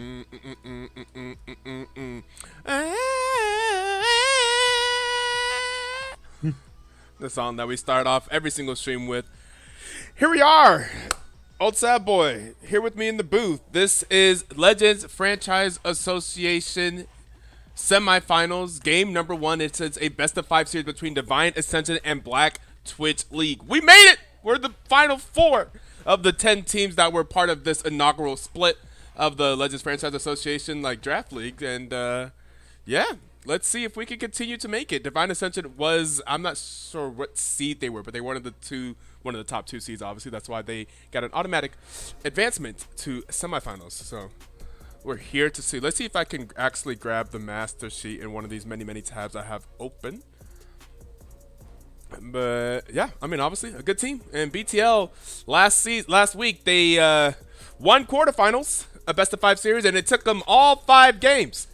Mm, mm, mm, mm, mm, mm, mm, mm. The song that we start off every single stream with. Here we are, Old Sad Boy, here with me in the booth. This is Legends Franchise Association semifinals, game number one. It's a best of five series between Divine Ascension and Black Twitch League. We made it! We're the final four of the 10 teams that were part of this inaugural split of the Legends Franchise Association draft league. And yeah, let's see if we can continue to make it. Divine Ascension was, I'm not sure what seed they were, but they were one of the top two seeds, obviously. That's why they got an automatic advancement to semifinals. So we're here to see. Let's see if I can actually grab the master sheet in one of these many, many tabs I have open. But yeah, I mean, obviously a good team. And BTL last week they won quarterfinals, a best of five series, and it took them all 5 games.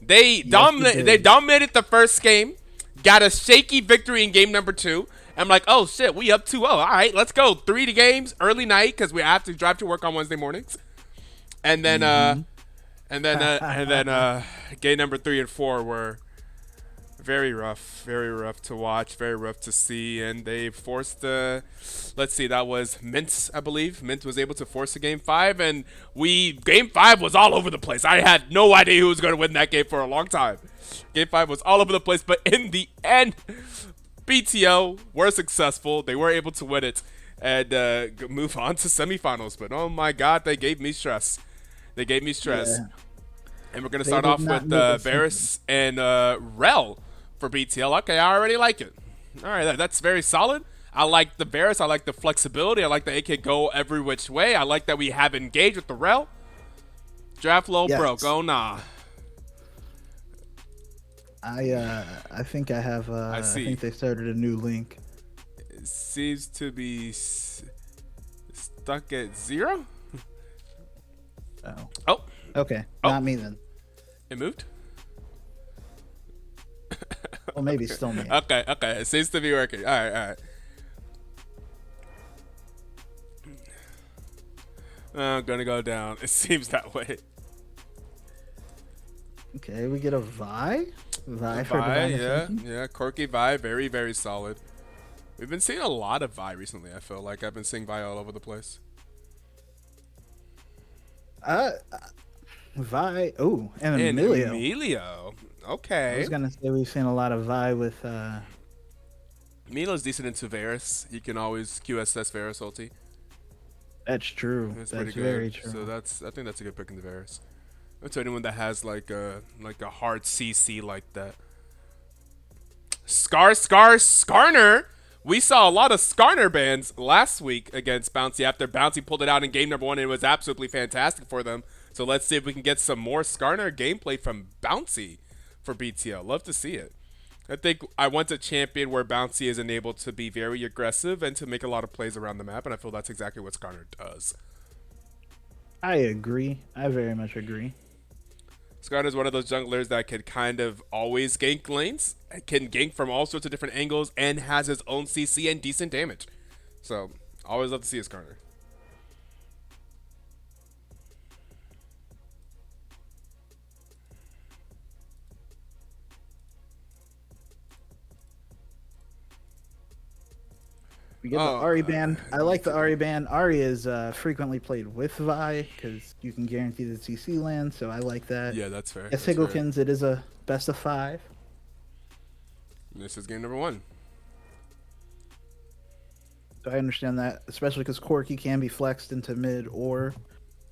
They dominated the first game, got a shaky victory in game number 2. I'm like, oh shit, we up 2-0. All right, let's go. 3 games, early night, because we have to drive to work on Wednesday mornings. And then game number 3 and 4 were very rough to watch, very rough to see, and they forced let's see, that was Mint, I believe. Mint was able to force a game 5, and game 5 was all over the place. I had no idea who was going to win that game for a long time. Game 5 was all over the place, but in the end, BTO were successful. They were able to win it and move on to semifinals. But oh my god, they gave me stress. They gave me stress. Yeah. And we're going to start off with Varus and Rel for BTL. Okay, I already like it. All right, that's very solid. I like the Varus. I like the flexibility. I like that it can go every which way. I like that we have engaged with the Rel. Draft low broke. Oh, nah. I think I have. I think they started a new link. It seems to be stuck at 0. Oh. Okay. Not me then. It moved? Well, maybe still me. Okay. It seems to be working. All right. I'm gonna go down. It seems that way. Okay, we get a Vi. Vi for Vi, Divine. yeah. Quirky Vi, very, very solid. We've been seeing a lot of Vi recently. I feel like I've been seeing Vi all over the place. Vi. Oh, and Emilio. Emilio. Okay. I was gonna say we've seen a lot of Vi with. Emilio's decent into Varus. He can always QSS Varus ulti. That's true. That's pretty good. Very true. So I think that's a good pick in the Varus. To anyone that has like a hard CC like that. Skarner. We saw a lot of Skarner bans last week against Bouncy after Bouncy pulled it out in game number 1, and it was absolutely fantastic for them. So let's see if we can get some more Skarner gameplay from Bouncy for BTL. Love to see it. I think I want a champion where Bouncy is enabled to be very aggressive and to make a lot of plays around the map, and I feel that's exactly what Skarner does. I agree. I very much agree. Skarner is one of those junglers that can kind of always gank lanes, can gank from all sorts of different angles, and has his own CC and decent damage. So, always love to see a Skarner. We get the Ari ban. I like the Ari ban. Ari is frequently played with Vi because you can guarantee the CC land, so I like that. Yeah, that's fair. Yes, Higglekins, it is a best of 5. This is game number 1. So I understand that, especially because Corki can be flexed into mid or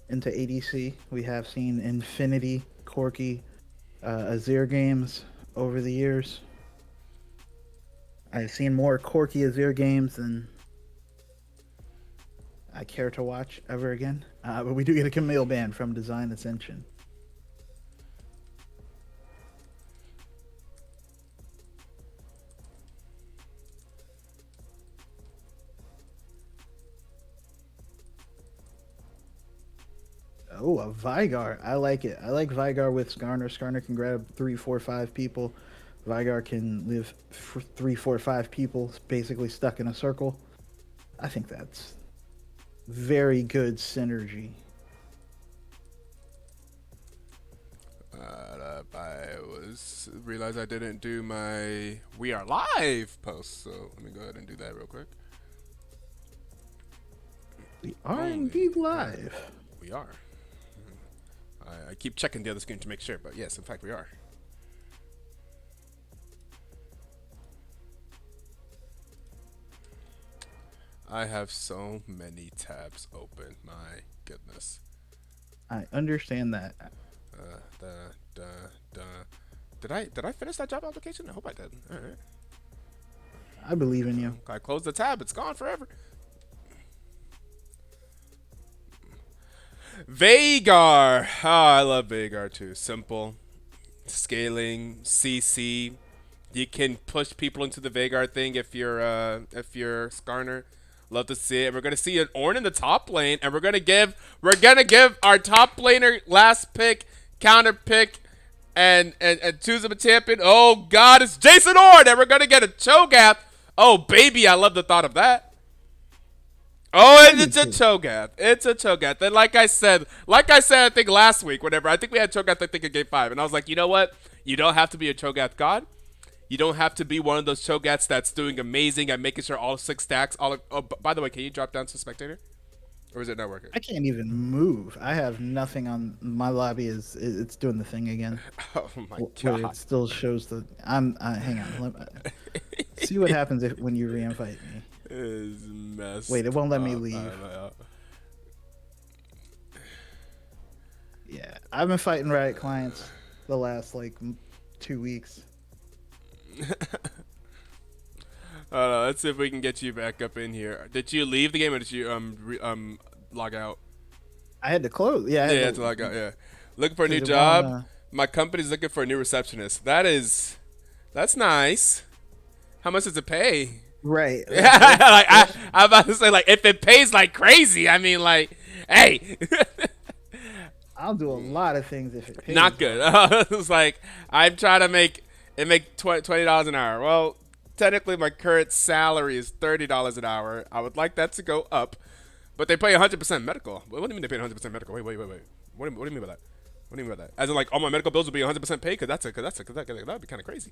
into ADC. We have seen Infinity Corki Azir games over the years. I've seen more Corki Azir games than I care to watch ever again. But we do get a Camille ban from Design Ascension. Oh, a Vigar. I like it. I like Vigar with Skarner. Skarner can grab 3, 4, 5 people. Vigar can live for 3, 4, 5 people, basically stuck in a circle. I think that's very good synergy. I was realized I didn't do my "We Are Live" post, so let me go ahead and do that real quick. We are Only indeed live. we are. I keep checking the other screen to make sure, but yes, in fact, we are. I have so many tabs open. My goodness. I understand that. Uh, da, da, da. Did I finish that job application? I hope I did. All right. I believe in you. I closed the tab. It's gone forever. Vagar. Oh, I love Vagar too. Simple, scaling, CC. You can push people into the Vagar thing if you're Skarner. Love to see it. We're gonna see an Ornn in the top lane, and we're gonna give our top laner last pick, counter pick, and choose him a champion. Oh God, it's Jason Ornn, and we're gonna get a Cho'Gath. Oh baby, I love the thought of that. Oh, it's a Cho'Gath. It's a Cho'Gath. And like I said, I think last week, whatever. I think we had Cho'Gath, I think, in game 5. And I was like, you know what? You don't have to be a Cho'Gath god. You don't have to be one of those Cho'Gaths that's doing amazing at making sure all 6 stacks. By the way, can you drop down to spectator? Or is it not working? I can't even move. I have nothing on my lobby. It's doing the thing again. Oh my Where God. it still shows the. Hang on. See what happens when you re-invite me. Is messed Wait, it won't let me up. leave. Yeah, I've been fighting Riot clients the last 2 weeks. Let's see if we can get you back up in here. Did you leave the game or did you log out? I had to close. Yeah, I Yeah, had to log out. Yeah, looking for a new 'cause it job. won't, My company's looking for a new receptionist. That's nice. How much does it pay? right. Like I'm about to say, like, if it pays like crazy, I mean, like, hey, I'll do a lot of things if it pays. not good. It's like I'm trying to make $20 an hour. Well, technically, my current salary is $30 an hour. I would like that to go up, but they pay 100% medical. What do you mean they pay 100% medical? Wait. What do you mean by that? What do you mean by that? As in, like, all my medical bills will be 100% paid? Cause that'd be kind of crazy.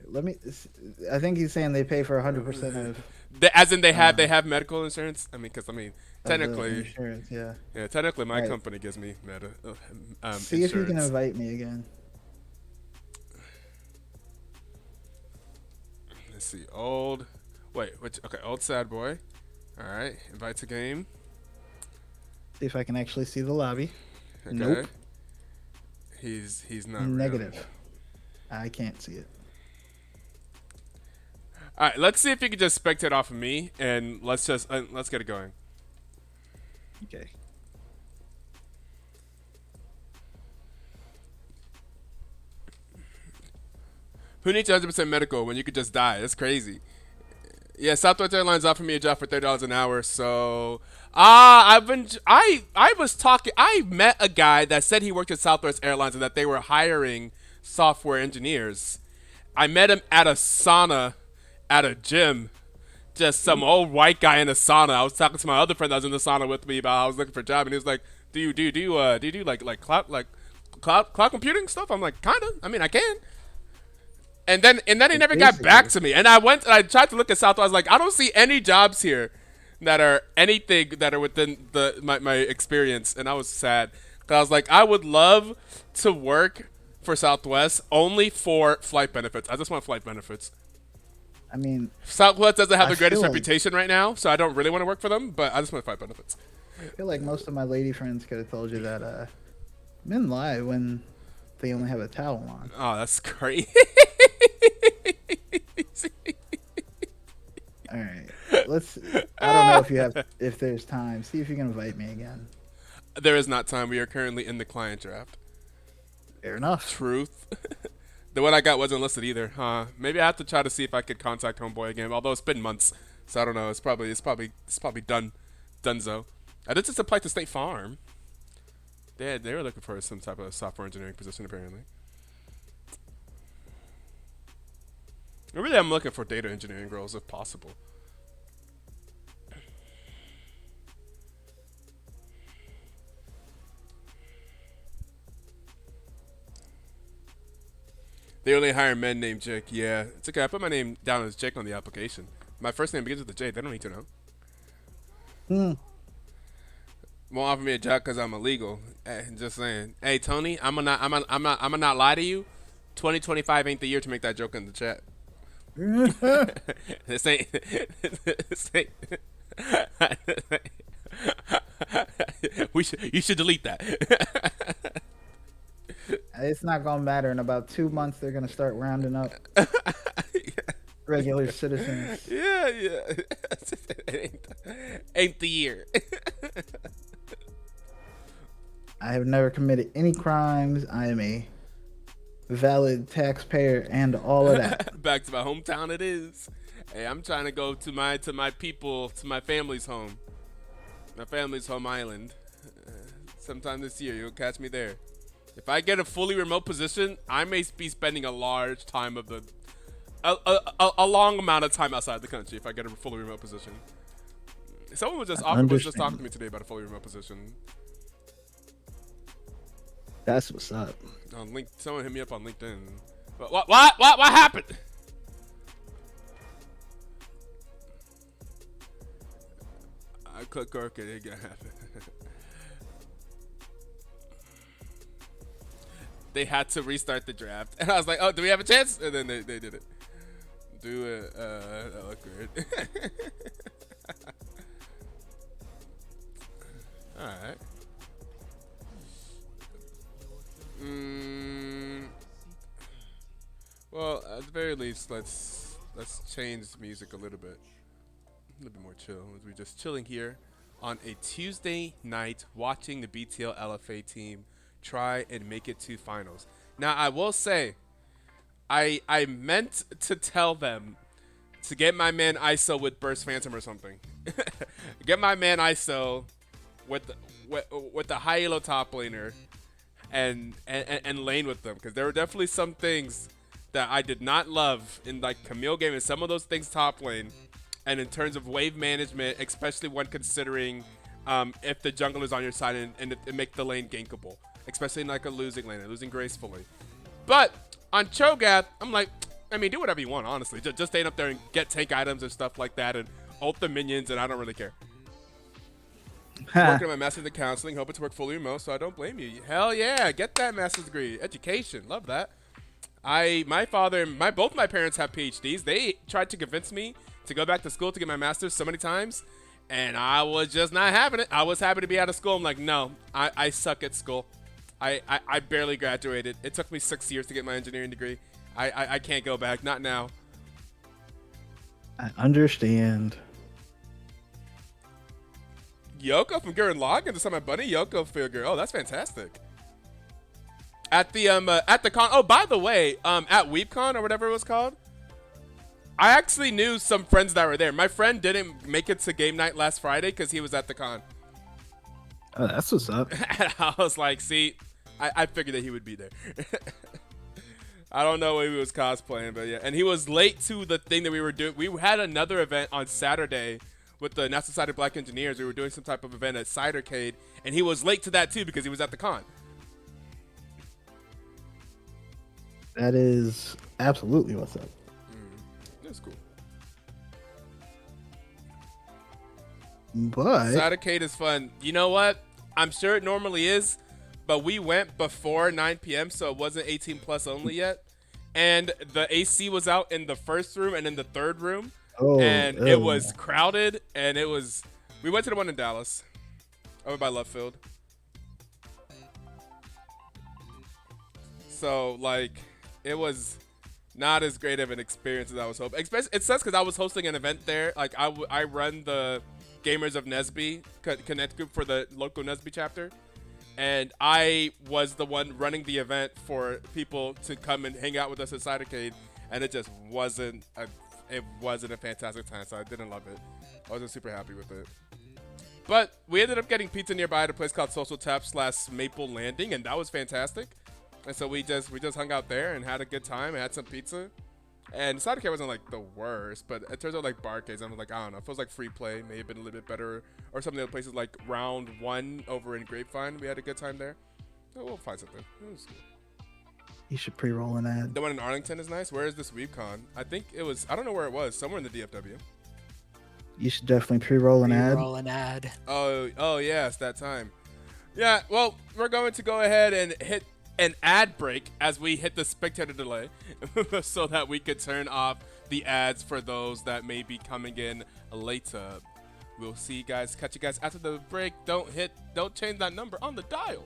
Let me. I think he's saying they pay for 100% of. As in, they have medical insurance. I mean, technically, insurance. Yeah. yeah, technically, my Right. company gives me See if you can insurance. invite me again. Let's see, old sad boy. All right, invite to game. See if I can actually see the lobby. Okay. Nope. He's not Negative. real. I can't see it. All right, let's see if you can just spectate off of me, and let's get it going. Okay. Who needs 100% medical when you could just die? That's crazy. Yeah, Southwest Airlines offered me a job for $30 an hour. So, I met a guy that said he worked at Southwest Airlines and that they were hiring software engineers. I met him at a sauna, at a gym. Just some old white guy in a sauna. I was talking to my other friend that was in the sauna with me about how I was looking for a job, and he was like, "Do you do like cloud computing stuff?" I'm like, "Kinda. I mean, I can." And then he never got back to me. And I tried to look at Southwest. I was like, I don't see any jobs here that are within my experience. And I was sad. Cause I was like, I would love to work for Southwest only for flight benefits. I just want flight benefits. I mean, Southwest doesn't have I the greatest feel like- reputation right now, so I don't really want to work for them, but I just want flight benefits. I feel like most of my lady friends could have told you that men lie when they only have a towel on. Oh, that's great. All right. Let's. I don't know if there's time. See if you can invite me again. There is not time. We are currently in the client draft. Fair enough. Truth. The one I got wasn't listed either, huh? Maybe I have to try to see if I could contact Homeboy again. Although it's been months, so I don't know. It's probably done, donezo. I did just apply to State Farm. They were looking for some type of software engineering position apparently. Really, I'm looking for data engineering roles if possible. They only hire men named Jake. Yeah, it's okay. I put my name down as Jake on the application. My first name begins with a J. They don't need to know. Hmm. Won't offer me a job because I'm illegal. Just saying. Hey Tony, I'm gonna not lie to you. 2025 ain't the year to make that joke in the chat. This ain't. This ain't. You should delete that. It's not gonna matter. In about 2 months, they're gonna start rounding up regular citizens. Yeah. Ain't the year. I have never committed any crimes. I am a valid taxpayer and all of that. Back to my hometown it is. Hey, I'm trying to go to my people, to my family's home. My family's home island. Sometime this year, you'll catch me there. If I get a fully remote position, I may be spending a large time of a long amount of time outside the country if I get a fully remote position. Someone was just talking to me today about a fully remote position. That's what's up. On link, someone hit me up on LinkedIn. What happened? I click Kirk and it got happen. They had to restart the draft, and I was like, "Oh, do we have a chance?" And then they did it. Do it. That looked weird. All right. Well, at the very least, let's change the music a little bit more chill. As we're just chilling here on a Tuesday night, watching the BTL LFA team try and make it to finals. Now, I will say, I meant to tell them to get my man ISO with Burst Phantom or something. Get my man ISO with the high elo top laner and lane with them, because there were definitely some things that I did not love in like Camille game and some of those things top lane, and in terms of wave management, especially when considering if the jungle is on your side and it make the lane gankable, especially in like a losing lane and losing gracefully. But on Cho'Gath, I'm like, I mean, do whatever you want, honestly. Just stand up there and get tank items and stuff like that and ult the minions, and I don't really care. Working on my master's in counseling, hoping to work fully remote, so I don't blame you. Hell yeah, get that master's degree. Education, love that. My father and both my parents have PhDs. They tried to convince me to go back to school to get my master's so many times, and I was just not having it. I was happy to be out of school. I'm like, no, I suck at school. I barely graduated. It took me 6 years to get my engineering degree. I can't go back, not now. I understand. Yoko from Gurren Lagann to summon my buddy Yoko figure. Oh, that's fantastic. At the con. Oh, by the way, at WeebCon or whatever it was called, I actually knew some friends that were there. My friend didn't make it to game night last Friday because he was at the con. Oh, that's what's up. And I was like, see, I figured that he would be there. I don't know what he was cosplaying, but yeah. And he was late to the thing that we were doing. We had another event on Saturday with the National Society of Black Engineers. We were doing some type of event at Cidercade, and he was late to that too because he was at the con. That is absolutely what's up. That's cool. But Cidercade is fun. You know what? I'm sure it normally is, but we went before 9 p.m., so it wasn't 18 plus only yet. And the AC was out in the first room and in the third room. It was crowded, and it was. We went to the one in Dallas, over by Love Field. So like, it was not as great of an experience as I was hoping. It sucks because I was hosting an event there. Like I run the Gamers of Nesby Connect group for the local Nesby chapter, and I was the one running the event for people to come and hang out with us at Cidercade, and it just wasn't a fantastic time, so I didn't love it. I wasn't super happy with it. But we ended up getting pizza nearby at a place called Social Tap / Maple Landing, and that was fantastic. And so we just hung out there and had a good time and had some pizza. And Cidercade wasn't like the worst, but it turns out like Barcades, I'm like, I don't know, it feels like Free Play may have been a little bit better, or some of the other places like Round 1 over in Grapevine. We had a good time there. So we'll find something. It was cool. You should pre-roll an ad. The one in Arlington is nice. Where is this WeebCon? I think it was. I don't know where it was. Somewhere in the DFW. You should definitely pre-roll an ad. Roll an ad. Oh yeah, it's that time. Yeah. Well, we're going to go ahead and hit an ad break as we hit the spectator delay, so that we could turn off the ads for those that may be coming in later. We'll see you guys. Catch you guys after the break. Don't change that number on the dial.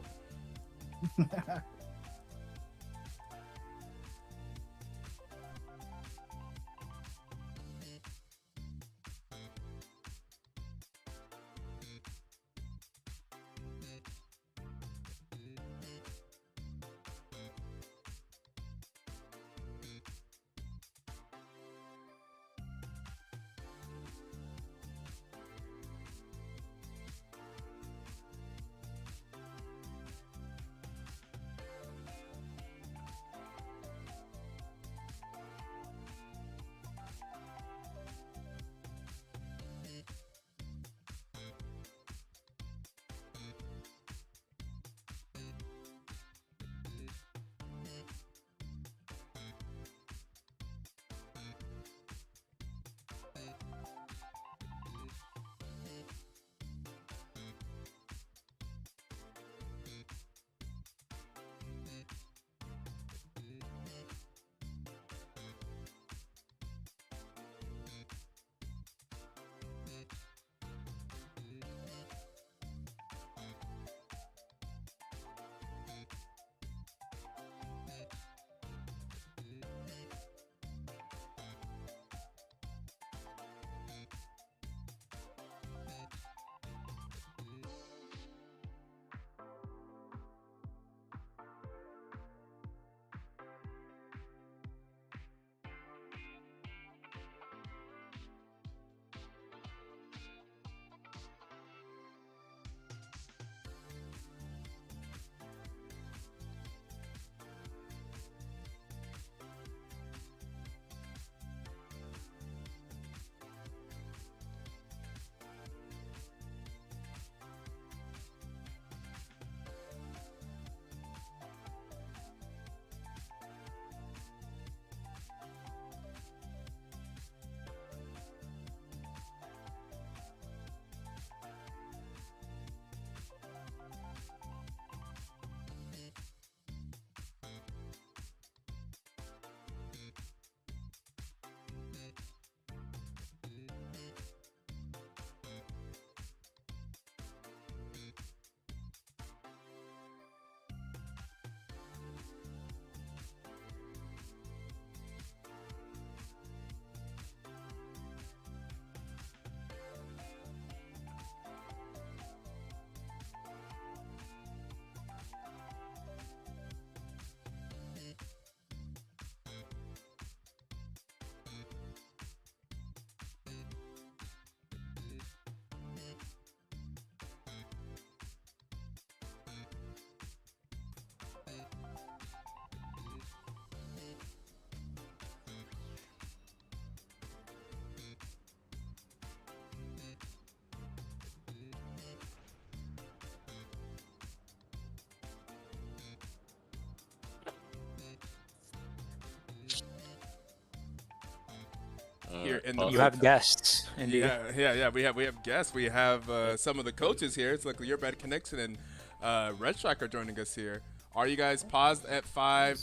Here in the You have guests. Indeed. Yeah. We have guests. We have some of the coaches here. It's like Your Bad Connection and Red Striker joining us here. Are you guys paused at 5?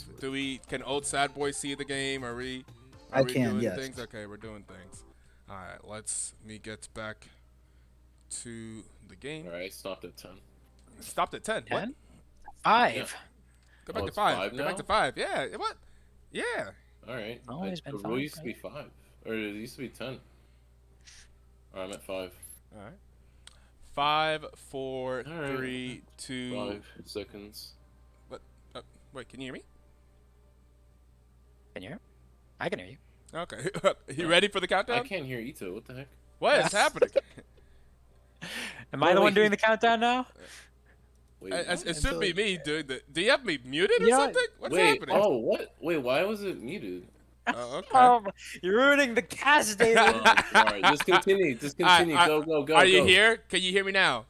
Can old sad boy see the game? Are we doing yes. things? Okay, we're doing things. All right, me get back to the game. All right, stopped at 10. Stopped at 10. 10? What? 5. Yeah. Go back to it's 5. 5 Go now? back to 5. Yeah. What? Yeah. All right. Always been the 5, rule used to be right? 5. Or it used to be 10. All right, I'm at 5. All right. 5, 4, All right. 3, 2. 5 seconds. What? Wait, can you hear me? Can you hear? I can hear you. Okay. You ready for the countdown? I can't hear Etoe. What the heck? What is happening? Am I the wait, one doing he- the countdown now? Wait, It should be me doing the. Do you have me muted or Yeah, something? What's wait. happening? Oh, what? Wait, why was it muted? Okay. You're ruining the cast, David. All right, just continue. Just continue. All right, Go. Are you go. here? Can you hear me now?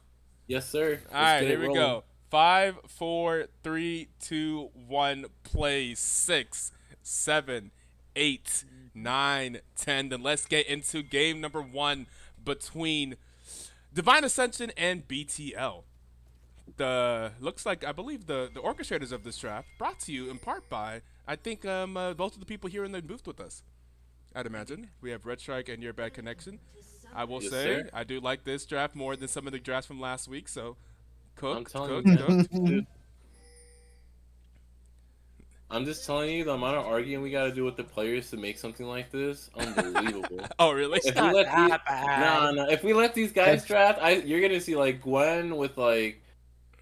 Yes, sir. All right, here we go. 5, 4, 3, 2, 1. Play 6, 7, 8, 9, 10. Then let's get into game number 1 between Divine Ascension and BTL. The looks like I believe the orchestrators of this draft brought to you in part by I think both of the people here in the booth with us. I'd imagine we have Red Strike and Your Bad Connection. I will Yes, say sir. I do like this draft more than some of the drafts from last week. So I'm cooked, telling cooked, you, cooked. man. Dude. I'm just telling you, the amount of arguing we got to do with the players to make something like this, unbelievable. Oh really? If we not let these, that bad. nah, if we let these guys draft, you're gonna see like Gwen with like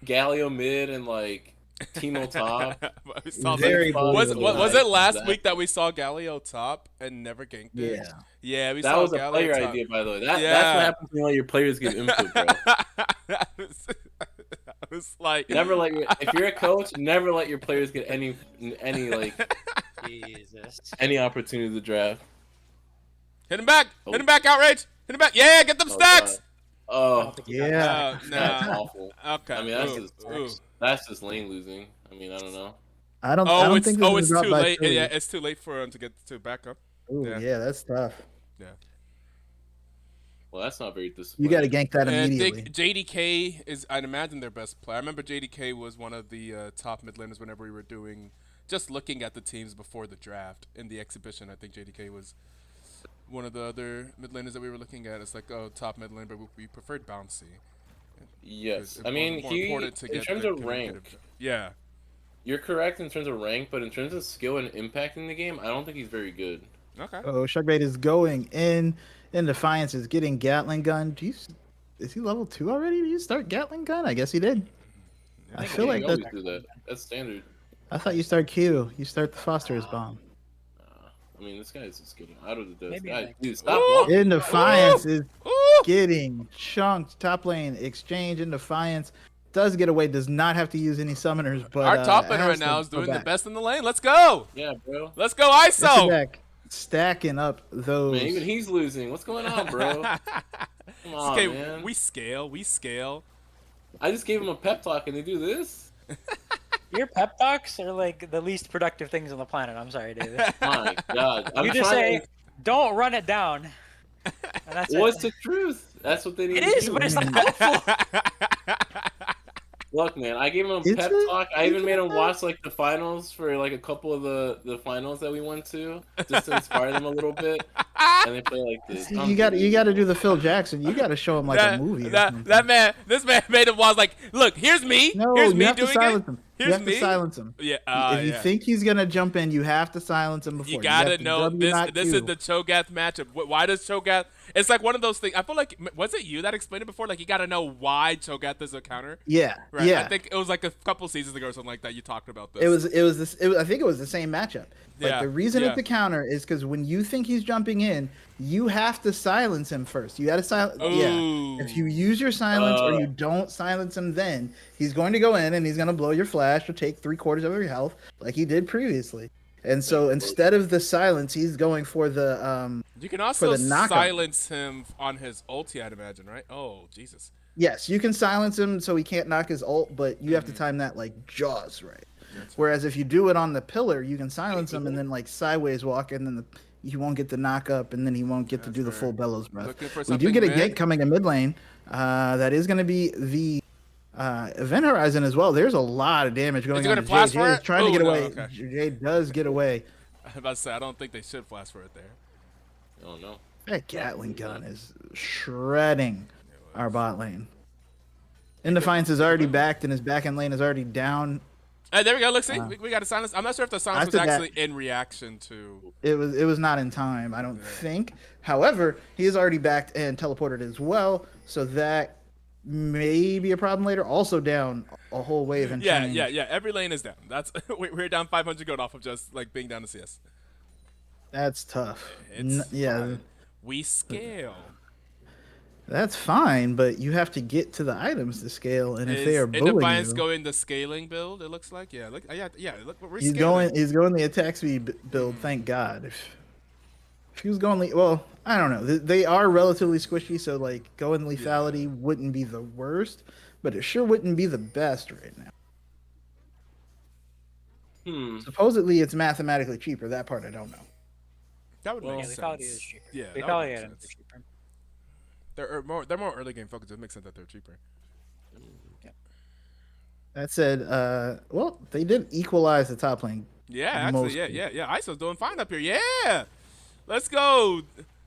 Galio mid and like Timo top. We saw Very that. Was believable. was it last Exactly. week that we saw Galio top and never ganked it? Yeah. Yeah, we That saw was a Galio player top. idea, by the way. That's Yeah. what happens when you let your players give input, bro. I was like, If you're a coach, never let your players get any like Jesus. any opportunity to draft. hit him back, Oh. hit him back, outrage, hit him back. Yeah, get them Oh, stacks. God. Oh, Yeah. No, that's no. awful. Okay. I mean, that's Ooh, just ooh. that's just lane losing. I mean, I don't know. I don't Oh, it's think this is it's dropped too by late. Philly. Yeah, it's too late for him to get to back up. Ooh, Yeah. yeah, that's tough. Yeah. Well, that's not very You disappointing. got to gank that And I immediately. think JDK is, I'd imagine, their best player. I remember JDK was one of the top mid laners whenever we were doing, just looking at the teams before the draft in the exhibition. I think JDK was one of the other mid laners that we were looking at. It's like, oh, top mid lane, but we preferred Bouncy. Yes, It's I mean, more important to in get terms the of rank, yeah. you're correct in terms of rank, but in terms of skill and impact in the game, I don't think he's very good. Okay. Oh, Sharkbait is going in Defiance, is getting Gatling gun. Is he level 2 already? Did you start Gatling gun? I guess he did. I feel Yeah, like you that. always do that. That's standard. I thought you start Q. You start the Foster's bomb. I mean, this guy's just getting out of the dust. Maybe Guys, like- dude, stop Ooh! walking. In Defiance is Ooh! getting chunked. Top lane exchange in Defiance. Does get away. Does not have to use any summoners. But Our top laner has right to now is go doing the back. best in the lane. Let's go. Yeah, bro. Let's go Let's go ISO. back. Stacking up those. Man, even he's losing. What's going on, bro? Come on, Okay, man. we scale. We scale. I just gave him a pep talk, and they do this. Your pep talks are like the least productive things on the planet. I'm sorry, David. My God, I'm You just trying. say, "Don't run it down." And that's Well, it. it's the truth. That's what they need. It to is, do. but it's not helpful. Look, man, I gave him a Is pep it? talk. I even made him watch like the finals for like a couple of the finals that we went to, just to inspire them a little bit. And they play like this. See, you got to do the Phil Jackson. You got to show him like a movie. Or something. This man made him was like, look, here's me. No, here's you me have to doing silence it. him. Here's You have me. to silence him. Yeah, If you yeah. think he's gonna jump in, you have to silence him before. You gotta have to know W this. not This Q. is the Cho'Gath matchup. Why does Cho'Gath? It's like one of those things. I feel like was it you that explained it before? Like you gotta know why Cho'Gath is a counter. Yeah, Right. yeah. I think it was like a couple seasons ago or something like that. You talked about this. It was this. I think it was the same matchup. Like Yeah, the reason yeah. it's a counter is because when you think he's jumping in, you have to silence him first. You got to silence. Yeah. Ooh. If you use your silence or you don't silence him, then he's going to go in and he's going to blow your flash or take 3/4 of your health like he did previously. And so instead of the silence, he's going for the You can also the knockup. silence him on his ulti, I'd imagine, right? Oh, Jesus. Yes, you can silence him so he can't knock his ult, but you have to time that like Jaws right. Whereas if you do it on the pillar, you can silence him and then like sideways walk, and then he won't get the knock up, and then he won't get to do the full bellows breath. Looking for We do something get a mid. gank coming in mid lane. That is going to be the Event Horizon as well. There's a lot of damage going he on. gonna flash for Jay is it? trying to Oh, get no, away. okay. Jay does get away. I was about to say, I don't think they should flash for it there. Oh no. That Gatling gun is shredding our bot lane. Indefiance is already backed, and his back end lane is already down. Hey, there we go. Look, see, we got a silence. I'm not sure if the silence was After that- actually in reaction to. It was not in time, I don't think. However, he is already backed and teleported as well, so that may be a problem later. Also down a whole wave and Yeah, change. yeah. Every lane is down. That's we're down 500 gold off of just like being down to CS. That's tough. It's Yeah, fine. We scale. that's fine, but you have to get to the items to scale, and if they are In bullying Defiance you, going the scaling build, it looks like. Yeah, look, yeah. Look, we're he's scaling. going the attack speed build. Thank God. If he was going well, I don't know. They are relatively squishy, so like going lethality wouldn't be the worst. but it sure wouldn't be the best right now. Supposedly, it's mathematically cheaper. That part I don't know. That would Yeah, make sense. lethality is cheaper. Yeah, that would Lethality make items are sense. cheaper. They're more early game focused. It makes sense that they're cheaper. That said, well, they did equalize the top lane. Yeah, actually, mostly. yeah. ISO's doing fine up here. Yeah, let's go.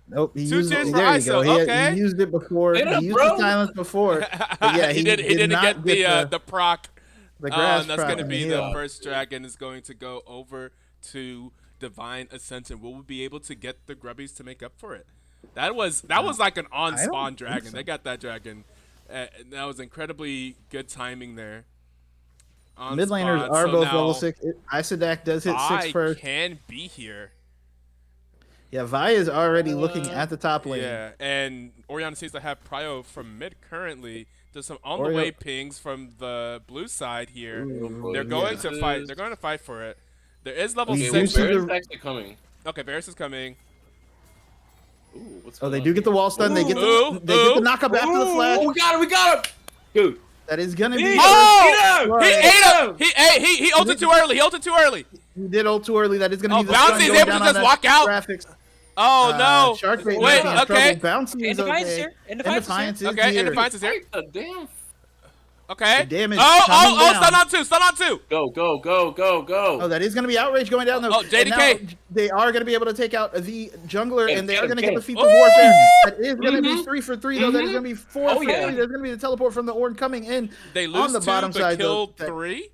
Nope, he Two used cheers it. for There you go. ISO, okay. He used it before. Get He up, used bro. the silence before. But yeah, he didn't not get the proc. the grass That's proc going to on be heal. the first dragon is going to go over to Divine Ascension. Will we be able to get the grubbies to make up for it? That was like an on spawn think dragon. so. They got that dragon. That was incredibly good timing there. On Mid laners spawn, are so both now level 6. Isodak does hit 6 Vi first. can be here. Yeah, Vi is already looking at the top lane. Yeah, and Oriana seems to have prio from mid currently. There's some on the way pings from the blue side here. They're going to fight. They're going to fight for it. There is level We Okay, do 6. see Varus the- actually coming. Okay, Varus is coming. Ooh, what's Oh, going they on do get the wall stun. They get Ooh, the knockup after the flash. Oh, we got him! Dude. That is gonna be. Oh! He Right. ate him! He ulted too early. He ulted too early. He did ult too early. That is gonna Oh, be the stun Bouncy is going able to down just on walk that out. Graphics. Oh no! Sharkbait Wait, might be in okay. trouble. Bouncy is Defiance okay. here. Defiance is here. Okay, here. and Defiance is here. The damn. Okay. The damage Oh, coming stun down. on two. Stun on two. Go. Oh, that is going to be outrage going down though. Oh, And JDK. now they are going to be able to take out the jungler, and they are Get going to him. get the feats of Ooh. warfare. That is going to be 3 for 3 though. That is going to be 4 Oh, for yeah. 3. There's going to be the teleport from the Ornn coming in. They lose on the two, bottom but side. killed though, that- 3.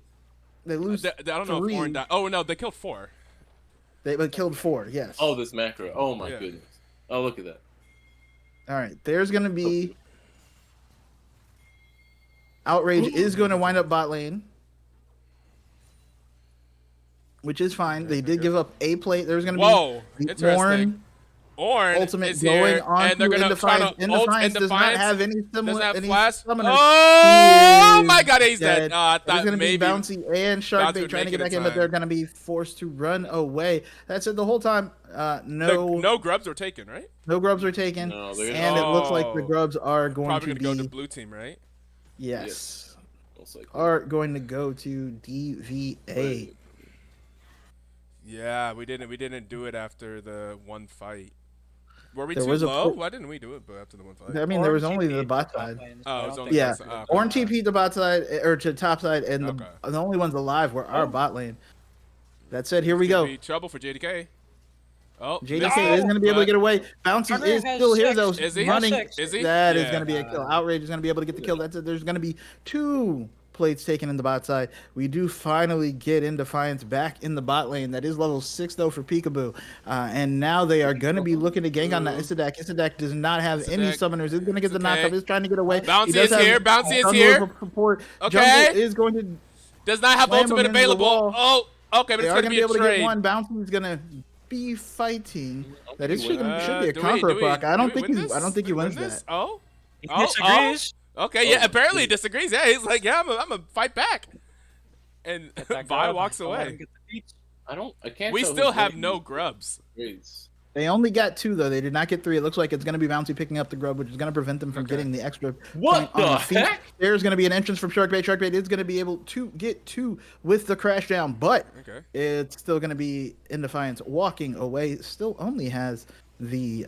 They lose. I don't know if 3. Ornn died. Oh no, they killed 4. They killed 4. Yes. Oh, this macro. Oh my Yeah. goodness. Oh, look at that. All right. There's going to be. Outrage is going to wind up bot lane, which is fine. They did give up a plate. There's going to Whoa, be the interesting. Ornn ultimate is going here, on and they're to gonna try Indefiance. to ult Indefiance does not have any Doesn't similar have any flash. summoners. Oh He my is God, he's dead. There's That going to be maybe. Bouncy and Bouncy Sharkbait would trying make to get it back in in, but they're time. going to be forced to run away. That said, the whole time, no No grubs were taken, right? no grubs are taken, No, they're and it looks like the Oh. grubs are going Probably to gonna be go to blue team, right? yes, Most likely. are going to go to DVA. Yeah, we didn't do it after the one fight. Were we There too was a low? po- Why didn't we do it after the one fight? I mean, there was Ornn only TP'd the to bot top side. lane, so Oh, I it don't was think only Yeah, the side. Okay. Ornn TP to bot side or to top side, and Okay. the only ones alive were our bot lane. That said, here we Could go. be trouble for JDK. Oh, JDK missed, is going to be able to but- get away. Bouncy Carter is has still here 6. though, Is he? running. Is he? That is Yeah. going to be a kill. Outrage is going to be able to get the kill. That's it. There's going to be 2 plates taken in the bot side. We do finally get Indefiance back in the bot lane. That is level 6 though for Peekaboo, and now they are going to be looking to gank on that Isodak. Isodak does not have any Isodak, summoners. Is going to get the okay. knockup. Is trying to get away. Bouncy He does is have here. Bouncy is jungle here. Support. Okay. Jungle is going to. Does not have Slam ultimate him into the available. wall. Oh, okay, but They it's are gonna going to be be a able to get trade. one. Bouncy is going to be fighting. That is should be a Do conqueror we proc. I don't think win he. this? I don't think he We win wins this? that. Oh, He oh, disagrees. Okay, yeah. Apparently he disagrees. Yeah, he's like, yeah, I'm gonna fight back, and Get that Vi grub, walks don't let him away. get the feats. I can't. We tell still who's have winning no these grubs. trades. They only got 2 though. They did not get 3. It looks like it's going to be Bouncy picking up the grub, which is going to prevent them from Okay. getting the extra. What point on the feet. heck? There's going to be an entrance from Sharkbait. Sharkbait is going to be able to get 2 with the crash down, but Okay. it's still going to be Indefiance walking away. Still only has the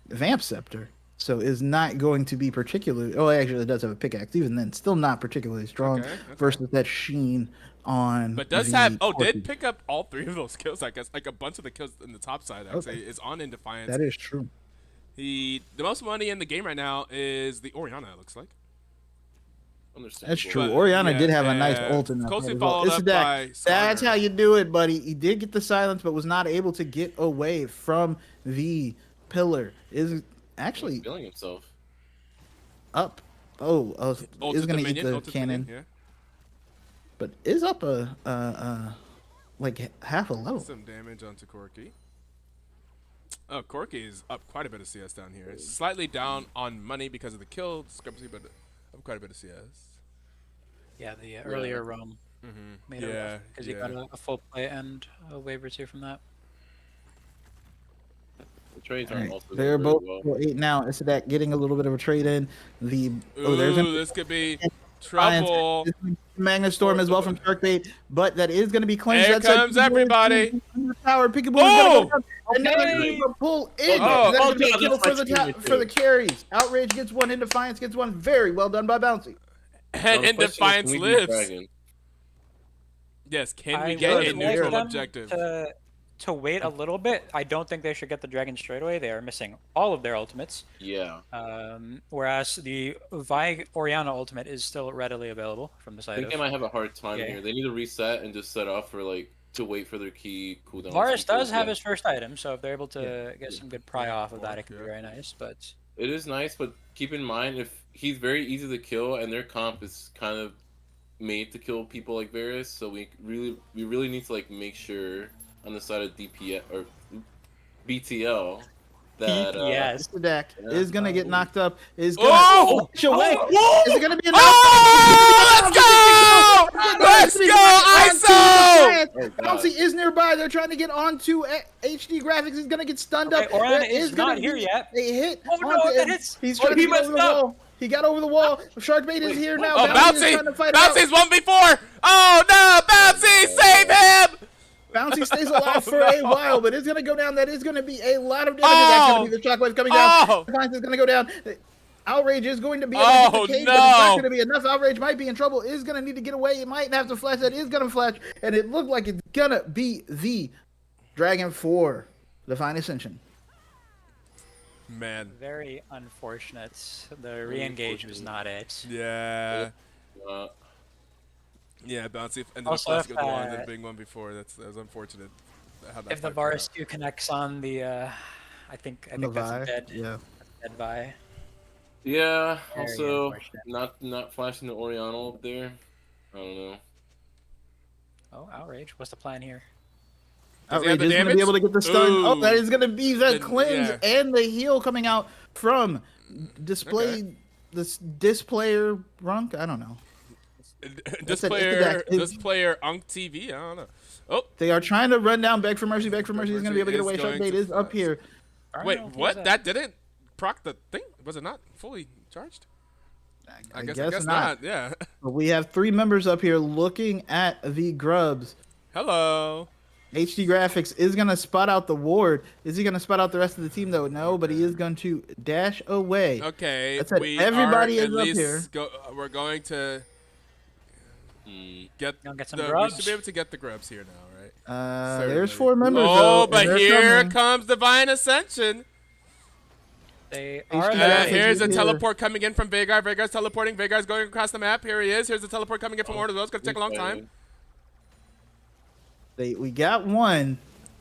Vamp Scepter, so is not going to be particularly. Oh, actually, it does have a pickaxe. Even then, still not particularly strong Okay. versus that sheen on. But does the have did Corki. pick up all 3 of those kills. I guess like a bunch of the kills in the top side actually is on in Defiance. That is true. The most money in the game right now is the Oriana. It looks like. Understandable. That's true. But, Oriana yeah, did have a nice yeah. ult in that Closely fight as well. followed up Isodak, by that's Skarner. how you do it, buddy. He did get the silence, but was not able to get away from the pillar. Is actually Feeling himself. up. Oh, Ult is to going to eat minion, the ult to cannon, minion, but is up like half a yeah. level. Some damage onto Corki. Oh, Corki is up quite a bit of CS down here. It's slightly down on money because of the kill discrepancy, but up quite a bit of CS. Yeah, the earlier roam made it Yeah, because you yeah. got a full play and a wave or 2 from that. The trades All aren't right, also they're going very both well. level 8 now. Is that getting a little bit of a trade in? There's Ooh, this could be Defiance. trouble. There's gonna be Magna Storm as well from Sharkbait, but that is going to be clinched. Here That said, comes Peekaboo is everybody. under tower. Peekaboo is going to Oh! go down. And now they're Okay. going to pull in. Oh. That's Oh, going to be a God, kill that's for my team for the carries. Outrage gets one, and Defiance gets one. Very well done by Bouncy. And Now, the in question is, Defiance can we beat lives. Dragon? Yes, can I we would get a would advise neutral them objective? to wait a little bit. I don't think they should get the dragon straight away. They are missing all of their ultimates. Yeah. Whereas the Vi Oriana ultimate is still readily available from the I side think of they might have a hard time Yeah. here. They need to reset and just set up for like to wait for their key cooldown. Varus does have his first item, so if they're able to get Yeah. some good pry off of that, it can Yeah. be very nice. But It is nice, but keep in mind if he's very easy to kill and their comp is kind of made to kill people like Varus, so we really need to like make sure on the side of DPS or BTL that yes, The deck Yeah. is going to get knocked up. Is going Oh! to away. Whoa! Is it going to be a Oh! Let's go! Let's go! ISO! Oh, God. Bouncy is nearby. They're trying to get onto HD graphics. He's going to get stunned Okay, up. Oriana There is gonna not here be yet. A hit. Oh, no, onto that him. hits. He's Oh, trying he to get over the messed up. wall. He got over the wall. Sharkbait is here now. Oh, Bouncy is Bouncy! trying to fight it out. Bouncy's 1v4! Oh no! Bouncy, save him! Bouncy stays alive for a while, but it's going to go down. That is going to be a lot of damage. Oh! That's going to be the shockwave coming down. Oh! Defiance is going to go down. Outrage is going to be able Oh, to get the cage, but no. it's not going to be enough. Outrage might be in trouble. Is going to need to get away. It might have to flash. That is going to flash, and it looked like it's going to be the Dragon 4, Divine Ascension. Man, very unfortunate. The re-engage was not it. yeah. Uh, Yeah, Bouncy ended Also, up if, flashing with one and then being one before. That was unfortunate. How that If the fight played Varus out. Q connects on the, I think The that's Vi, a dead, yeah. dead Vi. yeah. Very Also, unfortunate. not flashing the Oriana up there. I don't know. Oh, outrage! What's the plan here? Does he have Outrage the is going to be damage? able to get the stun. Oh, Ooh. that is going to be the cleanse yeah. and the heal coming out from display. This displayer runk. I don't know. This It's player, a- this player, Unk TV. I don't know. Oh, They are trying to run down. Beg for mercy. Beg for mercy. He's going to be able to get away. Mercy is Sharkbait going is to up flash. here. I wait, don't know if what? he's That didn't proc the thing? Was it not fully charged? I guess not. Yeah. But we have 3 members up here looking at the grubs. Hello. HD Graphics is going to spot out the ward. Is he going to spot out the rest of the team, though? No, but he is going to dash away. Okay. That's it. We Everybody are is at up least here. we're going to get Gonna get some the. We grubs? should be able to get the grubs here now, right? There's Certainly. 4 members, Oh, though, and but they're here coming. comes Divine Ascension. They He's are gonna there. have to Here's a here. teleport coming in from Veigar. Veigar's teleporting. Veigar's going across the map. Here he is. Here's the teleport coming in from Order. It's going to take a long time. We got 1.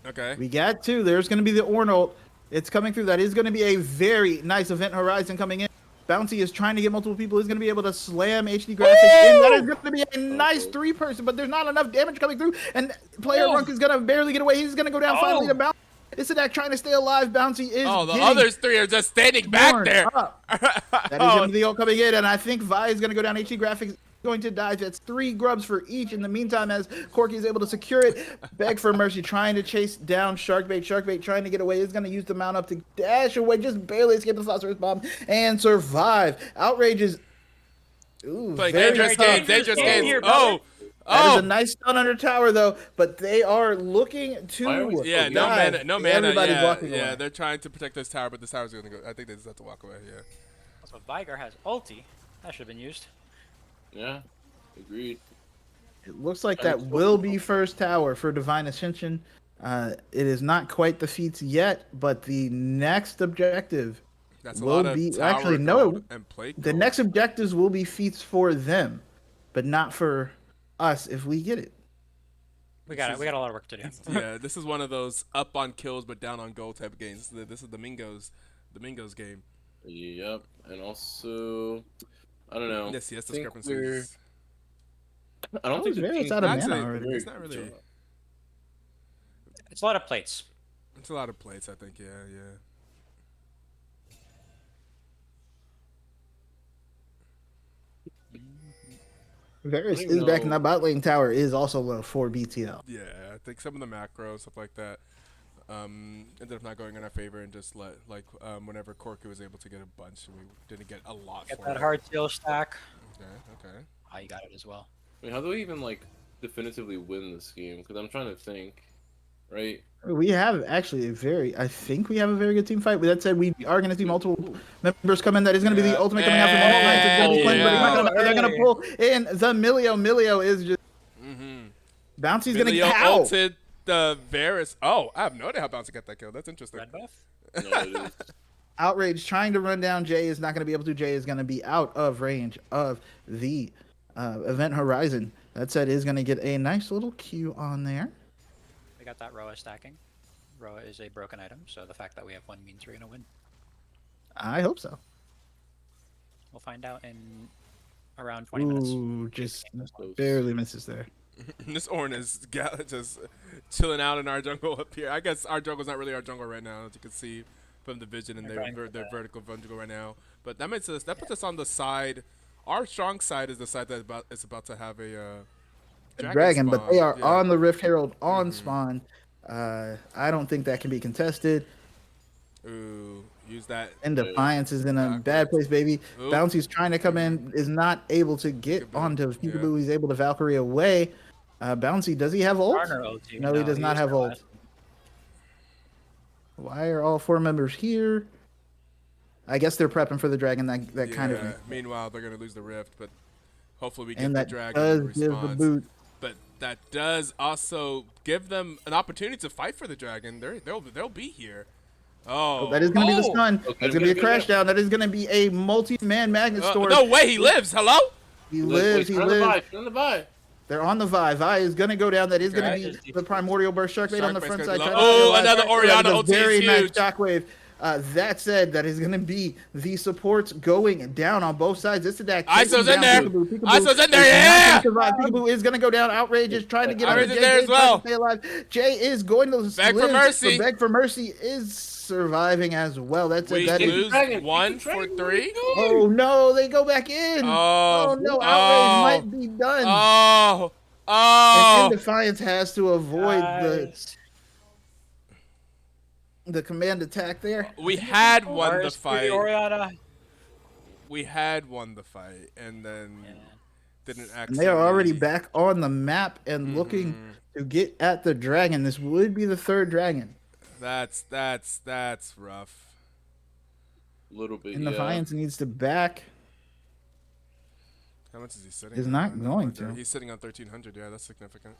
Okay. We got 2. There's going to be the Ornold. It's coming through. That is going to be a very nice event horizon coming in. Bouncy is trying to get multiple people. He's going to be able to slam HD Graphics in. That is going to be a nice 3-person, but there's not enough damage coming through. And player Runk is going to barely get away. He's going to go down finally to Bouncy. Isadak trying to stay alive. Bouncy is Oh, the getting others 3 are just standing back torn there. up. That is going to be the ult coming in, and I think Vi is going to go down. HD Graphics is going to die. That's 3 grubs for each. In the meantime, as Corky is able to secure it, Beg for mercy, trying to chase down Sharkbait. Sharkbait trying to get away. Is going to use the mount up to dash away, just barely escape the phosphorus bomb and survive. Outrage is Like very dangerous tough. games. Dangerous Game games. here, Oh. brother. That is Oh. a nice stun under tower, though, but they are looking to Yeah, no dive. mana. No mana. Everybody's Yeah, walking yeah. away. They're trying to protect this tower, but this tower's going to go. I think they just have to walk away. Yeah. Also, Vigar has ulti. That should have been used. Yeah, agreed. It looks like that will be first tower for Divine Ascension. It is not quite the feats yet, but the next objective That's a will lot of be tower actually no. gold and plate The gold. next objectives will be feats for them, but not for us if we get it. We got it. We got a lot of work to do. Yeah, this is one of those up on kills but down on gold type of games. This is the Mingo's game. Yep, and also, I don't know. Yes, yes, I think discrepancies. I don't think the Varus team's out of That's mana it. already. It's not really. It's a lot of plates. It's a lot of plates, I think. Yeah, yeah. Varus I don't is back in know. the bot lane tower is also low for BTL. Yeah, I think some of the macros, stuff like that. ended up not going in our favor and just let whenever Corky was able to get a bunch, we didn't get a lot Get for that it. hard seal stack. Okay. Oh, you got it as well. I mean, how do we even like definitively win this game? Because I'm trying to think, right? We have actually I think we have a very good team fight. With that said, we are going to see multiple members come in. That is going to be the ultimate coming out from all lines. It's going to be Quinn, but he's not going to matter. They're going to pull in the Milio. Milio is just Bouncy's going to Milio cow. ulted the Varus. Oh, I have no idea how Bouncy got that kill. That's interesting. Red buff. No, it is. Outrage trying to run down Jay is not going to be able to. Jay is going to be out of range of the event horizon. That said, is going to get a nice little Q on there. We got that Roa stacking. Roa is a broken item, so the fact that we have one means we're gonna win. I hope so. We'll find out in around 20 minutes. Ooh, just Close. barely misses there. This Ornn is just chilling out in our jungle up here. I guess our jungle's not really our jungle right now, as you can see from the vision and their vertical jungle right now. But that puts us on the side. Our strong side is the side that is about to have a Dragon, spawn. but they are Yeah. on the Rift Herald on spawn. I don't think that can be contested. Ooh, use that. And Defiance is in a bad place, baby. Ooh. Bouncy's trying to come in, is not able to get onto Peekaboo. He's able to Valkyrie away. Bouncy, does he have ult? Garner ulti. No, he does not have ult. Why are all 4 members here? I guess they're prepping for the dragon. That kind of. Meanwhile, they're gonna lose the rift, but hopefully we get And the that dragon does response. give the boot. But that does also give them an opportunity to fight for the dragon. They'll be here. Oh, That is going to be the stun. Okay, That's going to be a crash down. That is going to be a multi-man magnet storm. no way, he lives. Hello. He lives. He lives. On the buy. They're on the Vi. Vi is going to go down. That is going Right, to just be the primordial burst. Sharkbait on the Sharkbait's front gonna side. be trying low. to stay Oh, alive. another That Orianna is a ulti is very nice huge. shockwave. That said, that is going to be the supports going down on both sides. This is that. Iso's in there. Peekaboo Iso's in there. is not Yeah. gonna survive. Peekaboo is going to go down. Outrage is trying to get on Outrage the is Jay. there as Jay's trying well. to stay alive. Jay is going to Beg for live, mercy. but Beg for Mercy is surviving as well. That's We it. That is. lose Dragon, 1 take the for dragon. 3. Oh no, they go back in. Oh, No, Outrage might be done. Oh, And Defiance has to avoid Guys. the command attack there. we had won the Ours for fight. Orianna. We had won the fight, and then didn't actually. And they are already back on the map and looking to get at the dragon. This would be the 3rd dragon. That's rough. A little bit. And yeah. Defiance needs to back. How much is he sitting? He's on? not I going wonder. to. He's sitting on 1,300. Yeah, that's significant.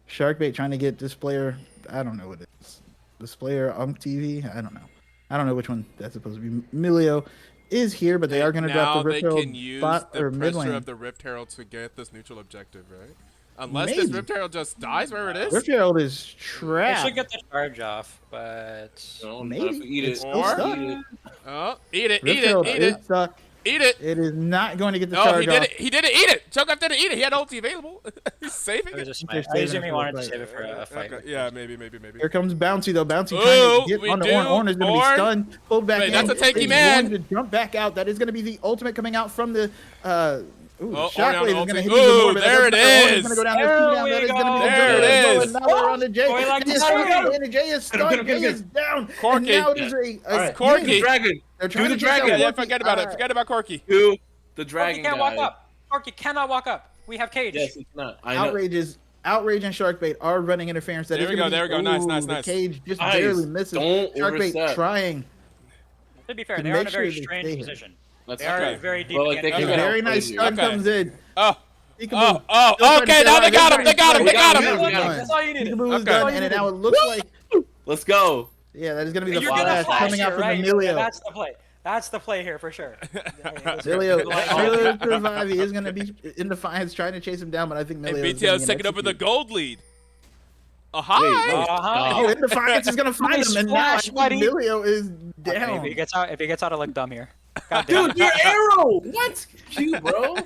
Sharkbait trying to get this player. I don't know what it is. This player TV. I don't know. I don't know which one that's supposed to be. Milio is here, but they are going to drop the Rift Now they Herald can use bot the or mid pressure lane. of the Rift Herald to get this neutral objective, right? Unless this Maybe. Rift Herald just dies wherever it is. Rift Herald is They trapped. should get the charge off, but No, Maybe. not if we eat It's it. still Or- stuck. Eat it. Oh, eat it, Rift eat it, Herald eat is it, stuck. eat it. It is not going to get the No, charge he did off. it. He didn't eat it. Cho'Gath didn't eat it. He had ulti available. He's saving it was it. a smite. They're I saving assume it he for wanted the to fight. save it for a fight. Okay. Yeah, maybe. Here comes Bouncy though. Bouncy Ooh, trying to get we on the do. Ornn. Ornn is going to be Ornn. stunned, pulled back Wait, in. that's a tanky He's man. going to jump back out. That is going to be the ultimate coming out from the. Ooh, Oh, Shockwave Orianna is going to ulti. hit even Ooh, more. But there that it doesn't matter. Ornn is. Gonna go down There there. That we is going to be go. the There Jay. it is. Another on the Jay. Oh, he likes Jay is the stunned, dragon. and Jay is stunned. Jay is down. Corky. And now it is Alright, Corky. do the dragon. They're trying Do to the chase down dragon. Yeah, Corky. forget about it. Forget about Corky. Do the Corky dragon can't guy. walk up. Corky cannot walk up. We have cage. Yes, it's not. I know. Outrage and Sharkbait are running interference. That There is we gonna go, be- there we go. Nice, Ooh, nice, the nice. cage just Nice. barely misses. Don't Sharkbait overstep. trying. To be fair, To they are in make a very sure they strange stay here. position. That's They are okay. very deep. Well, like, they against can A get us. very out nice here. stun Okay. comes in. Oh, Peekaboo. oh, Still trying to okay. stay Now they alive. got him. They got him. They got We him. got him. That's all you needed. Peekaboo is Okay. done, and now it looks like Let's go. yeah, that is going to be the You're gonna flash flash coming out here, from right? Emilio. Yeah, that's the play. That's the play here for sure. Emilio should survive. He is going to be in defiance, trying to chase him down, but I think And Emilio BTL is taking over the gold lead. A high. Oh, in defiance is going to find Nice him, and now I flash, think buddy. Emilio is Okay, down. if he gets out, to look dumb here. God damn Dude, it. your arrow. What? Cute, bro.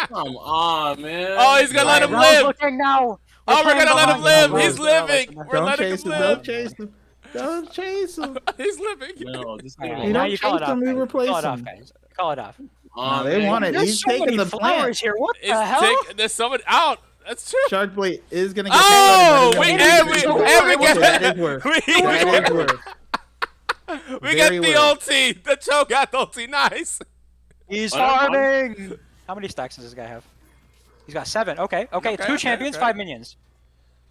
Come on, man. Oh, he's gonna let him Ron's live. looking now. Oh, we're gonna let him live. Ron's He's living. We're Don't letting chase him him. Don't live. chase him. Don't chase him. He's living. No, just All get right, him You now don't you call chase it off. him, we guys. replace Call it off, him. guys. Call it off. No, they want it. There's He's so taking many the flowers plant. here. What the It's hell? there's someone out. That's true. Shark Blade is gonna get. Oh, started. we That and is we worth. and we That get is worth. we That is worth. we get Very the worth. ulti, the Cho'Gath ulti. Nice. He's Why not? farming. How many stacks does this guy have? He's got 7. Okay. Okay, 2 champions, okay. 5 minions.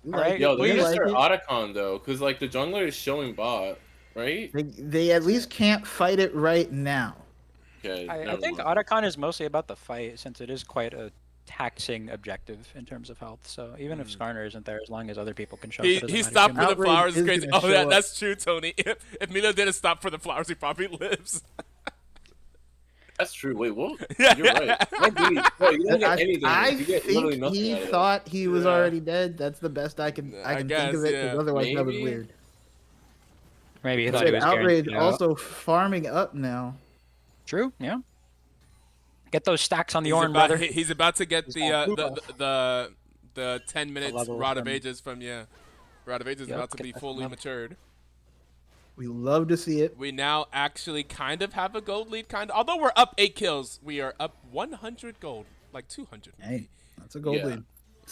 Alright. Yo, We they're gonna like start it. Otacon though, because like the jungler is showing bot, right? They at least can't fight it right now. Okay. I never think mind. Otacon is mostly about the fight, since it is quite a taxing objective in terms of health. So even if Skarner isn't there, as long as other people can show up, it doesn't He matter stopped too for much. the Outrage flowers. is Crazy. gonna Oh, show up. that's true, Tony. If Milo didn't stop for the flowers, he probably lives. That's true. Wait, what? Yeah, You're right. Why do you, bro, you don't get anything. I You get literally think nothing he out of thought he was Yeah. already dead. That's the best I can I think guess, of it. yeah. Because otherwise, that was Maybe. weird. Maybe he I thought he said was Outrage guaranteed out. also farming up now. True, yeah. Get those stacks on the He's Ornn, about, brother. he's about to get He's the got proof the 10 minutes level Rod of from- Ages from Rod of Ages is Yep, about to get be that fully level. matured. We love to see it. We now actually kind of have a gold lead, although we're up 8 kills, we are up 100 gold, like 200. Hey, that's a gold Yeah. lead.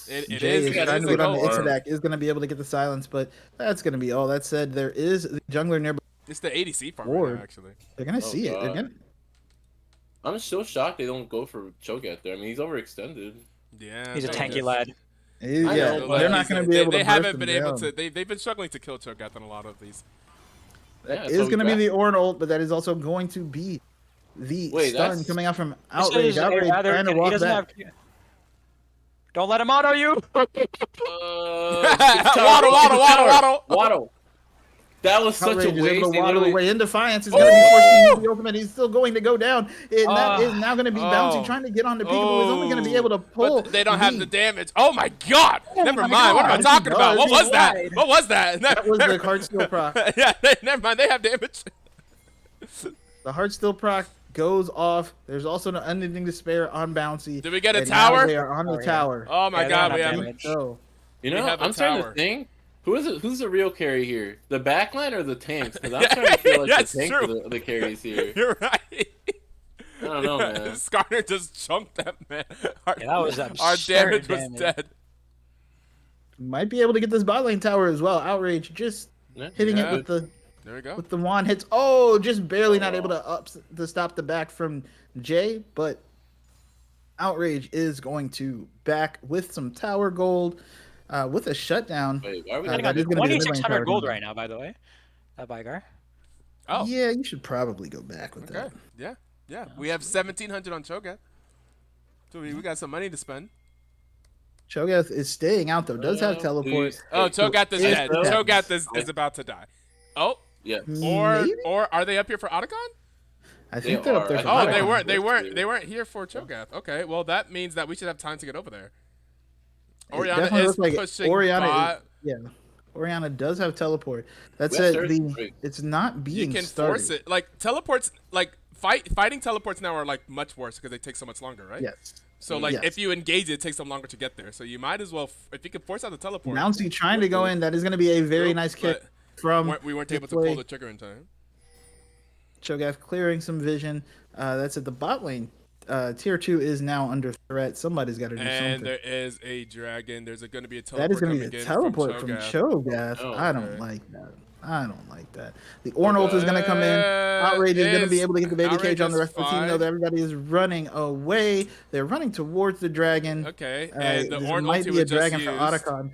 It Jay is. is It trying is to a get on the gold. Ixadak, is going to be able to get the silence, but that's going to be all. That said, there is the jungler nearby. It's the ADC farm right Ward. now, actually. They're going to Oh, see it. They're God. gonna... I'm still shocked they don't go for Cho'Gath there. I mean, he's overextended. Yeah. He's a they tanky just- lad. I Yeah, know, but they're not going to be able They to haven't burst been him able down. to. They've been struggling to kill Cho'Gath on a lot of these. Yeah, That so is we going to be got- the Ornn ult, but that is also going to be the Wait, stun that's- coming out from This Outrage. is a Outrage rather- trying to he walk doesn't back. have- Don't let him auto you. Waddle. Waddle. That was such Outrage a is able waste. to They waddle literally- away in defiance. He's going to be forced to use the ultimate. He's still going to go down. And that is now going to be Bouncy Oh. trying to get on the Peekaboo. He's only going to be able to pull. But they don't have the damage. Oh my god! Never my mind. What am I God. talking about? What He was that? lied. What was that? That was the Heart Steel proc. Yeah, never mind. They have damage. The Heart Steel proc goes off. There's also an Unending Despair on Bouncy. Did we get a And now tower? they are on the Oh, yeah. tower. Oh my Yeah, god, they we don't have. have damage. So, You We know, have a I'm starting tower. to think, who's the real carry here? The backline or the tanks? Because I'm starting to feel like That's the tanks true. are the carries here. You're right. I don't know, man. Skarner just chunked that man. Our, Yeah, that was our absurd damage was damage. dead. might be able to get this bot lane tower as well. Outrage just Yeah. hitting Yeah. it There we go. with the wand hits. Oh, just barely not able to stop the back from Jay, but Outrage is going to back with some tower gold, with a shutdown. Wait, why are we Uh, getting that is gonna be the mid lane 2,600 tower gold going. right now, by the way. That Vigar. Oh, Yeah, you should probably go back with okay. that. Yeah. We have 1,700 on Cho'Gath. So we got some money to spend. Cho'Gath is staying out though. Does have Oh, teleport. please. Oh, Cho'Gath is Is dead. dead. Cho'Gath is about to die. Oh, Yeah. Maybe? or are they up here for Otacon? I think They they're up are. there. I For Oh, think they Otacon. weren't. They That's weren't. weird. They weren't here for Cho'Gath. Okay, well that means that we should have time to get over there. It Oriana definitely is looks like pushing Oriana bot. Yeah, Oriana does have teleport. That We said, have Thursday. it's not You being can started. force it. Like teleports, like fighting teleports now are like much worse because they take so much longer, right? Yes. So like Yes. if you engage it, takes them longer to get there. So you might as well, if you can force out the teleport. Mouncy trying to go in. That is going to be a very Nope, nice kick but from. we weren't the able to play. pull the trigger in time. Cho'Gath clearing some vision. That's at the bot lane. Tier 2 is now under threat. Somebody's got to do And something. there is a dragon. There's going to be a That teleport is going to coming be a in teleport from Cho'Gath. Cho'Gath. Oh, I don't okay. like that. I don't like that. The Ornn ult is going to come in. Outrage is going to be able to get the baby Outrage cage on the is rest of the team, fine. though. That everybody is running away. They're running towards the dragon. Okay, and the This Ornn might ulti be a was just dragon for used. Otacon.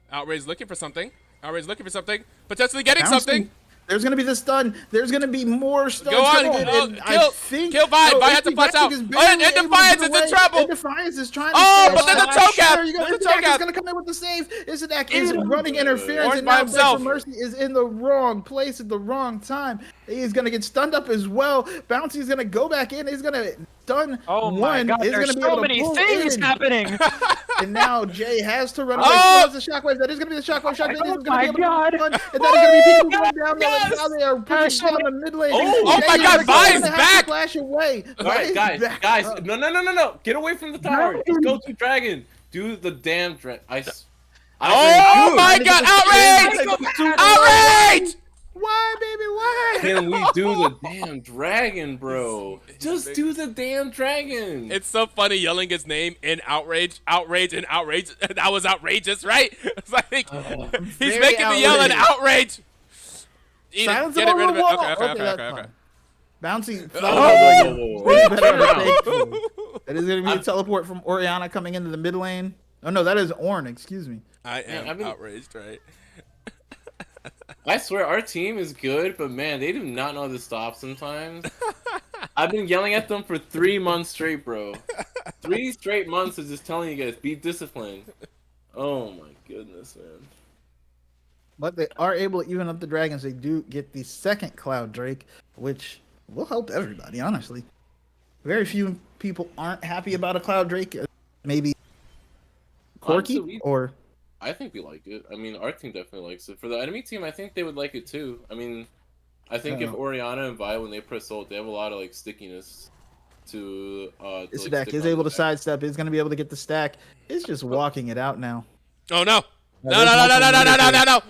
Outrage looking for something. Outrage looking for something. Potentially getting Bouncing. something. There's gonna be the stun. There's gonna be more stuns Go on, coming in, oh, and kill- I think kill Vi. Vi has to HP flash out. is Oh, barely and able to Defiance get is in away, trouble. and Defiance is trying to Oh, stay but then the alive. Cho'Gath. Sure, you got The Ixadak Cho'Gath. is gonna come in with the save. Ixadak is running interference, Orange and by now himself. Beg for Mercy is in the wrong place at the wrong time. He's gonna get stunned up as well. Bouncy is gonna go back in. He's gonna stun Oh my one. god, Is there's gonna be so able to many pull things in. happening. And now Jay has to run away Oh! towards the shockwave. That is going to be the shockwave. Shockwave Oh is going to my be able God. to run. And that is going to be people going down there. Yes! Now they are pushing down the mid lane. Oh my Jay God, is Vi gonna is have to back! Flash away. All right, Vi is back guys, up. no! Get away from the tower. Just go to dragon. Do the damn dragon. Oh my god, Outrage! Outrage! Outrage! Why, baby? Why? Can we do the damn dragon, bro? Just do the damn dragon. It's so funny yelling his name in outrage, outrage, and outrage. That was outrageous, right? It's like he's very making me yell in outrage. Eat Silence it. him Get it on rid of the it. wall. Okay. that's fine. Bouncy. Oh. That is going to be a teleport from Orianna coming into the mid lane. Oh no, that is Ornn. Excuse me. I am I've been- outraged, right? I swear our team is good, but man, they do not know how to stop sometimes. I've been yelling at them for 3 months straight, bro. 3 straight months of just telling you guys, be disciplined. Oh my goodness, man. But they are able to even up the dragons. They do get the second Cloud Drake, which will help everybody, honestly. Very few people aren't happy about a Cloud Drake. Maybe Corky Honestly, or I think we like it. I mean, our team definitely likes it. For the enemy team, I think they would like it too. I mean, I think if Orianna and Vi, when they press ult, they have a lot of like stickiness to. this like, deck stick is on able the to deck. sidestep. Is going to be able to get the stack. It's just walking it out now. Oh no! No! there's No!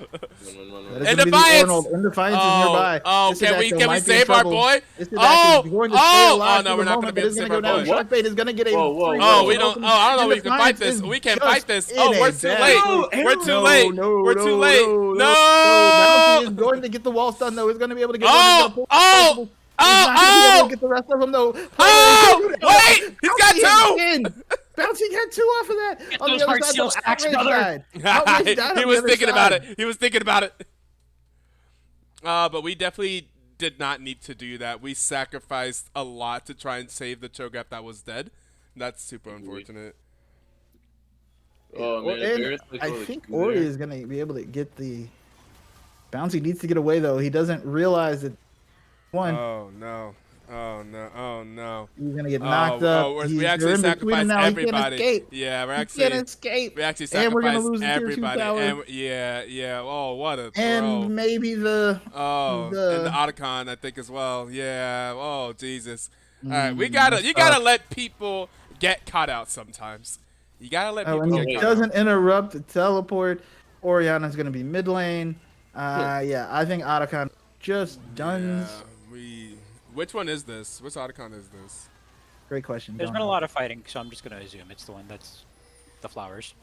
Run. That is In gonna be the Defiance! Arnold. In Defiance is nearby. Oh, This can Hideko we might be in save our trouble. boy? This Hideko Oh! is going to stay alive No, for we're the not moment, gonna be but able it's to going save to our go down. boy. Sharkbait is going to get a Whoa, free Oh, roll. we don't. Oh, I don't know. We can fight this. We can fight this. Oh, we're too late. We're too late. We're too late. No! Bouncy is going to get the wall stun though. He's going to be able to get. Oh! He's not going to be able to get the rest of them though. Oh! Wait! He's got Bouncy two! Bouncy got 2 off of that. On those the other heart side, seals though, axe, Outrage brother. died. Outrage died on He the was other thinking about side. it. He was thinking about it. But we definitely did not need to do that. We sacrificed a lot to try and save the Cho'Gath that was dead. That's super unfortunate. Oh man, And Barrett's, like, I really think good Ori there. is going to be able to get the. Bouncy needs to get away though. He doesn't realize that Oh no! Oh no! Oh no! he's going to get knocked up. We They're actually in between sacrificed now. He can't everybody. escape. Yeah, we're He actually can't escape. we actually And we're gonna sacrificed lose the tier 2 everybody. tower. And yeah. Oh, what a throw! And maybe the. Oh, the- and the Otacon, I think, as well. Yeah. Oh, Jesus. All right, you gotta let people get caught out sometimes. You gotta let people And get he caught out. doesn't interrupt the teleport. Orianna's going to be mid lane. Yeah, I think Otacon just done. Which one is this? Which Otacon is this? Great question. There's Don't been a know. lot of fighting, so I'm just gonna assume it's the one that's the flowers.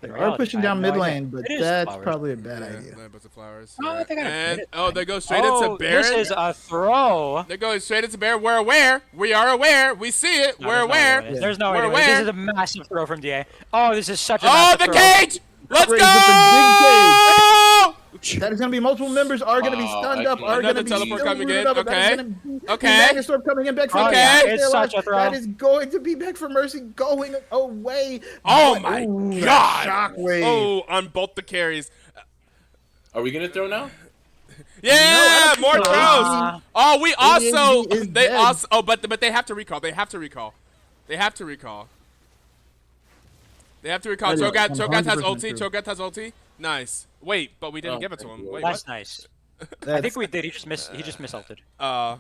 They In are reality, pushing I down have no mid idea. lane, but It is that's flowers. probably a bad Yeah, idea. but the flowers. Oh, yeah. they got a And bit. they go straight into Baron. This is a throw. They're going straight into Baron. We're aware. We are aware. We see it. No, We're there's no aware. way. There's no We're way. aware. This is a massive throw from DA. Oh, this is such a Oh, massive the throw. cage! Let's Outrage go! with the Oh! That is going to be multiple members are going to be Oh, stunned I up, can- are going to Another be teleport still coming rooted in. up, and that is Okay. gonna be Okay. Magnus coming in back for Oh, Mercy. yeah, Stay it's alive. such a throw. That is going to be back for Mercy going away. Oh But- my ooh, that God! Shockwave. Oh, on both the carries. Are we gonna throw now? Yeah, No, more that's throws. Oh, we also is they dead. also but they have to recall. They have to recall. They have to recall. They have to recall. That is Cho'Gath has 100% ulti. true. Cho'Gath has ulti. Nice. Wait, but we didn't Oh, give it to thank him. you. Wait, That's what? nice. I That's- think we did. He just misulted. Uh.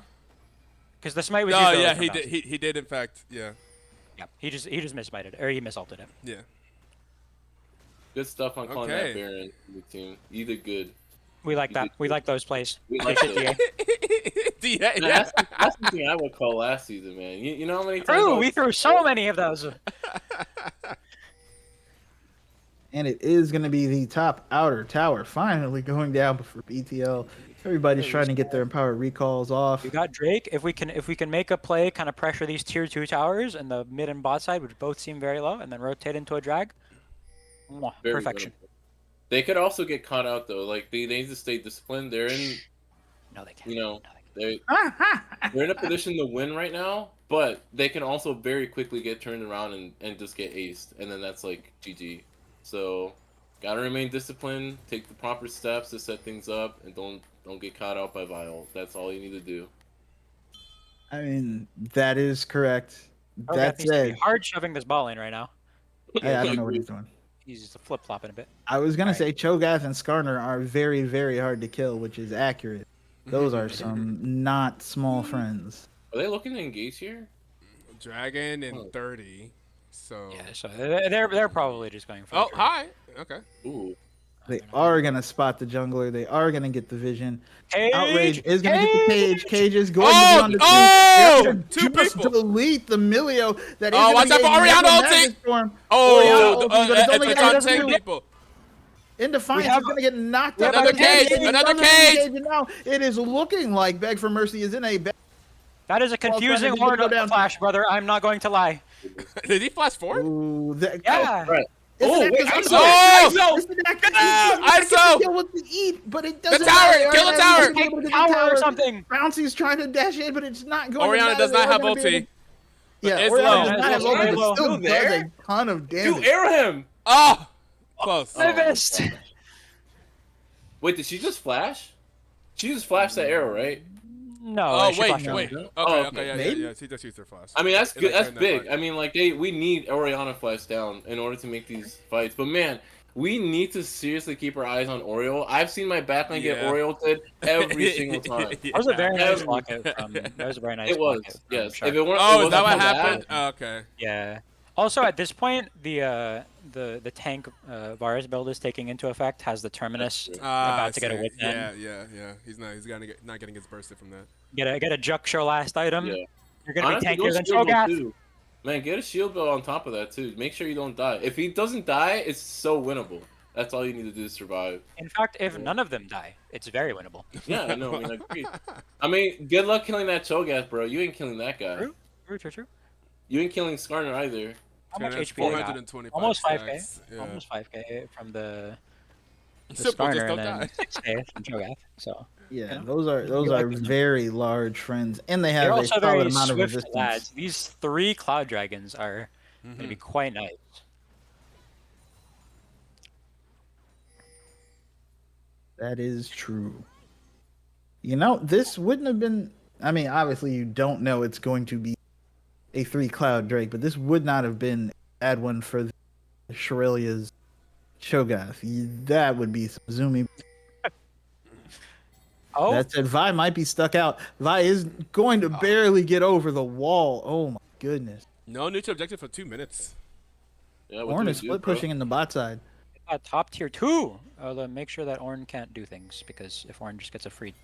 Because the smite was Oh used earlier yeah, from he Bounce. did. He did in fact. Yeah. Yeah, he just mismited or he misulted it. Yeah. Good stuff on calling Okay. that Baron, the team. You did good. We like that. We like those plays. We Good like shit, those. DA. Yeah. That's the thing I would call last season, man. You know how many times? True, we threw so many of those. And it is going to be the top outer tower finally going down for BTL. Everybody's trying to get their empowered recalls off. We got Drake. If we can make a play, kind of pressure these tier 2 towers and the mid and bot side, which both seem very low, and then rotate into a drag. Mwah, Very perfection. good. They could also get caught out though. Like they need to stay disciplined. They're in, No, they can't. you know, No, they they're in a position to win right now, but they can also very quickly get turned around and just get aced, and then that's like GG. So, gotta remain disciplined, take the proper steps to set things up, and don't get caught out by Vile. That's all you need to do. I mean, that is correct. can't. That He's gonna be said, hard shoving this ball lane right now. I don't know what he's doing. He's just flip flopping a bit. I was going to Alright. say Cho'Gath and Skarner are very, very hard to kill, which is accurate. Those are some not small friends. Are they looking to engage here? Dragon and 30. So. Yeah, so they're probably just going for. Oh, the trade. hi. Okay. Ooh. They are going to spot the jungler. They are going to get the vision. Cage! Outrage is going to get the cage. Cage is going to Oh, be on the oh! They're gonna Two just people. delete the Milio. That is Oh, gonna watch be out for a Orianna mega ulting. Magic Storm. Oh, Orianna ulting, but it's only it's gonna on hit 10 two. people. In Defiance, have- he's going to get knocked we out. have by another the cage, another Another cage. And now it is looking like Beg for Mercy is in a bad. That is a confusing He's gonna horn go down. flash, brother. I'm not going to lie. Did he flash forward? Ooh, that, Yeah. Right. It's Oh, an wait, active- ISO! It's an active- Ah, it's an ISO! active kill with the eat, but it doesn't tower, matter. kill the Orianna's tower. gonna be able to get the Tower or something. Bouncy's trying to dash in, but it's not going to Orianna matter. does not They are have gonna be ulti. able- Yeah, it's Orianna low. does not have It's ulti, but low. still Still does there? a ton of damage. Dude, arrow him! Oh, close. I missed. Wait, did she just flash? She just flashed that arrow, right? No. Oh, she wait, flashed wait. earlier. Okay, yeah, Maybe? yeah. She just used her flash. I mean, that's It, good. like, That's turned that big. bug. I mean, like we need Orianna flash down in order to make these fights. But man, we need to seriously keep our eyes on Oriole. I've seen my backline get Yeah. Oriole-ed every single time. That was a very nice Yeah. locket from. That was a very nice. It was, blocket from yes. Shark. If it weren't, Oh, it is that wasn't what for happened? Oh, okay. Yeah. Also, at this point, the tank Varus build is taking into effect has the terminus Ah, about to get a I see. whip Yeah, in. yeah. He's not getting his bursted from that. Get a Juck Show last item. Yeah. You're gonna Honestly, be go tankier than shield build Cho'Gath. too. Man, get a shield build on top of that too. Make sure you don't die. If he doesn't die, it's so winnable. That's all you need to do to survive. In fact, if none of them die, it's very winnable. Yeah, I know. I mean, I agree. I mean, good luck killing that Cho'Gath, bro. You ain't killing that guy. True. You ain't killing Skarner either. How much That's HP they got? 425 Almost 5k. stacks. Yeah. Almost 5k from the Simple, just Skarner don't and then die. 6k from Cho'Gath. So Yeah, Yeah. those are very large friends, and they they're have a also solid very amount of swift resistance. lads. These 3 Cloud Dragons are Mm-hmm. gonna be quite nice. That is true. You know, this wouldn't have been. I mean, obviously, you don't know it's going to be a 3 Cloud Drake, but this would not have been a bad one for Shirelia's Cho'Gath. That would be some zoomy. Oh, That said, Vi might be stuck out. Vi is going to barely get over the wall. Oh my goodness. No neutral objective for 2 minutes. Yeah, what Ornn do we is do, split bro? pushing in the bot side. top tier 2. Make sure that Ornn can't do things because if Ornn just gets a free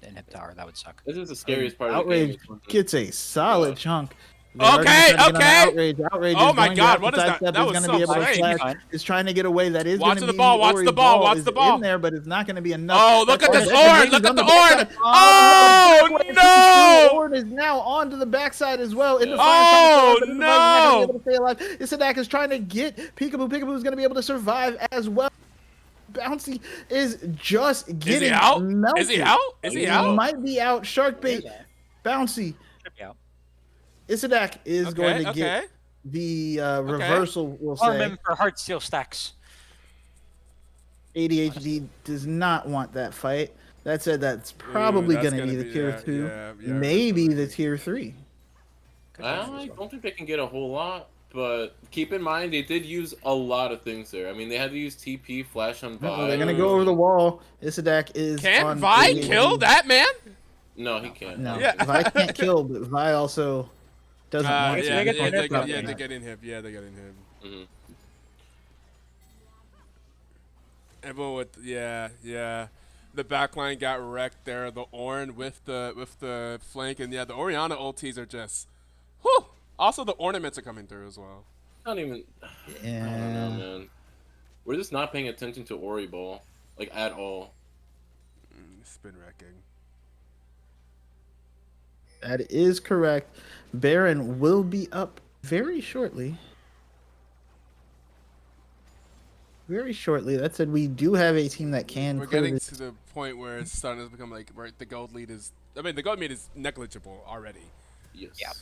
inhib tower, that would suck. This is the scariest part of the Outrage game. gets a solid Yeah. chunk. Okay, okay. Outrage Oh is my going God, to what is that? sidestep, That is was gonna so be able to great. flash, is trying to get away. That is Watch going to the be ball, watch Ori the ball, watch is the ball. in there, but it's not going to be enough. Oh, look at That's this Ornn. Ornn, He's look at on the backside. Ornn. Oh, no. Ornn is now onto the backside as well. In the Oh, final, no. able to stay alive. Isadak is trying to get Peekaboo. Peekaboo is going to be able to survive as well. Bouncy is just getting Is he out? melted. Is he out? Is he out? Might be out. Sharkbait. Bouncy. Should be out. Isadak is going to Okay, get okay. the reversal, we'll Farm say. him for heart steel stacks. ADHD does not want that fight. That said, that's probably that's going to be gonna the be- tier yeah, 2. yeah, Maybe the tier 3. I don't think they can get a whole lot, but keep in mind they did use a lot of things there. I mean, they had to use TP, flash on Vi. Oh, they're going to go over the wall. Isadak is Can't on Vi ADHD. kill that man? No, he can't. No, Yeah. Vi can't kill, but Vi also doesn't want It's to. gonna get yeah, the they nip get, out yeah, there. they get in him. Yeah, they get in him. Mhm. Everyone with yeah. The backline got wrecked there. The Ornn with the flank, and yeah, the Orianna ultis are just, whew. Also, the ornaments are coming through as well. Not even. I don't know, Yeah. man. We're just not paying attention to Ori Ball, like at all. Spin wrecking. That is correct. Baron will be up very shortly. Very shortly. That said, we do have a team that can We're clear getting this. to the point where it's starting to become like, right, the gold lead is. I mean, the gold lead is negligible already. Yes. Yeah.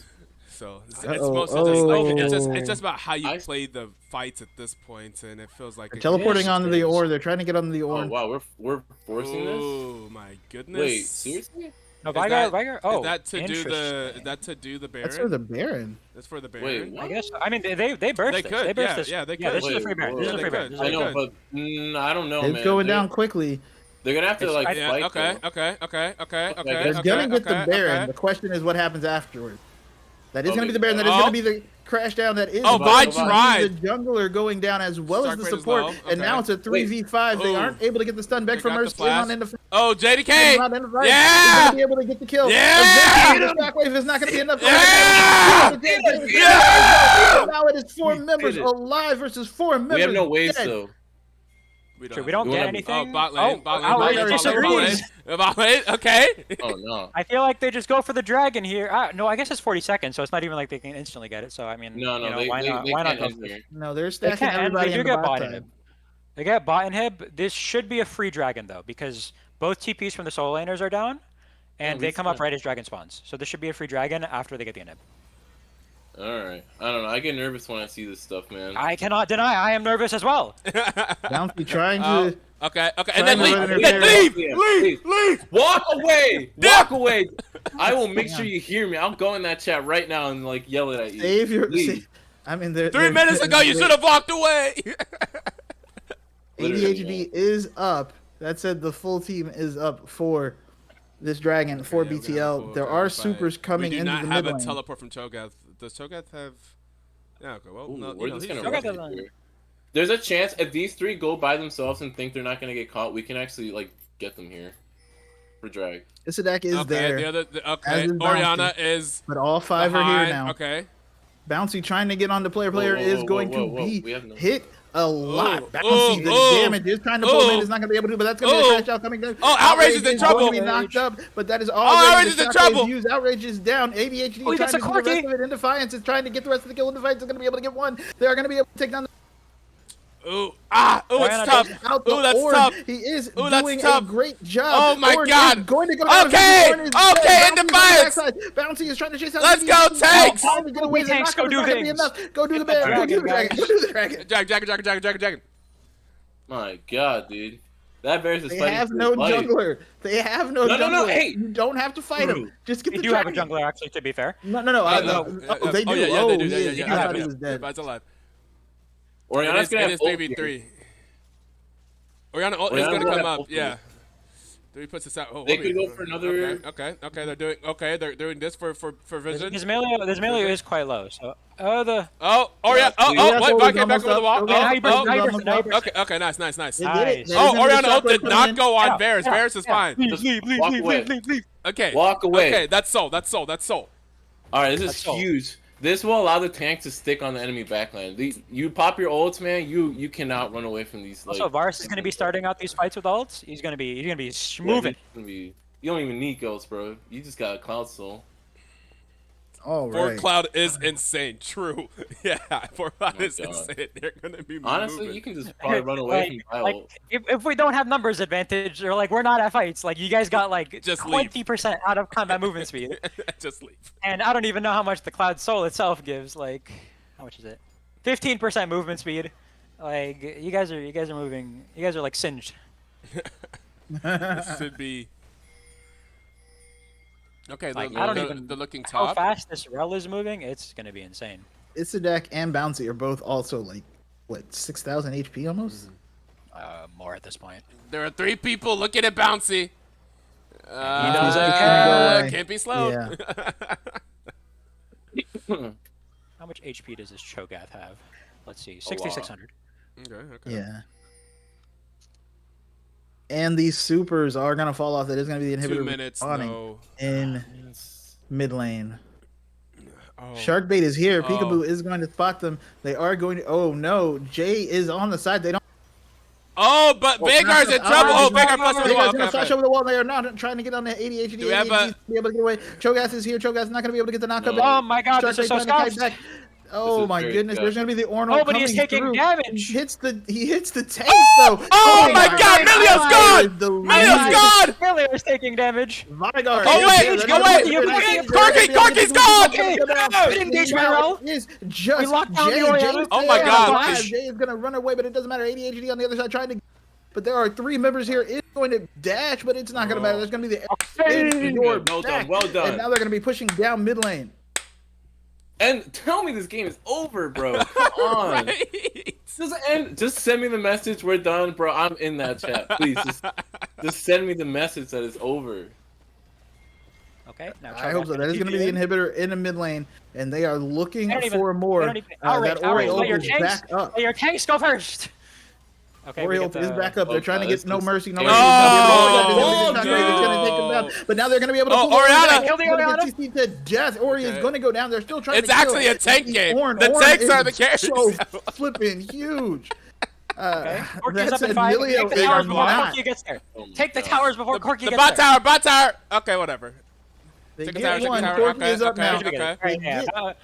So it's Uh-oh, mostly just like it's oh. just about how you I- play the fights at this point, and it feels like They're it- teleporting is, onto it the is. ore. They're trying to get onto the ore. Oh wow, we're forcing this. Oh my goodness! Wait, seriously? No, Is Vigar, that- Vigar. Oh, is that to do the? interesting. Is that to do the Baron? That's for the Baron. That's for the Wait, Baron. what? I guess. I mean, they burst They this. could, They burst yeah, this. yeah, they Yeah, could. this is a free Baron. This is a They free Baron. could. This is I a know, free but I don't know, It's man. going down quickly. They're gonna have to like Yeah. fight. Okay. though. Okay. Okay. Okay. Okay. They're okay, gonna get the okay, Baron. okay. The question is what happens afterwards. That is gonna Okay. be the Baron. That is Oh. gonna be the crash down. That is Oh, Vi going to be tried. the jungler going down as well as Stark the rate is support. low. And now Okay. it's a 3v5. They Ooh. aren't able to get the stun back They from got the Mercy. flash. On into Oh, JDK. not in the fight. Yeah! He's going to be able to get the kill. Yeah! Eventually, the shockwave is not going to be enough. Yeah! Yeah! Now it is 4 We members did it. alive versus 4 members. We have no waves dead. though. Sure, we don't You get wanna- anything. Oh, bot lane, bot lane, Outrage bot lane, disagrees. bot lane. Okay. Oh no. I feel like they just go for the dragon here. No, I guess it's 40 seconds, so it's not even like they can instantly get it. So I mean, No, you know, they, why they, not? they Why not can't go for enter. it? No, they're They stacking can't, and everybody they do in the get bot bot side. inhib. They get bot inhib. This should be a free dragon though, because both TPs from the solo laners are down, and we they come up still- right as dragon spawns. So this should be a free dragon after they get the inhib. Alright. I don't know. I get nervous when I see this stuff, man. I cannot deny I am nervous as well. Bouncy trying Oh, to. okay. And Trying then to leave. run And then interference. leave. Walk away! Yeah. Walk away! I will make sure you hear me. I'll go in that chat right now and like yell it at you. Save your. Leave. I mean, they're, 3 minutes ago, you should have walked away. ADHD is up. That said, the full team is up for this dragon for Yeah, we're gonna have a BTL. full There dragon are fight. supers coming We do into not the have mid a lane. teleport from Cho'Gath. Does Cho'Gath have? Yeah. Okay. Well, Ooh, no. we're You know, just he's gonna still rush rush it. it here. There's a chance if these 3 go by themselves and think they're not gonna get caught, we can actually like get them here for drag. Isadek is okay. there, The other. Okay. As is Oriana is but all 5 are behind. here now. Okay. Bouncy trying to get on the player. Player whoa, is whoa, going whoa, to whoa. be We have no- hit a lot. Ooh, Bouncy, ooh, the ooh, damage is trying to pull ooh. in. Is not going to be able to, but that's going to be Ooh. a crash out coming down. Oh, Outrage is in Going trouble. to be knocked up, but that is Oh, already Outrage the is in shockwave trouble. used. Outrage is down. ADHD Oh, he trying gets to a do the rest corky. of it in Defiance is trying to get the rest of the kill in Defiance. Is going to be able to get one. They are going to be able to take down the Ooh. Ah. Ooh. Oriana It's tough. out the Ooh. That's orb. tough. He is Ooh, that's doing tough. a great job. Oh my Orb is God. Going to go down. Okay, Orb is okay, dead. in Bouncy on the Defiance. backside. Bouncy is trying to chase out. Let's ADHD. go, Tanks. Trying to get away. The Tanks, go knockup is do not gonna be things. enough. Go do the Get bear. the Go do the dragon, dragon. Go do the dragon. Dragon. My god, dude. That bear's is They fighting have for no his life. jungler. They have no No, jungler. no, no, hey. You don't have to fight him. Just get They the do have a dragon. jungler, actually, to be fair. No. No, They do. Oh, yeah, Oh, they do. he is. Yeah. I thought he was dead. That's alive. Oriana's gonna It have is ult 3v3. here. Oriana is Oriana's gonna gonna come have up. ult Yeah. here. 3 puts this out. Oh, They what could we- go for another- Okay. They're doing this for vision. His melee is quite low. So, the Oh, Oriana. Yeah, Oh, that's what? what Back was came back almost over the up. wall. Okay, now you burst, Oh, now you oh. burst, now you burst. Okay, nice. They did it. Nice. They Oh, didn't Oriana have ult the did shockwave not come go on Yeah, Varus. yeah, Varus is fine. Just walk away. Okay. Walk away. Okay, that's soul. All right, this is That's all. huge. This will allow the tank to stick on the enemy backline. You pop your ults, man. You cannot run away from these. Also, Varus is going to be starting out these fights with ults. He's going to be Yeah, moving. he's gonna be- You don't even need ghosts, bro. You just got a cloud soul. All Fort right. Cloud is insane. True. Yeah, Fort Cloud Oh, is God. insane. They're gonna be Honestly, moving. you can just probably run away from my like ult. if we don't have numbers advantage, or like we're not at fights, like you guys got like Just leave. 20% out of combat movement speed, Just leave. and I don't even know how much the Cloud Soul itself gives. Like, how much is it? 15% movement speed. Like you guys are moving. You guys are like singed. This should be. Okay, Like, I don't they're, even- they're looking How top. fast this rel is moving, it's gonna be insane. Isadek and Bouncy are both also like what 6,000 HP almost. More at this point. There are 3 people looking at Bouncy. does it. Can't be slowed. Yeah. How much HP does this Cho'Gath have? Let's see, lot. 6,600. Okay. Yeah. And these supers are gonna fall off. That is gonna be the 2 inhibitor minutes. spawning No. in mid lane. Oh. Sharkbait is here. Oh. Peekaboo is going to spot them. They are going to. Oh no, Jay is on the side. They don't. Oh, but Vanguard's in trouble. Oh, Vanguard plus over the wall. Vanguard's gonna flash Okay. over the wall. They are not trying to get on the ADHD. Do we have ADHD to be able to get away. Cho'Gath is here. Cho'Gath is not gonna be able to get the knockup. No. Oh my god, this Sharkbait is so trying to kite scuffed. back. Oh This is my very goodness, there's gonna be the Ornal Oh, but he's coming taking through. damage. He hits the tanks though. Oh my God, Milio's gone! The Milio's gone! Milio is taking damage. Vanguard. Oh, wait, Yes, oh, wait. You can- Corky's gone! Good engagement, Rel. Is just We locked down Jay. the Oriana. Jay's Oh my staying God. alive. Jay is gonna run away, but it doesn't matter. ADHD on the other side trying to. But there are 3 members here. It's going to dash, but it's not going to matter. There's going to be the Okay. your Well done, back. well done. And now they're going to be pushing down mid lane. And tell me this game is over, bro. Come on. Right. Just send me the message. We're done, bro. I'm in that chat. Please, just send me the message that it's over. Okay. Now I hope so. That is going to be the inhibitor in the mid lane, and they are looking for more. That Oriole is back up. Let your tanks go first. Okay, Oriole is back up. They're trying to get no mercy. No Oh, mercy. no. It's going to take them down. But now they're going to be able to pull Oriana. Kill the Oriana. CC to death. Ori is going to go down. They're still trying It's to kill. actually a tank game. Ornn The tanks are the carries. So flipping huge. Okay. Corki's That's up in 5. Emilio Take the towers is before not. Corki gets there. Oh my Take the God. towers before Corki The gets bot there. tower. Okay, whatever. They Take a get tower, one. take a tower. Corki is up Okay, now. okay. Right, yeah. other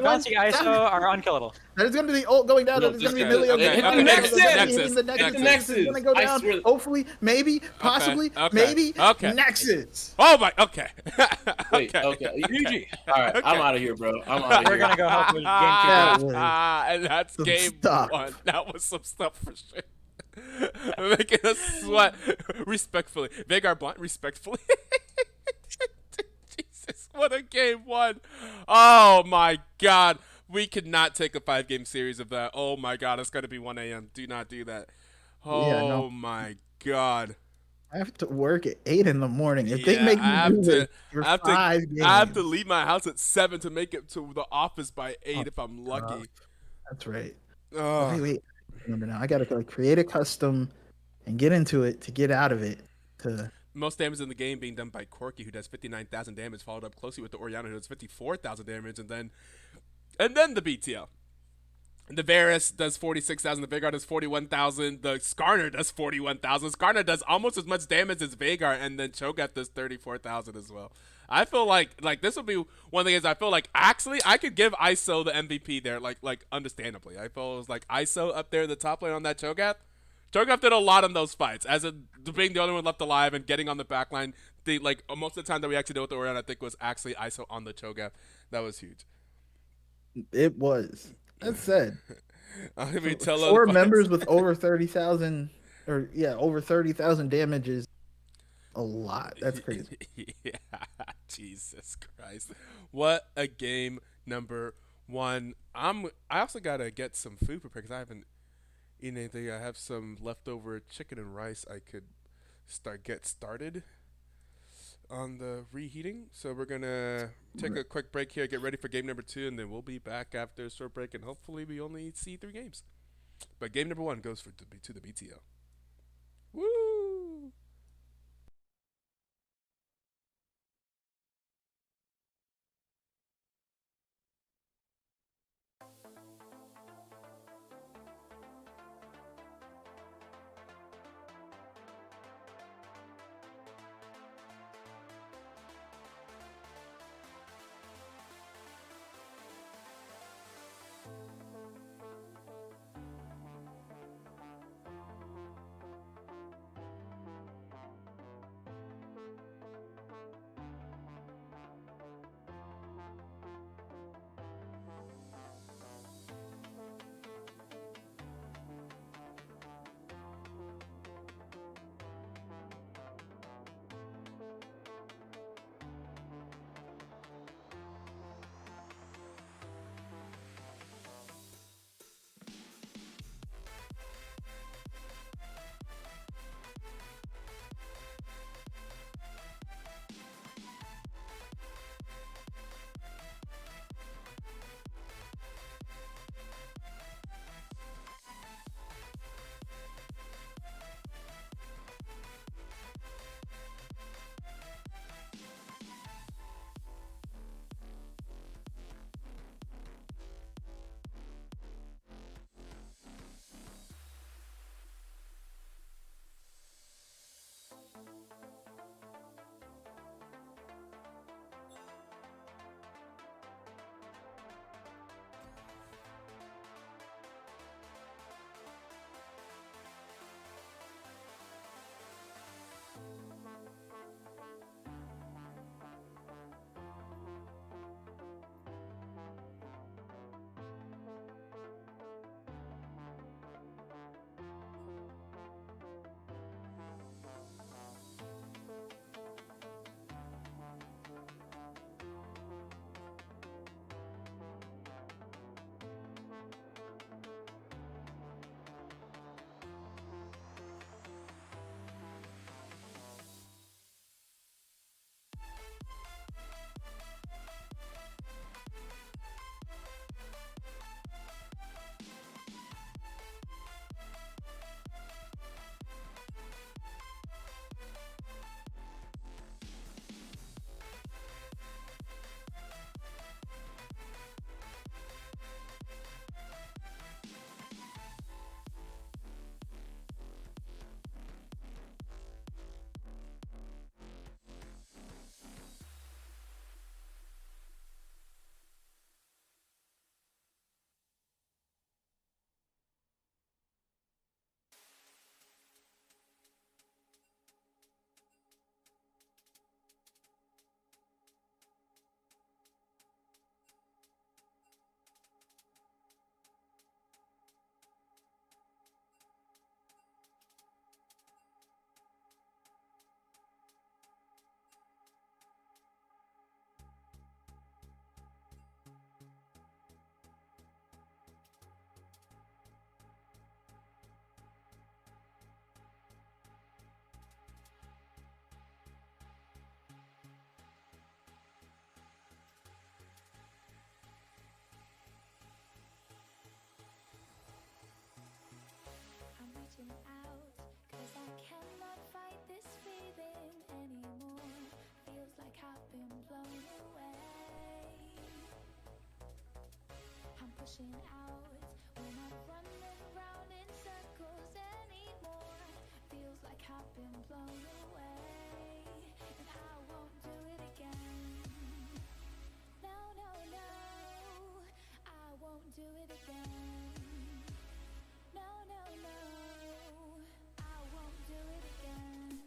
Bouncy one- ISO are unkillable. That is going to be the ult going down. No, That is going to be just Emilio. okay, going okay, down. Nexus, They're Nexus, hitting the Nexus. Nexus is going to go I down. swear- Hopefully, maybe, possibly, okay, maybe. okay. Nexus. Oh my. Okay. Wait, okay. GG. All right, I'm out of here, bro. I'm out of We're here. gonna go help with game 2. That was And that's some game stuff. 1. That was some stuff for sure. Making us sweat respectfully. Veigar blind respectfully. Jesus, what a game 1. Oh my God. We could not take a 5-game series of that. Oh my God, it's going to be 1 a.m. Do not do that. Oh Yeah, no. my God. I have to work at 8 in the morning. If they Yeah, make me I have do to- this for 5 games, I have to leave my house at 7 to make it to the office by 8 if I'm lucky. That's right. Oh. Wait. Remember now, I gotta like create a custom and get into it to get out of it. Most damage in the game being done by Corki, who does 59,000 damage, followed up closely with the Oriana, who does 54,000 damage, and then the BTL. And the Varus does 46,000, the Veigar does 41,000, the Skarner does 41,000. Skarner does almost as much damage as Veigar, and then Cho'Gath does 34,000 as well. I feel like this will be one of the games I feel like actually I could give ISO the MVP there, like understandably. I feel it was like ISO up there in the top lane on that Cho'Gath. Cho'Gath did a lot in those fights, as being the only one left alive and getting on the back line. Most of the time that we actually did with the Orion, I think was actually ISO on the Cho'Gath. That was huge. It was. That said, I mean, tell 4 members with over 30,000, over 30,000 damage is a lot. That's crazy. Yeah, Jesus Christ! What a game number 1. I also gotta get some food prepared because I haven't eaten anything. I have some leftover chicken and rice. I could get started on the reheating. So we're gonna take a quick break here, get ready for game number 2, and then we'll be back after a short break. And hopefully we only see 3 games. But game number 1 goes to the BTO. Woo! reaching out, 'cause I cannot fight this feeling anymore. Feels like I've been blown away. I'm pushing out, we're not running round in circles anymore. Feels like I've been blown away, and I won't do it again. No, no, no, I won't do it again. No, no, no, I won't do it again.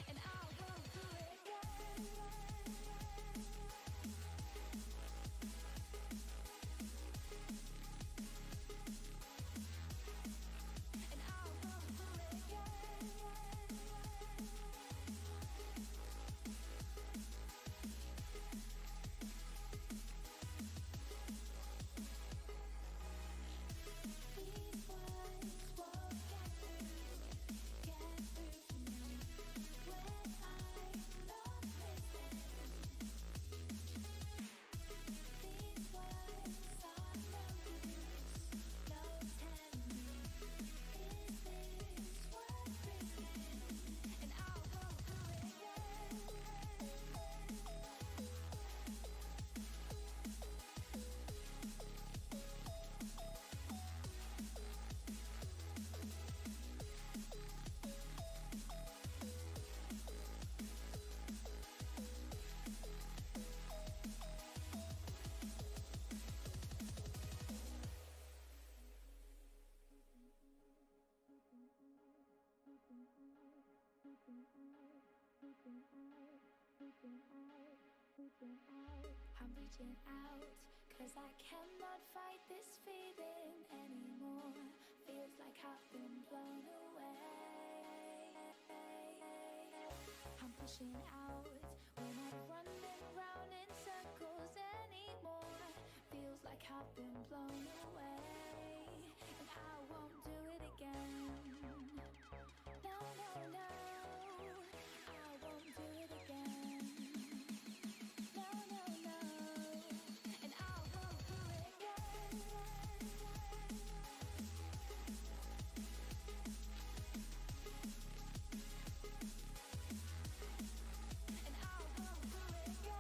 And I won't do it again. And I won't do it again. These words won't get through to me when I'm not listening. These words are no use, no telling me, is this worth risking? And I won't do it again. I'm reaching out, 'cause I cannot fight this feeling anymore. Feels like I've been blown away. I'm pushing out, we're not running round in circles anymore. Feels like I've been blown away, and I won't do it again. No, no, no, I won't do it again. No, no, no, and I won't do it again. And I won't do it again.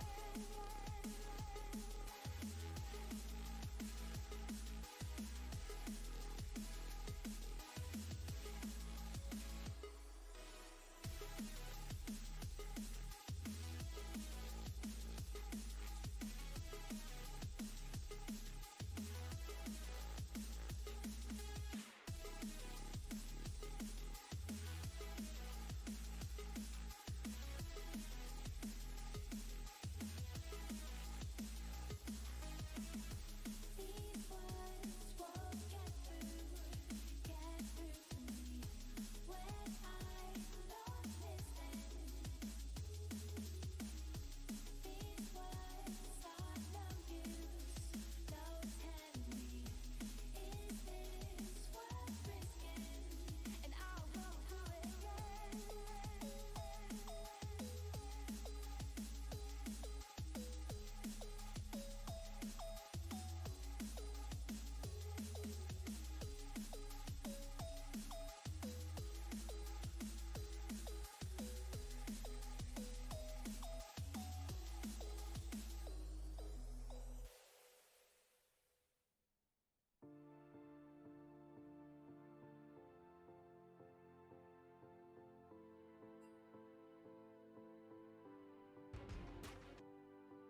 These words won't get through to me when I'm not listening. These words are no use, no telling me, is this worth risking? And I won't do it again.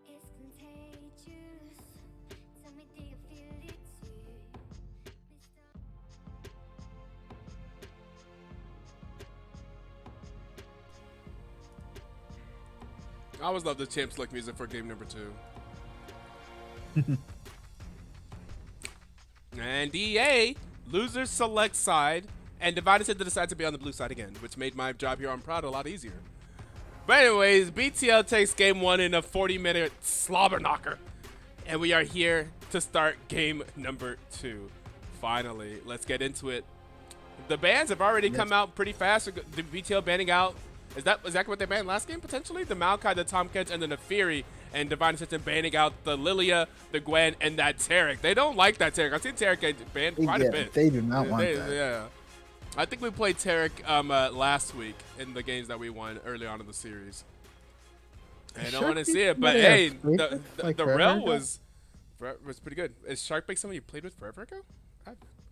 It's contagious. Tell me, do you feel it too? I always love the Champ Select music for game number 2. And EA, losers select side, and Divided said to decide to be on the blue side again, which made my job here on Prod a lot easier. But anyways, BTL takes game 1 in a 40-minute slobber knocker. And we are here to start game number 2. Finally, let's get into it. The bans have already come out pretty fast. The BTL banning out Is that exactly what they banned last game, potentially? The Maokai, the Tahm Kench, and then the Fury, and Divine Ascension banning out the Lilia, the Gwen, and that Taric. They don't like that Taric. I've seen Taric get banned quite a bit. They do not want that. Yeah. I think we played Taric last week in the games that we won early on in the series. I don't want to see it, but hey, the Rel was pretty good. Is Sharkbait someone you played with forever ago?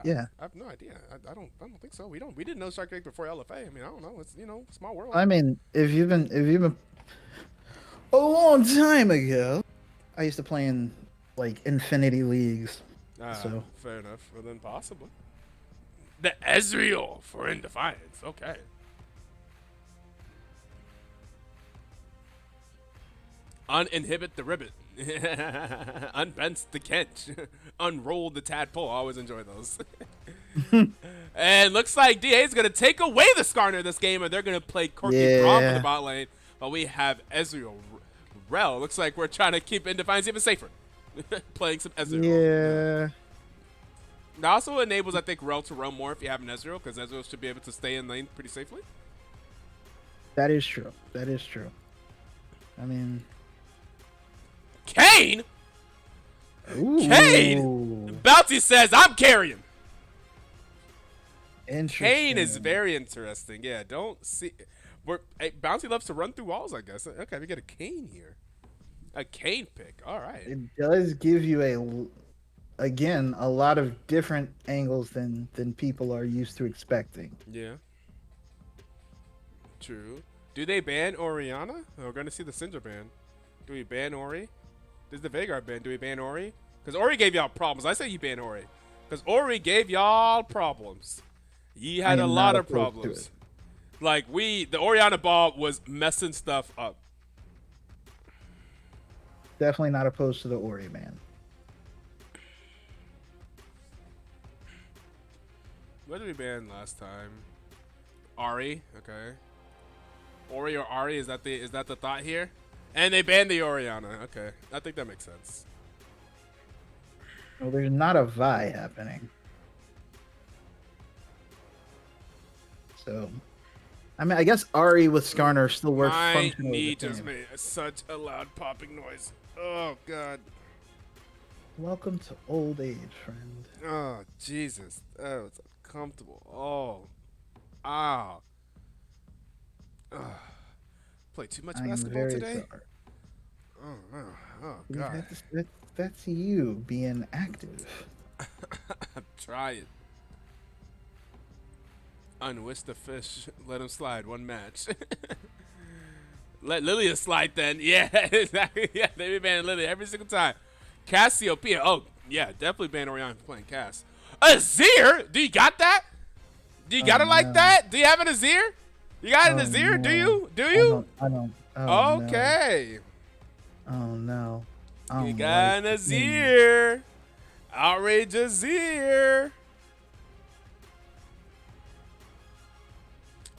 Yeah. I have no idea. I don't think so. We didn't know Sharkbait before LFA. I mean, I don't know. It's small world. I mean, if you've been a long time ago, I used to play in like Infinity Leagues. So Fair enough. Well, then possibly. The Ezreal for In Defiance. Okay. Uninhibit the ribbit. Unbench the Kench. Unroll the tadpole. I always enjoy those. And looks like DA is going to take away the Skarner this game, and they're going to play Corky Braum in the bot lane. But we have Ezreal Rel. Looks like we're trying to keep In Defiance even safer. Playing some Ezreal. yeah. It also enables, I think, Rel to roam more if you have an Ezreal, because Ezreal should be able to stay in lane pretty safely. That is true. I mean, Kane! ooh. Kane! Bounty says, I'm carrying. Interesting. Kane is very interesting. Yeah, don't see. Bounty loves to run through walls, I guess. Okay, we get a Kane here. A Kane pick. All right. It does give you again a lot of different angles than people are used to expecting. Yeah. True. Do they ban Orianna? Oh, we're going to see the Syndra ban. Do we ban Ori? This is the Veigar ban. Do we ban Ori? Because Ori gave y'all problems. I say you ban Ori. Because Ori gave y'all problems. He had a lot of problems. Like, the Orianna ball was messing stuff up. Definitely not opposed to the Ori, man. What did we ban last time? Ari, okay. Ori or Ari, is that the thought here? And they banned the Orianna. Okay, I think that makes sense. Well, there's not a Vi happening. So, I mean, I guess Ari with Skarner still works My functionally. knee the just same. made such a loud popping noise. Oh god. Welcome to old age, friend. Oh Jesus. Oh, it's uncomfortable. Oh. Ow. Play too much I'm basketball very today? sorry. Oh no. Oh god. That's you being active. I'm trying. Unwish the fish. Let him slide. One match. Let Lilia slide then. Yeah, exactly. Yeah, they be banning Lilia every single time. Cassiopeia. Oh, yeah, definitely ban Orion for playing Cass. Azir? Do you got that? Do you got it like that? Do you have an Azir? You got an Azir? No. Do you? Do you? I don't. Oh, Okay. No. Oh no. You got an Azir. Outrage Azir.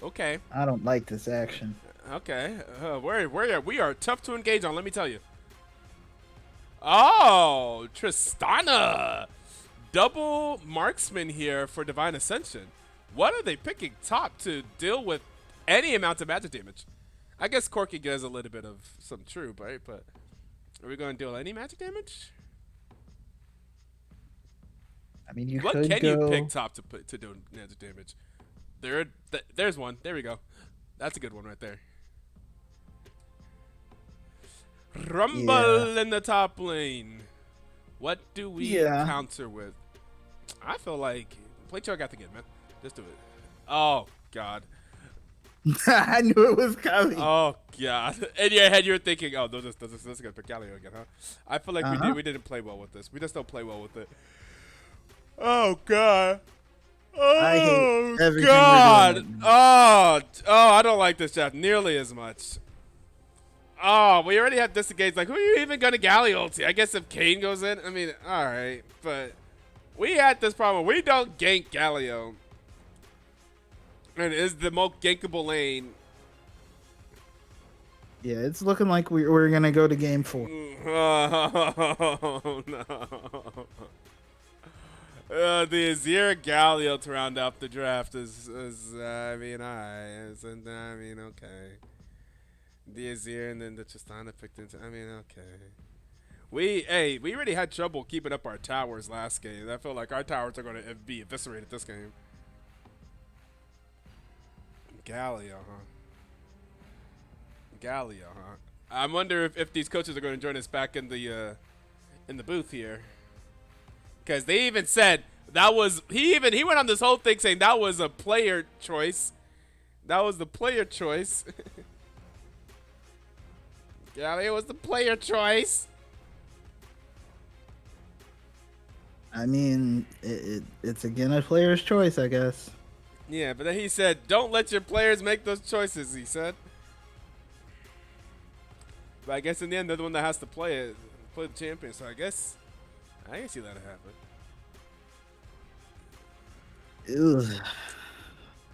Okay. I don't like this action. Okay. We are tough to engage on, let me tell you. Oh, Tristana. Double marksman here for Divine Ascension. What are they picking top to deal with any amount of magic damage? I guess Corky gets a little bit of some true, right? But are we going to deal any magic damage? I mean, you What could can go. you pick top to do magic damage? There's one. There we go. That's a good one right there. Rumble in the top lane. What do we counter with? I feel like play Cho'Gath again, man. Just do it. Oh God. I knew it was coming. Oh God. In your head, you're thinking, oh, this is gonna pick Galio again, huh? I feel like we didn't play well with this. We just don't play well with it. Oh God. I hate Oh everything God! we're doing Oh, I don't like this draft nearly as much. Oh, we already have disengaged. Like, who are you even gonna Galley ulti? I guess if Kane goes in, I mean, all right, but we had this problem. We don't gank Galio, and it is the most gankable lane. Yeah, it's looking like we're gonna go to game 4. Oh no! The Azir Galio to round off the draft is I mean, okay. The Azir and then the Tristana picked into, I mean, okay. We already had trouble keeping up our towers last game. I feel like our towers are going to be eviscerated this game. Galio, huh? Galio, huh? I wonder if these coaches are going to join us back in the booth here. Because they even said that was he went on this whole thing saying that was a player choice. That was the player choice. Galio was the player choice. I mean, it's again a player's choice, I guess. Yeah, but then he said, "Don't let your players make those choices." He said. But I guess in the end, they're the one that has to play the champion. So I guess I can see that happen. Ugh.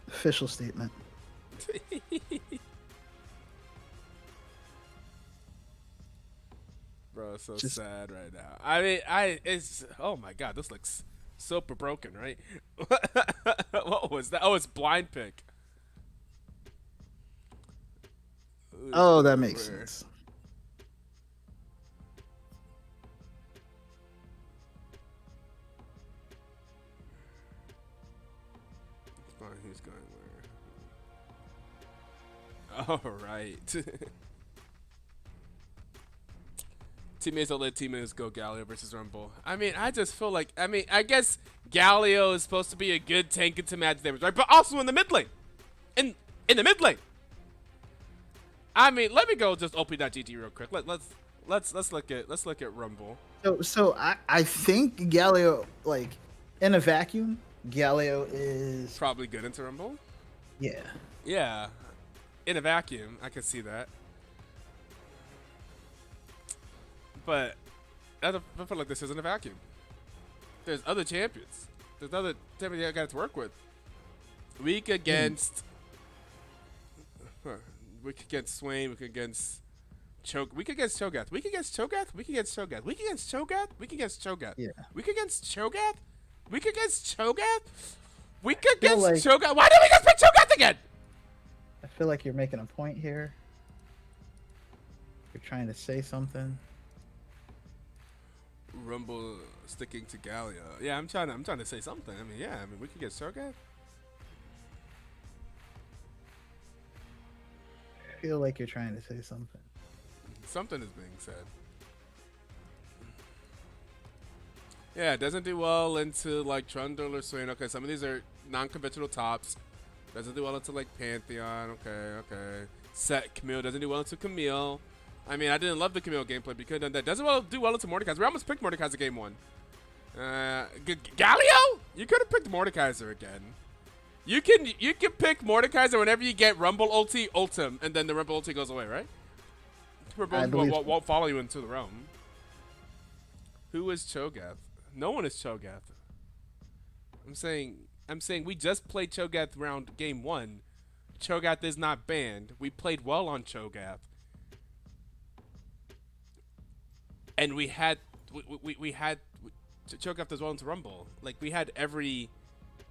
Official statement. Bro, it's so Just- sad right now. I mean, it's oh my god, this looks super broken, right? What was that? Oh, it's blind pick. Oh, that makes sense. Fine, who's going where? All right. Teammates don't let teammates go Galio versus Rumble. I mean, I just feel like, I guess Galio is supposed to be a good tank into match damage, right? But also in the mid lane. In the mid lane. I mean, let me go just op.gg real quick. Let's look at Rumble. So I think Galio, like, in a vacuum, Galio is Probably good into Rumble. yeah. Yeah. In a vacuum, I can see that. But I feel like this isn't a vacuum. There's other champions. There's other champions I got to work with. Weak against weak against Swain, weak against Choke. Weak against Cho'Gath. Weak against Cho'Gath. Weak against Cho'Gath. Weak against Cho'Gath. Weak against Cho'Gath. Yeah. Weak against Cho'Gath. Weak against Cho'Gath. Weak feel against like- Cho'Gath. Why did we just pick Cho'Gath again? I feel like you're making a point here. You're trying to say something. Rumble sticking to Galio. Yeah, I'm trying to say something. I mean, we could get Cho'Gath. I feel like you're trying to say something. Something is being said. Yeah, it doesn't do well into like Trundle or Swain. Okay, some of these are non-conventional tops. Doesn't do well into like Pantheon. Okay. Set Camille doesn't do well into Camille. I mean, I didn't love the Camille gameplay, but you could have done that. Doesn't do well into Mordekaiser. We almost picked Mordekaiser game one. Galio? You could have picked Mordekaiser again. You can pick Mordekaiser whenever you get Rumble ulti, ultim, and then the Rumble ulti goes away, right? Rumble won't follow you into the realm. Who is Cho'Gath? No one is Cho'Gath. I'm saying we just played Cho'Gath round game one. Cho'Gath is not banned. We played well on Cho'Gath. And we had Cho'Gath as well into Rumble. Like, we had every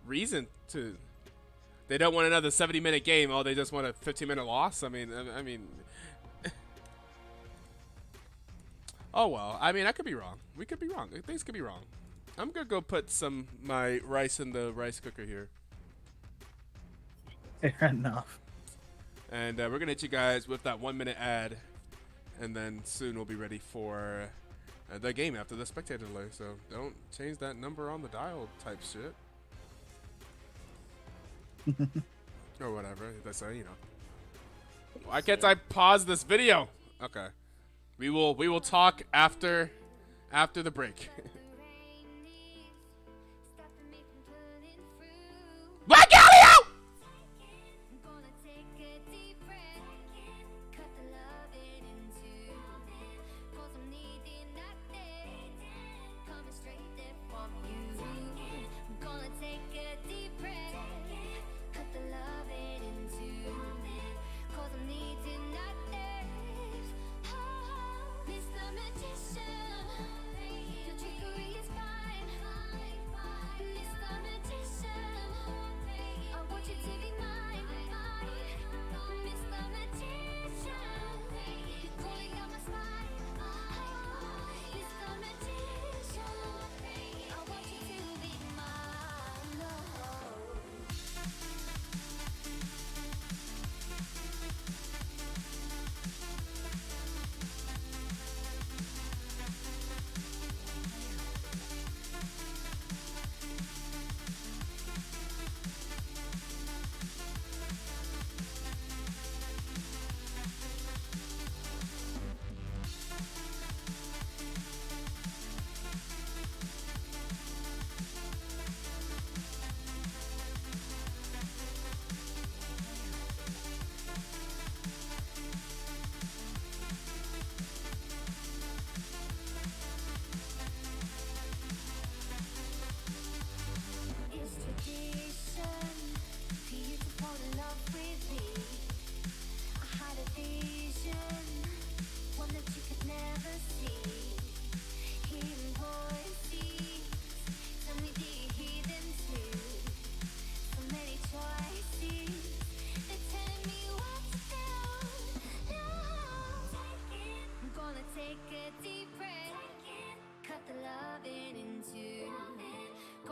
reason to. They don't want another 70-minute game. Oh, they just want a 15-minute loss. I mean. Oh well. I mean, I could be wrong. We could be wrong. Things could be wrong. I'm gonna go put my rice in the rice cooker here, Fair enough. and we're gonna hit you guys with that 1-minute ad, and then soon we'll be ready for the game after the spectator delay. So don't change that number on the dial type shit. Or whatever they say, you know. Why can't I pause this video? Okay. We will talk after the break. Black Galio!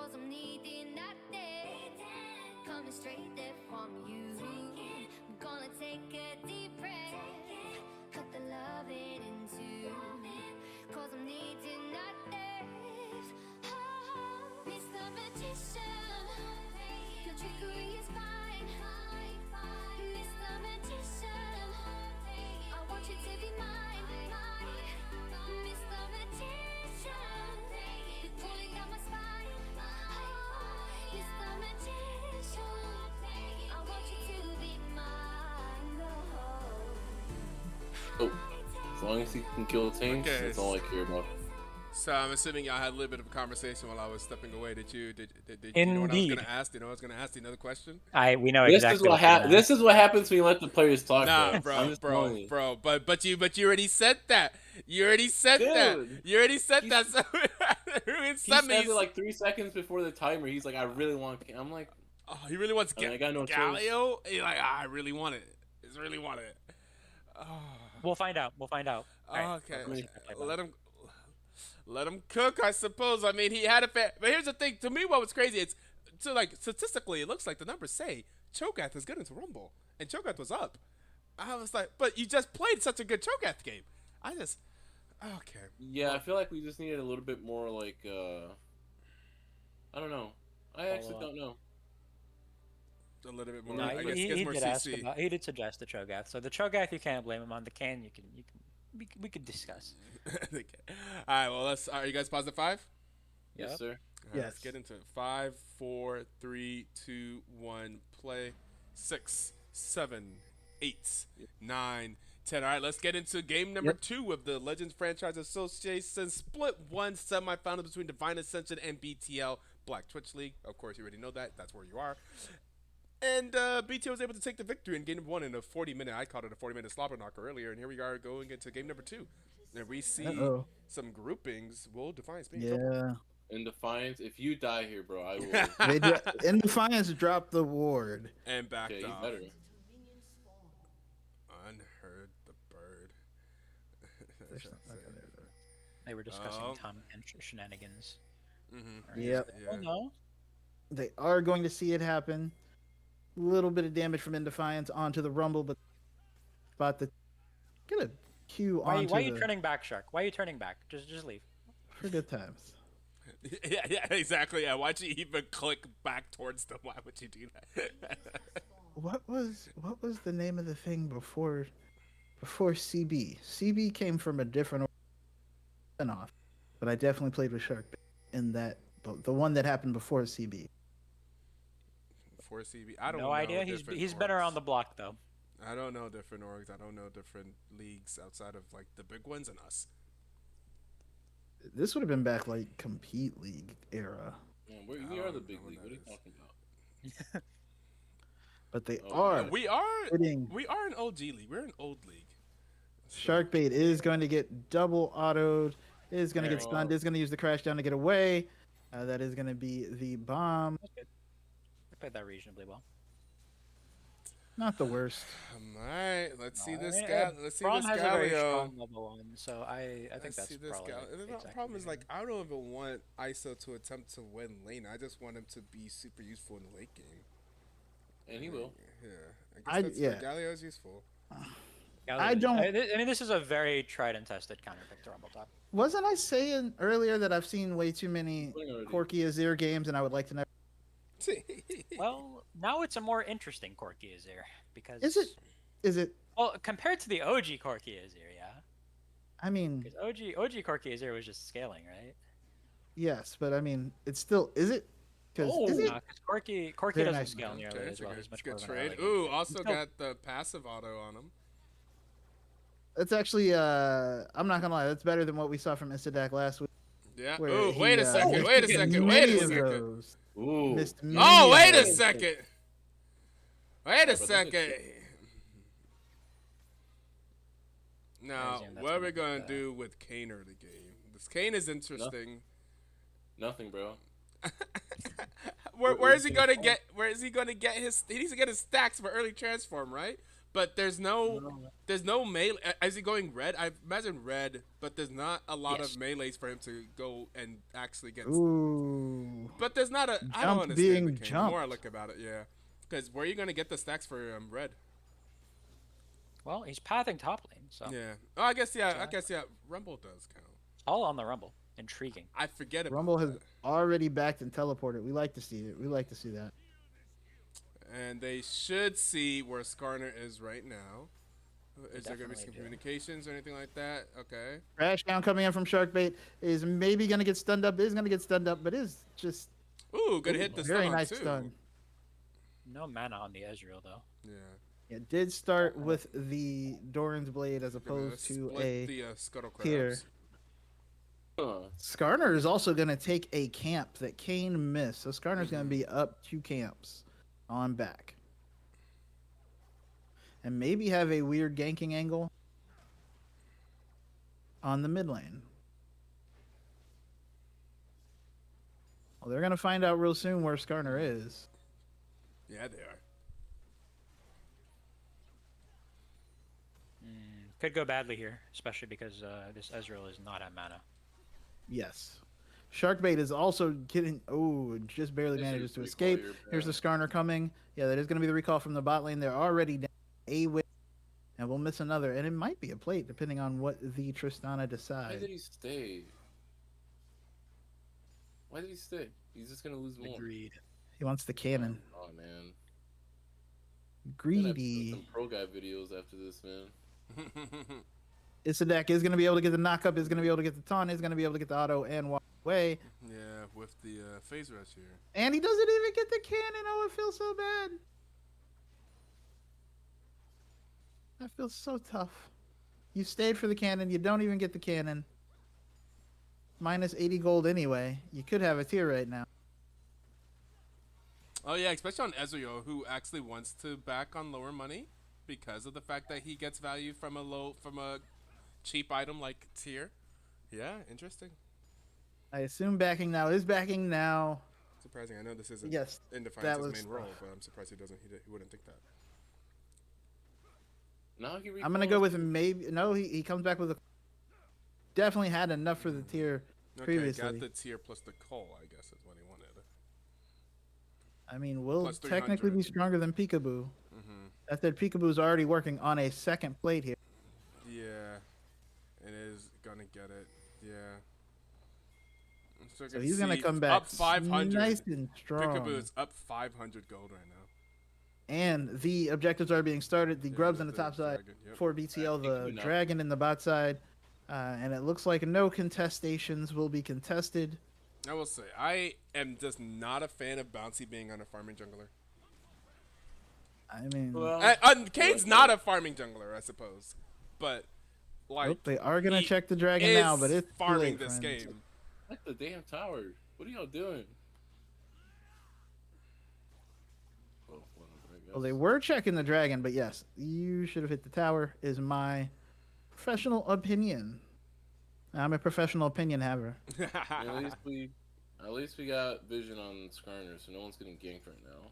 Cause I'm needing that day, coming straight there from you. I'm gonna take a deep breath, cut the loving into, cause I'm needing that depth. Oh, Mr. Magician, your trickery is fine. Mr. Magician, I want you to be mine. Mr. Magician, you're pulling down my spine. Oh, Mr. Magician, I want you to be mine. Oh, as long as he can kill tanks, Okay. that's all I care about. So I'm assuming y'all had a little bit of a conversation while I was stepping away. Did you know what I was Indeed. gonna ask? Did you know I was gonna ask you another question? We know This exactly. is what This is what happens when you let the players talk. Nah, I'm bro, just telling you. but you already said that. You already said that. Dude, You already said he's- that. So He said it like 3 seconds before the timer. He's like, I really want. I'm like, oh, he really wants I mean, I got no choice. Galio. He's like, I really want it. He's really want it. Oh, We'll find out. We'll find out. All right. okay. Let's play by. Let him cook, I suppose. I mean, he had a but here's the thing. To me, what was crazy, it's so like statistically, it looks like the numbers say Cho'Gath is good into Rumble, and Cho'Gath was up. I was like, but you just played such a good Cho'Gath game. Okay. yeah, I feel like we just needed a little bit more like, I don't know. I actually don't know. A little bit more. No, I guess he gets more did ask CC. about. He did suggest the Cho'Gath. So the Cho'Gath, you can't blame him on. The can, you can. We could discuss. Okay. All right. Well, are you guys positive 5? Yes, Yep. sir. All right, Yes. Let's get into it. 5, 4, 3, 2, 1. Play. 6, 7, 8, 9, 10. All right, let's get into game number 2 of the Legends Franchise Association Split 1 semifinal between Divine Ascension and BTL Black Twitch League. Of course, you already know that. That's where you are. And BTL was able to take the victory in game number 1 in a 40-minute. I called it a 40-minute slobber knocker earlier, and here we are going into game number 2. And we see some groupings. Will Defiance be in trouble? Yeah. In Defiance, if you die here, bro, I will. In Defiance dropped the ward. And backed Okay, you off. better. Unheard the bird. They were discussing Oh. Tom and shenanigans. Mm-hmm. Yep. Yeah. Oh no. They are going to see it happen. A little bit of damage from Indefiance onto the Rumble, but spot the get a Q Why onto are you the turning back, Shark? Why are you turning back? Just leave. for good times. Yeah, exactly. Yeah, why'd you even click back towards them? Why would you do that? What was the name of the thing before CB? CB came from a different spin-off, but I definitely played with Shark in that the one that happened before CB. For CB, I don't No know. idea. He's been around the block though. I don't know different orgs. I don't know different leagues outside of like the big ones and us. This would have been back like Compete League era, Yeah, we are the big league. What are you talking about? but they Oh, are. We are hitting. we are an OG league. We're an old league. Sharkbait is going to get double autoed. Is going to get Yeah. stunned. Is going to use the crash down to get away. That is going to be the bomb. That's good. I played that reasonably well. Not the worst. All right, let's see this I mean, guy. Let's see Braum this has a very Galio. strong level 1, so I think Let's that's see this probably guy. The exactly problem is the like I don't even want ISO to attempt to win lane. I just want him to be super useful in the late game. And he will. Yeah, I guess yeah. Galio is useful. Galio I is- don't- I mean, this is a very tried and tested counter pick to Rumble Top. Wasn't I saying earlier that I've seen way too many Playing already. Corky Azir games and I would like to know? Well, now it's a more interesting Corki Azir because Is it? well compared to the OG Corki Azir, yeah. I mean, Because OG Corki Azir was just scaling, right? yes, but I mean, it's still. Is it? Because is it? No, 'cause Corki Very doesn't nice. scale nearly Okay, as well. it's He's much a good more of an trade. early game Ooh, player. also He's got the passive auto on him. It's actually. I'm not gonna lie. That's better than what we saw from Instadak last week. Yeah. where Ooh, he, wait a second. missed Wait a second. Wait many a of second. those. Ooh. Missed many Oh, of wait a those. second. Wait a that's second. it. Now, assume that's what are we gonna gonna be do with Kane early game? This Kane is interesting. Nothing, bro. Where is he gonna get? Where is he gonna get his? He needs to get his stacks for early transform, right? But there's no melee. Is he going red? I imagine red, but there's not a lot Yes. of melees for him to go and actually get. Ooh. But there's not a. I don't Jump understand being the king. The more I jumped. look about it, yeah. Because where are you gonna get the stacks for red? Well, he's pathing top lane, so Yeah. Oh, I guess yeah. I guess yeah. Rumble does count. all on the Rumble. Intriguing. I forget about Rumble has that. already backed and teleported. We like to see it. We like to see that. And they should see where Skarner is right now. Is there gonna be definitely some do. communications or anything like that? Okay. Crash down coming in from Sharkbait is maybe gonna get stunned up. Is gonna get stunned up, but is just Ooh, gonna hit the very stun on nice two. stun. No mana on the Ezreal though. Yeah. It did start with the Doran's Blade as Gonna opposed to split a the scuttle here. crabs. Huh. Skarner is also going to take a camp that Kane missed. So Skarner's going to be up 2 camps on back. And maybe have a weird ganking angle on the mid lane. Well, they're going to find out real soon where Skarner is. Yeah, they are. Could go badly here, especially because this Ezreal is not at mana. Yes. Sharkbait is also getting... Oh, just barely This manages is to recall escape. here, Here's the bro. Skarner coming. Yeah, that is going to be the recall from the bot lane. They're already down a win. And we'll miss another. And it might be a plate, depending on what the Tristana Why decides. did he stay? Why did he stay? He's just gonna lose more. Agreed. He wants the cannon. Oh man. Gonna have to do Greedy. some pro guy videos after this, man. Isadak is going to be able to get the knockup, is going to be able to get the taunt, is going to be able to get the auto and walk away. Yeah, with the phase rush here. And he doesn't even get the cannon. Oh, it feels so bad. That feels so tough. You stayed for the cannon. You don't even get the cannon. Minus 80 gold anyway. You could have a tier right now. Oh yeah, especially on Ezreal, who actually wants to back on lower money because of the fact that he gets value from a cheap item like tier. Yeah, interesting. I assume backing now is backing now. Surprising. I know this isn't Yes, in that Defiance's was main role, rough. but I'm surprised he wouldn't think that. Now he I'm going to go with maybe... No, he comes back with a... Definitely had enough for the tier Okay, previously. got the tier plus the coal, I guess is what he wanted. I mean, will Plus technically be 300. stronger than Peekaboo. That said, Peekaboo's already working on a second plate here. Yeah, it is gonna get it. Yeah. So he's going to come back up 500. nice and strong. Peekaboo's up 500 gold right now. And the objectives are being started. The grubs on the the top side dragon, yep. for BTL, the Peekaboo now. dragon in the bot side. And it looks like no contestations will be contested. I will say, I am just not a fan of Bouncy being on a farming jungler. I mean, Kane's not a farming jungler, I suppose. But, like, nope, they are going to he check the dragon is now, but it's too farming late, this friends. game. Like the damn tower. What are y'all doing? Oh, whatever, I guess. Well, they were checking the dragon, but yes, you should have hit the tower, is my professional opinion. I'm a professional opinion haver. At least we got vision on Skarner, so no one's getting ganked right now.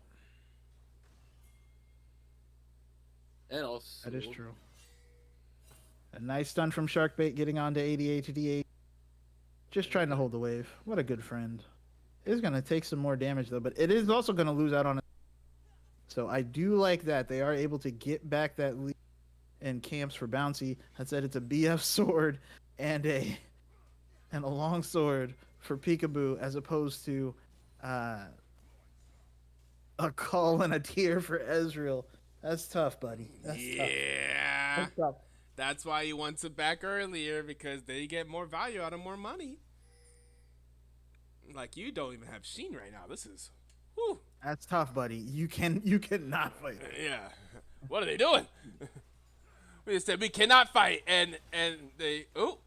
And also, That is true. A nice stun from Sharkbait getting onto 88 to D8. Just trying to hold the wave. What a good friend. It is going to take some more damage, though, but it is also going to lose out on it. So I do like that. They are able to get back that lead in camps for Bouncy. That said, it's a BF sword and a long sword for Peekaboo as opposed to a call and a tier for Ezreal. That's tough, buddy. That's Yeah. tough. That's tough. That's why you want to back earlier, because they get more value out of more money. Like, you don't even have Sheen right now. This is... Whew. That's tough, buddy. You cannot fight. Yeah. What are they doing? We just said we cannot fight, and they... Oh.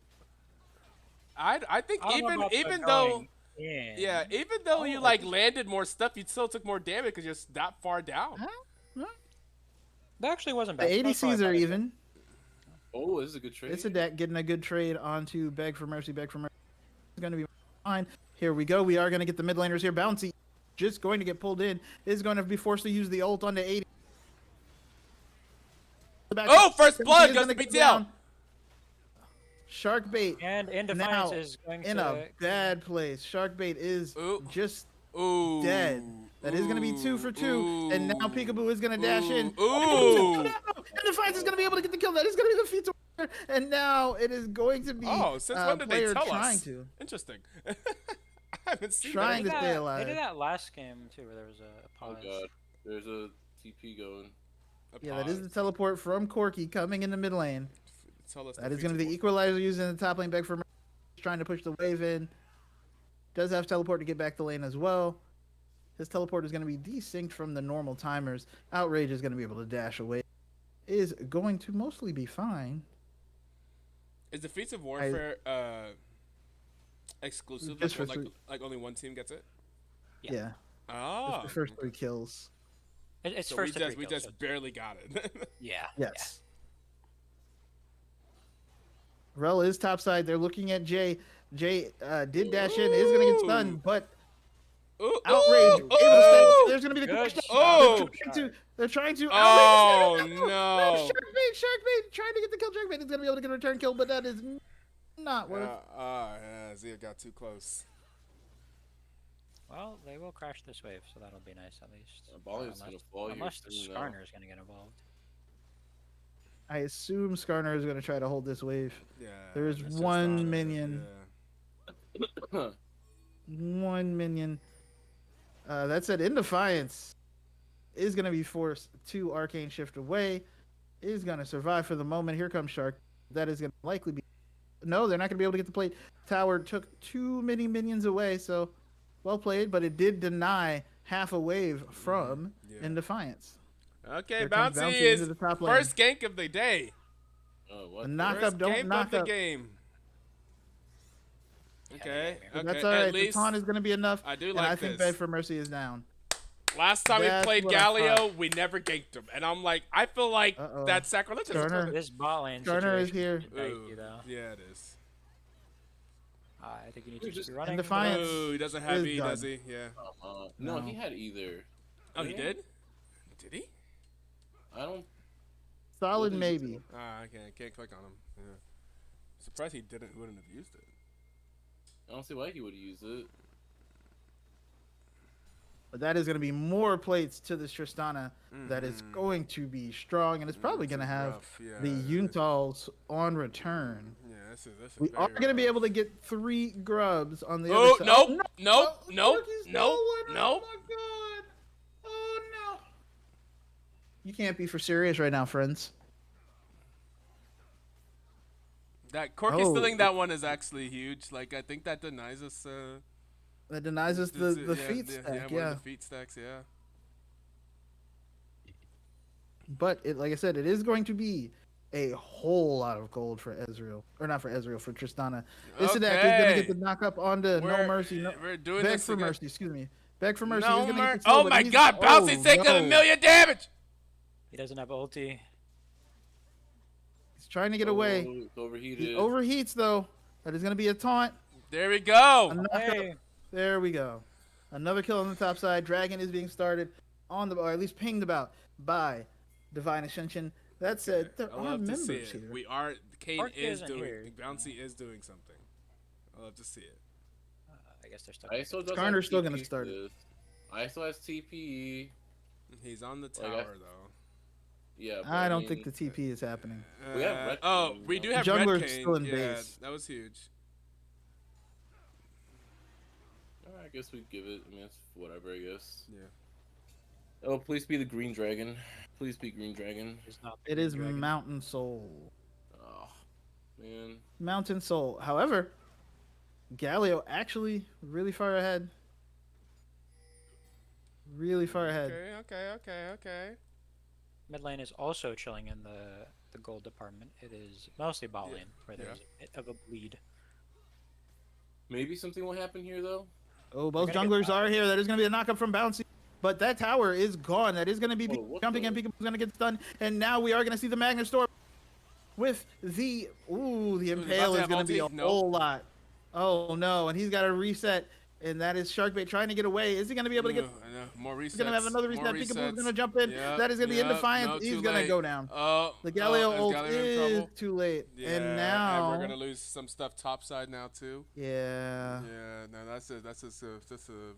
I think I don't know even about though... going in. Yeah, even though you, like, landed more stuff, you still took more damage because you're that far down. That actually wasn't The bad. That was probably ADCs are better. even. oh, this is a good trade. It's a deck getting a good trade onto Beg for Mercy. Beg for Mercy is going to be fine. Here we go. We are going to get the mid laners here. Bouncy just going to get pulled in. Is going to be forced to use the ult onto 80. First blood goes to get BTL. down. Shark bait And in Defiance now is going in to a bad place. Shark bait is Ooh. just Ooh. dead. That is going to be 2 for 2, and now Peekaboo is going to dash in. Ooh. And Defiance is going to be able to get the kill. That is going to be the feat to win. And now it is going to be Oh, since when did they player tell trying us? to. Interesting. I haven't seen Trying that. to stay alive. They did that last game too, where there was a Oh pause. god, there's a TP going. Yeah, that is the Pause. teleport from Corky coming in the mid lane. Tell us That the is going to be the feature. equalizer using the top lane back for trying to push the wave in. Does have teleport to get back the lane as well. His teleport is going to be desynced from the normal timers. Outrage is going to be able to dash away. Is going to mostly be fine. Is the Feats of Warfare exclusive? Just for Like only one team gets it? Yeah. Oh. The first 3 kills. It's So first to 3 we kills, just so barely got it. yeah. Yes. Rel is topside. They're looking at Jay. Jay did dash in. Is going to get stunned, but Ooh, Outrage ooh, able to stay. ooh. There's going to be the Good question. shot. They're trying to. Oh, Outrage is no. Shark bait, trying to get the kill. Shark bait is going to be able to get a return kill, but that is not worth. Yeah, Zia got too close. Well, they will crash this wave, so that'll be nice at least. Bolly's gonna fall here Unless the soon now. Skarner is going to get involved. I assume Skarner is going to try to hold this wave. Yeah. There is that's just one not it. minion. Yeah. One minion. That said, in Defiance is going to be forced to Arcane Shift away. Is going to survive for the moment. Here comes Shark. That is going to likely be. No, they're not going to be able to get the plate. Tower took too many minions away, so well played, but it did deny half a wave from Yeah. in Defiance. Okay, Here comes Bouncy Bouncy is into the top lane. first gank of the day. Oh, what? The knock First up, don't gank knock of the up. game. Okay, yeah, okay. That's all right. At The least taunt is going to be enough. I do and like I think this. Beg for Mercy is down. Last time we That's played what I Galio, we never ganked him, and I'm like, I feel like Uh-oh. that's sacrilegious. Skarner. This bot lane Skarner is situation here. indict Ooh, you, though. yeah, it is. I think you need to Just just be running. Defiance. Ooh, he doesn't It have is E, done. does he? Yeah. No, No. he had either. Oh, he Yeah. did? Did he? I don't. Solid What did he maybe. Ah, I can't click on him. Yeah. Surprised he wouldn't have used it. I don't see why he would use it. But that is going to be more plates to this Tristana that is going to be strong, and it's probably This going to is have rough, yeah. the Untals on return. Yeah, this is We are very going to be rough. able to get 3 grubs on the Oh, other side. nope, nope, Oh, nope, Corky's nope, stolen. nope. Oh my god. Oh no. You can't be for serious right now, friends. That Corky Oh. stealing that one is actually huge. Like, I think that denies us. That denies us the feet stack, one of yeah. the feet stacks, yeah. But it, like I said, it is going to be a whole lot of gold for Ezreal, or not for Ezreal, for Tristana. Isadak is going to Okay. get the knock up onto No Mercy. No, We're doing Beg this for again. Mercy, excuse me. Beg for Mercy. No He's gonna mer- get the kill, oh but my he's- god, Bouncy's taking no. 1,000,000 damage! He doesn't have ulti. He's trying to get away. Oh, it's overheated. He overheats though. That is going to be a taunt. There we go. A knock Hey. up. There we go. Another kill on the top side. Dragon is being started on the, or at least pinged about by Divine Ascension. That said, there I are love to see members it. here. We are. Kane Corky is isn't doing. here. Bouncy is doing something. I love to see it. I guess they're stuck. ISO does Skarner's have still gonna TP start for this. ISO has TP. He's on the Well, I tower though. Yeah. but I don't mean, think the TP is happening. We have Red oh, Kane, we though. do have Jungler's Red Kane. still in Yeah, base. that was huge. I guess we'd give it. I mean, it's whatever. I guess. Yeah. Oh, please be the Green Dragon. Please be Green Dragon. It's not the It is Dragon. Mountain Soul. Oh, man. Mountain Soul. However, Galio actually really far ahead. Really far ahead. Okay. Mid lane is also chilling in the gold department. It is mostly bot lane where there's a bit of a bleed. Maybe something will happen here though. Oh, both They're gonna get junglers are here. That is going to be a knockup from Bouncy. But that tower is gone. That is going to be Oh, what jumping the- and Peekaboo's going to get stunned. And now we are going to see the Magna Storm with the... Ooh, the Impale about to is have going to be a ulti? Nope. whole lot. Oh, no. And he's got to reset And that is Sharkbait trying to get away. Is he going to be able to get... I know. More resets. He's going to have another reset. More Peekaboo's resets. going to jump in. Yep, That is going to be in yep. defiance. No, He's too going to late. go down. Oh, The Galio is ult Galio in is trouble? too late. Yeah, And now... we're gonna lose some stuff topside now too. Yeah. Yeah, no, that's a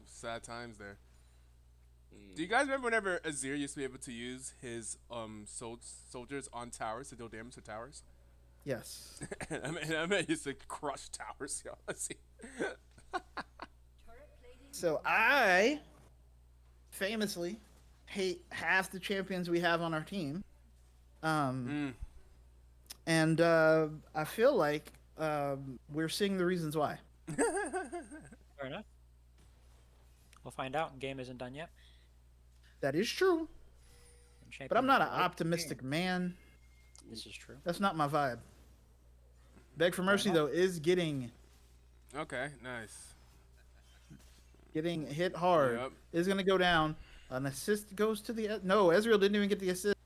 sad times there. Do you guys remember whenever Azir used to be able to use his soldiers on towers to deal damage to towers? Yes. I mean, he used to crush towers. Yo, let's see. So I famously hate half the champions we have on our team. And I feel like we're seeing the reasons why. Fair enough. We'll find out. Game isn't done yet. That is true. And But I'm not an Champions are optimistic man. This is true. That's not my vibe. Beg for Mercy, though, is getting Okay, nice. hit hard. Yep. Is going to go down. An assist goes to the... No, Ezreal didn't even get the assist.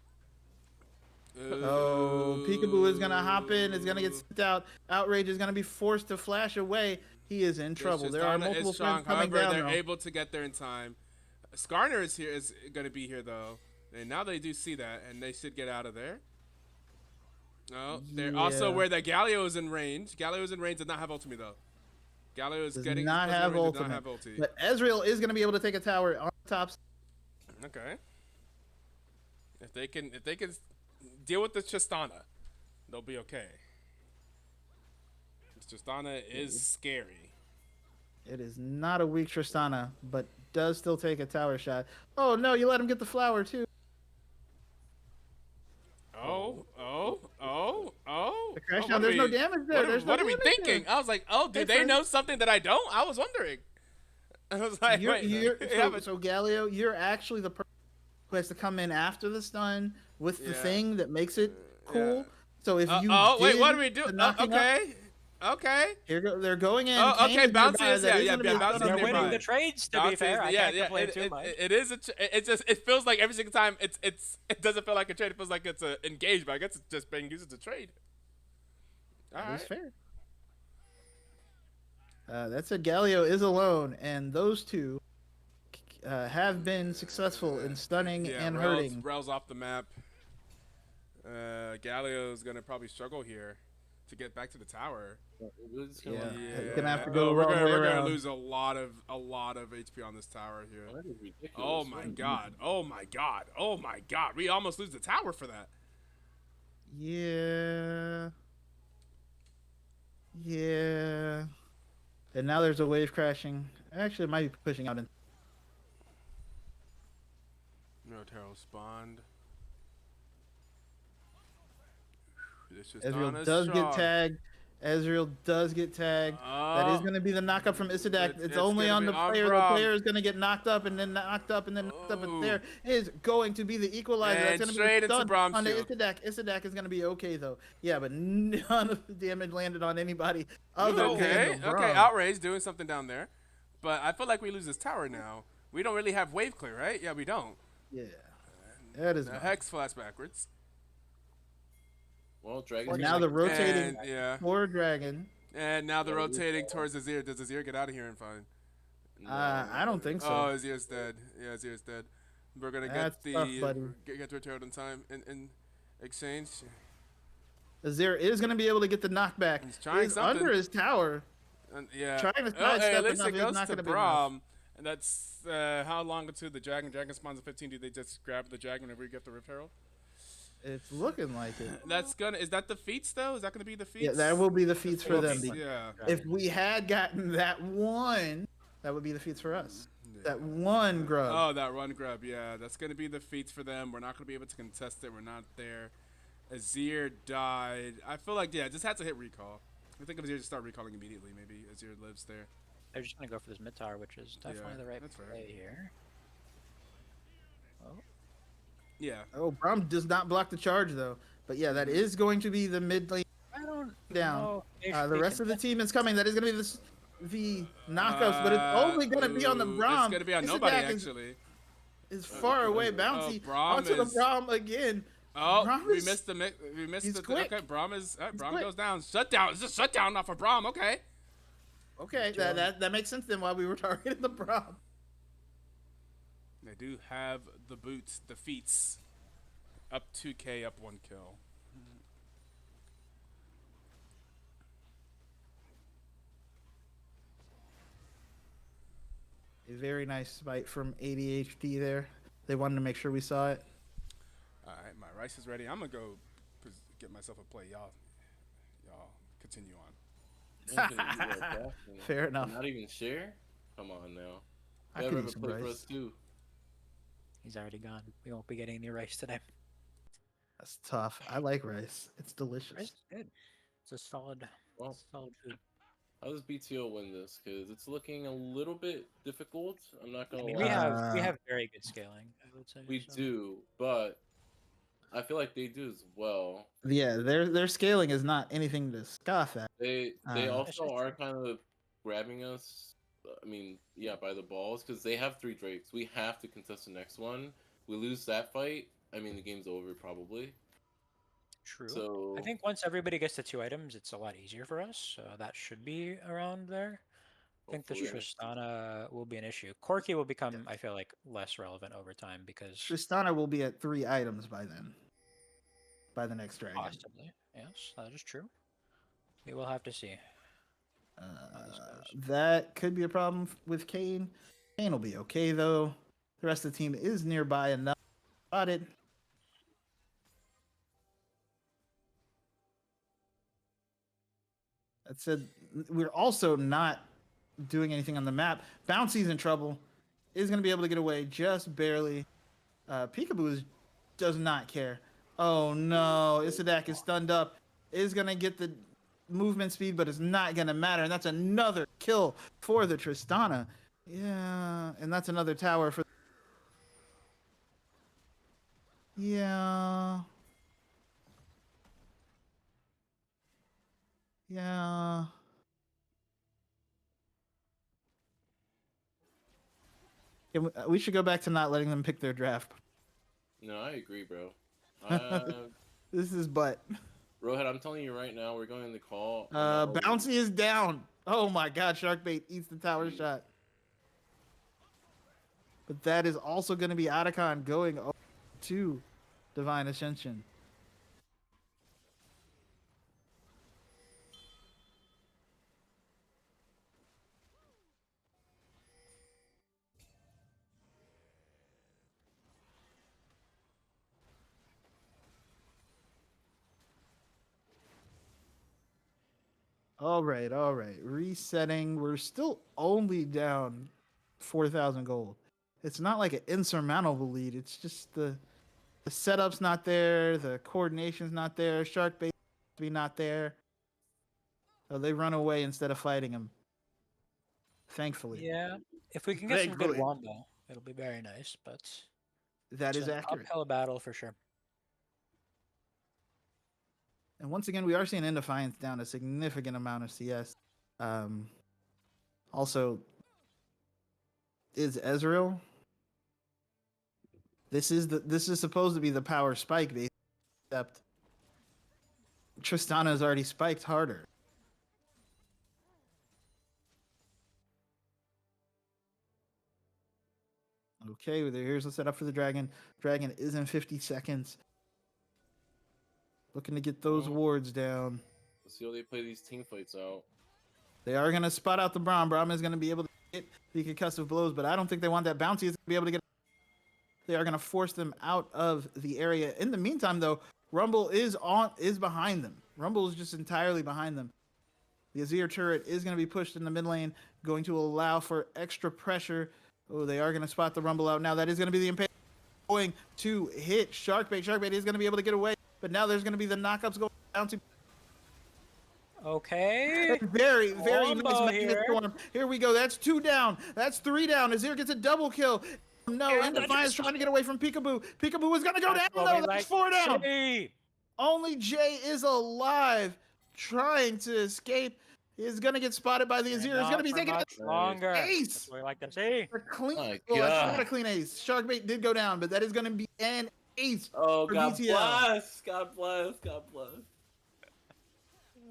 Oh, Peekaboo is going to hop in. Is going to get sent out. Outrage is going to be forced to flash away. He is in trouble. There are multiple friends coming However, down. they're though. able to get there in time. Skarner is going to be here though, and now they do see that, and they should get out of there. No, they're also Yeah. where the Galio is in range. Galio is in range, does not have ultimate though. Galio is Does getting not is have in range, does ultimate. not have ulti. But Ezreal is going to be able to take a tower on top. Okay. If they can deal with the Tristana, they'll be okay. Tristana is scary. It is not a weak Tristana, but does still take a tower shot. Oh no, you let him get the flower too. Oh. The crash what down, are there's no we- damage there. What are we thinking? There. I was like, oh, do Hey, they friend. know something that I don't? I was wondering. I was like, wait. So Galio, you're actually the person who has to come in after the stun with the Yeah. thing that makes it cool. Yeah. So if you wait, did what do we do? the knocking up- Okay. they're going in. Oh, Kane okay, is Bouncy nearby. is- That yeah, gonna be a Bouncy's stun on They're nearby. winning the trades, to be fair. I can't complain too much. It is it feels like every single time it doesn't feel like a trade. It feels like it's a engaged, but I guess it's just being used as a trade. All That is right. fair. That said, Galio is alone, and those two have been successful in stunning and hurting. Rel's off the map. Galio's gonna probably struggle here to get back to the tower. He's gonna have to go the we're wrong way gonna around. lose a lot of HP on this tower here. That is ridiculous. Oh my god! Oh my god! Oh my god! We almost lose the tower for that. Yeah. Yeah. And now there's a wave crashing. Actually, it might be pushing out in. No Terrell spawned. This is Ezreal does get tagged. Ezreal does get tagged. That is going to be the knockup from Isadak. It's only gonna on be the player. Braum. The player is going to get knocked up and then knocked up and then knocked up. But there is going to be the equalizer. And That's going to straight be into done Braum's on the shield. Isadak. Isadak is going to be okay though. Yeah, but none of the damage landed on anybody other Okay, than the okay. Braum. Outrage doing something down there, but I feel like we lose this tower now. We don't really have wave clear, right? Yeah, we don't. Yeah, that is. The Hex flash backwards. Well, Dragon's And now the rotating And, yeah. for Dragon. And now they're rotating towards Azir. Does Azir get out of here and fine? I don't think so. Oh, Azir's dead. Yeah, Azir's dead. We're gonna That's get tough, buddy. get to return in time in exchange. Azir is going to be able to get the knockback. He's trying He's something. under his tower. And, yeah. Trying to hey, sidestep at least enough, it it's goes not to gonna be enough. Braum. And that's how long until the dragon? Dragon spawns at 15. Do they just grab the dragon whenever you get the Rift Herald? It's looking like it. That's gonna. Is that the feats though? Is that gonna be the feats? Yeah, that will be the feats for them. Yeah. If we had gotten that one, that would be the feats for us. That one grub. Oh, that run grub. Yeah, that's gonna be the feats for them. We're not gonna be able to contest it. We're not there. Azir died. I feel like just had to hit recall. I think if Azir just start recalling immediately, maybe Azir lives there. They're just gonna go for this mid tower, which is definitely Yeah, the right that's fair. play here. Oh, Yeah. Oh, Braum does not block the charge though. But yeah, that is going to be the mid lane I don't down. know. The rest of the team is coming. That is going to be the knockups, but it's only going to be on the Braum. It's gonna be on Isadak nobody actually. Is far away. Bouncy Braum onto the is- Braum again. Oh, Braum we is- missed the we missed he's the quick. okay. Braum is Braum quick. goes down. Shut down. It's just shut down off of Braum. Okay. Okay, that makes sense then why we were targeting the Braum. They do have the boots, the feats. Up 2k, up 1 kill. A very nice spite from ADHD there. They wanted to make sure we saw it. Alright, my rice is ready. I'm gonna go get myself a play. Y'all continue on. Yeah, can you do like that? Fair enough. Not even share? Come on now. I You could ever eat some play for rice. us too? He's already gone. We won't be getting any rice today. That's tough. I like rice. It's delicious. Rice is good. It's a solid, Well, solid food. how does BTO win this? Because it's looking a little bit difficult. I'm not I gonna mean, lie. we have very good scaling, I would say. We so. do, but I feel like they do as well. Yeah, their scaling is not anything to scoff at. They That's also just are true. kind of grabbing us. I mean, yeah, by the balls because they have 3 Drakes. We have to contest the next one. We lose that fight. I mean, the game's over probably. True. So I think once everybody gets to 2 items, it's a lot easier for us. So that should be around there. I think the hopefully. Tristana will be an issue. Corki will become, I feel like, less relevant over time because Tristana will be at 3 items by then. By the next dragon. possibly, yes, that is true. We will have to see. How this goes. That could be a problem with Kane. Kane will be okay though. The rest of the team is nearby enough. Got it. That said, we're also not doing anything on the map. Bouncy's in trouble. Is going to be able to get away just barely. Peekaboo does not care. Oh no, Isadak is stunned up. Is going to get the movement speed, but it's not going to matter. And that's another kill for the Tristana. Yeah, and that's another tower for... Yeah. Yeah. We should go back to not letting them pick their draft. No, I agree, bro. This is butt. Rohit, I'm telling you right now, we're going in the call. Bouncy is down. Oh my god, Sharkbait eats the tower shot. But that is also going to be Atacon going over to Divine Ascension. All right. Resetting. We're still only down 4,000 gold. It's not like an insurmountable lead. It's just the setup's not there. The coordination's not there. Sharkbait be not there. Oh, they run away instead of fighting him. Thankfully. Yeah, if we can get some good Thankfully. wombo, it'll be very nice. But That it's is an accurate. uphill battle for sure. And once again, we are seeing Indefiance down a significant amount of CS. Also, is Ezreal? This is supposed to be the power spike base, except Tristana has already spiked harder. Okay, here's the setup for the dragon. Dragon is in 50 seconds. Looking to get those wards down. Let's see how they play these team fights out. They are going to spot out the Braum. Braum is going to be able to hit the concussive blows, but I don't think they want that. Bouncy is going to be able to get... They are going to force them out of the area. In the meantime, though, Rumble is behind them. Rumble is just entirely behind them. The Azir turret is going to be pushed in the mid lane, going to allow for extra pressure. Oh, they are going to spot the Rumble out now. That is going to be the Impale going to hit Sharkbait. Sharkbait is going to be able to get away, but now there's going to be the knockups going down to... Okay. Very nice Wombo Magnet here. Storm. Here we go. That's 2 down. That's 3 down. Azir gets a double kill. No, and Defiance trying to get away from Peekaboo. Peekaboo is going to go down. what we No, that's like 4 to down. see. Only Jay is alive, trying to escape. He's going to get spotted by the Azir. He's going to be taking much longer. Ace. That's what we like to see. a clean. My Well, that's God. not a clean ace. Sharkbait did go down, but that is going to be an ace. Oh, for God BTL. bless! God bless! God bless!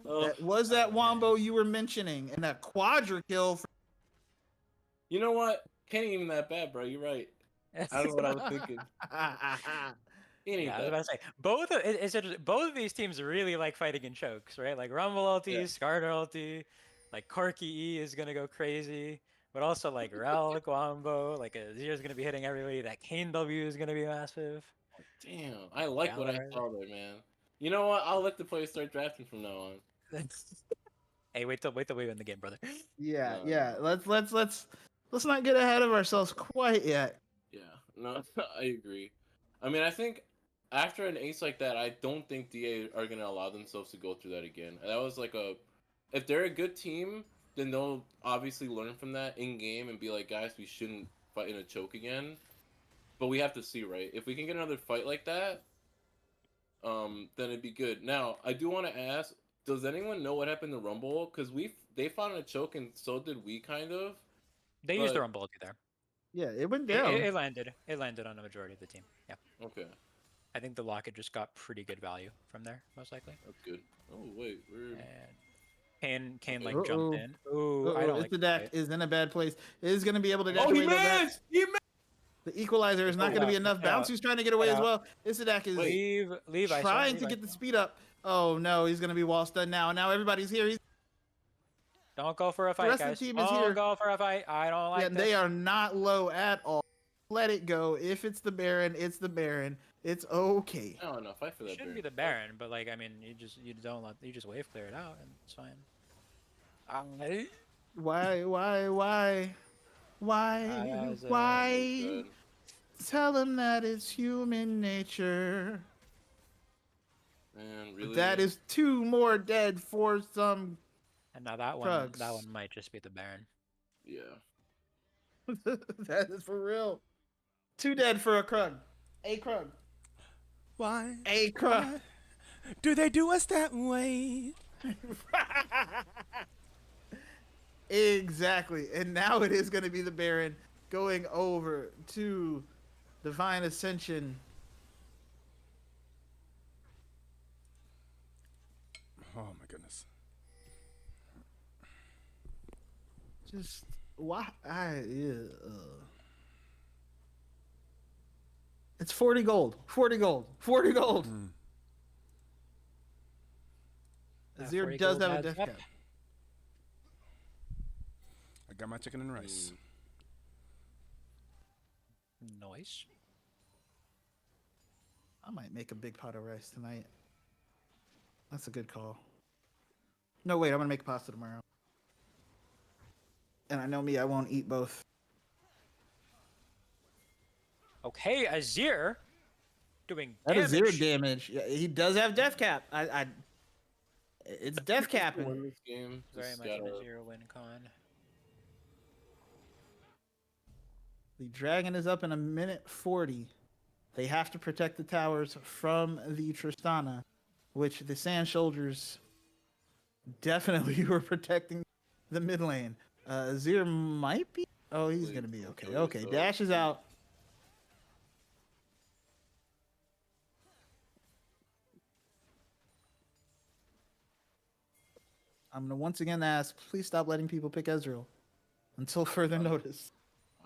Oh, That was that wombo you were mentioning, and that quadra kill. you know what? Can't even that bad, bro. You're right. I don't know what I was thinking. It ain't Yeah, I was that. about to say both. Both of these teams really like fighting in chokes, right? Like Rumble ulti, Yeah. Skarner ulti, like Corki E is gonna go crazy, but also like Rel Guambo, like Azir is gonna be hitting everybody. That Kane W is gonna be massive. Damn, I like what I Galar. saw there, man. You know what? I'll let the players start drafting from now on. Hey, wait till we win the game, brother. Yeah, No, yeah. no. Let's not get ahead of ourselves quite yet. Yeah, no, I agree. I mean, I think after an ace like that, I don't think DA are gonna allow themselves to go through that again. That was like if they're a good team, then they'll obviously learn from that in game and be like, guys, we shouldn't fight in a choke again. But we have to see, right? If we can get another fight like that, then it'd be good. Now, I do want to ask, does anyone know what happened to Rumble? Because they fought in a choke, and so did we, kind of. They used the But Rumble ulti there. Yeah, it went It, down. it, it landed. It landed on a majority of the team. Yeah, okay, I think the Locket just got pretty good value from there, most likely. that's good. Oh wait, we're And Kane like Uh-oh. jumped in. Ooh, I don't like Itoe it. is in a bad place. Is going to be able to dash oh, he away the back. missed! He missed! The equalizer is not going to be enough. Get out. Bouncy's trying to get away Get as out. well. Isidak is Leave. trying to get the speed up. Oh no, he's going to be wall stunned now. Now everybody's here. Don't go for a fight, rest of the guys. team is Don't here. go for a fight. I don't like Yeah, this. they are not low at all. Let it go. If it's the Baron, it's the Baron. It's okay. No, no, fight for It that. shouldn't be the Baron, but like I mean, you just wave clear it out and it's fine. Why? As, Why? Good. Tell him that it's human nature. Man, really? That is two more dead for some. And now that Drugs. one might just be the Baron. Yeah. That is for real. Two dead for a Krug. A Krug. Why? A Krug. Do they do us that way? Exactly. And now it is going to be the Baron going over to Divine Ascension. Oh my goodness. Just why? It's 40 gold. 40 gold. 40 gold. Azir 40 does gold have a adds death up. cap. I got my chicken and rice. Nice. I might make a big pot of rice tonight. That's a good call. No, wait, I'm gonna make pasta tomorrow. And I know me, I won't eat both. Okay, Azir doing That is damage. zero damage. Yeah, he does have death cap. It's death Win capping. this game. Very Just much an gotta- Azir win con. The dragon is up in a minute 40. They have to protect the towers from the Tristana, which the Sand Soldiers definitely were protecting the mid lane. Azir might be. Oh, he's gonna be okay. Okay, Dash is out. I'm gonna once again ask, please stop letting people pick Ezreal until further notice.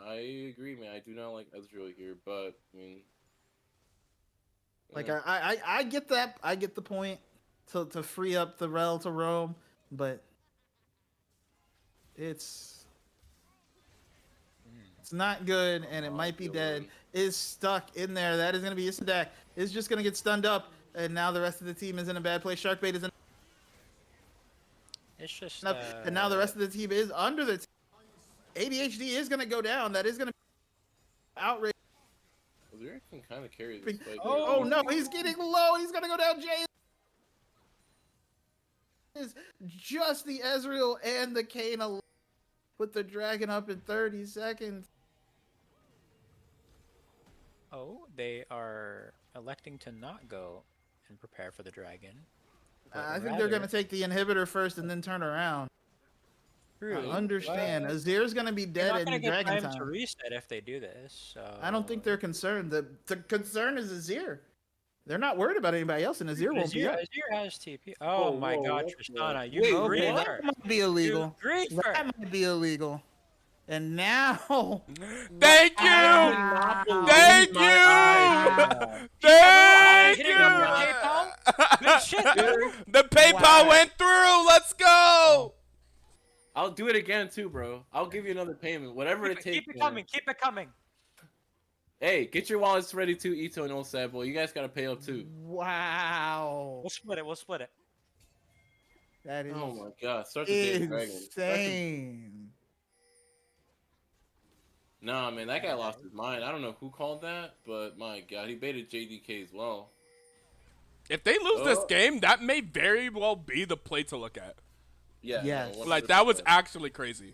I agree, man. I do not like Ezreal here, but I mean, Like yeah. I get that. I get the point to free up the rel to roam, but it's not good, and it might be dead. Is stuck in there. That is gonna be Isidak. Is just gonna get stunned up, and now the rest of the team is in a bad place. Sharkbait is in. It's just And now the rest of the team is under the. ADHD is gonna go down. That is gonna outrage. Azir can kind of carry this fight. Oh no, he's getting low. He's gonna go down. Jay is just the Ezreal and the Kayn alive. Put the dragon up in 30 seconds. Oh, they are electing to not go and prepare for the dragon. but I think they're rather- gonna take the inhibitor first and then turn around. True. Understand, But Azir's gonna be they're dead not in gonna get dragon time to time. reset if they do this. So I don't think they're concerned. The concern is Azir. They're not worried about anybody else, and Azir won't be Azir, up. Azir has TP. Oh Whoa, my whoa, God, what the- Tristana, you Wait, Okay, what? griefer. that might be illegal. You griefer. That might be illegal. And now, Thank you. I cannot believe Thank my eyes. you. Hitting Thank him with you. PayPal? Good shit, bro. The PayPal Wow. went through. Let's go. I'll do it again too, bro. I'll give you another payment, whatever it takes. Keep it man. coming. Keep it coming. Hey, get your wallets ready too, Etoe and Old Sad Boy. You guys gotta pay up too. wow, We'll split it. We'll split it. that is Oh my god, start the damn dragon. insane. Nah, man, that guy lost his mind. I don't know who called that, but my god, he baited JDK as well. If they lose this Oh. game, that may very well be the play to look at. Yeah. Yes. no, Like, that was 100%. actually crazy.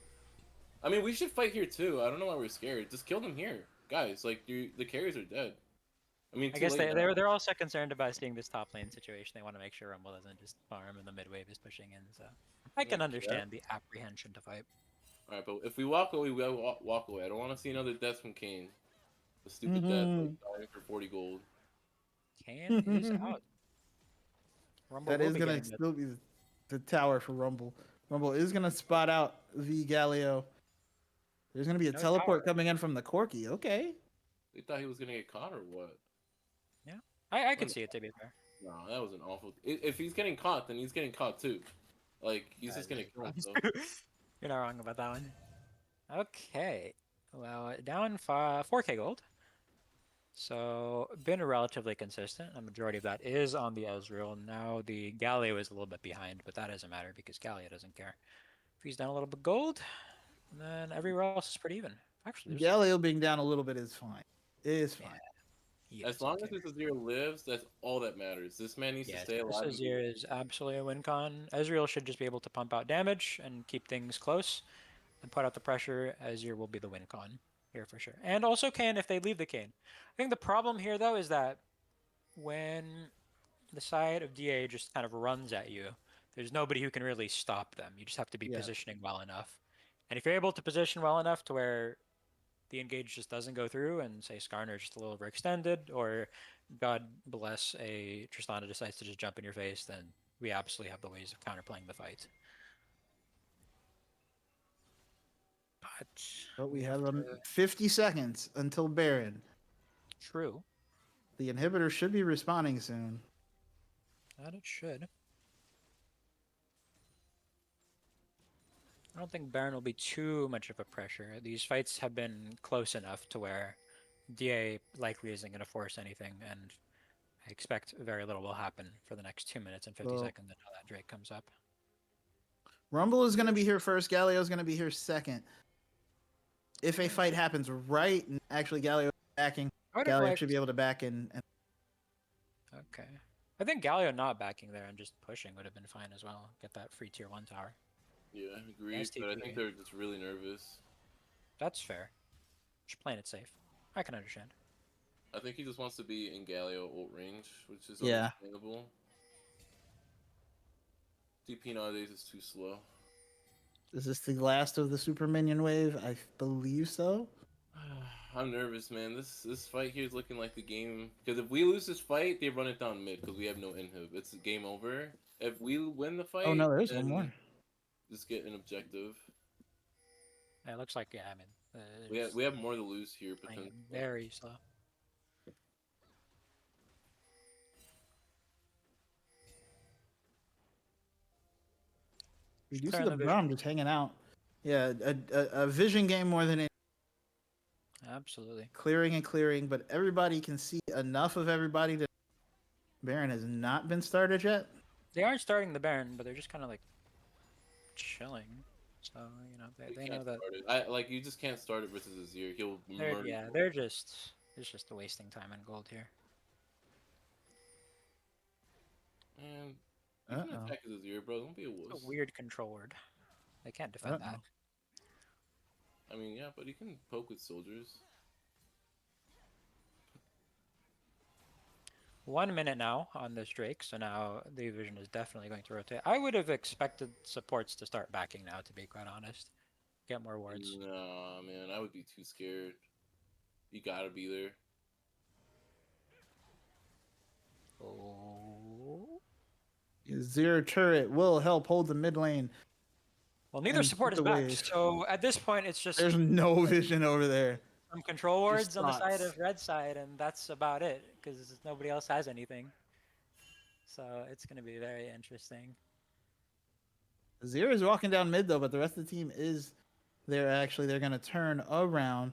I mean, we should fight here too. I don't know why we're scared. Just kill them here, guys. Like, the carries are dead. I mean, I too guess late now. they're also concerned about seeing this top lane situation. They want to make sure Rumble doesn't just farm and the mid wave is pushing in. So I can Yeah. understand the apprehension to fight. All right, but if we walk away, we walk away. I don't want to see another death from Kane. The stupid Mhm. death, like, dying for 40 gold. Kane is out. Rumble That will is be gonna getting the- still be the tower for Rumble. Rumble is gonna spot out V Galio. There's gonna be a No teleport tower. coming in from the Corki. Okay. They thought he was gonna get caught or what? I can see it, to be fair. No, that was an awful. If he's getting caught, then he's getting caught too. Like, he's just gonna kill himself. You're not wrong about that one. Okay. Well, down 4K gold. So, been relatively consistent. A majority of that is on the Ezreal. Now, the Galio is a little bit behind, but that doesn't matter because Galio doesn't care. If he's down a little bit gold, then everywhere else is pretty even. Actually, there's Galio being down a little bit is fine. It is fine. yeah, As long as this Azir lives, that's all that matters. This man needs to stay this alive. Azir is absolutely a win con. Ezreal should just be able to pump out damage and keep things close and put out the pressure. Ezreal will be the win con here for sure. And also Kayn if they leave the Kayn. I think the problem here though is that when the side of DA just kind of runs at you, there's nobody who can really stop them. You just have to be Yeah. positioning well enough. And if you're able to position well enough to where the engage just doesn't go through and say Skarner is just a little overextended or God bless a Tristana decides to just jump in your face, then we absolutely have the ways of counterplaying the fight. But we have 50 seconds until Baron. True, The inhibitor should be responding soon. that it should. I don't think Baron will be too much of a pressure. These fights have been close enough to where DA likely isn't going to force anything, and I expect very little will happen for the next 2 minutes and 50 Well- seconds until that Drake comes up. Rumble is going to be here first. Galio is going to be here second. If a fight happens right, and actually Galio is backing, I would Galio have should be able to back in. And Okay. I think Galio not backing there and just pushing would have been fine as well. Get that free tier 1 tower. Yeah, I agree. Nice But I TP. think they're just really nervous. That's fair. Just playing it safe. I can understand. I think he just wants to be in Galio ult range, which is Yeah. understandable. DP nowadays is too slow. is this the last of the super minion wave? I believe so. I'm nervous, man. This fight here is looking like the game. Because if we lose this fight, they run it down mid because we have no inhib. It's game over. If we win the fight, Oh no, there's then one more. Just get an objective. It looks like, yeah, I mean, We have more to lose here, playing it potentially. very slow. We do see Clearing the the vision. Braum just hanging out. Yeah, a vision game more than Absolutely. clearing and clearing, but everybody can see enough of everybody to. Baron has not been started yet. They aren't starting the Baron, but they're just kind of like chilling. So, you know, We they can't know that. start it. You just can't start it versus Azir. He'll murder you. They're just, it's just wasting time and gold here. Man, you can Uh-oh. attack his Azir, bro. Don't be a It's wuss. a weird control word. They can't defend that. Uh-oh. I mean, yeah, but he can poke with soldiers. 1 minute now on this Drake, so now the vision is definitely going to rotate. I would have expected supports to start backing now, to be quite honest. Get more wards. Nah, man, I would be too scared. You gotta be there. Oh. Zero turret will help hold the mid lane. Well, neither And support keep is the back, wave. so at this point it's just There's no vision over there. some control wards Just on the side thoughts. of red side, and that's about it, because nobody else has anything. So it's going to be very interesting. Zero is walking down mid though, but the rest of the team is there. Actually, they're gonna turn around.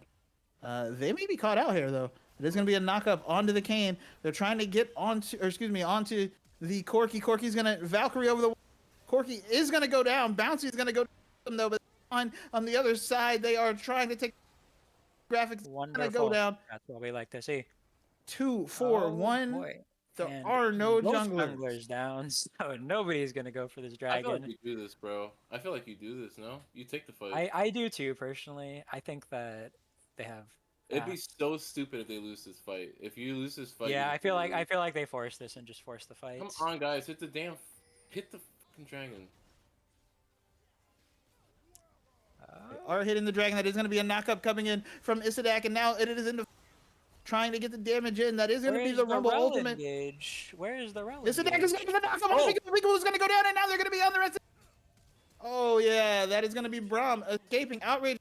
They may be caught out here though. It is gonna be a knock-up onto the Kane. They're trying to get onto, or excuse me, onto the Corki. Corki's gonna Valkyrie over the. Corki is gonna go down. Bouncy is gonna go down though, but on the other side, they are trying to take graphics. Gonna go Wonderful. down. That's what we like to see. 2, 4, Oh 1. boy. There And are no both junglers. junglers down, so nobody's gonna go for this I feel like dragon. you do this, bro. I feel like you do this. No, you take the fight. I do too, personally. I think that they have. It'd be so stupid if they lose this fight. If you lose this fight, Yeah, you I feel like they forced this and just forced the fight. Come on, guys, hit the fucking dragon. Are hitting the dragon. That is going to be a knockup coming in from Isadak, and now it is into trying to get the damage in. That is going to be the Rumble ultimate. Engage? Where is the Rel Isadak is going to get the knockup. Oh. Rico is going to go down, and now they're going to be on the rest. Oh yeah, that is going to be Braum escaping. Outrage.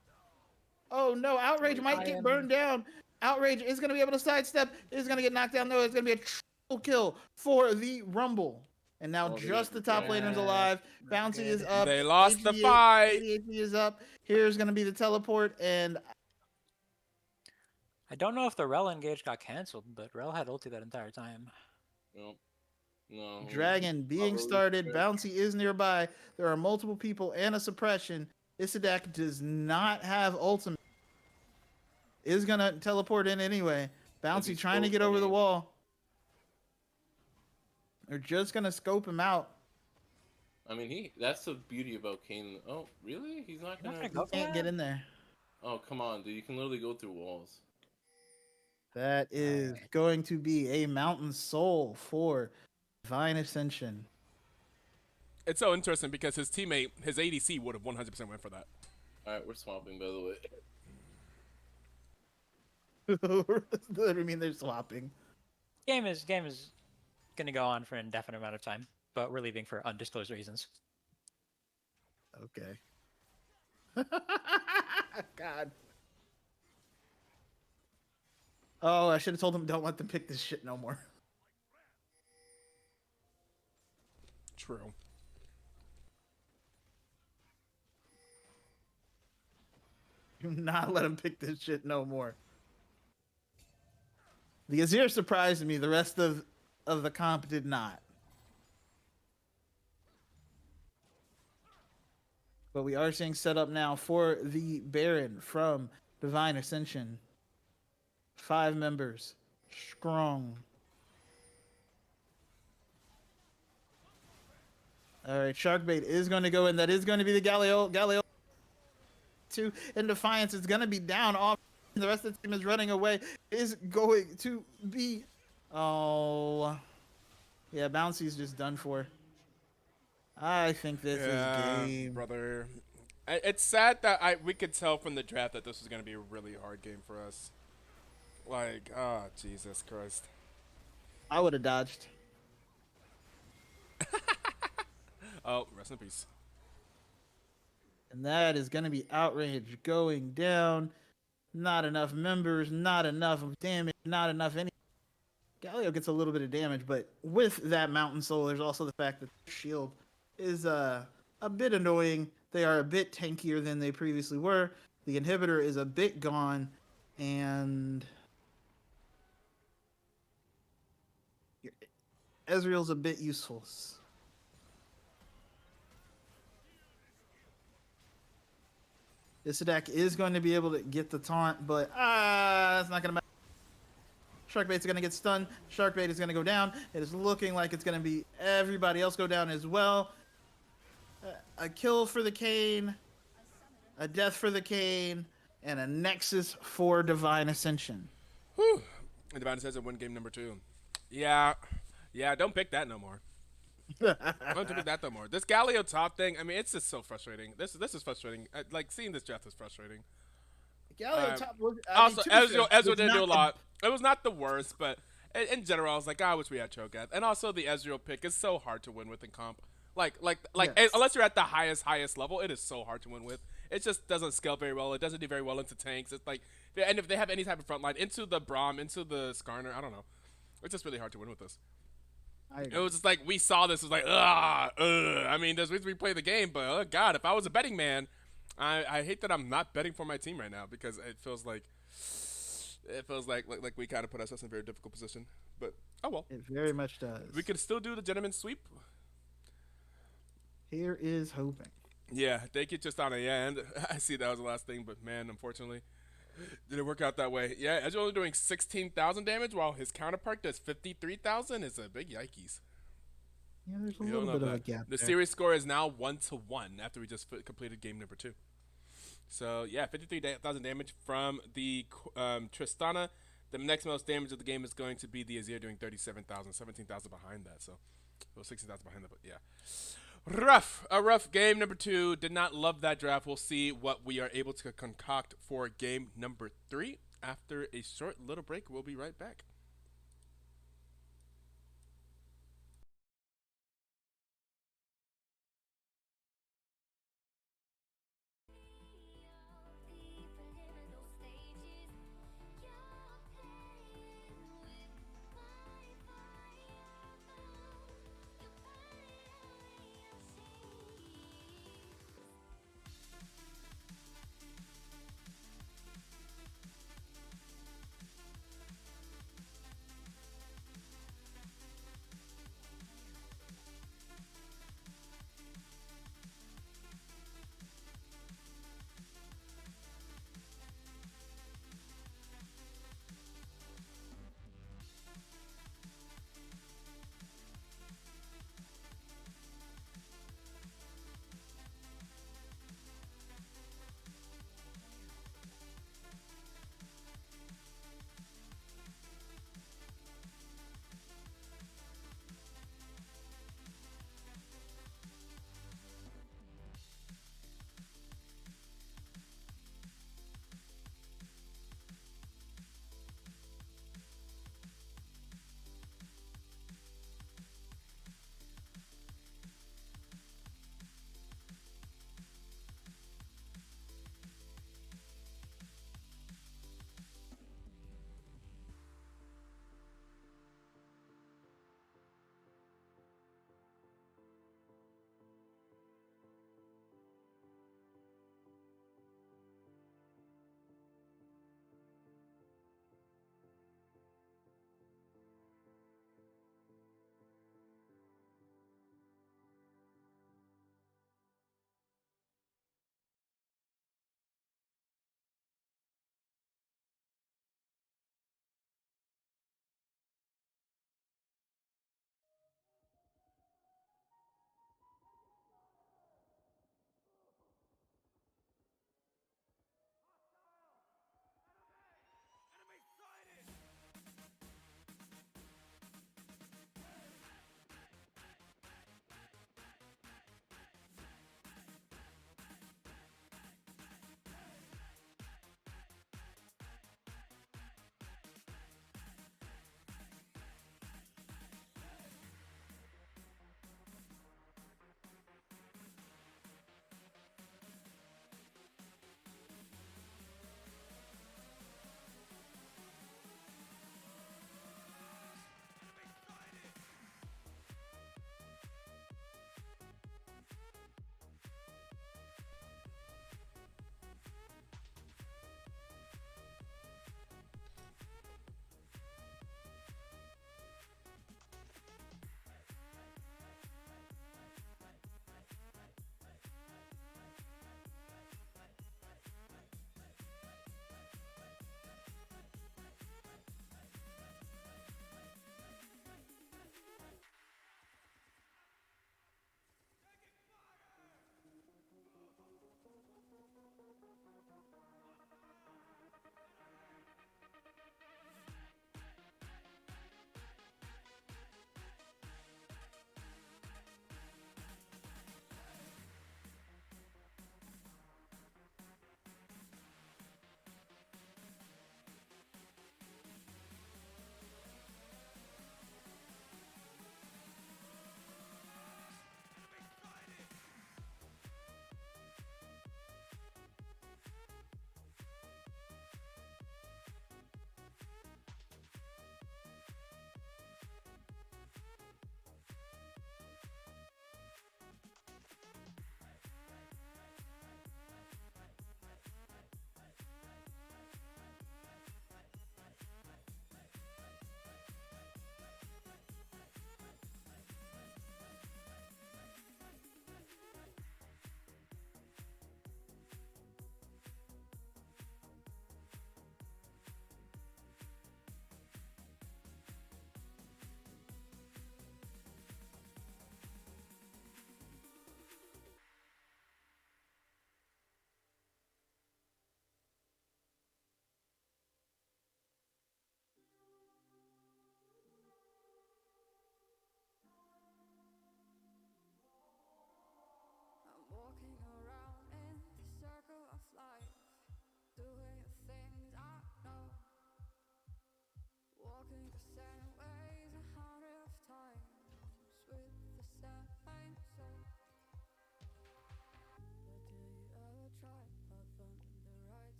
Oh no, Outrage might get burned down. Outrage is going to be able to sidestep. Is going to get knocked down though. It's going to be a triple kill for the Rumble. And now just the top laner's alive. Bouncy is up. They lost the 88 fight. is up. Here's going to be the teleport, and I don't know if the Rel engage got canceled, but Rel had ulti that entire time. Nope. No. Dragon being started. Bouncy is nearby. There are multiple people and a suppression. Isadak does not have ultimate. Is going to teleport in anyway. Bouncy trying to get over the wall. They're just going to scope him out. I mean, that's the beauty about Kane. Oh, really? He's not gonna. Go for Can't that? get in there. Oh, come on, dude. You can literally go through walls. That is going to be a Mountain Soul for Divine Ascension. It's so interesting because his teammate, his ADC, would have 100% went for that. All right, we're swapping, by the way. I mean, they're swapping. Game is gonna go on for an indefinite amount of time, but we're leaving for undisclosed reasons. Okay. God. Oh, I should have told them don't let them pick this shit no more. True. Do not let them pick this shit no more. The Azir surprised me. The rest of the comp did not. But we are seeing set up now for the Baron from Divine Ascension. 5 members. Strong. Alright, Sharkbait is going to go in. That is going to be the Galileo 2 in Defiance. It's going to be down off. The rest of the team is running away. Is going to be... Oh... Yeah, Bouncy's just done for. I think this is game. Brother. It's sad that we could tell from the draft that this was going to be a really hard game for us. Like, oh, Jesus Christ. I would have dodged. Oh, rest in peace. And that is going to be Outrage going down. Not enough members, not enough damage, not enough any. Galileo gets a little bit of damage, but with that Mountain Soul, there's also the fact that the shield is a bit annoying. They are a bit tankier than they previously were. The inhibitor is a bit gone, and Ezreal's a bit useful. Isadak is going to be able to get the taunt, but it's not going to matter. Sharkbait's going to get stunned. Sharkbait is going to go down. It is looking like it's going to be everybody else go down as well. A kill for the Kane, a death for the Kane, and a Nexus for Divine Ascension. Whew. And Divine Ascension win game number 2. Yeah, don't pick that no more. Don't pick that no more. This Galileo top thing, I mean, it's just so frustrating. This is frustrating. Like, seeing this draft is frustrating. Galileo top was, Also, Ezreal didn't do a lot. It was not the worst, but in general, I was like, I wish we had Cho'Gath. And also the Ezreal pick is so hard to win with in comp. Yes. Unless you're at the highest level, it is so hard to win with. It just doesn't scale very well. It doesn't do very well into tanks. It's like, and if they have any type of front line into the Braum, into the Skarner, I don't know. It's just really hard to win with this. I It agree. was just like we saw this. It was like, I mean, there's reasons we play the game, but oh god, if I was a betting man, I hate that I'm not betting for my team right now because it feels like we kind of put ourselves in a very difficult position. But oh well, It very much does. we could still do the gentleman's sweep. Here is hoping. Yeah, thank you, Tristana. Yeah, and I see that was the last thing, but man, unfortunately, didn't work out that way. Yeah, Edge only doing 16,000 damage while his counterpart does 53,000 is a big yikes. Yeah, there's a We don't little know bit of a that. gap The there. series score is now 1-1 after we just completed game number 2. So yeah, 53,000 damage from the Tristana. The next most damage of the game is going to be the Azir doing 37,000, 17,000 behind that. So, well, 16,000 behind that, but yeah. A rough game number 2. Did not love that draft. We'll see what we are able to concoct for game number 3. After a short little break, we'll be right back. Deeper stages, you're playing with my fire. You're burning your seas.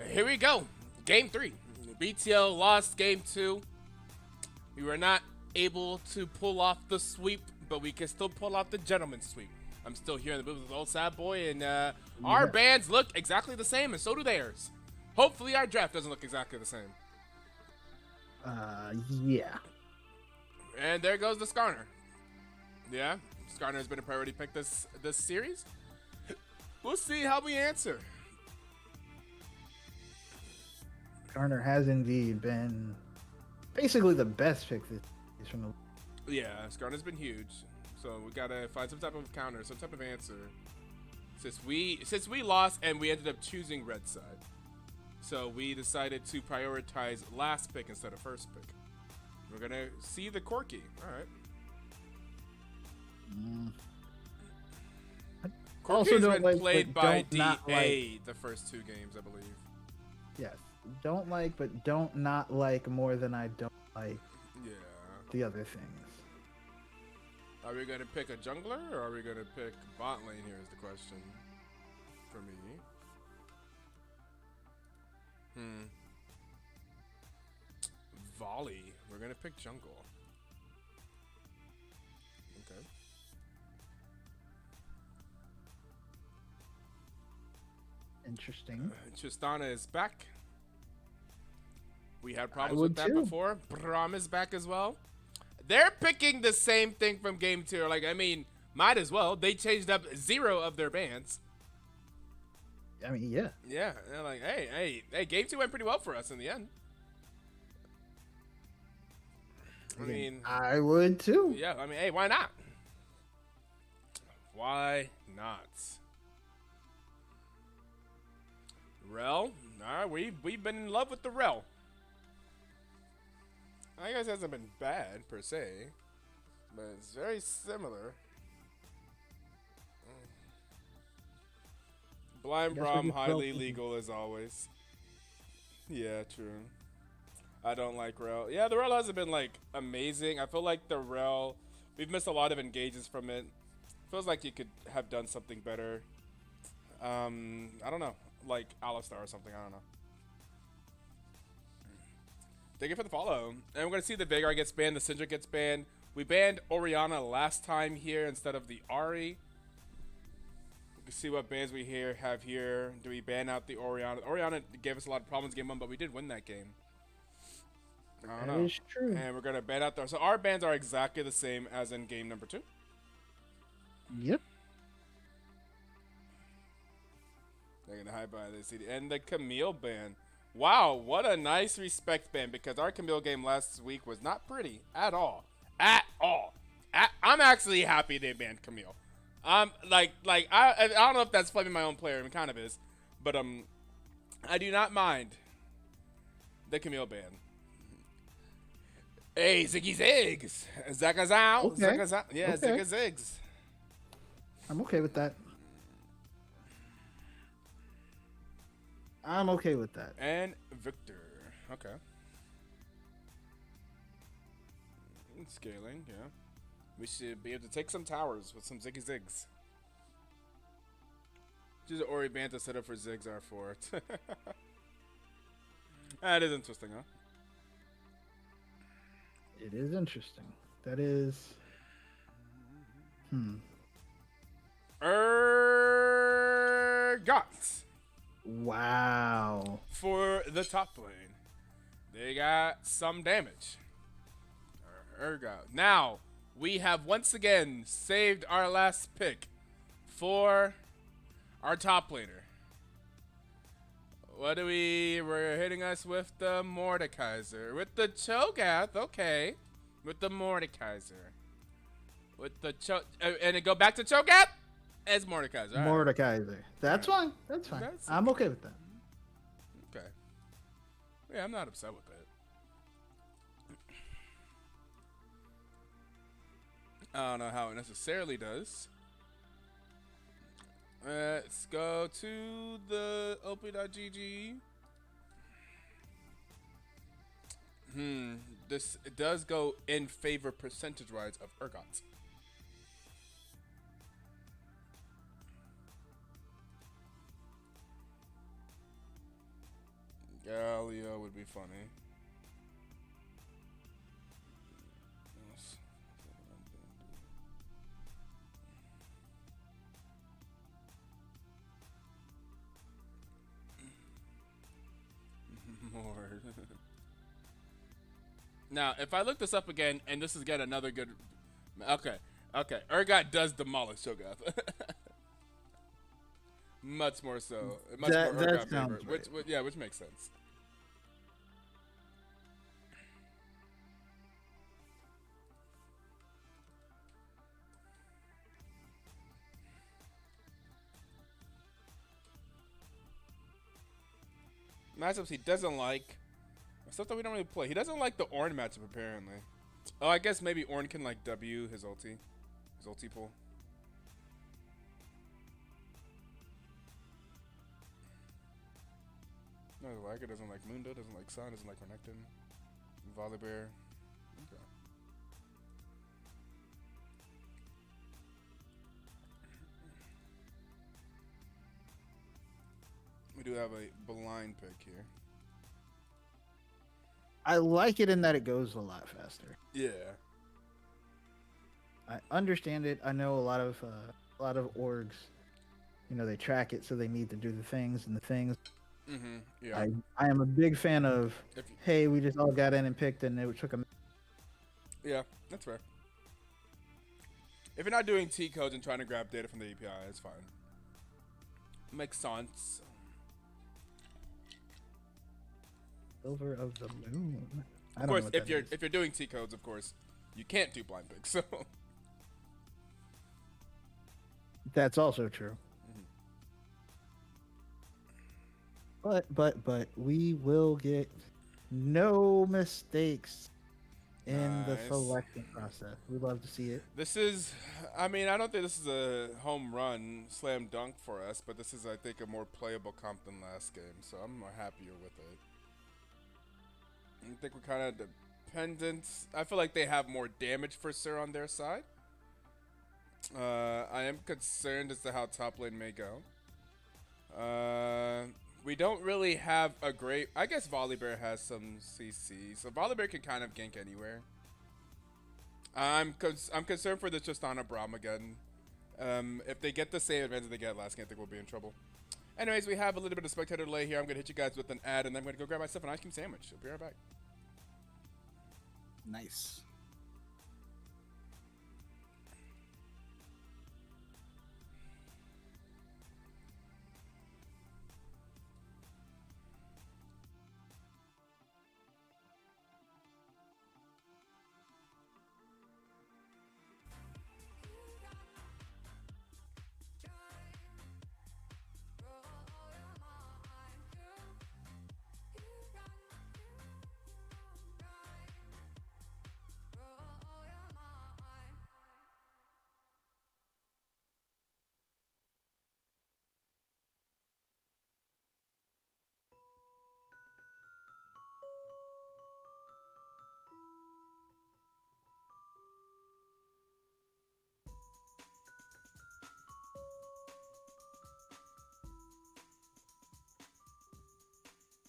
Here we go. Game 3. BTL lost game 2. We were not able to pull off the sweep, but we can still pull off the gentleman's sweep. I'm still here in the booth with Old Sad Boy, and our bands look exactly the same, and so do theirs. Hopefully our draft doesn't look exactly the same. Yeah. And there goes the Skarner. Yeah, Skarner has been a priority pick this series. We'll see how we answer. Garner has indeed been basically the best pick this from the. Yeah, Skarner's been huge. So we gotta find some type of counter, some type of answer. Since we lost and we ended up choosing red side. So we decided to prioritize last pick instead of first pick. We're gonna see the Corky. Alright. Corky's been played by DA the first 2 games, I believe. Yes. Don't like, but don't not like more than I don't like the other things. Are we going to pick a jungler, or are we going to pick bot lane here is the question for me. Volley. We're going to pick jungle. Okay. Interesting. Tristana is back. We had problems with that before. Braum is back as well. They're picking the same thing from game 2. Like, I mean, might as well. They changed up 0 of their bans. I mean, yeah. Yeah, they're like, hey, game 2 went pretty well for us in the end. I mean, I would too. Yeah, I mean, hey, why not? Why not? Rel, alright, we've been in love with the Rel. I guess it hasn't been bad per se, but it's very similar. Blind Braum, highly legal as always. Yeah, true. I don't like Rel. Yeah, the Rel hasn't been like amazing. I feel like the Rel, we've missed a lot of engages from it. Feels like you could have done something better. I don't know, like Alistar or something. I don't know. Thank you for the follow. And we're going to see the Veigar gets banned, the Syndra gets banned. We banned Orianna last time here instead of the Ahri. We can see what bans we have here. Do we ban out the Orianna? Orianna gave us a lot of problems game 1, but we did win that game. I don't know. That is true. And we're going to ban out there. So our bans are exactly the same as in game number 2. Yep. They're going to hide by the CD. And the Camille ban. Wow, what a nice respect ban, because our Camille game last week was not pretty at all. At all. I'm actually happy they banned Camille. I don't know if that's blaming my own player, it kind of is. But I do not mind the Camille ban. Hey, Ziggy Ziggs. Zagazow. Okay. Zagazow. Yeah, Okay. Zigga Ziggs. I'm okay with that. I'm okay with that. And Victor. Okay. Scaling, yeah. We should be able to take some towers with some Ziggy Zigs. Just Ori Banta set up for Ziggs are for it. That is interesting, huh? It is interesting. That is. Ergot. Wow. For the top lane. They got some damage. Ergot. Now, we have once again saved our last pick for our top laner. What do we're hitting us with the Mordekaiser. With the Cho'Gath, okay. With the Mordekaiser. With the and it go back to Cho'Gath as Mordekaiser. All right. Mordekaiser. That's fine. That's fine. I'm okay with that. Okay. Yeah, I'm not upset with it. I don't know how it necessarily does. Let's go to the op.gg. this does go in favor percentage-wise of Urgot. Galio would be funny. More. Now, if I look this up again, and this is again another good. Okay. Urgot does demolish Shogath. Much more so. Much That- more that Urgot sounds favor. right. Which makes sense. Matchups he doesn't like. Stuff that we don't really play. He doesn't like the Ornn matchup, apparently. Oh, I guess maybe Ornn can, like, W his ulti. His ulti pull. No, doesn't like it. Doesn't like Mundo. Doesn't like Sun. Doesn't like Renekton. Volibear. Okay. We do have a blind pick here. I like it in that it goes a lot faster. Yeah. I understand it. I know a lot of orgs, you know, they track it, so they need to do the things and the things. Mm-hmm. Yeah. I am a big fan of. If you- Hey, we just all got in and picked, and it took a. Yeah, that's fair. If you're not doing T codes and trying to grab data from the API, it's fine. Makes sense. Silver of the Moon. Of course, if you're doing T codes, of course, you can't do blind picks. So That's also true. But we will get no mistakes in the Nice. selection process. We love to see it. this is, I mean, I don't think this is a home run, slam dunk for us, but this is, I think, a more playable comp than last game. So I'm more happier with it. I think we're kind of dependent. I feel like they have more damage for Sir on their side. I am concerned as to how top lane may go. We don't really have a great. I guess Volibear has some CC, so Volibear can kind of gank anywhere. I'm concerned for the Tristana Braum again. If they get the same advantage they get last game, I think we'll be in trouble. Anyways, we have a little bit of spectator delay here. I'm gonna hit you guys with an ad, and then I'm gonna go grab myself an ice cream sandwich. I'll be right back. Nice.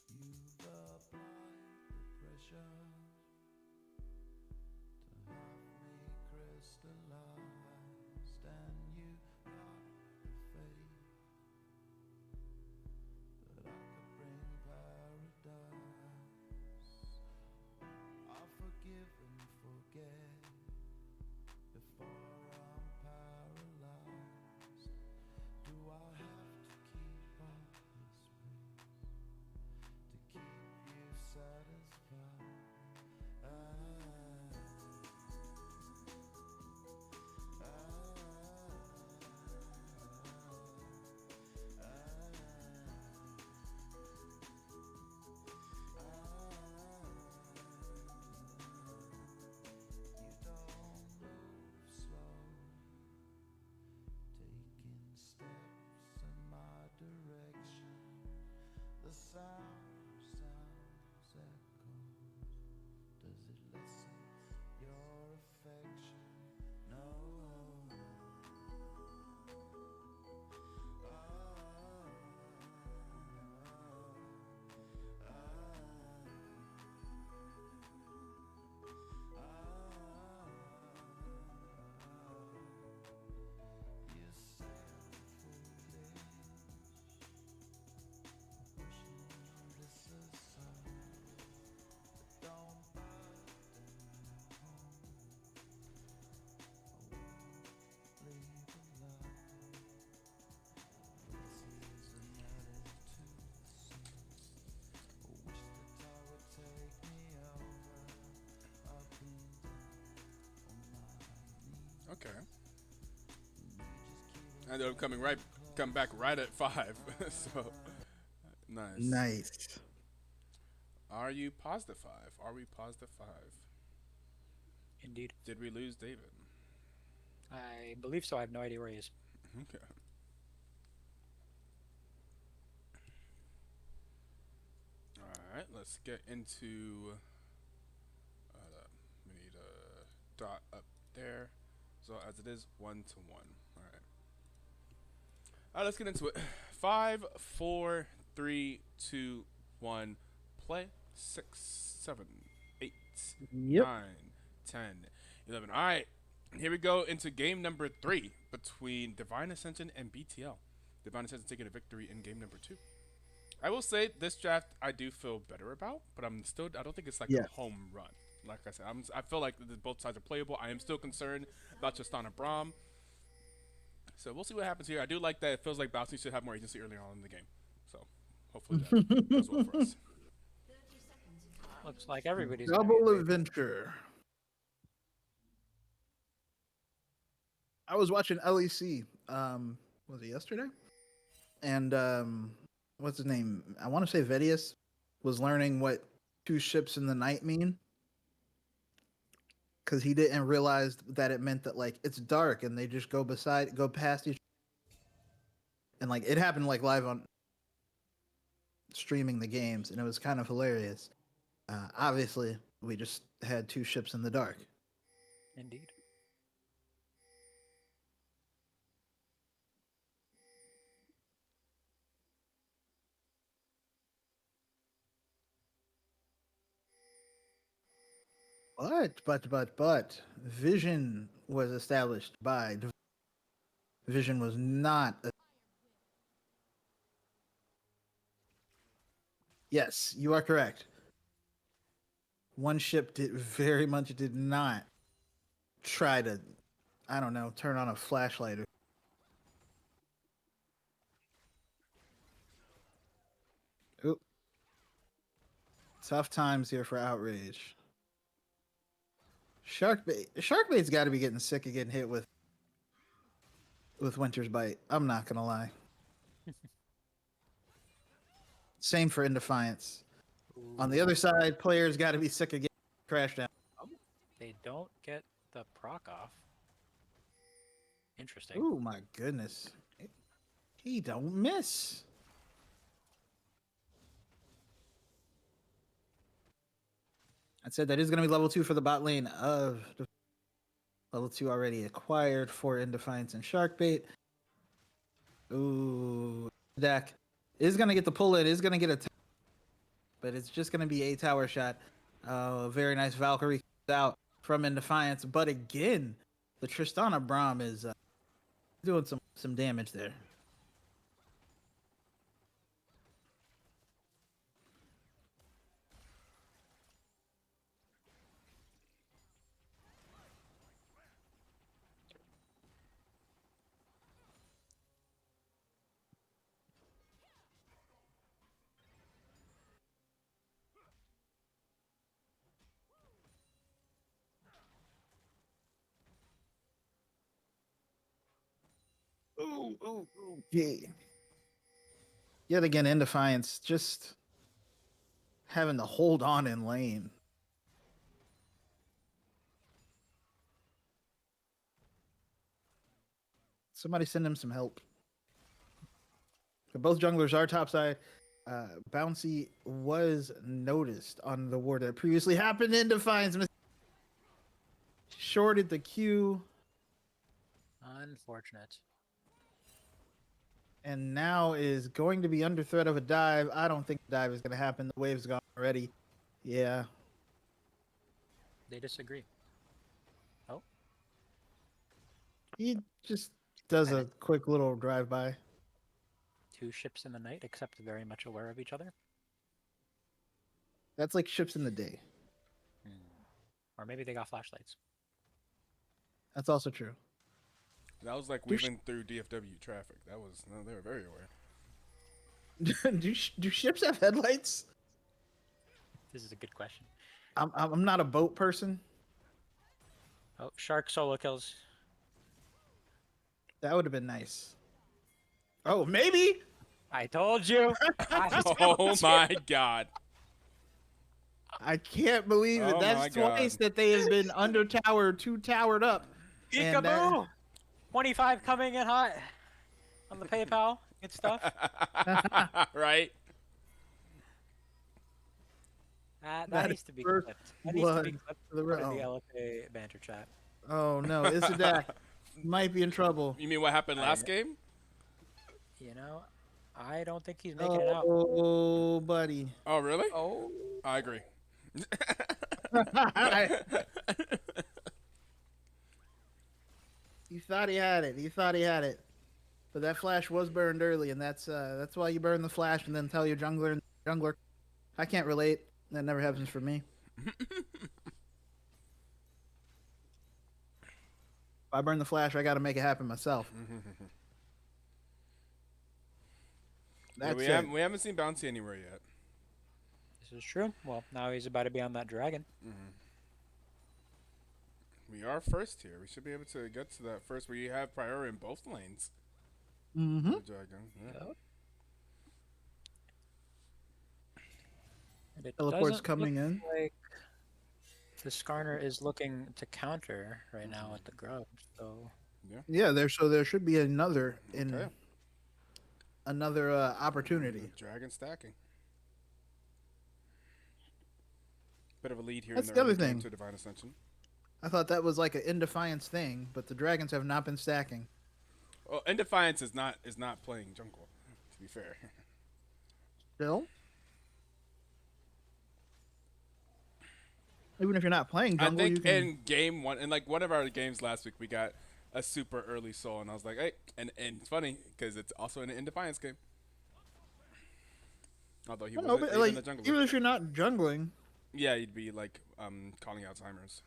You've applied the pressure to have me crystallized, and you have the faith that I could bring paradise. I'll forgive and forget before I'm paralyzed. Do I have to keep up this pace to keep you satisfied? You don't move slow, taking steps in my direction. The sound sounds echoes. Does it Okay. I ended up come back right at 5. So nice. Nice. Are you positive 5? Are we positive 5? Indeed. Did we lose David? I believe so. I have no idea where he is. Okay. All right. Let's get into. We need a dot up there. So as it is 1-1. All right. All right. Let's get into it. 5, 4, 3, 2, 1. Play 6, 7, 8, Yep. 9, 10, 11. All right. Here we go into game number 3 between Divine Ascension and BTL. Divine Ascension taking a victory in game number 2. I will say this draft I do feel better about, but I don't think it's like a Yes. home run. Like I said, I feel like both sides are playable. I am still concerned about Tristana Braum. So we'll see what happens here. I do like that it feels like Bouncy should have more agency earlier on in the game. So hopefully that goes well for us. Looks like everybody's gonna Double be adventure. I was watching LEC. Was it yesterday? And what's his name? I want to say Vedius was learning what 2 ships in the night mean because he didn't realize that it meant that like it's dark and they just go past each. And like it happened like live on streaming the games, and it was kind of hilarious. Obviously, we just had 2 ships in the dark. indeed. But Vision was established by Vision was not. Yes, you are correct. One ship did not try to, I don't know, turn on a flashlight. Oop. Tough times here for Outrage. Sharkbait's got to be getting sick of getting hit with Winter's Bite. I'm not gonna lie. Same for Indefiance. On the other side, players got to be sick of getting crashed down. They don't get the proc off. Interesting. Oh my goodness. He don't miss. I said that is going to be level 2 for the bot lane of level 2 already acquired for Indefiance and Sharkbait. Ooh, deck is going to get the pull in, is going to get a but it's just going to be a tower shot. Very nice Valkyrie out from Indefiance, but again, the Tristana Braum is doing some damage there. Ooh, okay. Yet again, Indefiance just having to hold on in lane. Somebody send him some help. But both junglers are topside. Bouncy was noticed on the ward that previously happened in Defiance. Shorted the Q. Unfortunate. And now is going to be under threat of a dive. I don't think the dive is going to happen. The wave's gone already. Yeah. They disagree. Oh, He just does a quick little drive-by. 2 ships in the night, except very much aware of each other. That's like ships in the day. Or maybe they got flashlights. That's also true. That was like weaving through DFW traffic. They were very aware. do ships have headlights? This is a good question. I'm not a boat person. Oh, Shark solo kills. That would have been nice. Oh, maybe. I told you. I Oh told you. my god. I can't believe it. Oh my That's twice God. that they have been under towered, 2 towered up. And Peekaboo! 25 coming in hot on the PayPal. Good stuff. Right? That That needs is to be first clipped. That needs to be blood clipped for the for the realm. LFA banter chat. Oh no, Isadak might be in trouble. You mean what happened last game? You know, I don't think he's making it out. Oh, buddy. Oh, really? Oh. I agree. He thought he had it. He thought he had it. But that flash was burned early, and that's why you burn the flash and then tell your jungler. I can't relate. That never happens for me. If I burn the flash, I got to make it happen myself. Yeah, That's it. we haven't seen Bouncy anywhere yet. This is true. Well, now he's about to be on that dragon. We are first here. We should be able to get to that first where you have priority in both lanes. Mm-hmm. The dragon. Yeah. Yep. And it Teleport's doesn't coming look in. like the Skarner is looking to counter right now with the grub. So Yeah, there should be another Okay. opportunity. Dragon stacking. Bit of a lead here That's in the the early other game thing. to Divine Ascension. I thought that was like an in defiance thing, but the dragons have not been stacking. Well, In Defiance is not playing jungle, to be fair. Still, even if you're not playing jungle, I you think can. in game one, in like one of our games last week, we got a super early soul, and I was like, hey, and it's funny because it's also an In Defiance game. Although he No, wasn't but even like the jungler. even if you're not jungling, Yeah, you'd be like calling out timers.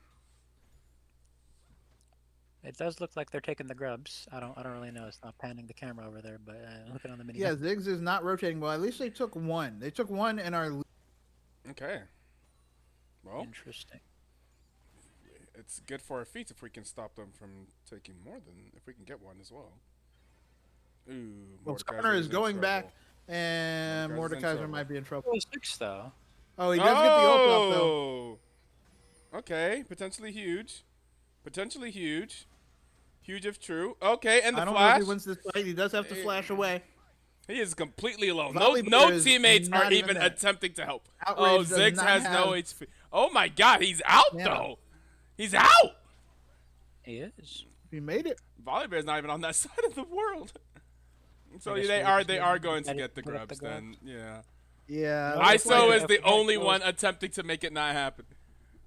it does look like they're taking the grubs. I don't really know. It's not panning the camera over there, but looking on the mini. yeah, Ziggs is not rotating well. At least they took one. They took one in our. Okay. Well, Interesting. it's good for our feet if we can stop them from taking more than if we can get one as well. Ooh, Well, Mordekaiser Skarner is in going back, trouble. and Mordekaiser's in Mordekaiser trouble. might be in trouble. Oh, 6 though. Oh, he does get the ult up though. Oh! Okay, potentially huge. Potentially huge. Huge if true. Okay, and the I don't know flash. if he wins this fight. He does have to flash away. He is completely alone. Volley No Bear is teammates not are even even there. attempting to help. Outrage Oh, does Ziggs not has no have- HP. Oh my god, he's out Yeah. though. He's out. He is. He made it. Volleybear's not even on that side of the world. So I guess they we are just going to gotta get the get grubs the then. Yeah. Yeah. Well, looks ISO like is if the we only get one close- attempting to make it not happen.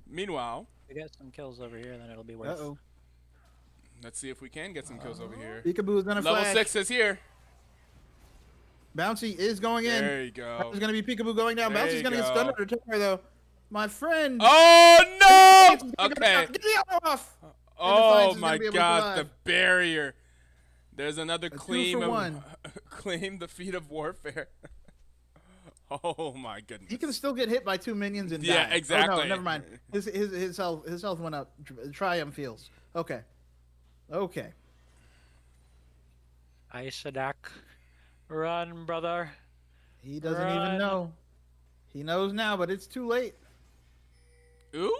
Meanwhile, If we get some kills over here, then it'll be worth. Uh-oh. let's see if we can get some kills over here. Peekaboo is gonna Level flash. 6 is here. Bouncy is going in. There you go. There's gonna be Peekaboo going down. There Bouncy's you gonna get go. stunned under tower though. My friend. Oh no! Okay. Get the other off. Oh Defiance is my gonna be able to god, the survive. barrier. There's another 2 claim for of 1. claim the feat of warfare. Oh my goodness. He can still get hit by 2 minions and Yeah, die. Oh, exactly. no, never mind. His health went up. Triumph feels. Okay. Okay. Isadak, run, brother. He doesn't Run. even know. He knows now, but it's too late. Ooh?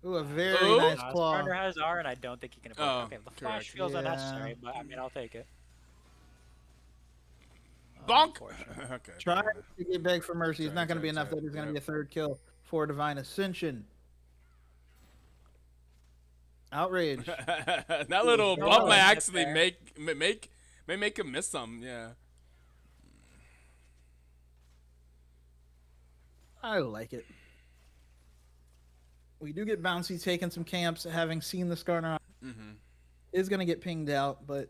Ooh, a very Ooh. nice claw. Skarner has R, and I don't think he can avoid. Oh, Okay, the flash correct. feels Yeah. unnecessary, but I mean, I'll take it. Bonk! Unfortunate. Okay. Try to get beg for mercy. It's Try, not going to be try, enough. try. That is going to Yep. be a 3rd kill for Divine Ascension. Outrage. That little No, bump might get actually there. make him miss some, yeah. I like it. We do get Bouncy taking some camps, having seen the Skarner. Is going to get pinged out, but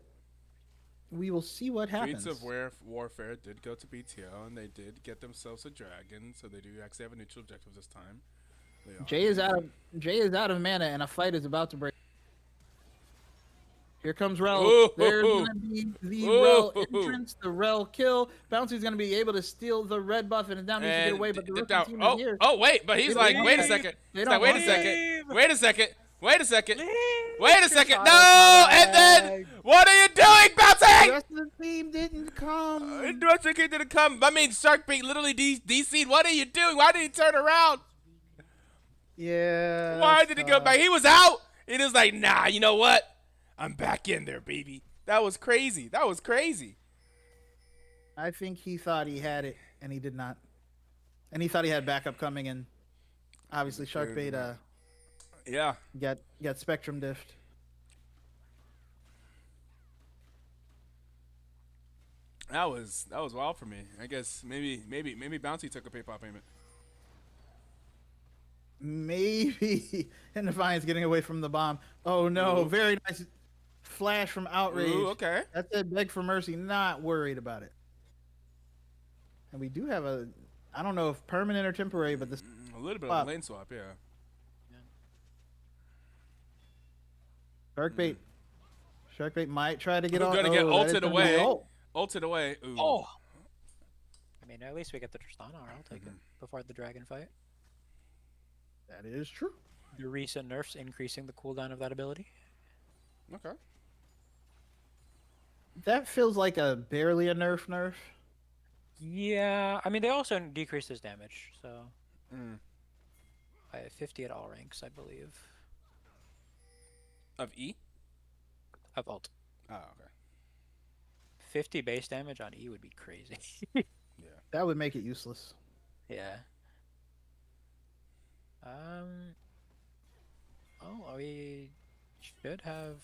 we will see what happens. Streets of Warfare did go to BTO, and they did get themselves a dragon, so they do actually have a neutral objective this time. They are- Jay is out of mana, and a fight is about to break. Here comes Rel. Ooh. There's gonna be the Ooh. Rel entrance, the Rel kill. Bouncy's gonna be able to steal the red buff, and now needs to get And away. But the dip rookie down. team Oh, is here. oh, wait, but he's They like, don't wait a want second. They He's don't like, wait a want second. Leave. Wait a second. Wait a second. Leave. Wait a second. Out of No, my and then bag. what are you doing, Russian King didn't come. I mean, Shark Bait literally DC'd. What are you doing? Why did he turn around? Yeah. Why that's did he go tough. back? He was out. It was like, nah, you know what? I'm back in there, baby. That was crazy. That was crazy. I think he thought he had it, and he did not. And he thought he had backup coming, and obviously Sharkbait Yeah. got Spectrum diffed. That was wild for me. I guess maybe Bounty took a PayPal payment. Maybe and Defiance getting away from the bomb. Oh no, Ooh. very nice flash from Outrage. Ooh, okay. That's a beg for mercy, not worried about it. And we do have I don't know if permanent or temporary, but this A little bit of a lane swap, yeah. Sharkbait. Sharkbait might try to get We're on. gonna get that is ulted gonna be away. ult. Ulted away. Ooh. Oh. I mean, at least we get the Tristana. I'll take it before the dragon fight. That is true. The recent nerfs increasing the cooldown of that ability. Okay. That feels like a barely a nerf. Yeah, I mean they also decreased his damage, so Mm. by 50 at all ranks, I believe. Of E? Of ult. Oh, okay. 50 base damage on E would be crazy. That would make it useless. Yeah. Oh, we should have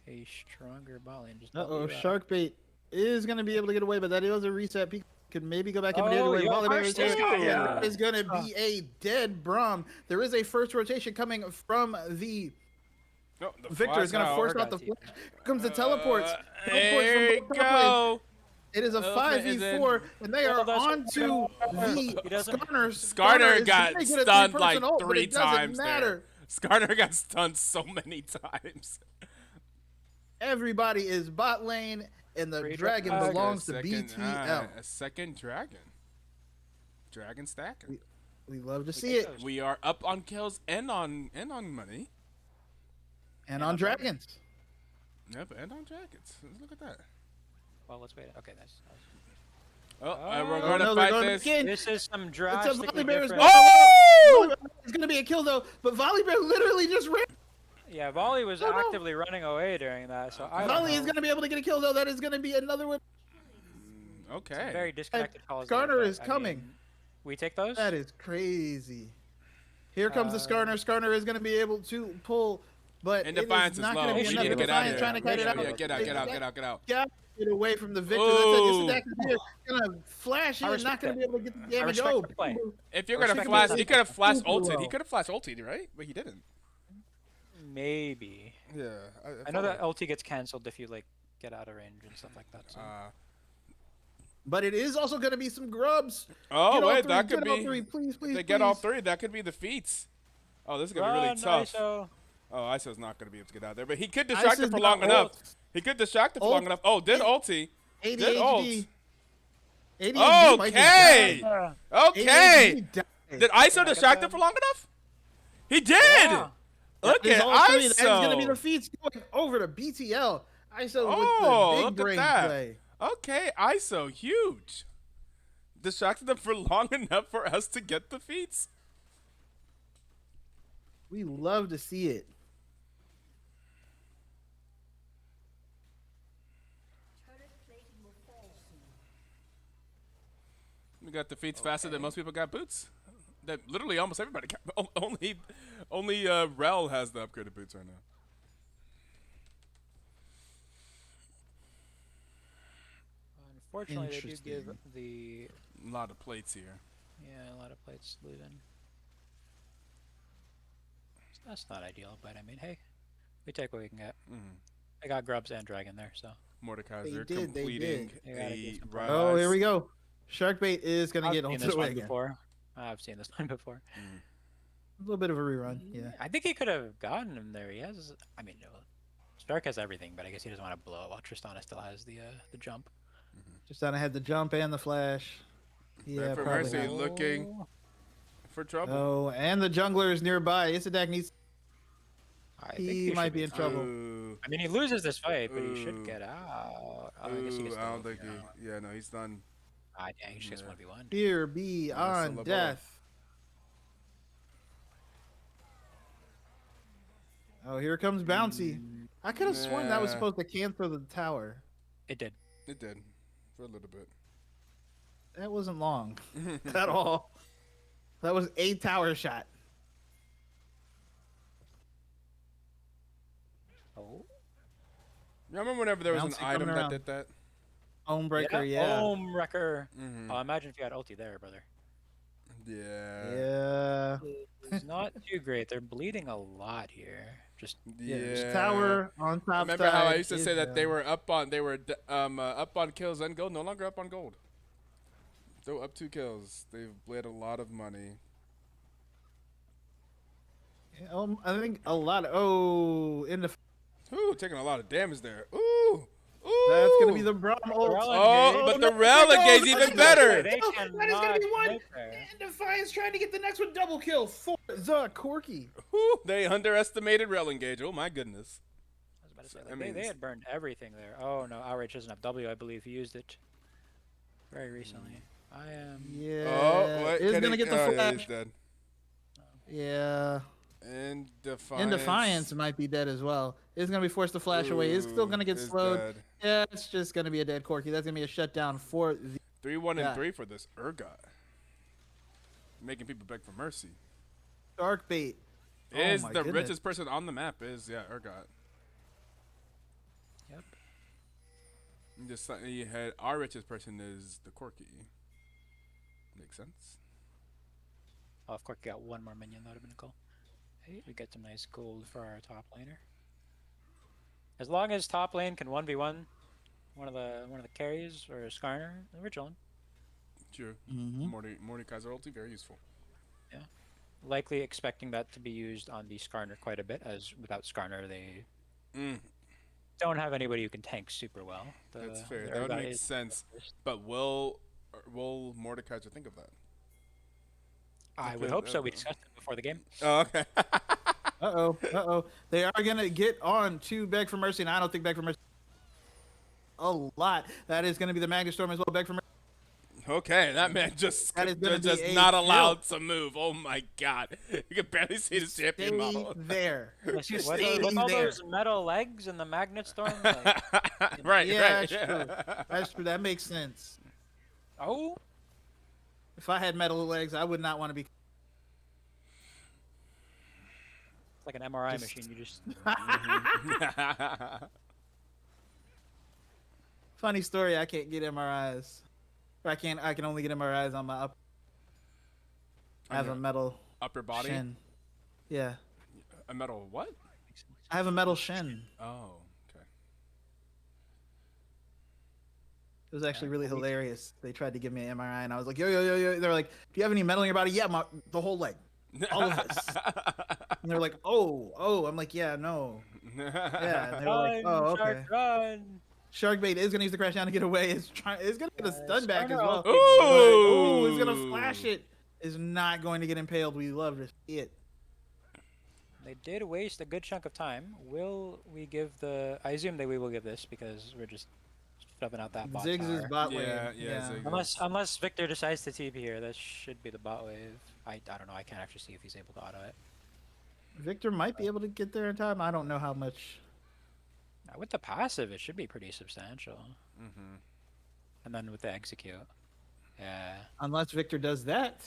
a stronger ball and just. Uh-oh, W out. Sharkbait is going to be able to get away, but that is a reset. He could maybe go back and get away. yo, Volibear is first there. guy, yeah. There is going to be a dead Braum. There is a first rotation coming from the No, the Victor is going to flies force out. out the flash. Here comes the teleports. There you from both top lanes. go. It is a Elephant is 5v4, and they are Oh, that's- on to the He doesn't- Skarner. Skarner is got very good at stunned three-person like ult, but 3 it doesn't times matter. there. Skarner got stunned so many times. Everybody is bot lane, and the Free dragon dragon. belongs to Second- BTL. a second dragon. Dragon stacking. We love to see it. We are up on kills and on money. And on dragons. Yep, and on dragons. Look at that. Well, let's wait. Okay, nice. Oh, Oh, we're no, going to they're fight going this. again. This is some It's a drastically Volibear as different. well. Oh! It's going to be a kill, though. But Volibear literally just ran. Yeah, Volley was Oh, no. actively running away during that, so I don't Volley know. is going to be able to get a kill, though. That is going to be another one. Okay. Very disconnected calls. Skarner there, is but, I coming. mean, we take those? That is crazy. Here comes the Skarner. Skarner is going to be able to pull, but And it Defiance is is not low. going We to be need enough. to get out of Defiance here. trying to kite it out. Yeah, get out. Yeah, get away from the Victor. Ooh. That's it. This is going to flash I in, not respect going to be it. able to get the I damage. respect Oh, the play. If you're going to Respect flash, the he could have flash super ulted. low. He could have flash ulted, right? But he didn't. Maybe. Yeah. I know that LT gets cancelled if you like get out of range and stuff like that. So. But it is also going to be some grubs. Oh, Get all wait, three, that get could all be. three, please, If please, they get all please. 3, that could be the feats. Oh, this is going to be really Run, tough. ISO. Oh, ISO's not going to be able to get out there. But he could distract it ISO's for got long enough. ult. He could distract it for long enough. Oh, did ulti. Did ult. ADHD. ADHD might just Okay. die. Okay. ADHD died. Did ISO distract it for long enough? He did. Yeah. Look That is at all three. That is going to be the ISO. feeds going over to BTL. ISO Oh, with the look big at brain that. play. Okay, ISO, huge. Distracted them for long enough for us to get the feats. We love to see it. We got the feats faster than most people got boots. That literally almost everybody got. Only Rel has the upgraded boots right now. Unfortunately, they do give Interesting. the A lot of plates here. a lot of plates losing. That's not ideal, but I mean, hey, we take what we can get. I got grubs and dragon there, so. Mordekaiser They did, they completing did. They gotta a get some rise. Oh, here we go. Sharkbait is going to I've get seen ulted this away one again. before. I've seen this one before. A little bit of a rerun, yeah. I think he could have gotten him there. He has, I mean, no, Stark has everything, but I guess he doesn't want to blow while Tristana still has the jump. Just on had the jump and the flash. Yeah, for probably mercy. not. Looking for trouble. Oh, and the jungler is nearby. Isadak needs. I think He should might be in trouble. Ooh. I mean, he loses this fight, but he should Ooh. get out. Oh, I guess he Ooh, gets I don't think the he. Yeah, no, he's done. Ah, dang, he just gets Yeah. 1v1. Fear be Yeah, on solo death. Oh, here comes Bouncy. I could have sworn that was Nah. supposed to cancel the tower. It did. It did. For a little bit. That wasn't long at all. That was a tower shot. Oh. You remember whenever there was an Bouncy item coming that around. did that? Homebreaker, yeah. Home wrecker. Mhm. Oh, imagine if you had ulti there, brother. Yeah. Yeah. It's not too great. They're bleeding a lot here. Just Yeah. There's Yeah. tower on top Remember how I side used to is say that they down. were up on kills and gold? No longer up on gold. They're up 2 kills. They've bled a lot of money. I think a lot of, oh, in the, Ooh, taking a lot of damage there. Ooh. Ooh. that's going to be the Braum ult. Oh, but the no, Relicate's no, even no, better. They That is going to be one. cannot there. And Defiance trying to get the next one double kill for the Corky. Ooh, they underestimated Rel Engage. Oh my goodness. I was about to say, I like, mean, they had burned everything there. Oh no, Outrage doesn't have W. I believe he used it very recently. I am. Yeah. Oh, what? It's Can going to he- get the oh, yeah, flash. he's dead. Yeah. And Defiance. And Defiance might be dead as well. It's going to be forced to flash away. It's still going to get is slowed. dead. Yeah, it's just going to be a dead Corky. That's going to be a shutdown for the... 3-1 Yeah. and 3 for this Urgot. Making people beg for mercy. Dark Bait. Is my the goodness. richest person on the map is Urgot. Yep. And just you had our richest person is the Corky. Makes sense. Oh, of course, got one more minion. That would have been cool. Hey, we get some nice gold for our top laner. As long as top lane can 1v1 one of the carries or a Skarner, then we're chilling. Sure. Mhm. Mordekaiser ulti, very useful. Yeah. Likely expecting that to be used on the Skarner quite a bit, as without Skarner they don't have anybody who can tank super well. That's fair. the That would Urgot make is- sense. But will Mordekaiser think of that? I would hope so. We discussed it before the game. Oh, okay. Uh-oh. They are going to get on to Beg for Mercy, and I don't think Beg for Mercy a lot. That is going to be the Magnet Storm as well. Beg for Mercy. Okay, that man just That is gonna just be a not kill. allowed to move. Oh my god. You can barely see the champion Stay model. there. With, Just with stay all there. those metal legs and the magnet storm. Like, Right, Yeah, right. that's true. That's true. That makes sense. oh, If I had metal legs, I would not want to be... it's like an MRI machine. You just Funny story, I can't get MRIs. Or I can only get MRIs on my up. I have a metal Upper body? shin. Yeah. A metal what? I have a metal shin. Oh, okay. It was actually really hilarious. They tried to give me an MRI, and I was like, yo. They're like, do you have any metal in your body? Yeah, the whole leg. All of this. And they're like, oh. I'm like, yeah, no. Yeah. And they were like, oh, okay. Shark, run! Sharkbait is going to use the crash down to get away. It's going to get a stun back as well. Skarner Ooh! It's going to flash it. Is not going to get impaled. We love to see it. They did waste a good chunk of time. Will we give the? I assume that we will give this because we're just shoving out that bot Ziggs is tower. bot lane. Yeah, Ziggs. Unless Victor decides to TP here, that should be the bot wave. I don't know. I can't actually see if he's able to auto it. Victor might be able to get there in time. I don't know how much. With the passive, it should be pretty substantial. Mm-hmm. And then with the execute, yeah. Unless Victor does that.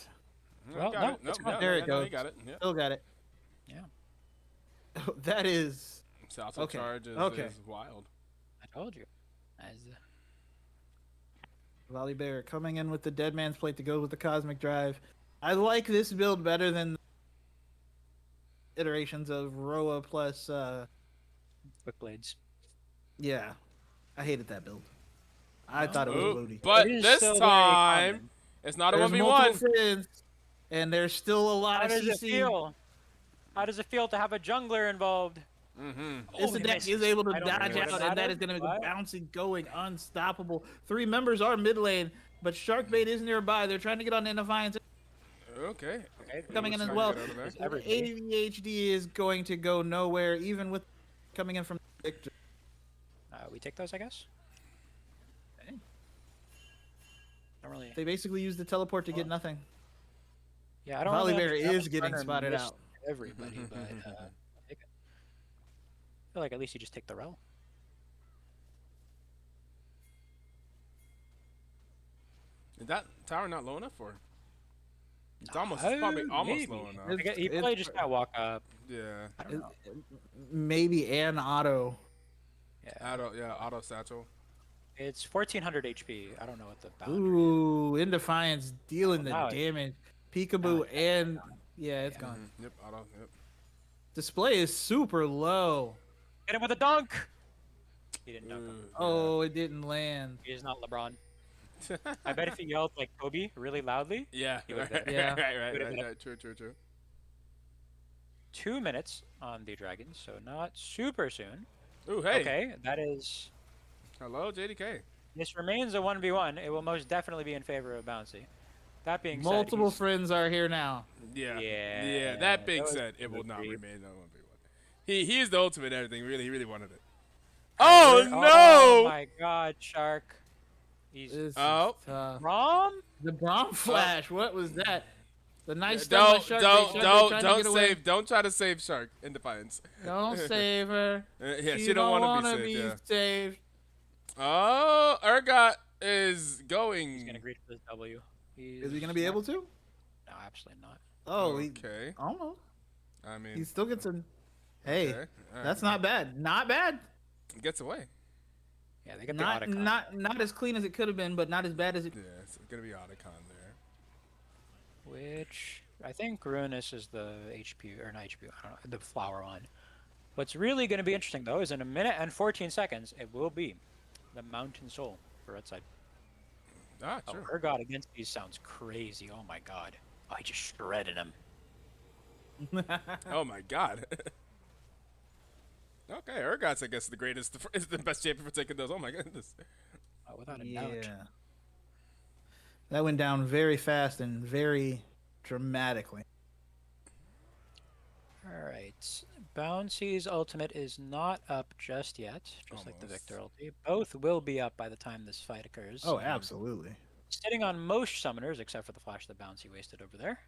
Well, got no, it. it's Nope, fine. no, There no, it no, goes. you got it. Yeah. Still got it. Yeah, That is. Salto Okay. charge Okay. is wild. I told you. As Volley Bear coming in with the Dead Man's Plate to go with the Cosmic Drive. I like this build better than iterations of Roa plus. quick blades. Yeah. I hated that build. I thought it was Ooh, booty. but It is this still very time, common. it's not a There's 1v1. multiple friends, and there's still a lot How of does it CC. feel? How does it feel to have a jungler involved? Mm-hmm. This Oh, he deck misses. is able to I don't dodge think it out, and that is mattered. going to be What? bouncing, going, unstoppable. 3 members are mid lane, but Sharkbait is nearby. They're trying to get on the Defiance. Okay. Okay, Coming in Looks as like well. you got out of there. Everybody. ADHD is going to go nowhere, even with coming in from Victor. We take those, I guess. Okay. Don't really. They basically used the teleport to get nothing. Yeah, I don't really Volibear understand is how getting Skarner spotted missed out. Everybody, but I'll take it. I feel like at least you just take the rel. Is that tower not low enough for? It's almost probably almost maybe. low enough. He probably just gotta walk up. Yeah. I don't know. Maybe an auto. Yeah. Auto satchel. It's 1400 HP. I don't know what the boundary is. Ooh, in Defiance dealing the now it- damage. now Peekaboo it's and yeah, it's gone. Yep, auto. Yep. Display is super low. Hit him with a dunk. He didn't dunk him. Ooh, Oh, it didn't land. He is not LeBron. I bet if he yelled like Kobe really loudly, Yeah. He would've Right, been- Yeah. right. True. 2 minutes on the Dragons, so not super soon. Ooh, hey. Okay, that is. Hello, JDK. This remains a 1v1. It will most definitely be in favor of Bouncy. That being Multiple said, friends are here now. Yeah. Yeah, That being those said, it two will not agree. remain on 1v1. He is the ultimate everything. He really wanted it. Oh Oh no! my God, Shark. He's This is Oh. tough. Rom. The Brom Flash. What was that? The nice Don't stuff. don't try to save Shark in Defiance. Don't save her. Yeah, she don't want to be saved. Yeah. saved. Oh, Urgot is going. He's gonna greet for this W. Is he gonna be able to? No, absolutely not. Oh, Okay. almost. I mean, He still gets a. Hey, okay. All that's right. not bad. Not bad. Gets away. Yeah, they get the Otacon. Not as clean as it could have been, but not as bad as it. Yeah, it's gonna be Otacon there. Which I think Ruinous is the HP or not HP. I don't know, the flower one. What's really going to be interesting though is in a minute and 14 seconds it will be the Mountain Soul for Red Side. Ah, Oh, true. Urgot against these sounds crazy. Oh my God. Oh, he just shredded him. Oh my God. Okay, Urgot's I guess the greatest, is the best champion for taking those. Oh my goodness. Oh, without a doubt. Yeah. That went down very fast and very dramatically. All right. Bouncy's ultimate is not up just yet, just like the Almost. Victor ulti. Both will be up by the time this fight occurs. Oh, absolutely. Sitting on most summoners, except for the flash that Bouncy wasted over there.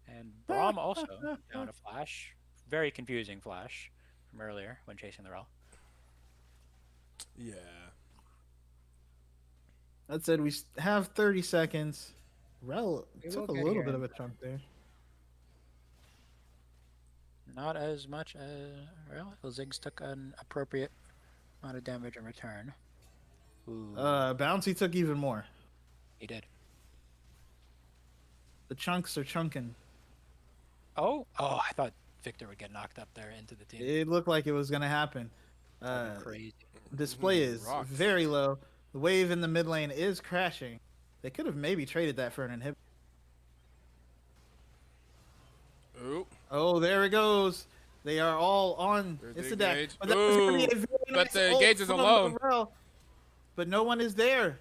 And Braum also down a flash. Very confusing flash from earlier when chasing the Rel. Yeah. That said, we have 30 seconds. Rel We took a will get little here bit in of a chunk there. Not as much as well. Ziggs took an appropriate amount of damage in return. Ooh, Bouncy took even more. he did. The chunks are chunking. Oh, I thought Victor would get knocked up there into the team. It looked like it was going to happen. Crazy. Display is Rocks. very low. The wave in the mid lane is crashing. They could have maybe traded that for an inhibitor. Ooh. Oh, there it goes. They are all on. There's It's the a deck. engage. But, that was gonna be a Ooh, very but nice the ult engage is from alone. Morel. But no one is there.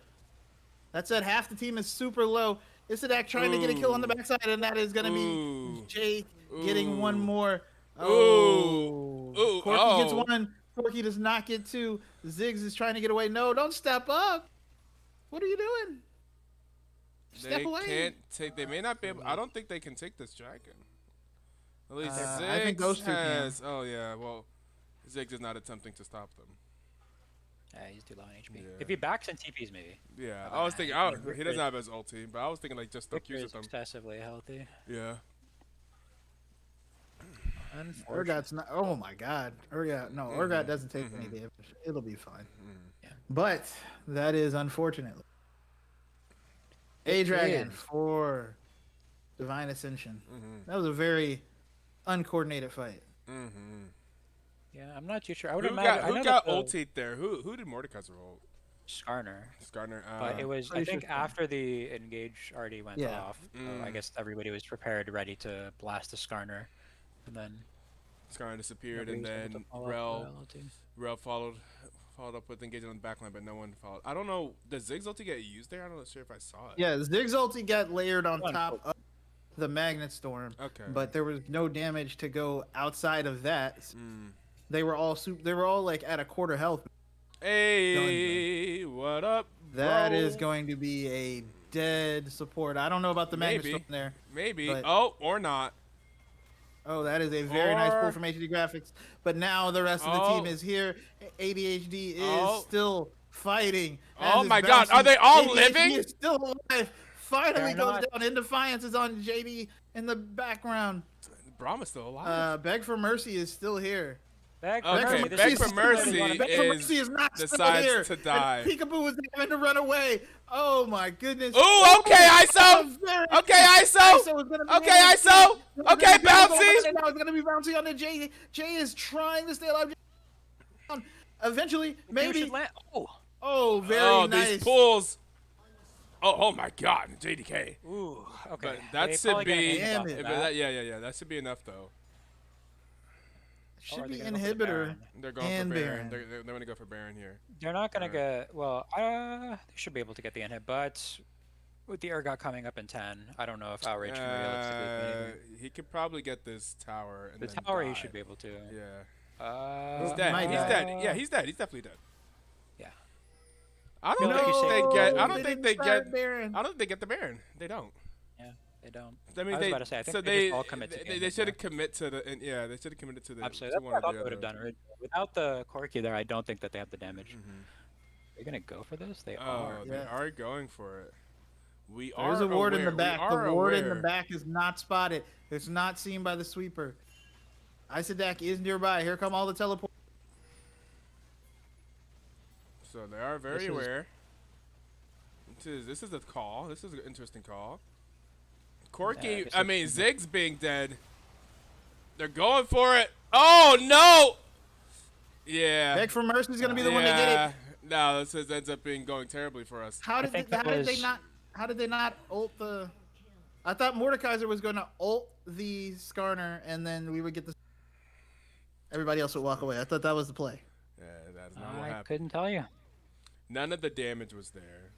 That said, half the team is super low. Isidak trying to get a kill on the backside, and that is going to be Ooh. Jake getting one Ooh. more. Ooh. Ooh. Corky gets one. Corky does not get two. Ziggs is trying to get away. No, don't step up. What are you doing? Step They away. can't take. They may not be able. I don't think they can take this dragon. At least Ziggs I think those two can. has. Oh yeah. Well, Ziggs is not attempting to stop them. Yeah, he's too low on HP. Yeah. If he backs and TPs, maybe. Yeah. I was thinking. He doesn't have his ulti, but I was thinking like just stuck Victor use is them. excessively healthy. Yeah. Unfortunately. Urgot's not. Oh my God. Urgot doesn't take any damage. It'll be fine. Yeah. But that is unfortunately a dragon is. for Divine Ascension. That was a very uncoordinated fight. Mm-hmm. Yeah, I'm not too sure. I would Who imagine. got, I who know got that the ultied there? Who did Mordecai's ult? Skarner. Skarner. But it was, I pretty think, sure- after the engage already went Yeah. off. So I guess everybody was prepared, ready to blast the Skarner. And then Skarner disappeared, nobody and was able to then follow up the ulti. Rel followed up with engaging on the backline, but no one followed. I don't know. Does Ziggs ulti get used there? I'm not sure if I saw it. Yeah, Ziggs ulti got layered on One top of the Magnet Storm. Okay. But there was no damage to go outside of that. They were all They were all like at a quarter health. Hey, what up, bro? That is going to be a dead support. I don't know about the Magnus Maybe. Storm there. Maybe. But- Oh, or not. Oh, that is a very nice pull Or- from HD Graphics. But now the rest of the Oh. team is here. ADHD is Oh. still fighting. Oh as is my God, Bouncy. are they all ADHD living? is still alive. Finally They're goes not. down. In Defiance is on JD in the background. Brahma's still alive. Beg for Mercy is still here. Beg Okay, for Beg mercy. for Mercy Beg for is Mercy is not still decides here. to die. And Peekaboo is having to run away. Oh my goodness. Ooh, okay, ISO. Okay, ISO. is gonna be Okay, able to- ISO. it's gonna Okay, be beautiful, Bouncy. and now it's gonna be Bouncy on the Jay. Jay is trying to stay alive. Eventually, You maybe. should land- Oh. Oh, very Oh, nice. these pulls. Oh my God, JDK. Ooh. Okay. But that They should probably get a be. hand off Damn it. that. Yeah. That should be enough though. Or Should are be they gonna go for the inhibitor. Baron? They're going And for Baron. Baron. They're going to go for Baron here. They're not gonna Alright. get. Well, they should be able to get the inhib, but with the Urgot coming up in 10, I don't know if Outrage can realistically do anything. He could probably get this tower. And The then tower he die. should be able to. Yeah. He's He dead. might He's die. dead. Yeah, he's dead. He's definitely dead. Yeah. I don't No, think they get. I don't think didn't they start get. Baron. I don't think they get the Baron. They don't. Yeah. They don't. I mean, I was about to say, I think so they just all commit to they getting should have there. commit to the. And yeah, they should have committed to the. Absolutely. To That's one what I or thought the they would have other. done originally. Without the Corki there, I don't think that they have the damage. Mm-hmm. They're gonna go for this. They Oh, are. they Yeah. are going for it. We are. There's a ward in the aware. back. We The are ward in the aware. back is not spotted. It's not seen by the sweeper. Isodak is nearby. Here come all the teleport. So they are very This is- aware. This is a call. This is an interesting call. Corky, Yeah, I mean Ziggs being dead. They're going for it. Oh no! Yeah. Beg for Mercy is gonna be the one to get it. No, this ends up going terribly for us. How did think they, that how did they was- not? How did they not ult the? I thought Mordekaiser was going to ult the Skarner, and then we would get the. Everybody else would walk away. I thought that was the play. Yeah, that's not what I happened. couldn't tell you. None of the damage was there.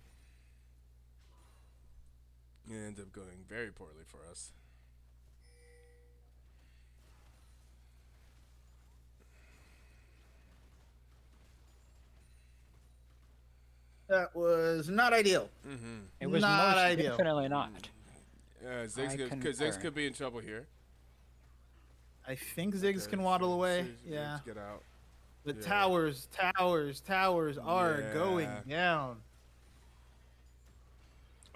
It ended up going very poorly for us. That was not ideal. It was Not most ideal. definitely not. Ziggs concur. could be in trouble here. I think Ziggs Okay, can waddle so away. Ziggs Yeah. Get out. The Yeah. towers are Yeah. going down.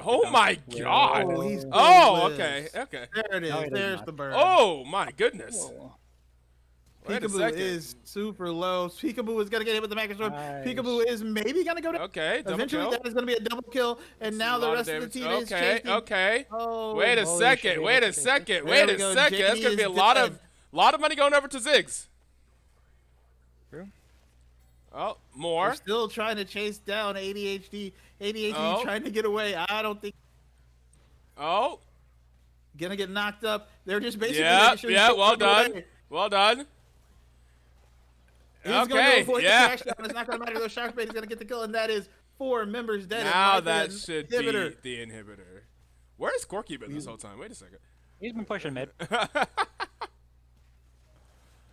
Oh my God! Oh, he's Oh, blitzed. okay. There it is. No, he does There's not. the burn. Oh my goodness! Whoa. Wait a Peekaboo second. is super low. Peekaboo is gonna get hit with the Magnus Sword. Nice. Peekaboo is maybe gonna go down. Okay, double Eventually, kill. that is gonna be a double kill, and now A the lot rest of the damage. team is Okay, chasing. okay. Oh, Wait a holy second. shit, Wait a okay. second. There Wait we a go, second. That's JD gonna be a is lot dead. of money going over to Ziggs. True. Oh, more. We're still trying to chase down ADHD. ADHD Oh. trying to get away. I don't think Oh, gonna get knocked up. They're just basically yeah, making sure yeah. he's Well taking away. done. Well done. He's gonna Okay, avoid yeah. the crash down. It's not gonna matter. Though Sharkbait is gonna get the kill, and that is 4 members dead. and Now likely that an should inhibitor. be the inhibitor. Where's Corky been this whole time? Wait a second. He's been pushing mid.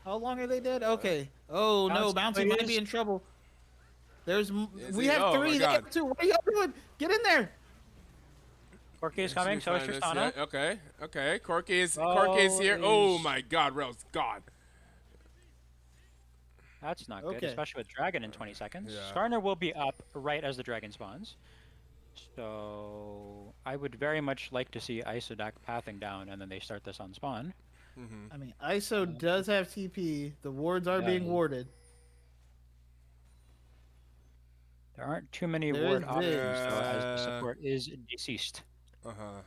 How long are they dead? Okay. Oh no, Bouncy Bouncy might is- be in trouble. There's Is we he? have Oh, my 3. They God. have 2. What are y'all doing? Get in there. Corki is coming, so is Find this, Tristana. yeah, okay, okay. Corky is Oh, here. Oh he's- my God, Rel's gone. That's not good, Okay. especially with Dragon in 20 seconds. Yeah. Skarner will be up right as the Dragon spawns. So I would very much like to see Isodak pathing down, and then they start this on spawn. I mean, ISO does have TP. The wards are being Yeah. warded. There aren't too many There ward is options, this. though, as the support is deceased. Uh huh.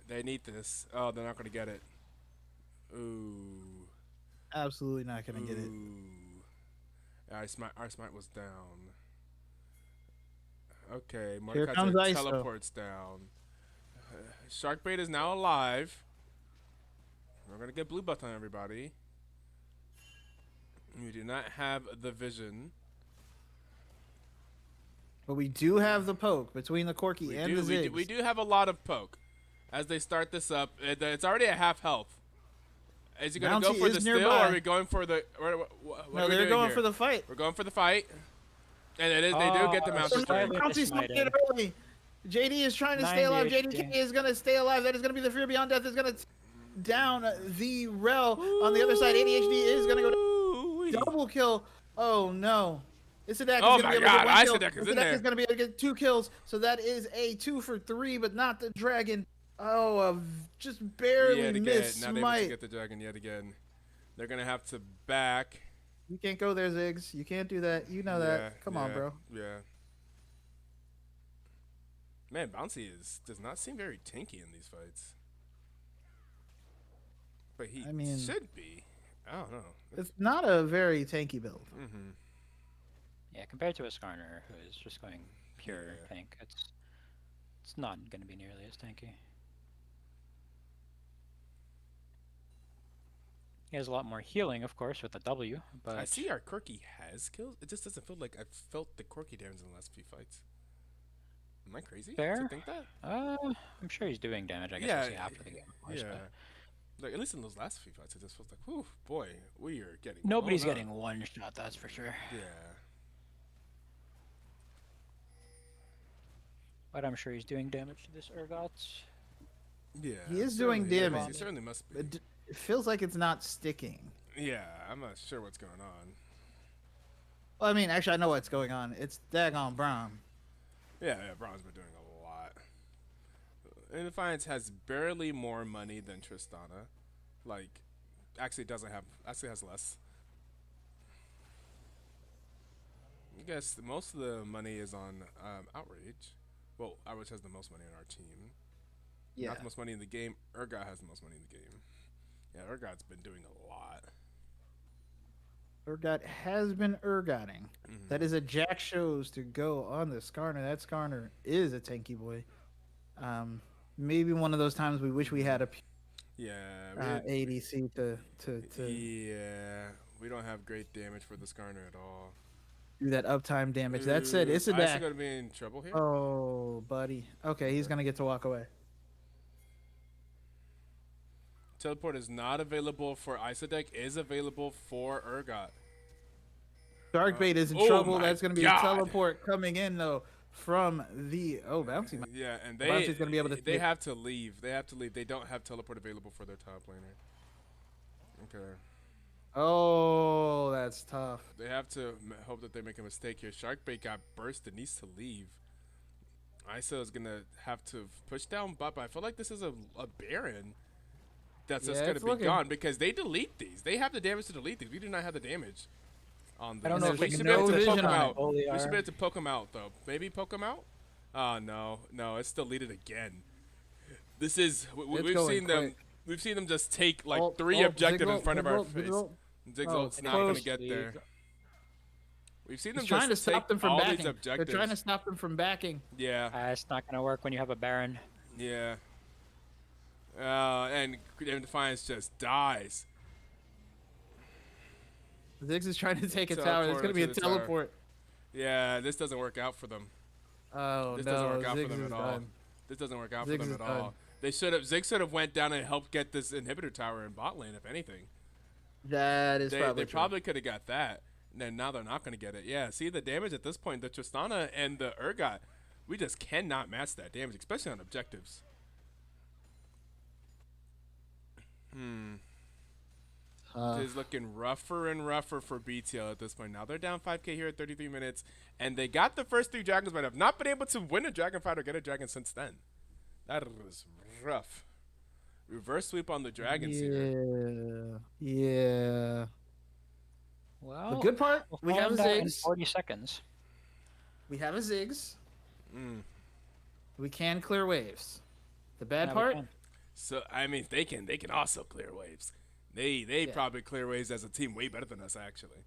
They need this. Oh, they're not gonna get it. Ooh. Absolutely not gonna get it. Ooh. Our smite was down. Okay, Here Mordecai comes ISO. teleports down. Sharkbait is now alive. We're gonna get blue buff on everybody. We do not have the vision. But we do have the poke between the Corky We and do, the we Ziggs. do. We do have a lot of poke. As they start this up, it's already at half health. Is he gonna go Bouncy for the is steal, or nearby. are we going for the? What No, are we they're doing going here? for the fight. We're going for the fight, and it is. They do get the Oh, mount so to now three. they're Bouncy's Smite making it in. early. JD is trying to stay alive. 90 JDK HP. is going to stay alive. That is going to be the fear beyond death. Is going to down the Rel. On the other side, ADHD is going to go Ooh-wee. double kill. Oh no. Isadak Oh is my going to be able to God, get one kill. Isadak is in Isadak there. is going to be able to get 2 kills. So that is a 2 for 3, but not the dragon. Oh, just barely Yet again, missed not able to smite. get the dragon yet again. They're gonna have to back. You can't go there, Ziggs. You can't do that. You know that. Come on, bro. Yeah. Man, Bouncy does not seem very tanky in these fights. But he I mean- should be. I don't know. It's not a very tanky build. Yeah, compared to a Skarner who is just going pure Yeah. tank, it's not going to be nearly as tanky. He has a lot more healing, of course, with the W, but I see our Corki has kills. It just doesn't feel like I've felt the Corki damage in the last few fights. Am I crazy Fair. to think that? I'm sure he's doing damage. I guess Yeah, we'll see after the game, of course. Yeah. Like, at least in those last few fights, it just feels like, whew, boy, we are getting. But nobody's blown up. getting one shot, that's for sure. Yeah. But I'm sure he's doing damage to this Urgot. Yeah. He is doing certainly damage. He certainly must be. It feels like it's not sticking. Yeah, I'm not sure what's going on. Well, I mean, actually, I know what's going on. It's daggone Braum. Yeah, Braun's been doing a lot. And Defiance has barely more money than Tristana. Like, actually has less. I guess most of the money is on Outrage. Well, Outrage has the most money on our team. Yeah. Not the most money in the game. Urgot has the most money in the game. Yeah, Urgot's been doing a lot. Urgot has been Urgotting. That is a Jack shows to go on the Skarner. That Skarner is a tanky boy. Maybe one of those times we wish we had a Yeah. ADC to Yeah. We don't have great damage for the Skarner at all. do that uptime damage. That said, Is Isadak. going to be in trouble here? Oh, buddy. Okay, he's gonna get to walk away. Teleport is not available for Isadeck, is available for Urgot. Darkbait is in oh trouble. my That's gonna be God. a teleport coming in though from the Bouncy. Yeah, and Bouncy's gonna be able to they take- have to leave. They have to leave. They don't have teleport available for their top laner. Okay. Oh, that's tough. They have to hope that they make a mistake here. Sharkbait got burst and needs to leave. Isa is going to have to push down bot, but I feel like this is a Baron that's just Yeah, going it's to be looking- gone because they delete these. They have the damage to delete these. We do not have the damage on this. I don't know if we we should can be able no to poke vision them on out. it. Holy We should R. be able to poke them out, though. Maybe poke them out? Oh, no, it's deleted again. This is we've going seen them. quick. We've seen them just take like Oh, 3 oh, objectives in Ziggle, front of our Ziggle, face. Ziggle. Zigzal's Oh, not going to close. get there. We've seen them He's trying to just take stop them from all backing. these They're objectives. trying to stop them from backing. Yeah, It's not going to work when you have a Baron. yeah. And Defiance just dies. Ziggs is trying to take a tower. There's Teleport going to be a to the tower. teleport. Yeah, this doesn't work out for them. Oh, This no. doesn't work out for Ziggs them is at all. done. This doesn't work out Ziggs for them is at all. done. Ziggs should have went down and helped get this inhibitor tower in bot lane, if anything. That is They probably probably could have got that. And then now they're not going to get it. Yeah, see the damage at this point. The Tristana and the Urgot, we just cannot match that damage, especially on objectives. It is looking rougher and rougher for BTL at this point. Now they're down 5k here at 33 minutes, and they got the first 3 dragons, but have not been able to win a dragon fight or get a dragon since then. That is rough. Reverse sweep on the dragons here. Yeah. Well, The good part, we'll we have a find out in Ziggs. 40 seconds. We have a Ziggs. We can clear waves. The bad Now we part, can. So I mean, they can also clear waves. They probably clear waves as a team way better than us actually.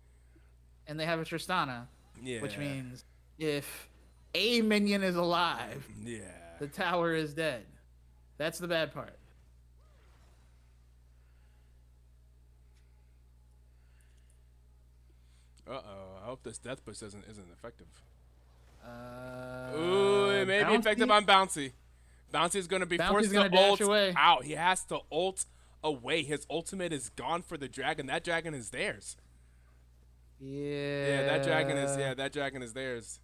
and they have a Tristana, Yeah. which means if a minion is alive, Yeah. the tower is dead. That's the bad part. I hope this death push isn't effective. Uh, Ooh, it may be Bouncy? effective on Bouncy. Bouncy is going to be Bouncy's forced gonna to dash ult away. out. He has to ult away. His ultimate is gone for the dragon. That dragon is theirs. Yeah. That dragon is theirs.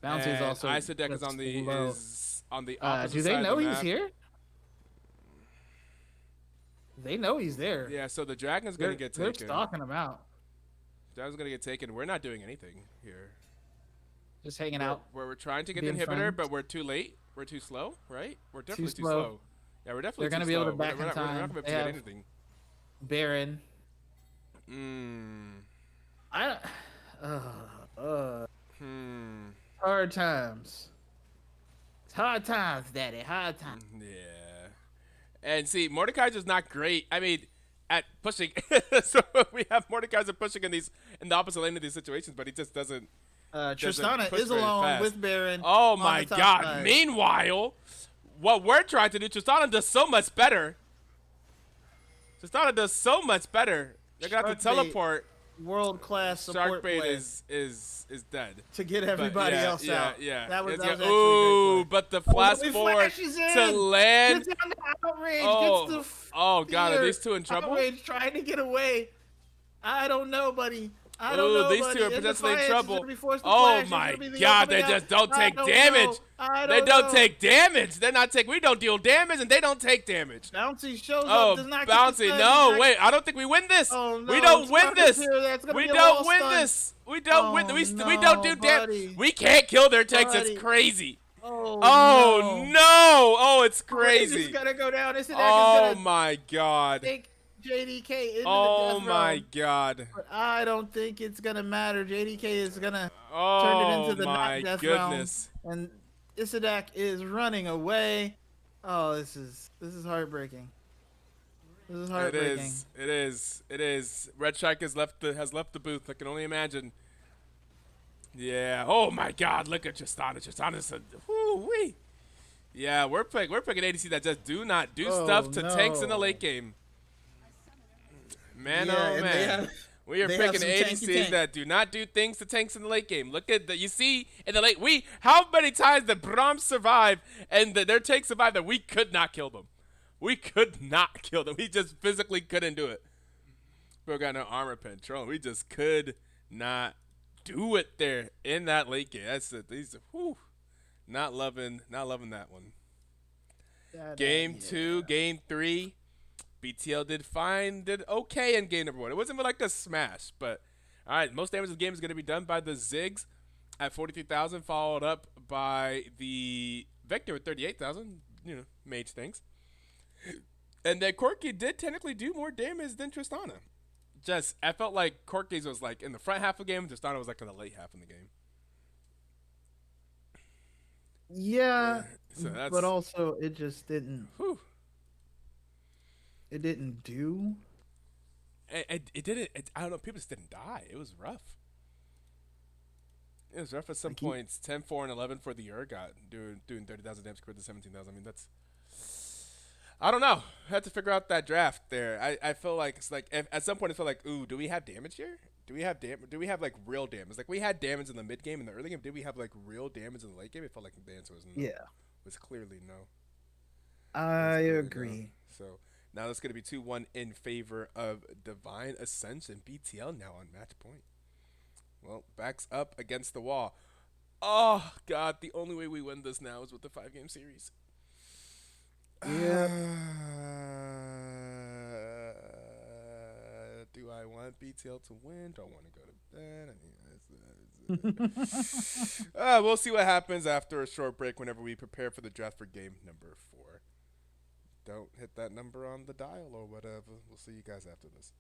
Bouncy's And also Isodek is low. on the opposite Do they side know of the he's map. here? They know he's there. Yeah, so the dragon's they're, gonna get they're taken. stalking him out. Dragon's gonna get taken. We're not doing anything here. Just hanging out. We're trying to get the being inhibitor, friends. but we're too late. We're too slow, right? We're definitely too slow. slow. Yeah, we're definitely They're too gonna be able slow. to back we're in not, We're not time. gonna be able They to get have- anything. Baron. Hmm. Hard times. It's hard times, Daddy. Hard times. Yeah. And see, Mordekaiser's not great. I mean, at pushing. So we have Mordekaiser pushing in the opposite lane of these situations, but he just doesn't. Tristana push is very alone fast. with Baron. Oh on my the top God! side. Meanwhile, what we're trying to do, Tristana does so much better. Tristana does so much better. They got to Shark bait. teleport. World-class support Shark bait play is dead. to get But everybody yeah, else yeah, out. Yeah, That was, It's that was got- actually a ooh, great play. but the flash he forward flashes to in. land. Gets on the outrage. Oh, Gets the oh God, are fear. these two in trouble? Outrage trying to get away. I don't know, buddy. I don't know, Ooh, these buddy. two are And potentially in Defiance is trouble. gonna be forced to Oh flash. It's my gonna be the God, coming they out. just don't I take don't damage. know. I They don't don't know. take damage. They're not take. We don't deal damage, and they don't take damage. Bouncy shows Oh, up. Does not get the Bouncy, stun, no, does not- wait, I don't think we win this. Oh, no, We don't win Scarface this. here, that's gonna We be a don't wall win stun. this. We don't win. Oh, We no, don't do damage. buddy. We can't kill their tanks. Buddy. It's crazy. Oh, Oh no. Oh, it's It's crazy. gonna go down. It's Oh gonna my God. take JDK into Oh the death my realm. God. But I don't think it's gonna matter. JDK is gonna turn it Oh into the my not death goodness. realm, and Isadak is running away. Oh, this is heartbreaking. This is It heartbreaking. is. It is. It is. Red Shark has left the booth. I can only imagine. Yeah. Oh my God! Look at Tristana. Tristana's a whoo-wee. Yeah, we're picking ADC that just do not do Oh, stuff to tanks in the no. late game. Man, Yeah, oh and they man. have- We are they have picking some tanky ADCs tank. that do not do things to tanks in the late game. Look at that. You see in the late. How many times did Braum survive and their tanks survived that we could not kill them? We could not kill them. We just physically couldn't do it. We got no armor control. We just could not do it there in that late game. That's it. These, whew, not loving that one. Game 2, game 3. BTL did fine, did okay in game number 1. It wasn't like a smash, but all right. Most damage of the game is going to be done by the Ziggs at 43,000, followed up by the Vector at 38,000. You know, mage things. And then Corky did technically do more damage than Tristana. Just, I felt like Corky's was like in the front half of the game, Tristana was like in the late half of the game. Yeah, So that's, but also it just didn't. whew. It didn't do. It didn't. I don't know. People just didn't die. It was rough. It was rough at some Like you- points. 10, 4, and 11 for the Urgot doing 30,000 damage compared to 17,000. I mean, that's. I don't know. I had to figure out that draft there. I feel like it's like at some point it felt like, ooh, do we have damage here? Do we have like real damage? Like we had damage in the mid game and the early game. Did we have like real damage in the late game? It felt like the answer was no. Yeah, It was clearly no. I Clearly no. agree. So now it's going to be 2-1 in favor of Divine Ascension. BTL now on match point. Well, backs up against the wall. Oh, God. The only way we win this now is with the 5-game series. Yeah. Do I want BTL to win? Do I want to go to bed? I mean, we'll see what happens after a short break whenever we prepare for the draft for game number 4. Don't hit that number on the dial or whatever. We'll see you guys after this.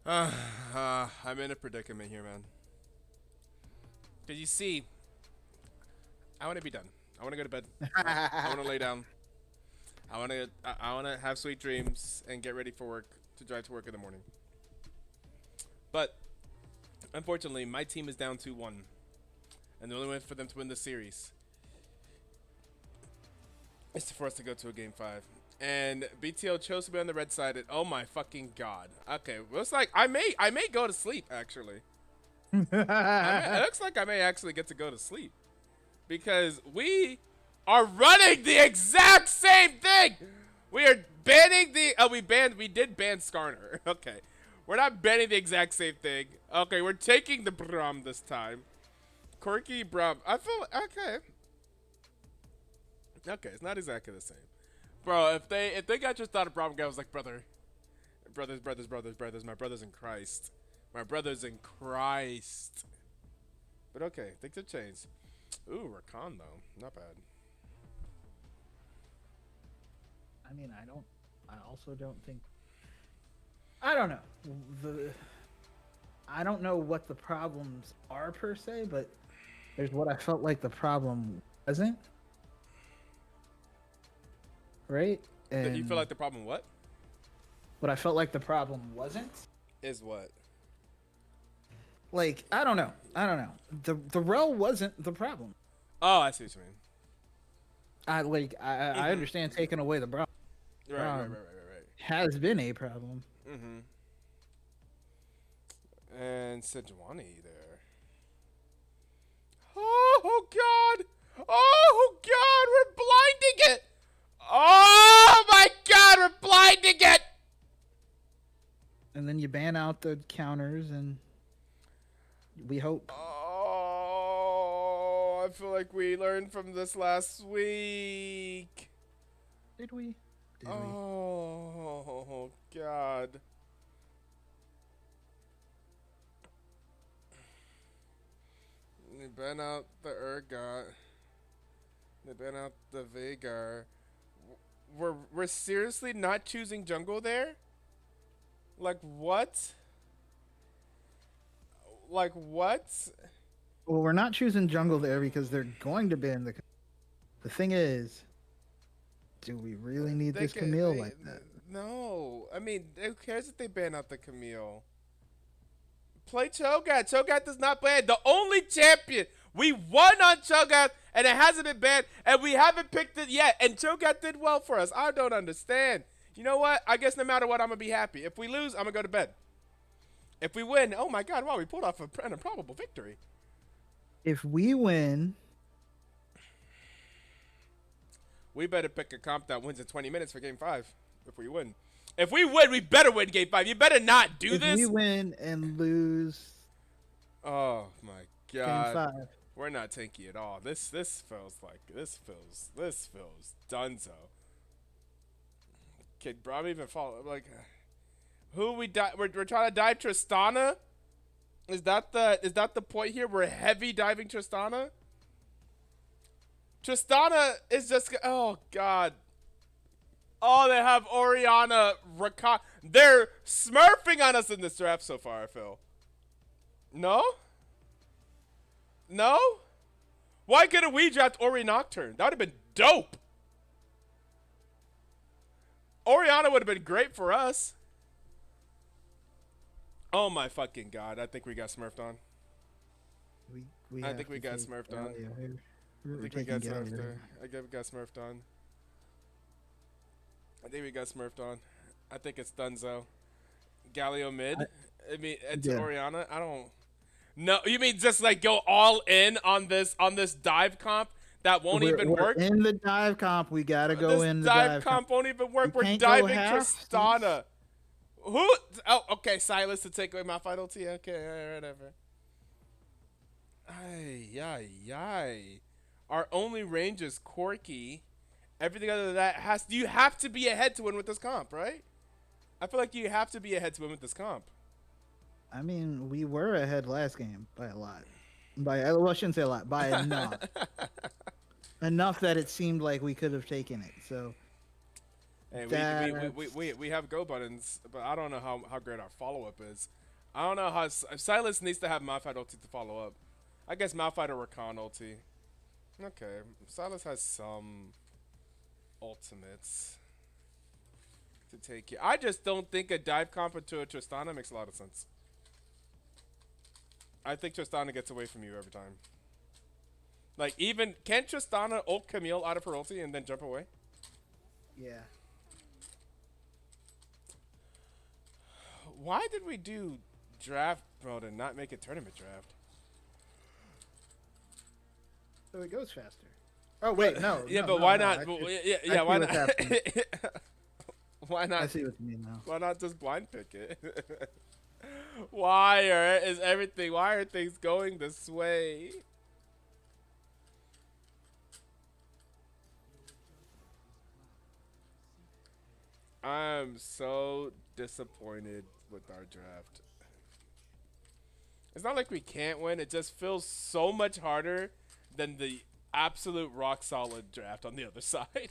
I'm in a predicament here, man. Cause you see, I want to be done. I want to go to bed. I want to lay down. I want to have sweet dreams and get ready for work to drive to work in the morning. But unfortunately, my team is down 2-1, and the only way for them to win the series is for us to go to a game 5. And BTO chose to be on the red side. And oh my fucking god. Okay, looks like I may go to sleep actually. It looks like I may actually get to go to sleep because we are running the exact same thing. We are banning the. We did ban Skarner. Okay, we're not banning the exact same thing. Okay, we're taking the Braum this time. Quirky Braum. I feel okay. Okay, it's not exactly the same, bro. If they got just thought of Braum, I was like, brothers, my brothers in Christ. My brothers in Christ. But okay, things have changed. Ooh, Rakan though, not bad. I mean, I also don't think. I don't know. I don't know what the problems are per se, but there's what I felt like the problem wasn't. Right? And You feel like the problem what? what I felt like the problem wasn't. Is what? Like, I don't know. The rel wasn't the problem. Oh, I see what you mean. I understand taking away the problem Right. has been a problem. Mm-hmm. And Sejuani there. Oh god! Oh god! We're blinding it! Oh my god! We're blinding it! And then you ban out the counters, and we hope. Oh, I feel like we learned from this last week. Did we? Oh god. They ban out the Urgot. They ban out the Veigar. We're seriously not choosing jungle there? Like what? Like what? Well, we're not choosing jungle there because they're going to ban the. The thing is, do we really need this Camille like that? No. I mean, who cares if they ban out the Camille? Play Cho'Gath. Cho'Gath does not ban. The only champion. We won on Cho'Gath, and it hasn't been banned, and we haven't picked it yet. And Cho'Gath did well for us. I don't understand. You know what? I guess no matter what, I'm going to be happy. If we lose, I'm going to go to bed. If we win, oh my god, wow, we pulled off an improbable victory. If we win, we better pick a comp that wins in 20 minutes for game 5. If we win. If we win, we better win game 5. You better not do this. If we win and lose oh my game god. 5. We're not tanky at all. This feels dunzo. Kid Braum even fall like who we die we're trying to dive Tristana? Is that the point here? We're heavy diving Tristana? Tristana is just oh god. Oh, they have Orianna, Rakan. They're smurfing on us in this draft so far, I feel. No? No? Why couldn't we draft Ori Nocturne? That would have been dope. Orianna would have been great for us. Oh my fucking god. I think we got smurfed on. I think we got smurfed on. I think we got smurfed on. I think we got smurfed on. I think it's Dunzo. Galio mid. I mean, it's Orianna. I don't. No, you mean just like go all in on this dive comp that won't even work? In the dive comp, we gotta go in the dive comp. Won't even work. We're diving Tristana. Who? Oh, okay. Silas to take away my final T. Okay, whatever. Ay. Our only range is Corky. Everything other than that you have to be ahead to win with this comp, right? I feel like you have to be ahead to win with this comp. I mean, we were ahead last game by a lot. Well, I shouldn't say a lot. By enough. Enough that it seemed like we could have taken it. So Hey, That's we have go buttons, but I don't know how great our follow up is. I don't know how Silas needs to have Malphite ulti to follow up. I guess Malphite or Rakan ulti. Okay, Silas has some ultimates to take it. I just don't think a dive comp to a Tristana makes a lot of sense. I think Tristana gets away from you every time. Like, even, can Tristana ult Camille out of her ulti and then jump away? yeah. Why did we do draft mode and not make it tournament draft? So it goes faster. Oh wait, no. Yeah, no, but no, why no, not? actually, Yeah, I see why what's not? happening. Why I not? see what you mean now. Why not just blind pick it? Why are things going this way? I'm so disappointed with our draft. It's not like we can't win. It just feels so much harder than the absolute rock solid draft on the other side.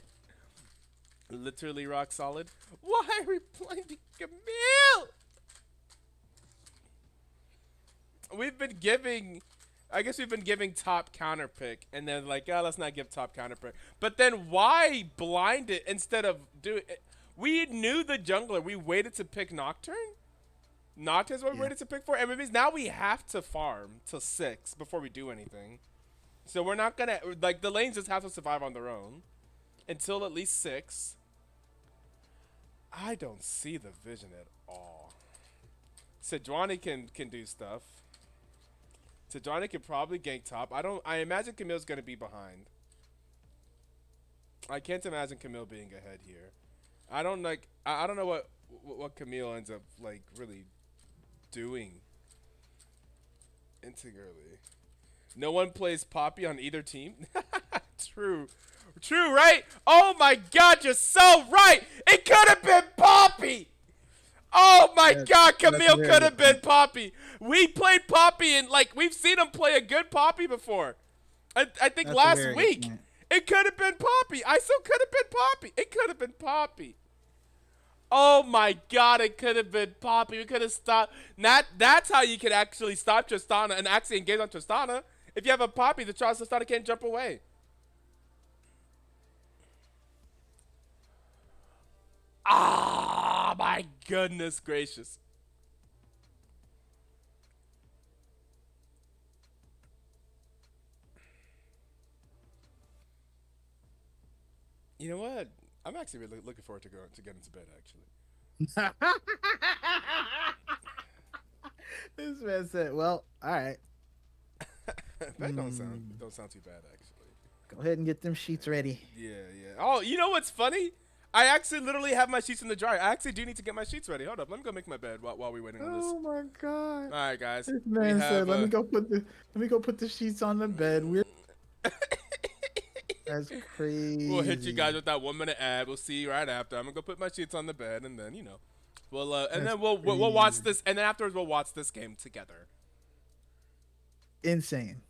Literally rock solid. Why are we playing Camille? We've been giving, I guess we've been giving top counter pick, and then like, oh, let's not give top counter pick. But then why blind it instead of do it? We knew the jungler. We waited to pick Nocturne. Nocturne's what we Yeah. waited to pick for, and it means now we have to farm to 6 before we do anything. So we're not gonna like the lanes just have to survive on their own until at least 6. I don't see the vision at all. Sejuani can do stuff. Sejuani can probably gank top. I imagine Camille's gonna be behind. I can't imagine Camille being ahead here. I don't like. I don't know what Camille ends up like really doing integrally. No one plays Poppy on either team. True. True, right? Oh my God, you're so right. It could have been Poppy. Oh my God, Camille very could have good been Poppy. We played Poppy and like we've seen him play a good Poppy before. I think That's a last very good week. point. It could have been Poppy. I still could have been Poppy. It could have been Poppy. Oh my God, it could have been Poppy. We could have stopped. That's how you can actually stop Tristana and actually engage on Tristana. If you have a Poppy, the Tristana can't jump away. Ah, my goodness gracious. You know what? I'm actually really looking forward to getting to bed. Actually, This man said, "Well, all right, that don't sound too bad. Actually, go ahead and get them sheets ready." yeah. Oh, you know what's funny? I actually literally have my sheets in the dryer. I actually do need to get my sheets ready. Hold up, let me go make my bed while we're waiting on this. Oh my God! All right, guys. This We man have, said, let me go put the sheets on the bed." That's crazy. We'll hit you guys with that 1 minute ad. We'll see you right after. I'm gonna go put my sheets on the bed, and then we'll and then we'll watch crazy. this, and then afterwards we'll watch this game together. Insane.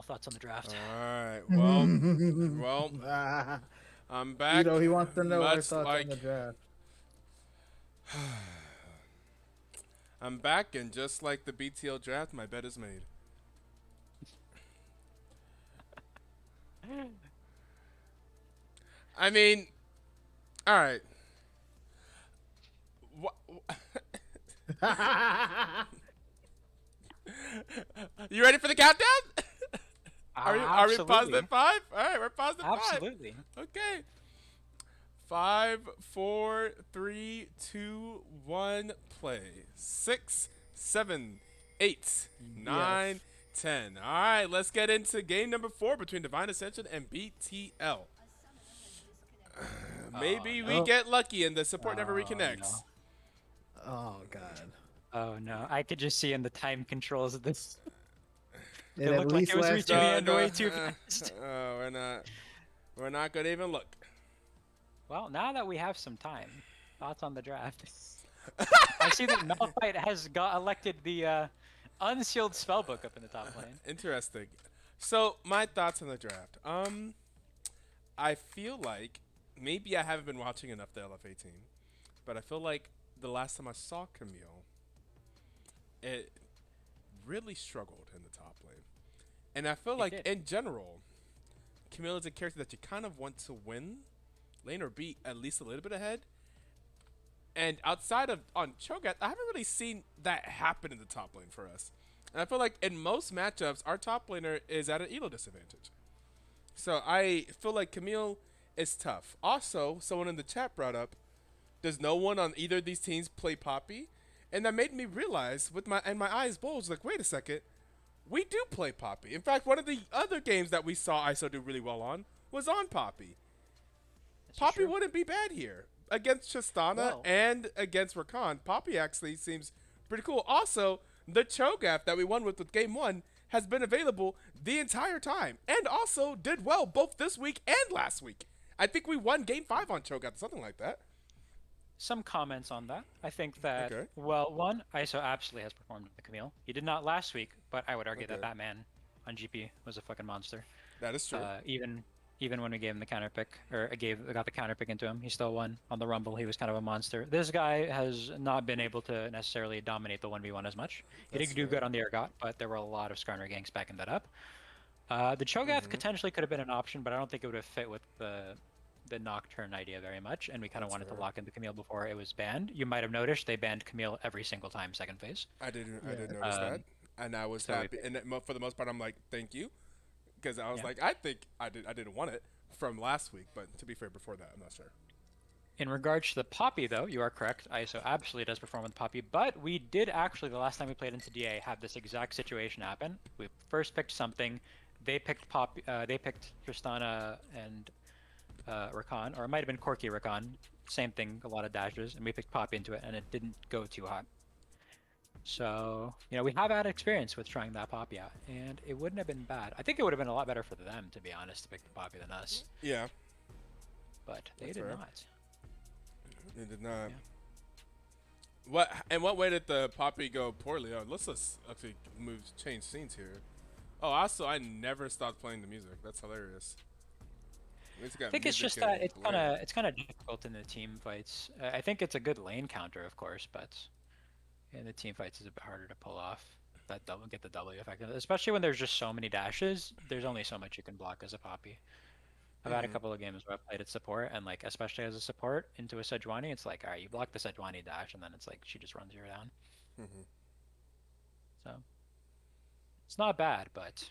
thoughts on the draft? All right. Well, Ah, I'm back. he wants to know our Much thoughts on the like draft. I'm back, and just like the BTL draft, my bet is made. I mean, all right. You ready for the countdown? Are we paused Absolutely. at 5? All right, we're paused at 5. Absolutely. Okay. 5, 4, 3, 2, 1, play. 6, 7, 8, 9, 10. All right, let's get into game number 4 between Divine Ascension and BTL. Maybe we no. get lucky and the support never Oh, reconnects. Oh god. Oh no, I could just see in the time controls of this. It It at looked like least it was lasts. reaching the end way too fast. We're not. We're not gonna even look. Well, now that we have some time, thoughts on the draft? I see that Malphite has got elected the unsealed spellbook up in the top lane. Interesting. So my thoughts on the draft. I feel like maybe I haven't been watching enough the LFA team, but I feel like the last time I saw Camille, it really struggled in the top lane, and I feel like did. in general, Camille is a character that you kind of want to win lane or be at least a little bit ahead. And outside of on Cho'Gath, I haven't really seen that happen in the top lane for us. And I feel like in most matchups, our top laner is at an elo disadvantage. So I feel like Camille is tough. Also, someone in the chat brought up, does no one on either of these teams play Poppy? And that made me realize, with my eyes bulged, like, wait a second, we do play Poppy. In fact, one of the other games that we saw ISO do really well on was on Poppy. This is Poppy true. wouldn't be bad here. Against Tristana Well- and against Rakan, Poppy actually seems pretty cool. Also, the Cho'Gath that we won with Game 1 has been available the entire time. And also did well both this week and last week. I think we won Game 5 on Cho'Gath, something like that. Some comments on that. I think that, Okay. well, one, ISO absolutely has performed with the Camille. He did not last week, but I would argue that Okay. Batman on GP was a fucking monster. That is true. Even when we gave him the counter pick, or got the counter pick into him, he still won on the Rumble. He was kind of a monster. This guy has not been able to necessarily dominate the 1v1 as much. He That's did do fair. good on the Ergot, but there were a lot of Skarner ganks backing that up. The Cho'Gath potentially could have been an option, but I don't think it would have fit with the Nocturne idea very much, and we kind of That's wanted to fair. lock into Camille before it was banned. You might have noticed they banned Camille every single time second phase. I did notice that. And I was so we- happy. And for the most part, I'm like, thank you. Because I was Yeah. like, I think I didn't want it from last week. But to be fair, before that, I'm not sure. In regards to the Poppy, though, you are correct. ISO absolutely does perform with Poppy, but we did actually, the last time we played into DA, have this exact situation happen. We first picked something, they picked Tristana and Rakan, or it might have been Corky Rakan. Same thing, a lot of dashes, and we picked Poppy into it, and it didn't go too hot. So, we have had experience with trying that Poppy out, and it wouldn't have been bad. I think it would have been a lot better for them, to be honest, to pick the Poppy than us, Yeah, but they That's did fair. not. it did not. Yeah. What way did the Poppy go poorly? Let's actually change scenes here. Oh, also, I never stopped playing the music. That's hilarious. I think it's just that it's kind of difficult in the team fights. I think it's a good lane counter, of course, but in the team fights, it's a bit harder to pull off get the W effect, especially when there's just so many dashes. There's only so much you can block as a Poppy. I've had a couple of games where I've played at support, and like especially as a support into a Sejuani, it's like, all right, you block the Sejuani dash, and then it's like she just runs you down. So it's not bad, but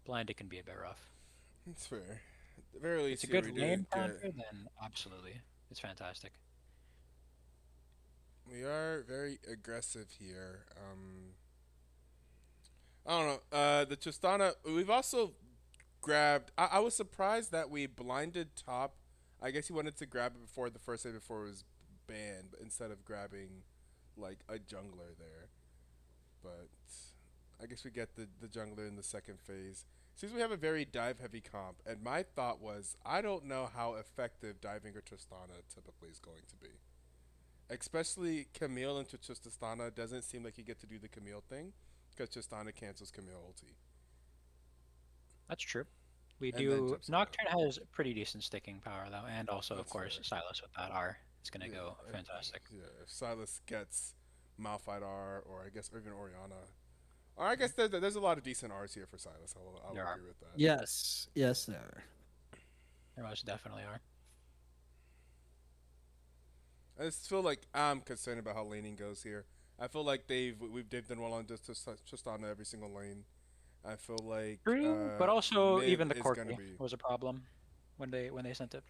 blinded can be a bit rough. It's fair. At the very least, It's a good here we lane do counter, get, then absolutely, it's fantastic. we are very aggressive here. I don't know. The Tristana. We've also grabbed. I was surprised that we blinded top. I guess he wanted to grab it before the first day before it was banned, but instead of grabbing like a jungler there. But I guess we get the jungler in the second phase. Since we have a very dive heavy comp, and my thought was I don't know how effective diving or Tristana typically is going to be. Especially Camille into Tristana doesn't seem like you get to do the Camille thing because Tristana cancels Camille ulti. That's true. We And then do. jumps around. Nocturne has pretty decent sticking power though, and also of That's course fair. Silas with that R. It's gonna Yeah, go if, fantastic. yeah. If Silas gets Malphite R, or I guess even Oriana, or I guess there's a lot of decent R's here for Silas. I'll There are. agree with that. Yes, yes, there. There most definitely are. I just feel like I'm concerned about how laning goes here. I feel like they've done well on just on every single lane. I feel like True, but also mid even the is gonna Corki be was a problem when they sent it.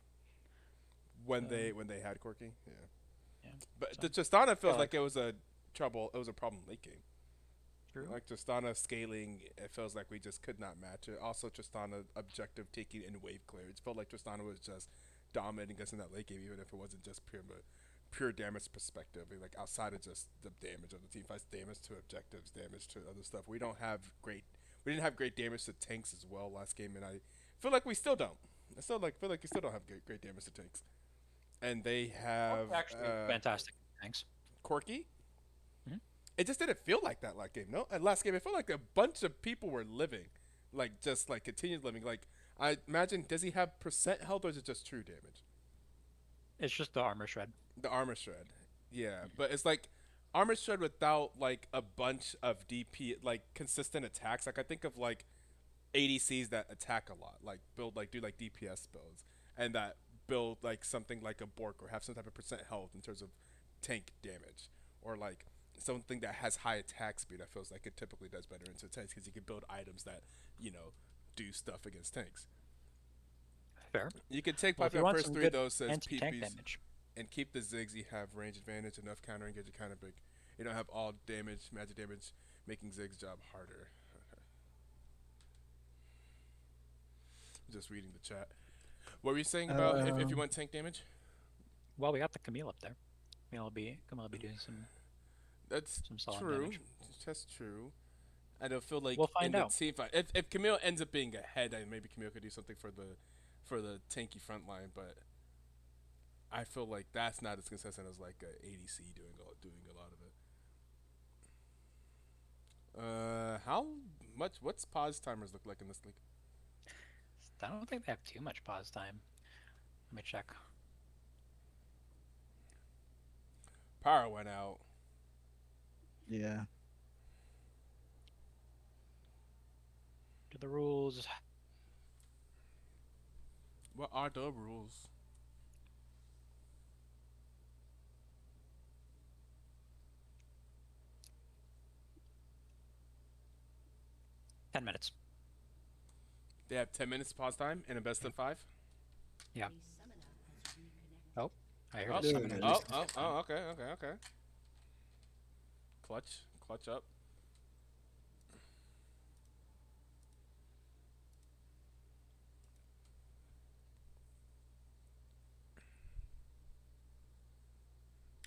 when So they had Corki. Yeah, yeah. but the So Tristana yeah, feels like like it was a trouble. It was a problem late game. true. Like Tristana scaling, it feels like we just could not match it. Also, Tristana objective taking and wave clear. It felt like Tristana was just dominating us in that late game, even if it wasn't just pure damage perspective. Like outside of just the damage of the team fights, damage to objectives, damage to other stuff. We didn't have great damage to tanks as well last game, and I feel like we still don't. I still feel like we still don't have great damage to tanks. And they have Actually, fantastic. Thanks. Corki. Mhm. It just didn't feel like that last game. No, last game it felt like a bunch of people were living, like just like continued living. Like I imagine, does he have percent health or is it just true damage? It's just the armor shred. The armor shred, yeah, but it's like armor shred without like a bunch of DP like consistent attacks. Like I think of like ADCs that attack a lot, like build like do like DPS builds, and that build like something like a Bork or have some type of percent health in terms of tank damage, or like something that has high attack speed. That feels like it typically does better into tanks because you can build items that do stuff against tanks. Fair. You can take Well, if probably you the want first some three of good those as anti-tank PPs damage, and keep the Ziggs. You have range advantage, enough counter engage, you kind of big. You don't have all damage, magic damage, making Ziggs' job harder. Just reading the chat. What were you saying about if you want tank damage? well, we got the Camille up there. Camille will be doing That's some solid true. damage. That's true. I don't feel like We'll in find the out. team fight, if Camille ends up being ahead, then maybe Camille could do something for the tanky front line. But I feel like that's not as consistent as like a ADC doing a lot of it. How much? What's pause timers look like in this league? I don't think they have too much pause time. Let me check. Power went out. Yeah. To the rules. What are the rules? Ten minutes. They have 10 minutes pause time in a best of 5. Yeah. Oh, I heard Oh, a There summon. it oh, is. okay. Clutch up.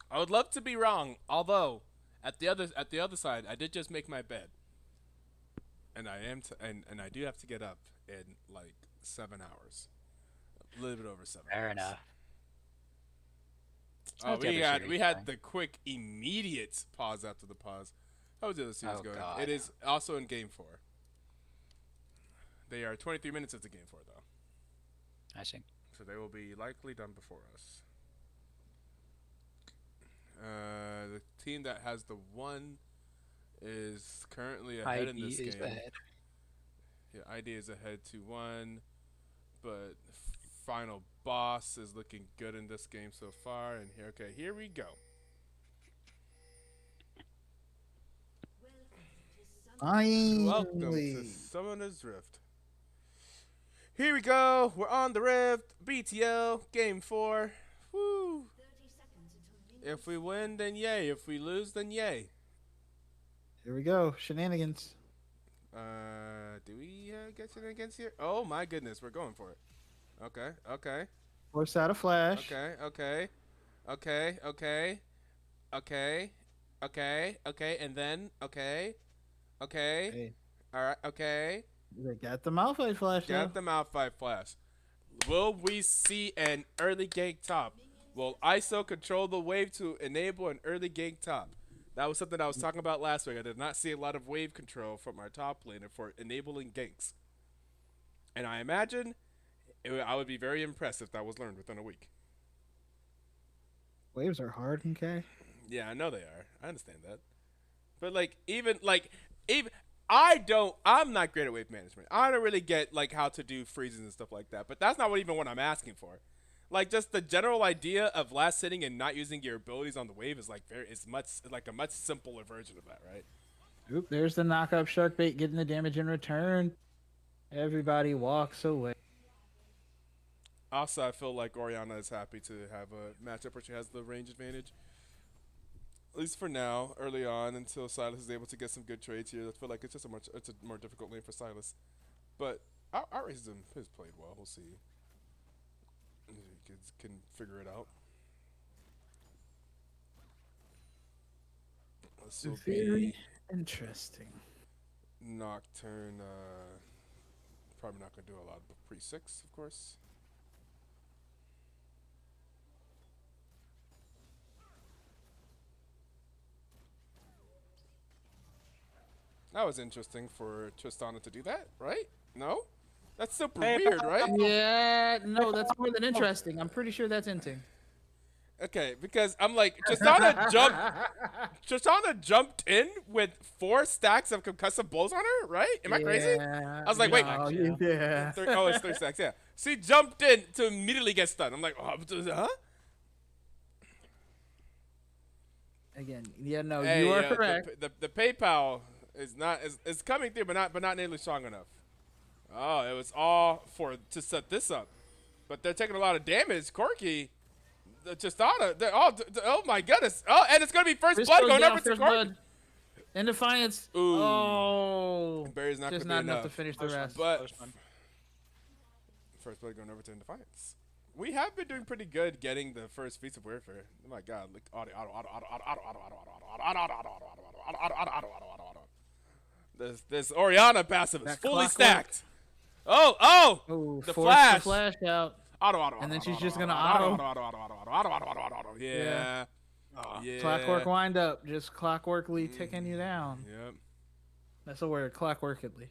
I would love to be wrong, although at the other side, I did just make my bed, and and I do have to get up in like 7 hours, a little bit over 7 hours. Fair enough. Oh, How's the other series we had going? the quick immediate pause after the pause. How was the other series Oh, going? God. It is also in game 4. They are 23 minutes into game 4 though, I see. so they will be likely done before us. The team that has the 1 is currently ahead in ID this is game. ahead. Yeah, ID is ahead 2-1, but final boss is looking good in this game so far. And here we go. Welcome to Finally. Summoner's Rift. Here we go. We're on the Rift. BTL game 4. Woo! If we win, then yay. If we lose, then yay. Here we go. Shenanigans. Do we get shenanigans here? Oh my goodness, we're going for it. Okay. Force out a flash. Okay, and then okay. Hey, All right, okay. they got the Malphite flash now. Got the Malphite flash. Will we see an early gank top? Will ISO control the wave to enable an early gank top? That was something I was talking about last week. I did not see a lot of wave control from our top laner for enabling ganks. And I imagine I would be very impressed if that was learned within a week. Waves are hard, okay? Yeah, I know they are. I understand that. But even I'm not great at wave management. I don't really get like how to do freezes and stuff like that. But that's not what I'm asking for. Like just the general idea of last sitting and not using your abilities on the wave is a much simpler version of that, right? Oop, there's the knockup shark bait getting the damage in return. Everybody walks away. Also, I feel like Oriana is happy to have a matchup where she has the range advantage. At least for now, early on, until Silas is able to get some good trades here. I feel like it's a more difficult lane for Silas. But Outrage has played well. We'll see. Kids can figure it out. This will Very be interesting. Nocturne. Probably not going to do a lot of pre-6, of course. That was interesting for Tristana to do that, right? No? That's super weird, right? Yeah, no, that's more than interesting. I'm pretty sure that's inting. Okay, because I'm like, Tristana jumped in with 4 stacks of concussive blows on her, right? Am I crazy? I was like, wait. no, yeah. It's 3 stacks, yeah. She jumped in to immediately get stunned. I'm like, oh, huh? Again, yeah, no, Hey, you are correct. The PayPal is coming through, but not nearly strong enough. Oh, it was all to set this up, but they're taking a lot of damage. Corky, the Tristana, oh my goodness! Oh, and it's gonna be first blood going over to Corky. In Defiance. Ooh. Oh, Barry's not just gonna not be enough to finish the rest. But first blood going over to Defiance. We have been doing pretty good getting the first feats of warfare. Oh my god, like this Oriana passive is fully stacked. Oh, the flash out. And then she's just gonna auto. Yeah. Clockwork wind up, just clockworkly ticking you down. Yep. That's the word, clockworkly.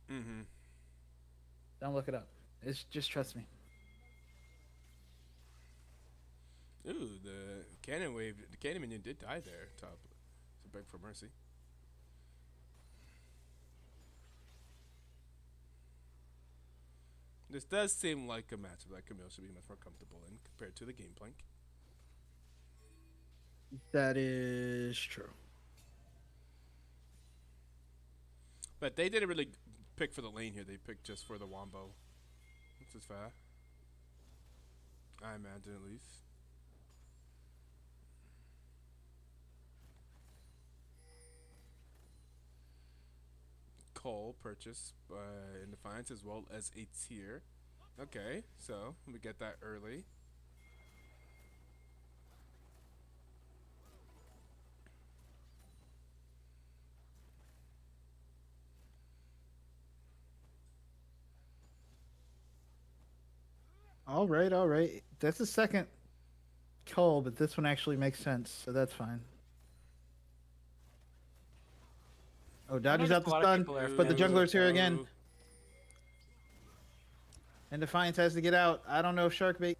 Mm-hmm. Don't look it up. It's just trust me. Ooh, the cannon minion did die there, top. So beg for mercy. This does seem like a matchup that Camille should be much more comfortable in compared to the game plank. That is true. But they didn't really pick for the lane here. They picked just for the wombo. This is fair. I imagine, at least. Cole purchased in Defiance as well as a tier. Okay, so we get that early. All right, all right. That's the second call, but this one actually makes sense, so that's fine. Oh, dodges out the stun, but the jungler's here again. And Defiance has to get out. I don't know if Sharkbait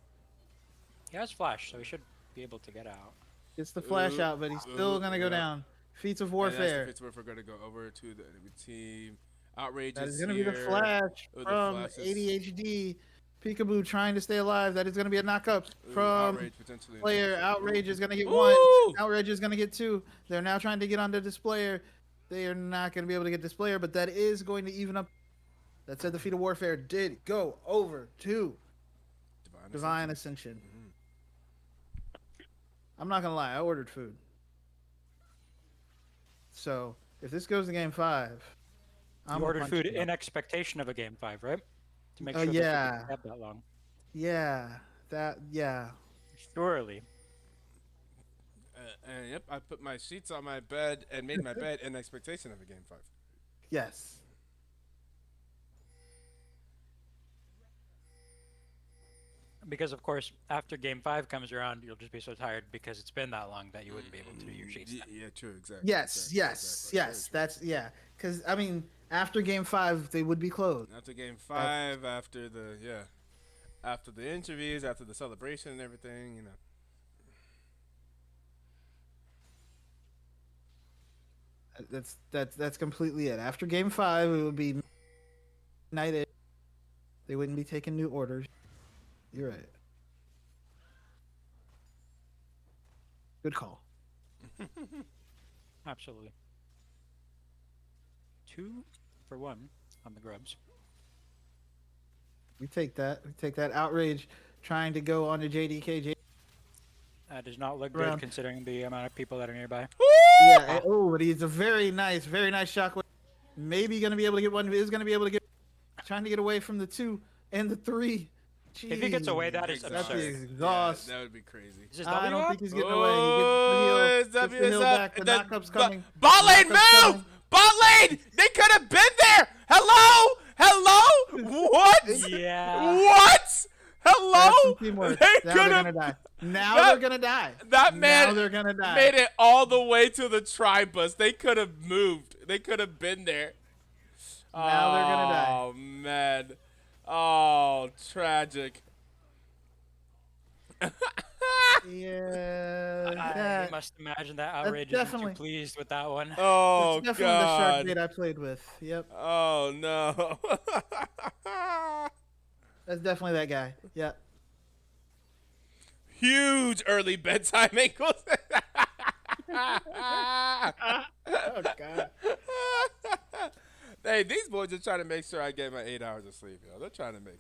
He has flash, so he should be able to get out. gets the flash out, but he's still going to go down. Feats of Warfare. Feats of Warfare going to go over to the enemy team. Outrage That is is going to be the flash from ADHD. Peekaboo trying to stay alive. That is going to be a knockup from Outrage potentially. player. Outrage is going to get 1. Outrage is going to get 2. They're now trying to get onto Displayer. They are not going to be able to get Displayer, but that is going to even up. That said, the Feat of Warfare did go over to Divine Ascension. Mm-hmm. I'm not going to lie. I ordered food. So, if this goes to Game 5, You ordered food in expectation of a Game 5, right? To make sure yeah. that that long. Yeah. Yeah. Surely. And yep, I put my sheets on my bed and made my bed in expectation of a Game 5. Yes. Because, of course, after Game 5 comes around, you'll just be so tired because it's been that long that you wouldn't be able to do your sheets. Yeah, true, exactly. Yes. That's, yeah. Because, I mean, After game 5, they would be closed. After game 5, after the interviews, after the celebration and everything, you know. That's completely it. After game 5, it would be night. They wouldn't be taking new orders. You're right. Good call. Absolutely. 2 for 1 on the grubs. We take that. We take that. Outrage trying to go on to JDK. That does not look Around. good considering the amount of people that are nearby. Yeah. Oh, but he's a very nice shockwave. Maybe gonna be able to get one. Is gonna be able to get. Trying to get away from the 2 and the 3. If he gets away, Jeez. that is That's absurd. exhaust. Yeah, that would be crazy. Is this I W don't up? think he's getting away. Oh, He it's gets the W, hill it's up. back. The The- knockup's coming. Bot lane, Knockup's move! coming. Bot lane! They could have been there! Hello? Hello? What? Yeah. What? That's Hello? some teamwork. They Now could they're have. gonna die. Now That- they're gonna die. That man Now they're gonna die. made it all the way to the tri bus. They could have moved. They could have been there. Now they're gonna die. Oh, man. Oh, tragic. Yeah. I that- must imagine that outrage isn't definitely- too pleased with that one. Oh, That's definitely the shark God. bait I played with. Yep. Oh, no. That's definitely that guy. Yep. Huge early bedtime ankles. Oh god. Hey, these boys are trying to make sure I get my 8 hours of sleep, yo. They're trying to make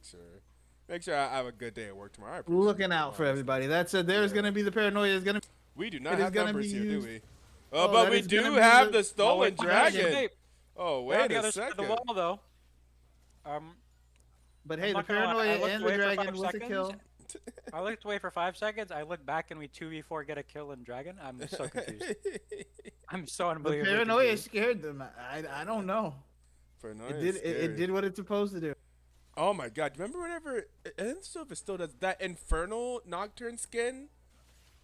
sure I have a good day at work tomorrow. I appreciate Looking it, out for honestly. everybody. That's it. There's gonna be the paranoia. Is gonna. We do It not is have gonna numbers be here, do used- we? Oh, but that we is do gonna be have the- the stolen Oh, wait, dragon. wait. Oh, We're on wait the a other side of the second. wall, though. But I'm hey, the not gonna lie, I paranoia looked and the away for dragon 5 was a seconds. kill. I looked away for 5 seconds. I look back and we 2v4 get a kill in dragon. I'm so confused. I'm so The unbelievably paranoia confused. scared them. I don't know. Paranoia It is did it scary. did what it's supposed to do. Oh my god! Remember whenever? I don't know if it still does that infernal nocturne skin,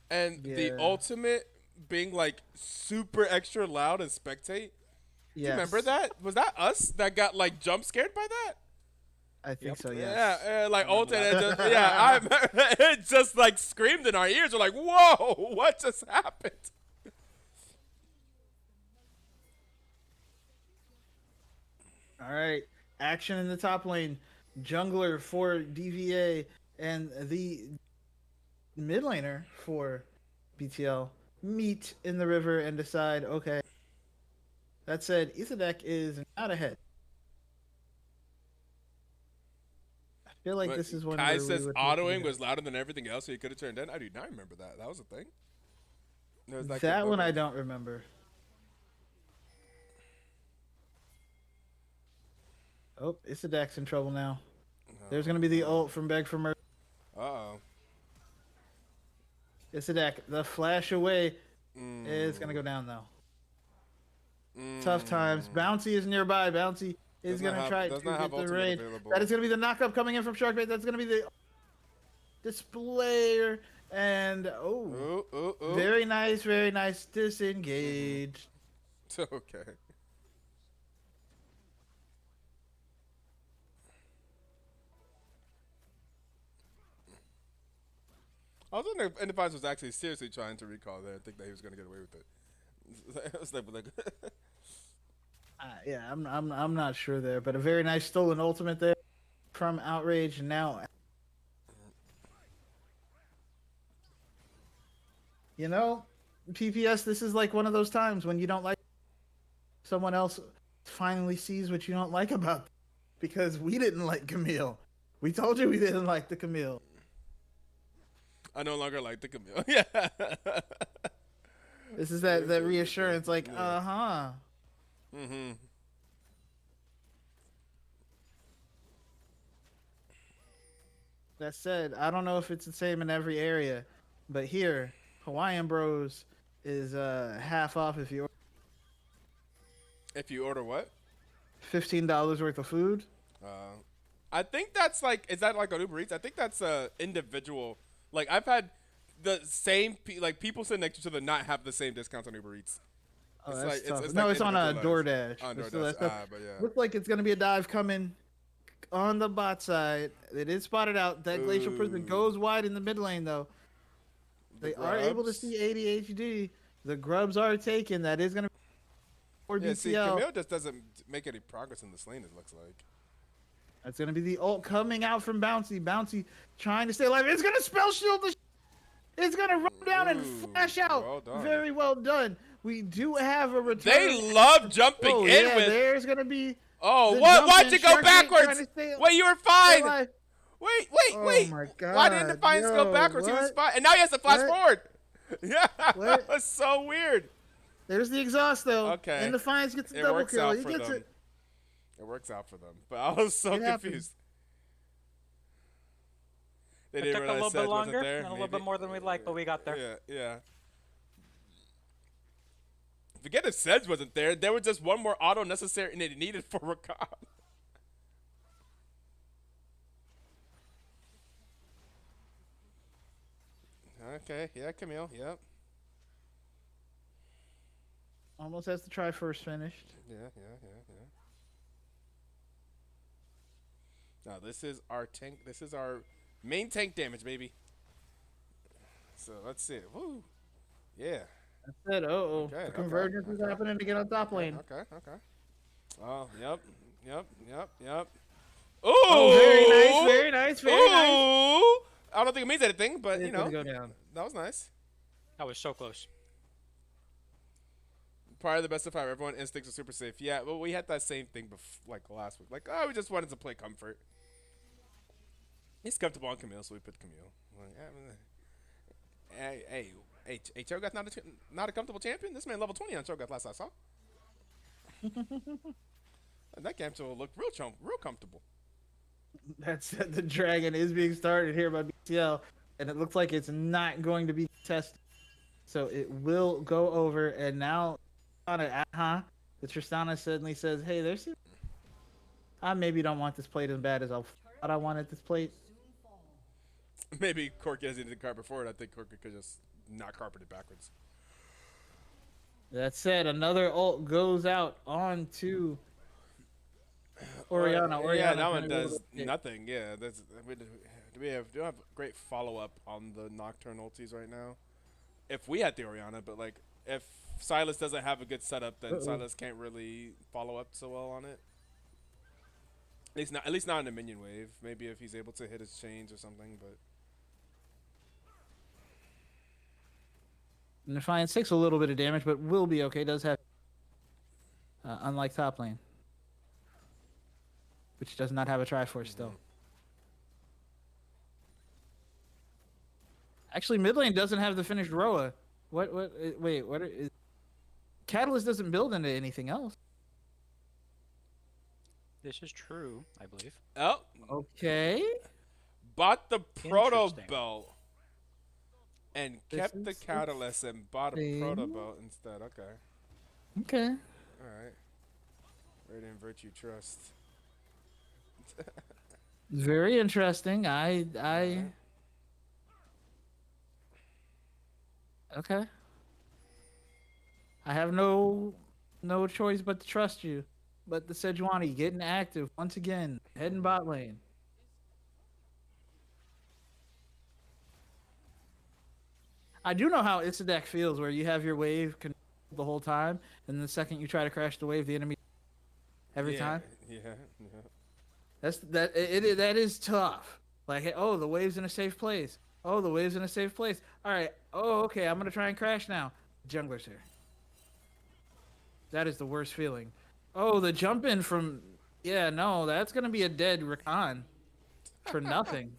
and the Yeah. ultimate being like super extra loud and spectate. Do you remember Yes. that? Was that us that got like jump scared by that? I think Yep. so. Yes. Yeah, like ultimate. Just, yeah, I remember it just like screamed in our ears. We're like, "Whoa! What just happened?" All right. Action in the top lane. Jungler for DVA and the mid laner for BTL meet in the river and decide, okay. That said, Isadek is not ahead. I feel like But this is one Kai where we says would autoing was louder than everything else, so he could have turned in. I do not remember that. That was a thing. There was like a that one moment. I don't remember. Oh, Isadek's in trouble now. There's gonna be the ult from Beg for Mercy. Uh-oh. Isadek, the flash away is gonna go down though. Tough times. Bouncy is nearby. Bouncy is Does not gonna have- try does to not have get the ultimate raid. available. That is gonna be the knockup coming in from Sharkbait. That's gonna be the displayer and Ooh, ooh, ooh. very nice, disengaged. Okay. I was wondering if Enterprise was actually seriously trying to recall there and think that he was going to get away with it. I was like, Yeah, I'm not sure there, but a very nice stolen ultimate there from Outrage. And now, you know, PPS. This is like one of those times when you don't like someone else finally sees what you don't like about them. Because we didn't like Camille. We told you we didn't like the Camille. I no longer like the Camille. Yeah. This is that reassurance, like, Mm-hmm. That said, I don't know if it's the same in every area, but here, Hawaiian Bros is half off if you order If you order what? $15 worth of food. I think that's like, is that like on Uber Eats? I think that's individual. Like I've had the same like people sitting next to each other not have the same discounts on Uber Eats. Oh, It's that's like tough. it's no, like it's on individualized. DoorDash. On It's still DoorDash. that stuff. But yeah. Looks like it's gonna be a dive coming on the bot side. It is spotted out. That Glacial Prison Ooh. goes wide in the mid lane though. They are able to grubs. see ADHD. The grubs are taken. That is gonna be for Yeah, see, BCL. Camille just doesn't make any progress in this lane. It looks like. That's gonna be the ult coming out from Bouncy. Bouncy trying to stay alive. It's gonna spell shield the. It's gonna run down and Ooh, flash out. well done. Very well done. We do have a return. They love jumping Oh, in yeah, with. there's gonna be. Oh, the what? jump Why'd in. you go Shark Tank trying backwards? to stay- Wait, you were stay fine. alive. Wait, Oh my Why didn't God, Defiance go yo, backwards? He was what? fine, and now he has to flash What? forward. Yeah, What? that's so weird. There's the exhaust though. Okay. And Defiance gets the It double works kill. out He for gets them. it. It works out for them, but I was so It happens. confused. They It didn't took a realize little Sedge bit wasn't longer there, and a little maybe. bit more than we'd like, but we got there. Yeah, yeah. Forget if Sedge wasn't there. There was just one more auto necessary and it needed for Rakan. Okay, yeah, Camille, yep. Almost has the try first finished. Yeah. Now this is our tank. This is our main tank damage, baby. So let's see. Woo. Yeah. That's it. Oh, Okay, the convergence is happening to get on top lane. Okay. Oh, yep. Ooh. Oh, very nice. Ooh. I don't think it means anything, but It's you know, gonna go down. that was nice. That was so close. Probably the best of 5. Everyone instincts are super safe. Yeah, but we had that same thing like last week. Like, oh, we just wanted to play comfort. He's comfortable on Camille, so we put Camille. Like, hey, Cho'Gath's not a comfortable champion. This man level 20 on Cho'Gath last I saw. That Gamto looked real comfortable. That's the dragon is being started here by BCL, and it looks like it's not going to be tested. So it will go over, and now the Tristana suddenly says, "Hey, there's. I maybe don't want this plate as bad as I thought I wanted this plate." Maybe Corky hasn't did the carpet forward. I think Corky could just not carpet it backwards. That said, another ult goes out onto Orianna. Yeah, Orianna that one kinda does rolled it. nothing. Yeah, we don't have great follow up on the Nocturne ultis right now. If we had the Orianna, but like if Silas doesn't have a good setup, then Silas can't really follow up so well on it. At least not in the minion wave. Maybe if he's able to hit his chains or something, but. And Defiance takes a little bit of damage, but will be okay. Does have, unlike top lane, which does not have a Triforce still. Actually, mid lane doesn't have the finished Roa. Wait, what? Catalyst doesn't build into anything else. This is true, I believe. Oh, Okay. bought the proto Interesting. belt and This kept the is catalyst and bought a thing. proto belt instead. Okay, Okay. all right. Radiant Virtue Trust. Very interesting. Okay. I have no choice but to trust you. But the Sejuani getting active once again, heading bot lane. I do know how Isadek feels, where you have your wave the whole time, and the second you try to crash the wave, the enemy every time. Yeah. That is tough. Like, oh, the wave's in a safe place. Oh, the wave's in a safe place. All right. Oh, okay. I'm gonna try and crash now. Jungler's here. That is the worst feeling. Oh, the jump in from. Yeah, no, that's gonna be a dead Rakan for nothing.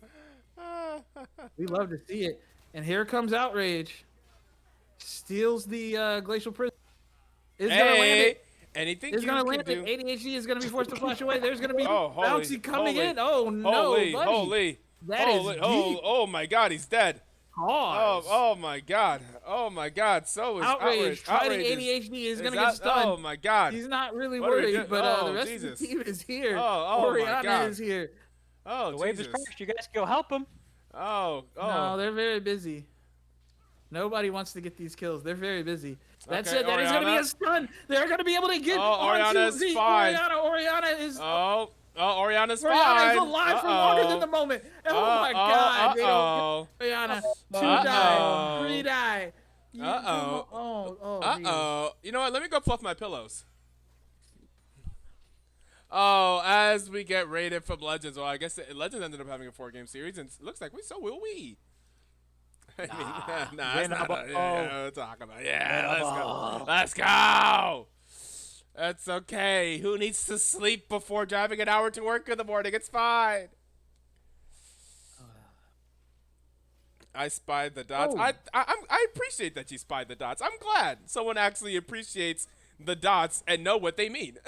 We love to see it. And here comes Outrage. Steals the Glacial Prison. Is gonna land Hey, it. anything Is you gonna can land do. it. ADHD is gonna be forced to flash away. There's gonna be Oh, holy, Bouncy coming holy, in. Oh no, buddy. Holy. That is deep. Oh my God, he's dead. Pause. Oh my God. So is Outrage. Fighting Outrage ADHD is gonna that- get stunned. Oh my God. He's not really What are we worried, doing? but Oh, the rest Jesus. of the team is here. Oh my Orianna God. is here. Oh The wave is Jesus. crashed. You guys go help him. Oh. No, they're very busy. Nobody wants to get these kills. They're very busy. That's Okay, it. That is going to be Orianna. a stun. They're going to be able to get Oh, onto Orianna's the fine. Orianna is Orianna's Orianna fine. is alive for longer than the moment. Oh my God! They don't get Orianna. 2 die, 3 die. Jesus. You know what? Let me go fluff my pillows. Oh, as we get rated from Legends, well, I guess Legends ended up having a 4-game series, and it looks like so will we. I mean, it's not. We'll talk about it. Yeah, let's go. Let's go. That's okay. Who needs to sleep before driving an hour to work in the morning? It's fine. I spied the dots. Oh. I appreciate that you spied the dots. I'm glad someone actually appreciates the dots and know what they mean.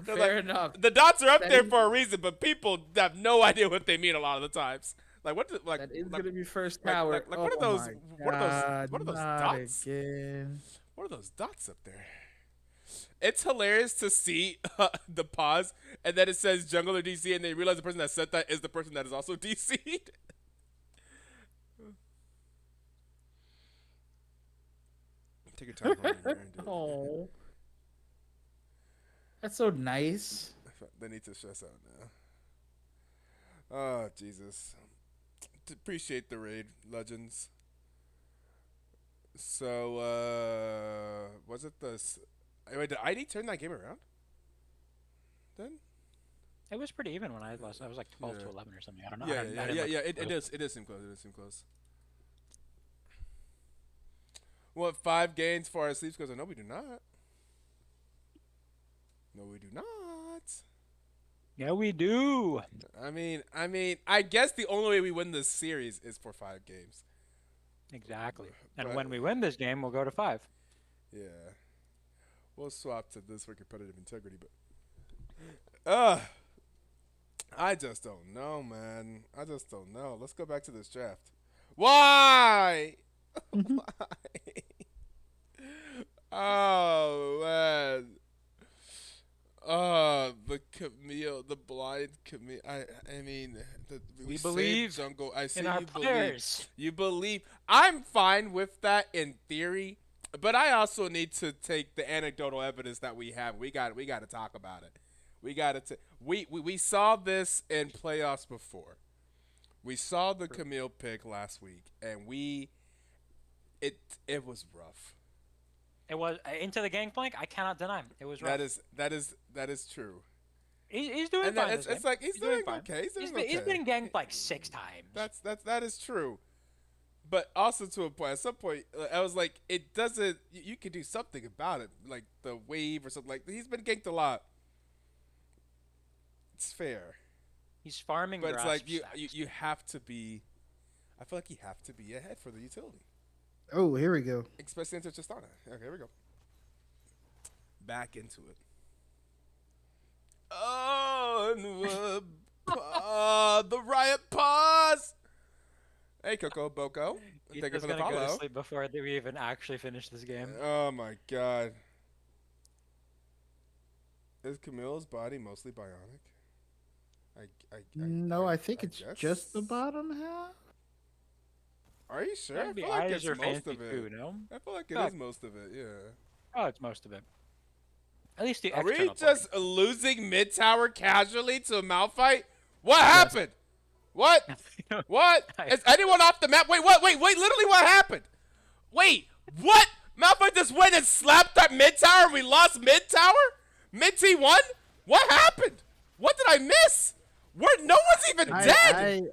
Fair enough. The dots are up there for a reason, but people have no idea what they mean a lot of the times. Like what? That is gonna be first tower. What are those? What are those not dots? Again. What are those dots up there? It's hilarious to see the pause, and then it says jungle or DC, and they realize the person that said that is the person that is also DC'd. Take your time. Oh, that's so nice. They need to stress out now. Oh, Jesus. Appreciate the raid, Legends. So, was it this? Wait, did ID turn that game around? Then? It was pretty even when I lost. I was like 12 to 11 or something. I don't know. Yeah. It It does seem close. It does seem close. What 5 gains for our sleep scores? No, we do not. No, we do not. Yeah, we do. I mean, I guess the only way we win this series is for 5 games. Exactly. And But- when we win this game, we'll go to 5. Yeah. We'll swap to this for competitive integrity, but I just don't know, man. I just don't know. Let's go back to this draft. Why? Why? Oh man. The Camille, the blind Camille. I mean, we believe say jungle. I say in our you players. believe. You believe. I'm fine with that in theory, but I also need to take the anecdotal evidence that we have. We got to talk about it. We got to. We saw this in playoffs before. We saw the Camille pick last week, and it was rough. It was into the gangplank. I cannot deny. It was rough. That is true. He's doing And fine. it's this game. like he's doing fine. okay. He's been ganked like 6 times. That is true. But also to a point, at some point, I was like, it doesn't. You could do something about it, like the wave or something. Like he's been ganked a lot. It's fair, He's farming. but it's grass like for you stacks. have to be. I feel like you have to be ahead for the utility, Oh, here we go. especially into Tristana. Okay, here we go. Back into it. Oh, the riot pause. Hey, Coco Boko. He's Thank you just for the gonna go to follow. sleep before we even actually finish this game. Oh my god. Is Camille's body mostly bionic? No, I think it's guess. just the bottom half. Are you sure? I The feel like eyes it's are most fancy of it. too, no? I feel like it Oh. is most of it, yeah. Oh, it's most of it. At least the Are we external just losing mid tower casually to a Malphite? What happened? What? part. What? Is anyone off the map? Wait, what? Wait, literally what happened? Wait, what? Malphite just went and slapped that mid tower and we lost mid tower? Mid T1? What happened? What did I miss? No one's even dead.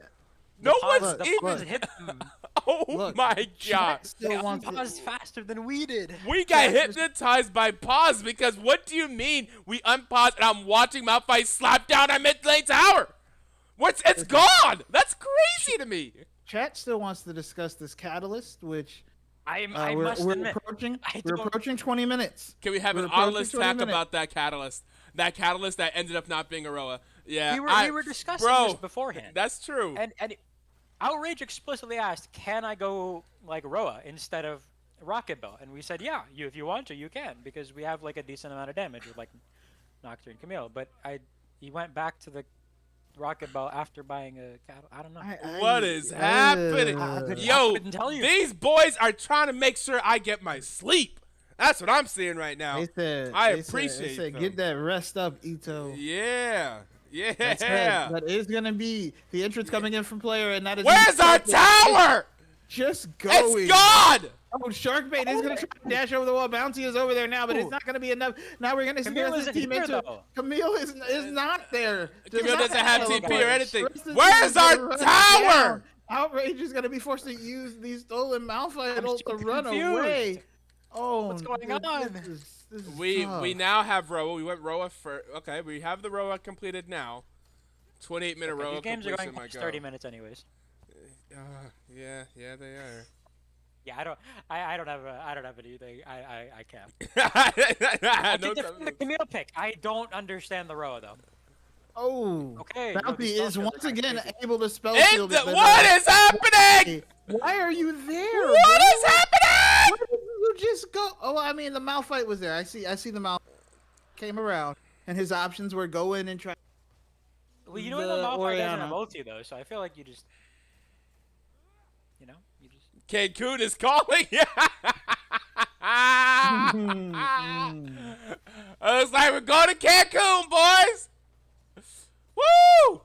No one's The even. pause hit them. Oh Look, my god. Chat still They wants unpaused faster than we did. We got hypnotized by pause because what do you mean we unpaused and I'm watching Malphite slap down our mid lane tower? It's gone. That's crazy to me. Chat still wants to discuss this catalyst, which I we're must admit, approaching. I We're don't- approaching 20 minutes. Can we have We're an approaching honest 20 talk minutes. about that catalyst? That catalyst that ended up not being Aroa. Yeah, we were discussing bro, this beforehand. That's true. And Outrage explicitly asked, "Can I go like Roa instead of Rocket Bell?" And we said, "Yeah, if you want to, you can, because we have like a decent amount of damage with like Nocturne and Camille." But he went back to the rocket belt after buying a cattle. I don't know. What is happening? uh, Yo, couldn't tell you. these boys are trying to make sure I get my sleep. That's what I'm seeing right now. They said, I they appreciate said, them. get that rest up, Etoe. Yeah. That Yeah. is gonna be the entrance coming in from player, and that is. Where's our tower? Just going. It's gone. Oh, Sharkbait is gonna try to dash over the wall. Bounty is over there now, but it's not gonna be enough. Now we're gonna see the Camille rest of the isn't team here, into. though. Camille is not there. Camille doesn't have TP or anything. Rest of the Where's team is our gonna run tower? down. Outrage is gonna be forced to use the stolen Malphite I'm ult so to run confused. away. Oh, What's going dude, on? This is We tough. now have Roa. We went Roa for. Okay, we have the Roa completed now. 28-minute Roa These games are completion. going My past 30 God. minutes anyways. Yeah, they are. Yeah, I don't have anything. I can't. No Defend the time. Camille pick. I don't understand the row though. Oh, Okay. Bounty these is spell once shields are again crazy. able to spell It, shield it. but, what is happening? Why are you there? What bro? is happening? Why did you just go? Oh, I mean, the Malphite was there. I see the Malphite came around, and his options were go in and try. Well, you know what, the the Malphite doesn't Oriana. have ulti though, so I feel like you just, you just. Cancun is calling. Looks like we're going to Cancun, boys. Woo!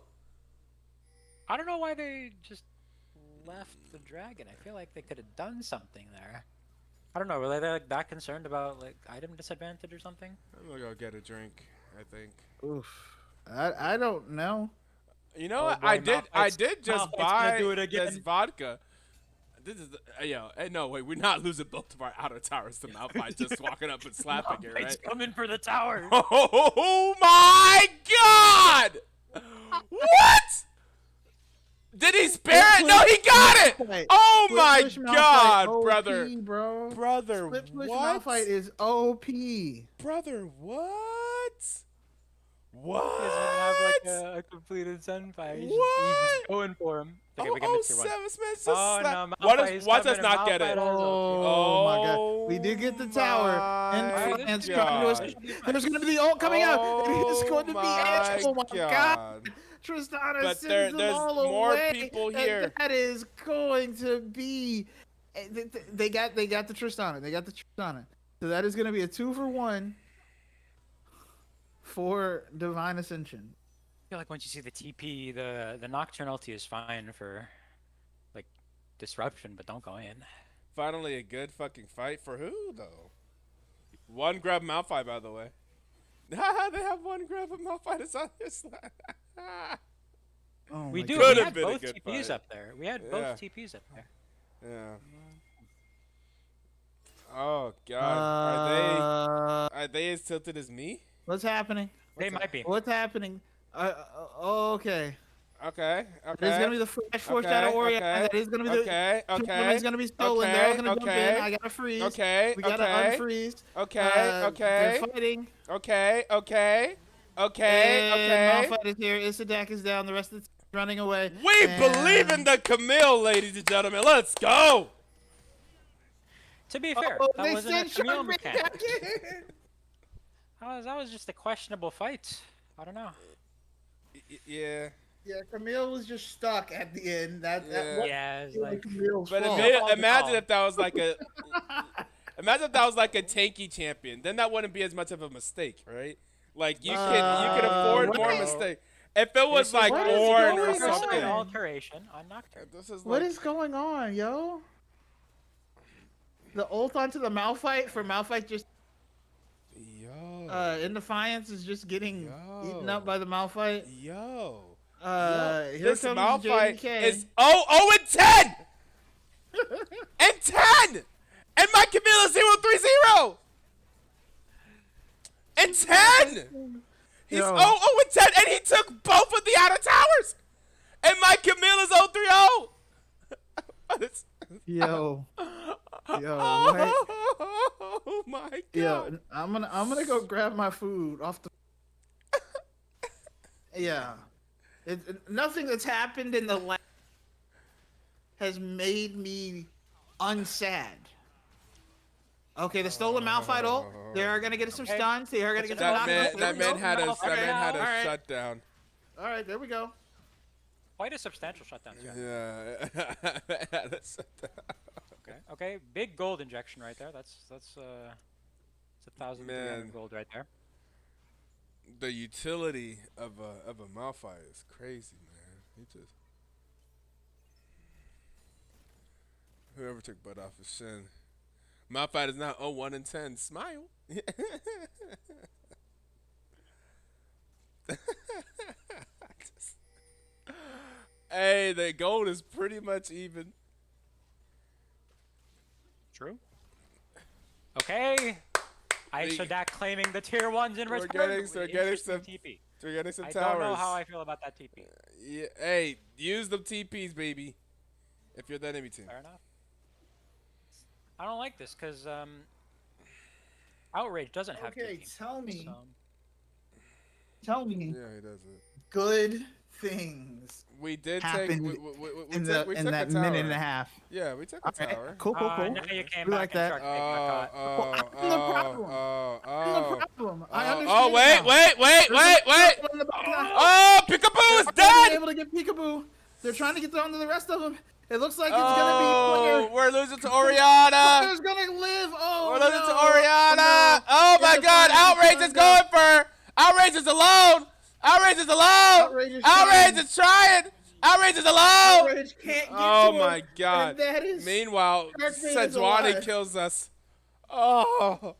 I don't know why they just left the dragon. I feel like they could have done something there. I don't know. Were they like that concerned about like item disadvantage or something? I'm gonna go get a drink. I think. Oof. I don't know. You know Oh what? boy, I did Malphite's just gonna buy do it again. this vodka. This is no wait, we're not losing both of our outer towers to Malphite just walking up and slapping it, Malphite's right? coming for the tower. Oh my God! What? Did he spare it? No, he got it! Malphite. Oh Split my push Malphite God, OP, brother! bro. Brother, Split push what? Malphite is OP. Brother, what? He doesn't even have What? like a completed sunfire. He's What? just going for him. Okay, we can Oh, mix your one. seven Smith just Oh, slap- no, What Malphite is? is Why does coming, not and get it? Malphite has Oh my God! We did get the tower, and my Lance God. trying to assist. There's going to be the ult coming out. It is going to be my Oh my God! Tristana But sends there's them all more away, people and here. that is going to be. They got the Tristana. They got the Tristana. So that is going to be a 2-for-1 for Divine Ascension. I feel like once you see the TP, the Nocturne ulti is fine for like disruption, but don't go in. Finally, a good fucking fight for who though? One grab Malphite, by the way. They have one grab of Malphite. It's on this side. Oh We my do. God. Could We have had been a both good TPs fight. up there. We had Yeah. both TPs up there. Yeah. Oh God, are they as tilted as me? What's happening? They might be. What's happening? Okay. Okay. There's Okay. gonna be the flash force Okay, out of Oriana. okay, That is gonna be the. Okay. It's gonna be stolen. They're all gonna jump Okay. in. I gotta freeze. Okay. We gotta Okay. unfreeze. Okay. Okay. They're fighting. Okay. Okay. Okay. And Okay. Malphite is here. Isadak is down. The rest of the team running away. We And- believe in the Camille, ladies and gentlemen. Let's go. To be fair, Oh, that they wasn't a sent Camille Sharkbait mechanic. back in. That was just a questionable fight. I don't know. Yeah. Yeah, Camille was just stuck at the end. That Yeah. was Yeah, it's like Camille's But fault. imagine if that was like a. Imagine if that was like a tanky champion. Then that wouldn't be as much of a mistake, right? Like you can afford more what? mistake. If it was like what is Ornn or going on? something. an alteration on Nocturne. This is What like, is going on, yo? The ult onto the Malphite for Malphite just yo, in Defiance is just getting Yo. eaten up by the Malphite. yo. Here This comes Malphite JDK. is 0 and 10 and 10 and my Camille is 0-3-0 and 10. He's Yo. 0 and 10 and he took both of the outer towers and my Camille is 0-3-0. It's- Yo, what? Oh my God. Yo, I'm gonna go grab my food off the. Yeah, nothing that's happened in the last has made me unsad. Okay, the stolen Malphite ult. They are gonna get some stuns. They are gonna get some That man knockdowns. had a Okay, alright. shutdown. All right, there we go. Quite a substantial shutdown. Yeah. That's- Okay. Okay. Big gold injection right there. That's it's 1,300 Man. gold right there. the utility of a Malphite is crazy, man. He just whoever took butt off his shin. Malphite is now 0-1-10. Smile. Hey, the gold is pretty much even. True. Okay. Isodak claiming the tier 1s in We're return. getting Interesting some TP. We're getting some I towers. don't know how I feel about that TP. Yeah, hey, use them TPs, baby. If you're that enemy team. Fair enough. I don't like this because Outrage doesn't have Okay, TP. tell me. So, Tell me Yeah, he does it. good things We did happened we in took that a tower. minute and a half. Yeah, we took a All right, tower. cool. now you came We back like and that. Shark Tank got caught. I'm the problem. I'm the problem. I understand. Oh, wait, now. wait. There's a problem. Oh, Peekaboo is They're dead! able to get peekaboo. They're trying to get down to the rest of them. It looks like it's Oh, gonna be we're losing to Oriana. Player's gonna live. Oh, We're losing no. to Oriana. no. Oh my It's God, fine, Outrage it's is fine, going for. Outrage is alone. Outrage is alone. Outrage is Outrage trying. is trying. Outrage is alone. Outrage can't get Oh to him, my God. and that is Meanwhile, Shark Fate is Sejuani alive. kills us. Oh.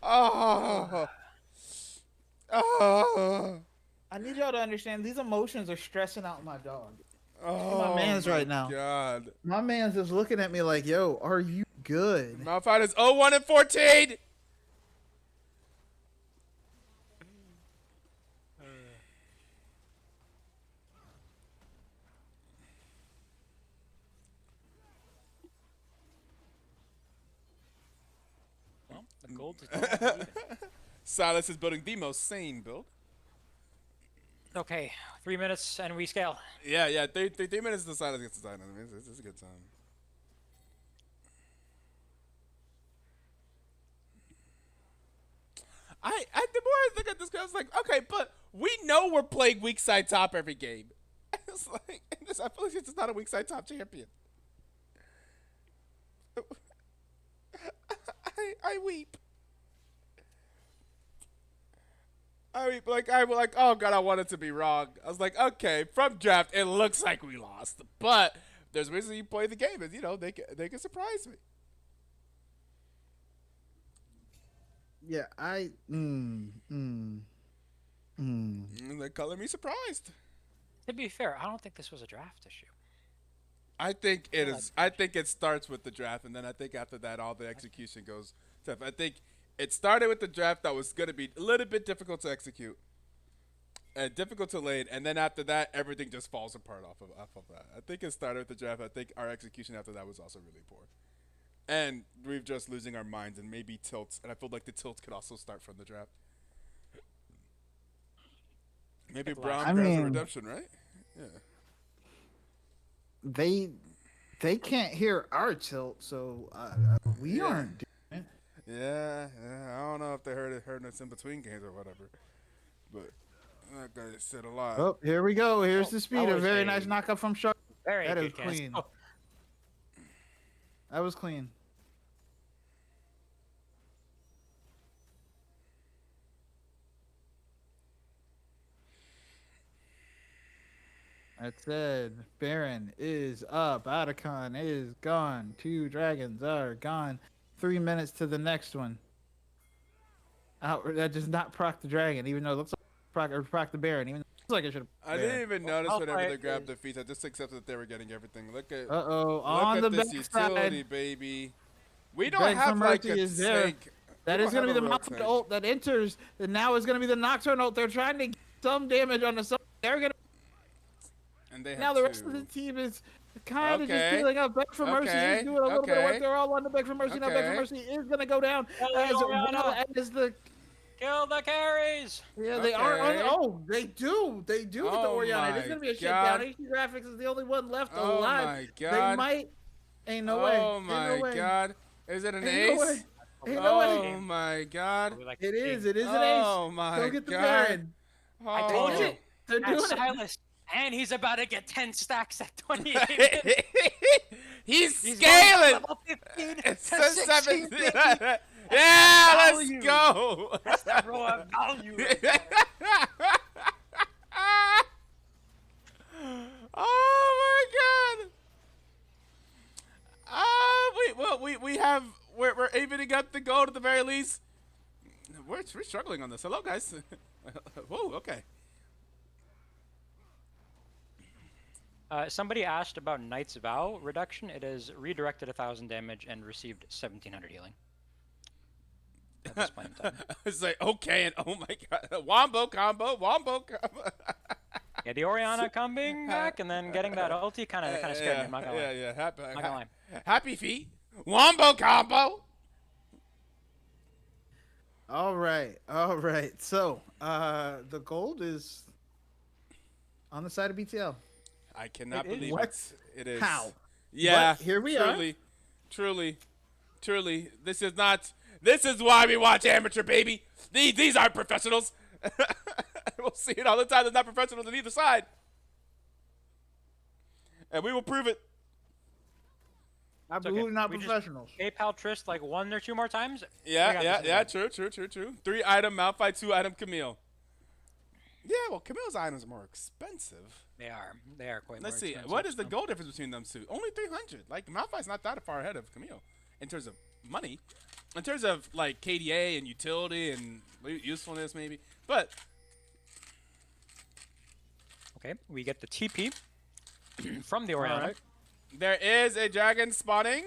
Oh. Oh. I need y'all to understand these emotions are stressing out my dog. Oh man's right now. God. My man's just looking at me like, yo, are you good? Malphite is 0-1-14. Well, the gold is going even. Silas is building the most sane build. Okay, 3 minutes and we scale. Yeah. 3 minutes to Silas gets the sign. I mean, it's a good time. The more I look at this, I was like, okay, but we know we're playing weak side top every game. It's like, I feel like this is not a weak side top champion. I weep. I'm like, oh God, I wanted to be wrong. I was like, okay, from draft, it looks like we lost, but there's a reason you play the game, is they can surprise me. Yeah, And they color me surprised. To be fair, I don't think this was a draft issue. I think it is. I think it starts with the draft, and then I think after that, all the execution goes tough. I think it started with the draft that was going to be a little bit difficult to execute and difficult to lane, and then after that, everything just falls apart off of that. I think it started with the draft. I think our execution after that was also really poor, and we're just losing our minds and maybe tilts. And I feel like the tilts could also start from the draft. Maybe Brown grabs a redemption, right? Yeah. they can't hear our tilt, so we aren't doing it. Yeah, I don't know if they heard us in between games or whatever, but that guy said a lot. Oh, here we go. Here's the that speed. A was very a nice knockup from Shark. Very That good is cast. clean. Oh, That was clean. That said, Baron is up. Otacon is gone. 2 dragons are gone. 3 minutes to the next one. That does not proc the dragon, even though it looks like proc the Baron. Even though it looks like it should have. I didn't even notice I'll whenever they fight grabbed this. the feet. I just accepted that they were getting everything. Look at On the this utility, backside. baby. We don't Beg for have like Mercy a is there. tank. That We is don't going to be have the a real Malphite tank. ult that enters. And now is going to be the Nocturne ult. They're trying to get some damage on the side. They're going to. And they have Now the rest of two. the team is kind of just Okay. healing up. Beg for Mercy Okay. is doing a little bit of work. Okay. They're all on the Beg for Mercy. Now Beg Okay. for Mercy is going to go down. Hell, As Oriana. well as the. kill the carries! Yeah, they are. On, Okay. oh, they do. They do get the Oh Oriana. It is my going to be a God. shakedown. HD Graphics is the only one left Oh alive. my They God. might. Ain't no way. Oh Ain't my no way. God. Is it an Ain't no way. ace? Ain't no way. Oh my God. We like It to is. see. It is an Oh ace. my Go get the God. Baron. I told Oh. you. They're at doing it. Silas, and he's about to get 10 stacks at 28. He's He's scaling. going from level 15 to It's a 16. 17. Yeah, let's value. go. That's the raw value right there. Oh my god. We're evening up the gold at the very least. We're struggling on this. Hello, guys. Whoa, okay. Somebody asked about Knight's Vow reduction. It is redirected 1,000 damage and received 1,700 healing. At this point in time. It's like, okay, and oh my god. Wombo combo. Yeah, the Orianna coming back and then getting that ulti kind of scared me. I'm not gonna lie. Yeah. Not gonna lie. Happy feet. Wombo combo. All right. So, the gold is on the side of BTL. I cannot It is. believe What? it is. How? Yeah. But here we are. Truly. This is not. This is why we watch amateur, baby. These aren't professionals. We'll see it all the time. There's not professionals on either side, and we will prove it. Absolutely not We just- professionals. PayPal Trist like 1 or 2 more times. We Yeah. got this in True. 3-item Malphite, 2-item Camille. Yeah, well, Camille's items are more expensive. They are quite. Let's more see. expensive, What is the so- goal difference between them two? Only 300. Like, Malphite's not that far ahead of Camille in terms of money. In terms of, like, KDA and utility and usefulness, maybe. But, Okay, we get the TP from the Orianna. Alright. there is a dragon spawning.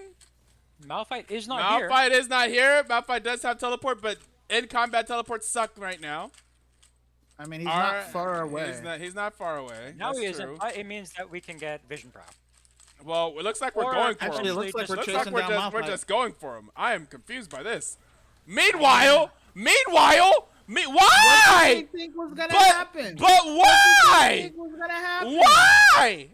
Malphite is not here. Malphite is not here. Malphite does have teleport, but in-combat teleports suck right now. I mean, he's not Our- far away. He's not far away. Now That's he true. isn't, but it means that we can get Vision Pro. Well, it looks like we're Or going for Actually, it him. looks like just- we're Looks chasing like down we're Malphite. just going for him. I am confused by this. Meanwhile, why? What did you think was gonna happen? But why? Think was gonna happen? Why?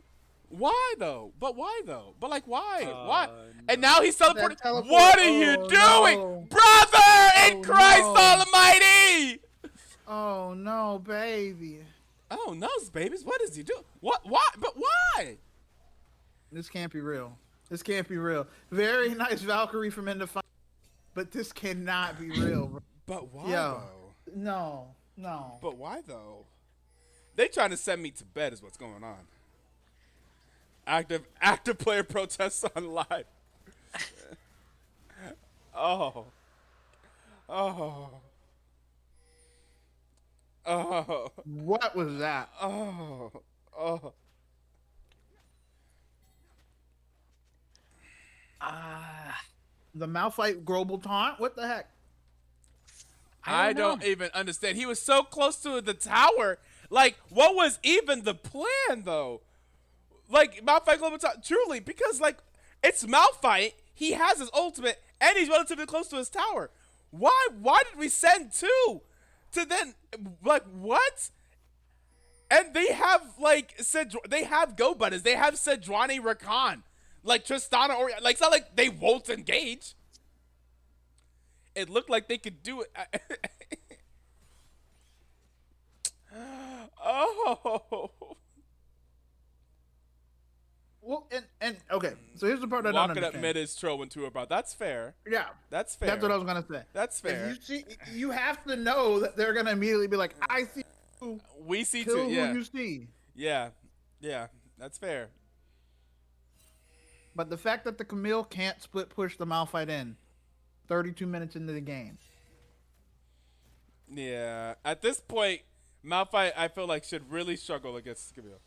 Why though? But why though? But like why? Why? And now he's teleporting. teleport- What are you oh, doing, no. brother? In Oh, Christ no. Almighty! Oh no, baby! Oh no, babies! What is he doing? What? Why? But why? This can't be real. This can't be real. Very nice Valkyrie from End of Fight, but this cannot be real. Bro. But why Yo. though? No. But why though? They trying to send me to bed is what's going on. Active player protests on live. Oh. What was that? The Malphite global taunt? What the heck? I don't even understand. He was so close to the tower. Like, what was even the plan, though? Like, Malphite Global Tower, truly, because, like, it's Malphite. He has his ultimate, and he's relatively close to his tower. Why did we send two? To then, like, what? And they have, like, they have go buttons. They have Sedrani Rakan. Like, Tristana, or like, it's not like they won't engage. It looked like they could do it. Oh. Well, and okay. So here's the part I don't Walking understand. up mid is trolling to about. That's fair. Yeah, That's fair. that's what I was gonna say. That's fair. If you see, you have to know that they're gonna immediately be like, "I see you. We see Kill too. Yeah. who you see." Yeah. That's fair. But the fact that the Camille can't split push the Malphite in, 32 minutes into the game. Yeah. At this point, Malphite, I feel like, should really struggle against Camille.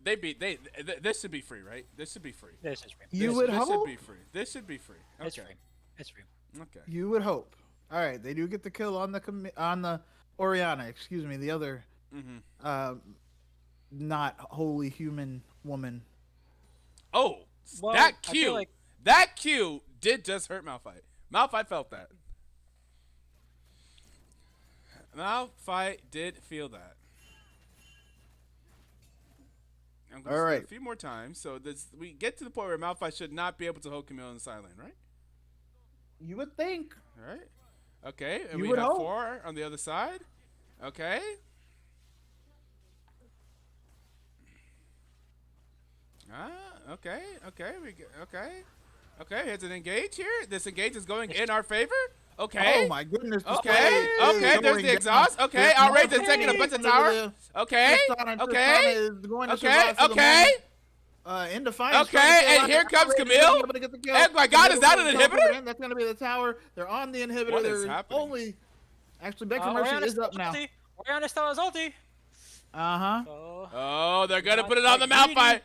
This should be free, right? This should be free. This is free. You would This should hope. be free. This should be free. It's Okay. free. It's free. Okay. You would hope. All right, they do get the kill on the Orianna. Excuse me, the other, not wholly human woman. Oh, Well, that I feel Q. like- That Q did just hurt Malphite. Malphite felt that. Malphite did feel that. I'm gonna All say right. a few more times. So we get to the point where Malphite should not be able to hold Camille in the side lane, right? You would think. All right. Okay. And You we would have hope. 4 on the other side. Okay. Okay. Okay, here's an engage here. This engage is going in our favor. Okay. Oh my goodness! this Okay, play is okay, there's going the exhaust. down. Okay, There's outrage is no taking a bunch of under tower. the- Okay, Tristana okay, is going to okay, survive for the okay, moment. In defiance. okay, trying to and kill here out. comes Outrage is Camille. able to get the kill. Oh my God, is that an Camille inhibitor? in. That's going to be the tower. They're on the inhibitor. What is They're happening? only. Actually, Back for Mercy is up now. Oriana still has ulti. Uh-huh. So, Oh, they're gonna Not put it on the that Malphite.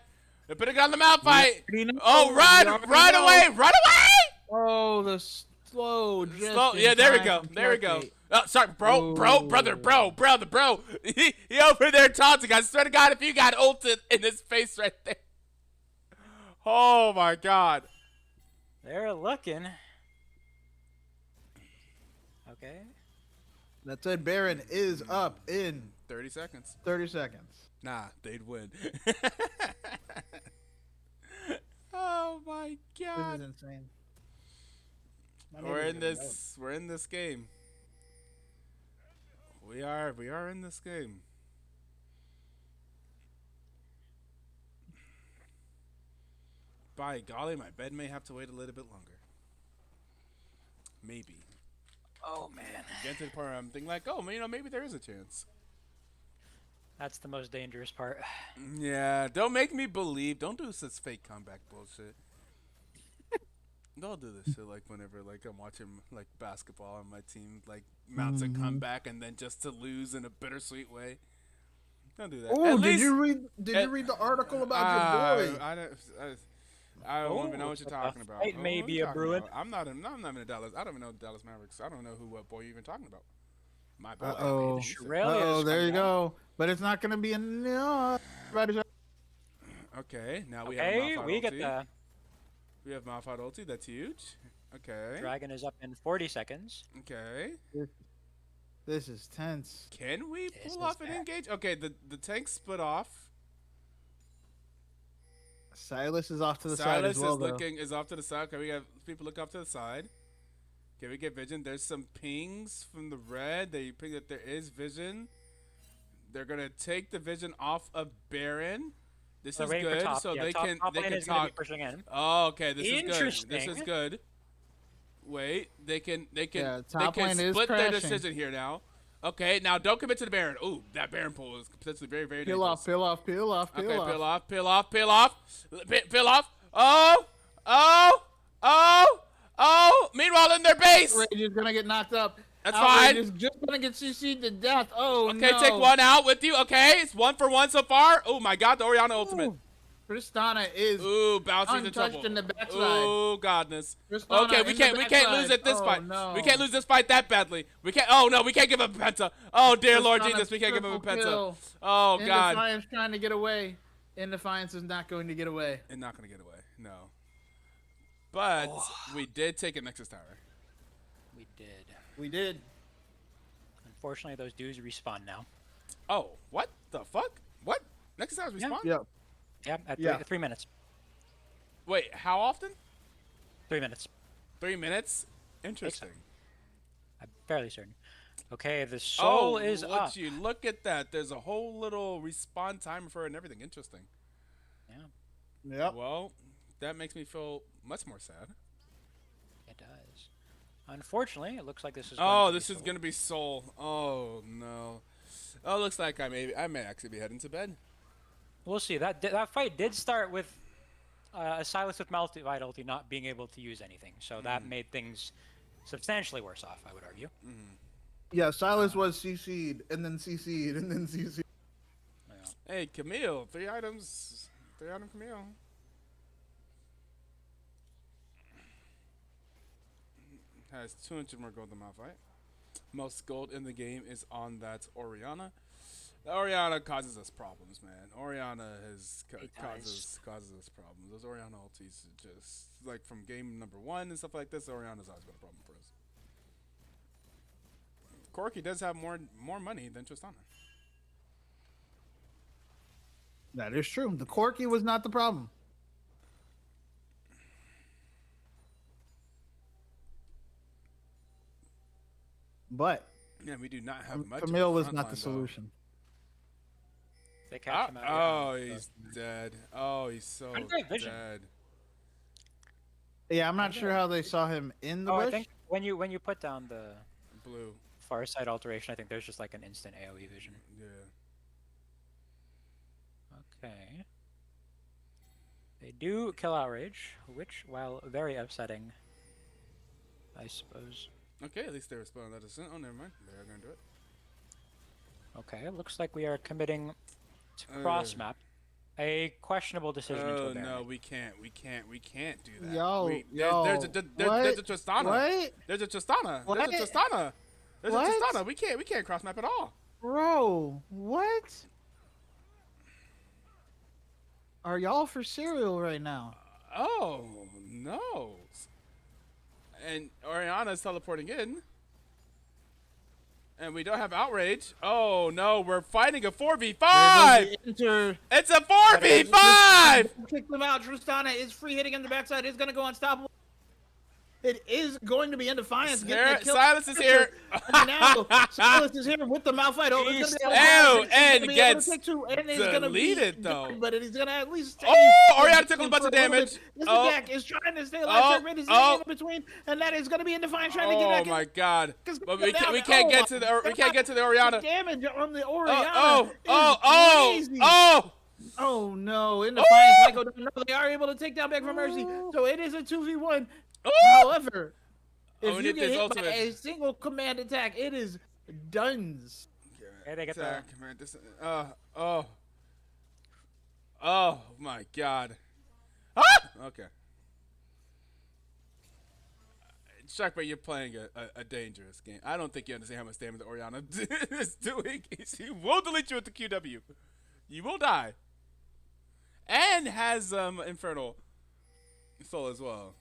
They're putting it on the Malphite. already know. Oh, We run already away, know. run away! Oh, the slow. Just Slow. in Yeah, there we time go. from There we go. Kelsey. Sorry, bro, brother, Oh. bro. He over there taunting. I swear to God, if you got ulted in his face right there. Oh my God. they're looking. Okay. That said, Baron is up in 30 seconds. 30 seconds. Nah, they'd win. Oh my This God. is insane. My We're neighbor's in gonna this. We're in this game. We are in this game. By golly, my bed may have to wait a little bit longer. Maybe. Oh man, Get to the part where I'm thinking like, oh, maybe there is a chance. that's the most dangerous part. Yeah, don't make me believe. Don't do such fake comeback bullshit. Don't do this shit like whenever like I'm watching like basketball and my team like mounts a comeback and then just to lose in a bittersweet way. Don't do that. Oh, At did least- you read? Did at- you read the article about your boy? I don't even know Oh, what you're a talking about. fight may What are be you a talking brewing. about? I'm not in Dallas. I don't even know Dallas Mavericks. I don't know what boy you're even talking about. My boy. Uh-oh. Australia Oh, has there come you down. go. But it's not gonna be enough. Okay, now we have Okay, Malphite we get ulti. the We have Malphite ulti. That's huge. Okay. dragon is up in 40 seconds. Okay. This is tense. Can we This pull is off an bad. engage? Okay, the tank split off. Silas is off to the side Silas as well, is off to the side. Okay, we got people look off to the side. Okay, we get vision. There's some pings from the red. They ping that there is vision. They're gonna take the vision off of Baron. This They're is waiting for good, top. so Yeah, they top can lane is gonna be talk. pushing in. Oh, okay, this is good. This is Interesting. good. Wait, they can Yeah, they top can lane is split their crashing. decision here now. Okay, now don't commit to the Baron. Ooh, that Baron pull is potentially very, very Peel dangerous. off, peel off, peel off, peel Okay, off. peel off, peel off, peel off, peel off. Oh! Meanwhile, in their base. Outrage is gonna get knocked up. That's Outrage fine. is just gonna get CC'd to death. Oh, Okay, no. take one out with you. Okay, it's 1-for-1 so far. Oh my God, the Oriana ultimate. Ooh. Tristana is Ooh, Bouncy's in untouched trouble. in the backside. Oh godness. Tristana Okay, we in can't the lose at this backside. fight. Oh, no. We can't lose this fight that badly. We can't. Oh no, we can't give up a penta. Oh dear Lord Tristana Jesus, we can't give him a triple penta. kill. Oh In God. Defiance trying to get away. In Defiance is not going to get away. And not gonna get away. No. But we did take a Nexus Tower. We did. We did. Unfortunately, those dudes respawn now. Oh, what the fuck? What? Nexus Towers Yeah. respawn? Yep. Yeah, at Yeah. 3 minutes. Wait, how often? 3 minutes. 3 minutes? Interesting. I'm fairly certain. Okay, the soul Oh, is would up. you look at that? There's a whole little respawn timer for it and everything. Interesting. Yeah, Yep. Well, that makes me feel much more sad. it does. Unfortunately, it looks like this is. Oh, going to be this is soul. gonna be Soul. Oh no. Oh, looks like I may actually be heading to bed. We'll see. That fight did start with a Silas with Malphite ulti not being able to use anything, so that made things substantially worse off, I would argue. Yeah, Silas was CC'd, and then CC'd, and then CC'd. Hey, Camille, 3 items. 3-item Camille. Has 200 more gold than Malphite. Most gold in the game is on that Oriana. Oriana causes us problems, man. Oriana has It causes us problems. Those Oriana ultis are just like from game number 1 and stuff like this. Oriana's always been a problem for us. Corky does have more money than Tristana. That is true. The Corky was not the problem. But Yeah, we do not have much. Camille of a was front not line, the though. solution. they catch him out here. Oh, he's dead. Oh, he's so Pretty great vision. dead. Yeah, I'm not sure how they saw him in the Oh, bush. I think when you put down the Blue. far side alteration, I think there's just like an instant AoE vision. Yeah. Okay. They do kill Outrage, which, while very upsetting, I suppose. Okay, at least they responded to that. Oh, never mind. They're gonna do it. Okay, looks like we are committing to cross map. A questionable decision into Oh a Baron. no, we can't do that. Yo, there's a Tristana. What? There's a Tristana. What? There's a Tristana. There's What? a Tristana. We can't cross map at all. Bro, what? Are y'all for cereal right now? Oh no. And Oriana's teleporting in. And we don't have outrage. Oh no, we're fighting a 4v5. It's a 4v5. Kick them out. Tristana is free hitting on the backside. Is going to go unstoppable. It is going to be in defiance. Silence is here. And now Silas is here with the Malphite. Oh, it's and gets deleted though. But he's going to at least stay. Oh, Oriana took a bunch of damage. Oh, Jack is trying to stay alive. Sharkbait is in between, and that is going to be in defiance trying to get back. Oh my God! But we now- can't get to the Oriana. Damage on the Oriana. Oh no! In defiance, might go down. No, they are able to take down back from Mercy. So it is a 2v1. However, if you get hit by a single command attack, it is duns. Hey, they get the Oh my God! Ah! Okay. Sharkbait, you're playing a dangerous game. I don't think you understand how much damage Oriana is doing. He will delete you with the QW. You will die. And has Infernal Soul as well.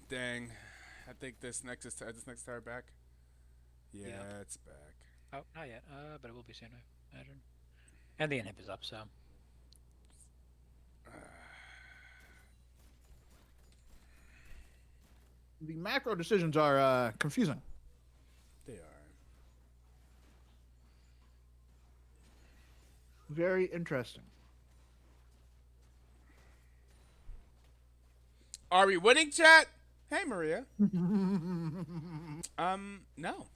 Dang. I think this next tower back. Yeah, it's back. Oh, not yet. But it will be soon, I imagine. And the inhib is up, so. The macro decisions are confusing. They are. Very interesting. Are we winning, chat? Hey, Maria. No.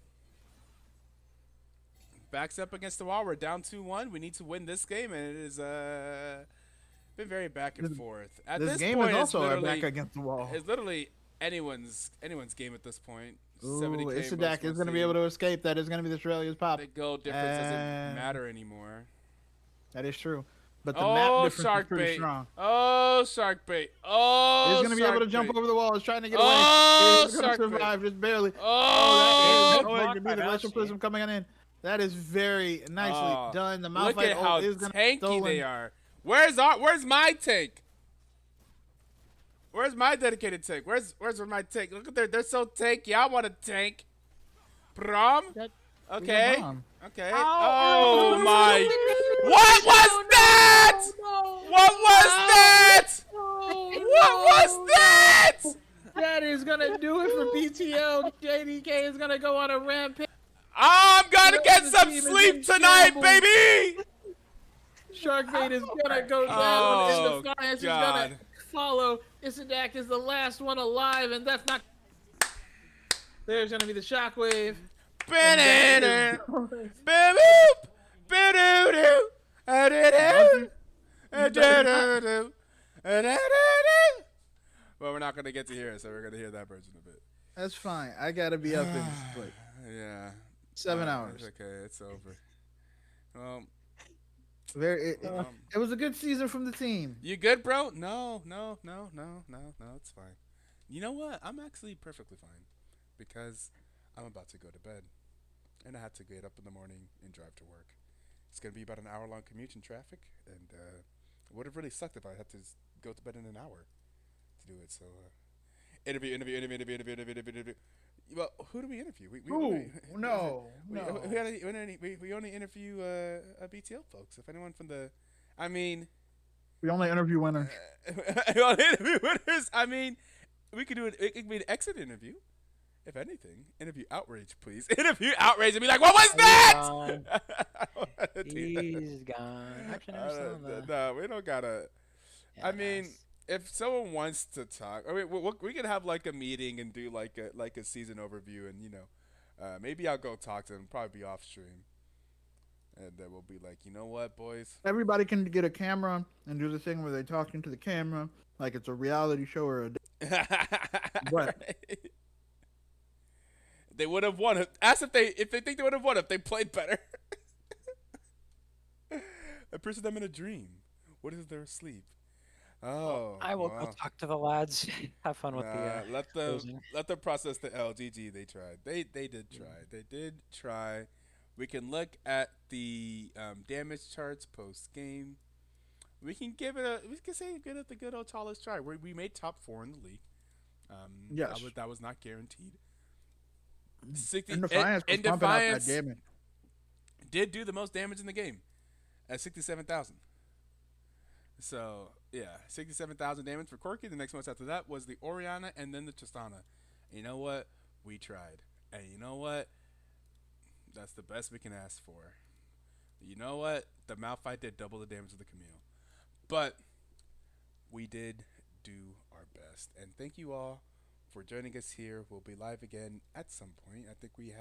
Backs up against the wall. We're down 2-1. We need to win this game, and it is been very back and forth. At This this game point, is also it's our literally, back against the wall. It's literally anyone's game at this point. Ooh, 70K Isadak is going to be able to escape. That is going to be the Shurelya's pop. The goal difference doesn't matter anymore. That is true. But the map difference is pretty Sharkbait. strong. Oh, Sharkbait. Oh, He's going to be able to jump Sharkbait. over the wall. He's trying to get Oh, away. He's going to Sharkbait. survive just barely. Oh, that is blocked going to be by the Glacial Valsky. Prism coming on in. That is very nicely done. The look Malphite at how ult is going to be tanky stolen. they are. Where's my tank? Where's my dedicated tank? Where's my tank? Look at they're so tanky. I want a tank. Prom? Okay. Prom. Okay. Oh my. What was that? What was that? What was that? That is going to do it for PTO. JDK is going to go on a rampage. I'm gonna get some team is sleep in tonight, shambles. baby. Sharkbait is going to go down. Oh, And Defiance is God. going to follow. Isadak is the last one alive, and that's not... There's going to be the shockwave. Ba-da-da. Ba-boop. Ba-doo-doo. Ah-doo-doo. Ah-doo-doo-doo. Ah-doo-doo-doo. Well, we're not gonna get to hear it, so we're gonna hear that version of it. That's fine. I got to be up in like Yeah. 7 hours. It's okay. It's over. Well, It was a good season from the team. you good, bro? No. It's fine. You know what? I'm actually perfectly fine because I'm about to go to bed, and I had to get up in the morning and drive to work. It's gonna be about an hour-long commute in traffic, and it would have really sucked if I had to go to bed in an hour to do it. So, interview. Well, who do we interview? We only interview BTL folks. If anyone from the, I mean, We only interview winners. we only interview winners. I mean, We could do it could be an exit interview. If anything, interview outrage, please. Interview outrage and be like, "What was He's that?" gone. I don't wanna do that. He's gone. Actually, no, still on the. No, we don't gotta. I Yeah, mean, nice. if someone wants to talk, I mean, we could have like a meeting and do like a season overview, and maybe I'll go talk to them. Probably be off stream, and then we'll be like, you know what, boys? Everybody can get a camera and do the thing where they talk into the camera like it's a reality show or a. What? They would have won. Ask if they think they would have won if they played better. I picture them in a dream. What is their sleep? Oh, I will go well. talk to the lads. Have fun with the closing. Let them process the LGG. They tried. They did try. They did try. We can look at the damage charts post game. We can give it the good old tallest try. We made top 4 in the league. Yes. That was not guaranteed. And Defiance was pumping out that Defiance damage. did do the most damage in the game at 67,000. So yeah, 67,000 damage for Corky. The next most after that was the Oriana and then the Tristana. And you know what? We tried. And you know what? That's the best we can ask for. You know what? The Malphite did double the damage of the Camille. But we did do our best. And thank you all for joining us here. We'll be live again at some point. I think we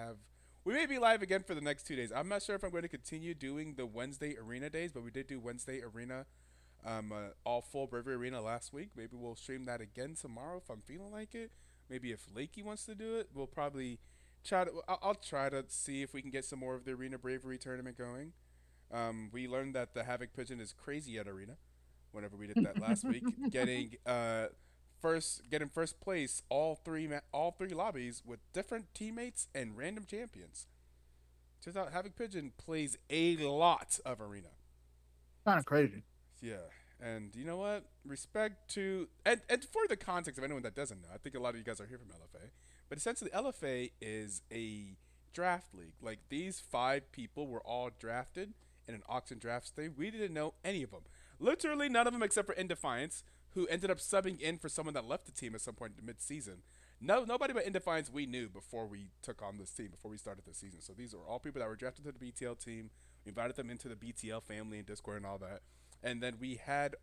may be live again for the next 2 days. I'm not sure if I'm going to continue doing the Wednesday arena days, but we did do Wednesday arena, all full Bravery Arena last week. Maybe we'll stream that again tomorrow if I'm feeling like it. Maybe if Lakey wants to do it, we'll probably I'll try to see if we can get some more of the Arena Bravery tournament going. We learned that the Havoc Pigeon is crazy at Arena. Whenever we did that last week, getting first place all three lobbies with different teammates and random champions. Turns out Havoc Pigeon plays a lot of Arena. Kind of crazy. Yeah, and you know what? Respect to and for the context of anyone that doesn't know, I think a lot of you guys are here from LFA, but essentially LFA is a draft league. Like these 5 people were all drafted in an auction draft stage. We didn't know any of them. Literally none of them except for In Defiance, who ended up subbing in for someone that left the team at some point mid-season. Nobody but In Defiance we knew before we took on this team, before we started the season. So these are all people that were drafted to the BTL team. We invited them into the BTL family and Discord and all that. And then we had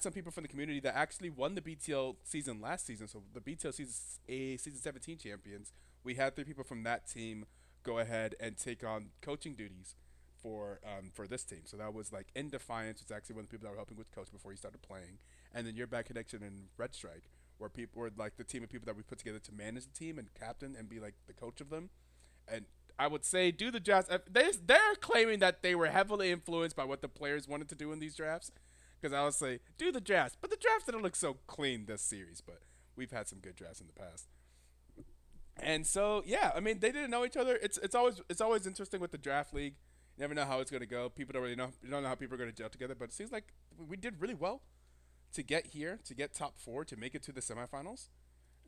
some people from the community that actually won the BTL season last season. So the BTL season 17 champions. We had 3 people from that team go ahead and take on coaching duties for this team. So that was like In Defiance was actually one of the people that were helping with coach before he started playing, and then Your Bad Connection and Red Strike, where people were like the team of people that we put together to manage the team and captain and be like the coach of them. And I would say do the drafts. They're claiming that they were heavily influenced by what the players wanted to do in these drafts, because I would say do the drafts, but the drafts didn't look so clean this series. But we've had some good drafts in the past. And so yeah, I mean they didn't know each other. It's always interesting with the draft league. You never know how it's gonna go. People don't really know. You don't know how people are gonna gel together. But it seems like we did really well to get here, to get top 4, to make it to the semifinals.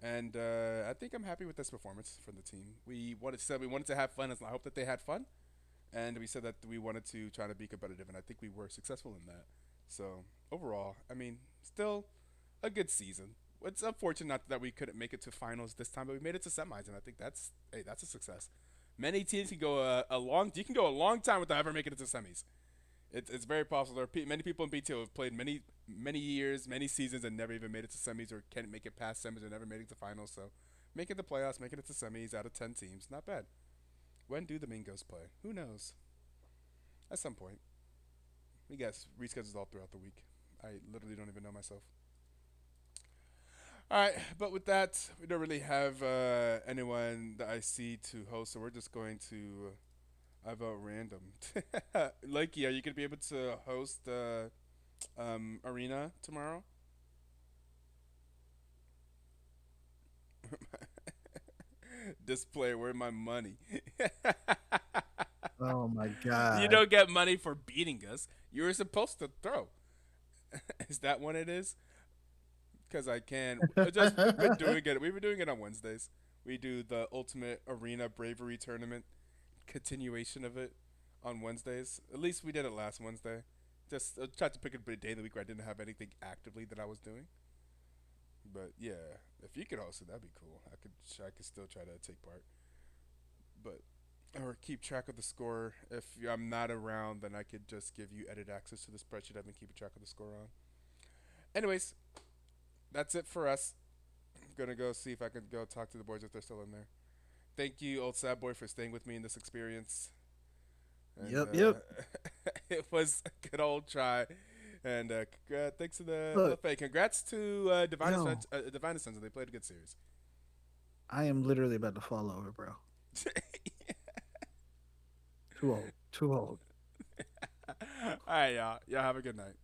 And I think I'm happy with this performance from the team. We wanted to have fun, and I hope that they had fun. And we said that we wanted to try to be competitive, and I think we were successful in that. So overall, I mean, still a good season. It's unfortunate that we couldn't make it to finals this time, but we made it to semis, and I think that's a success. Many teams can go you can go a long time without ever making it to semis. It's very possible. Many people in BTO have played many years, many seasons, and never even made it to semis or can't make it past semis or never made it to finals. So making the playoffs, making it to semis out of 10 teams, not bad. When do the Mingos play? Who knows? At some point. We got reschedules all throughout the week. I literally don't even know myself. All right, but with that, we don't really have anyone that I see to host, so we're just going to I vote random. Lakey, are you gonna be able to host Arena tomorrow? Display, where my money? Oh my god. You don't get money for beating us. You were supposed to throw. Is that what it is? Because I can. We've been doing it. We've been doing it on Wednesdays. We do the Ultimate Arena Bravery Tournament continuation of it on Wednesdays. At least we did it last Wednesday. Just tried to pick a day of the week where I didn't have anything actively that I was doing. But yeah, if you could host it, that'd be cool. I could still try to take part, but or keep track of the score. If I'm not around, then I could just give you edit access to the spreadsheet I've been keeping track of the score on. Anyways, that's it for us. I'm gonna go see if I can go talk to the boys if they're still in there. Thank you, old sad boy, for staying with me in this experience. And Yep, yep. it was a good old try. And thanks to the Look, LFA. Congrats to yo, Divine Ascension. They played a good series. I am literally about to fall over, bro. Too old. Too old. All right, y'all. Y'all have a good night.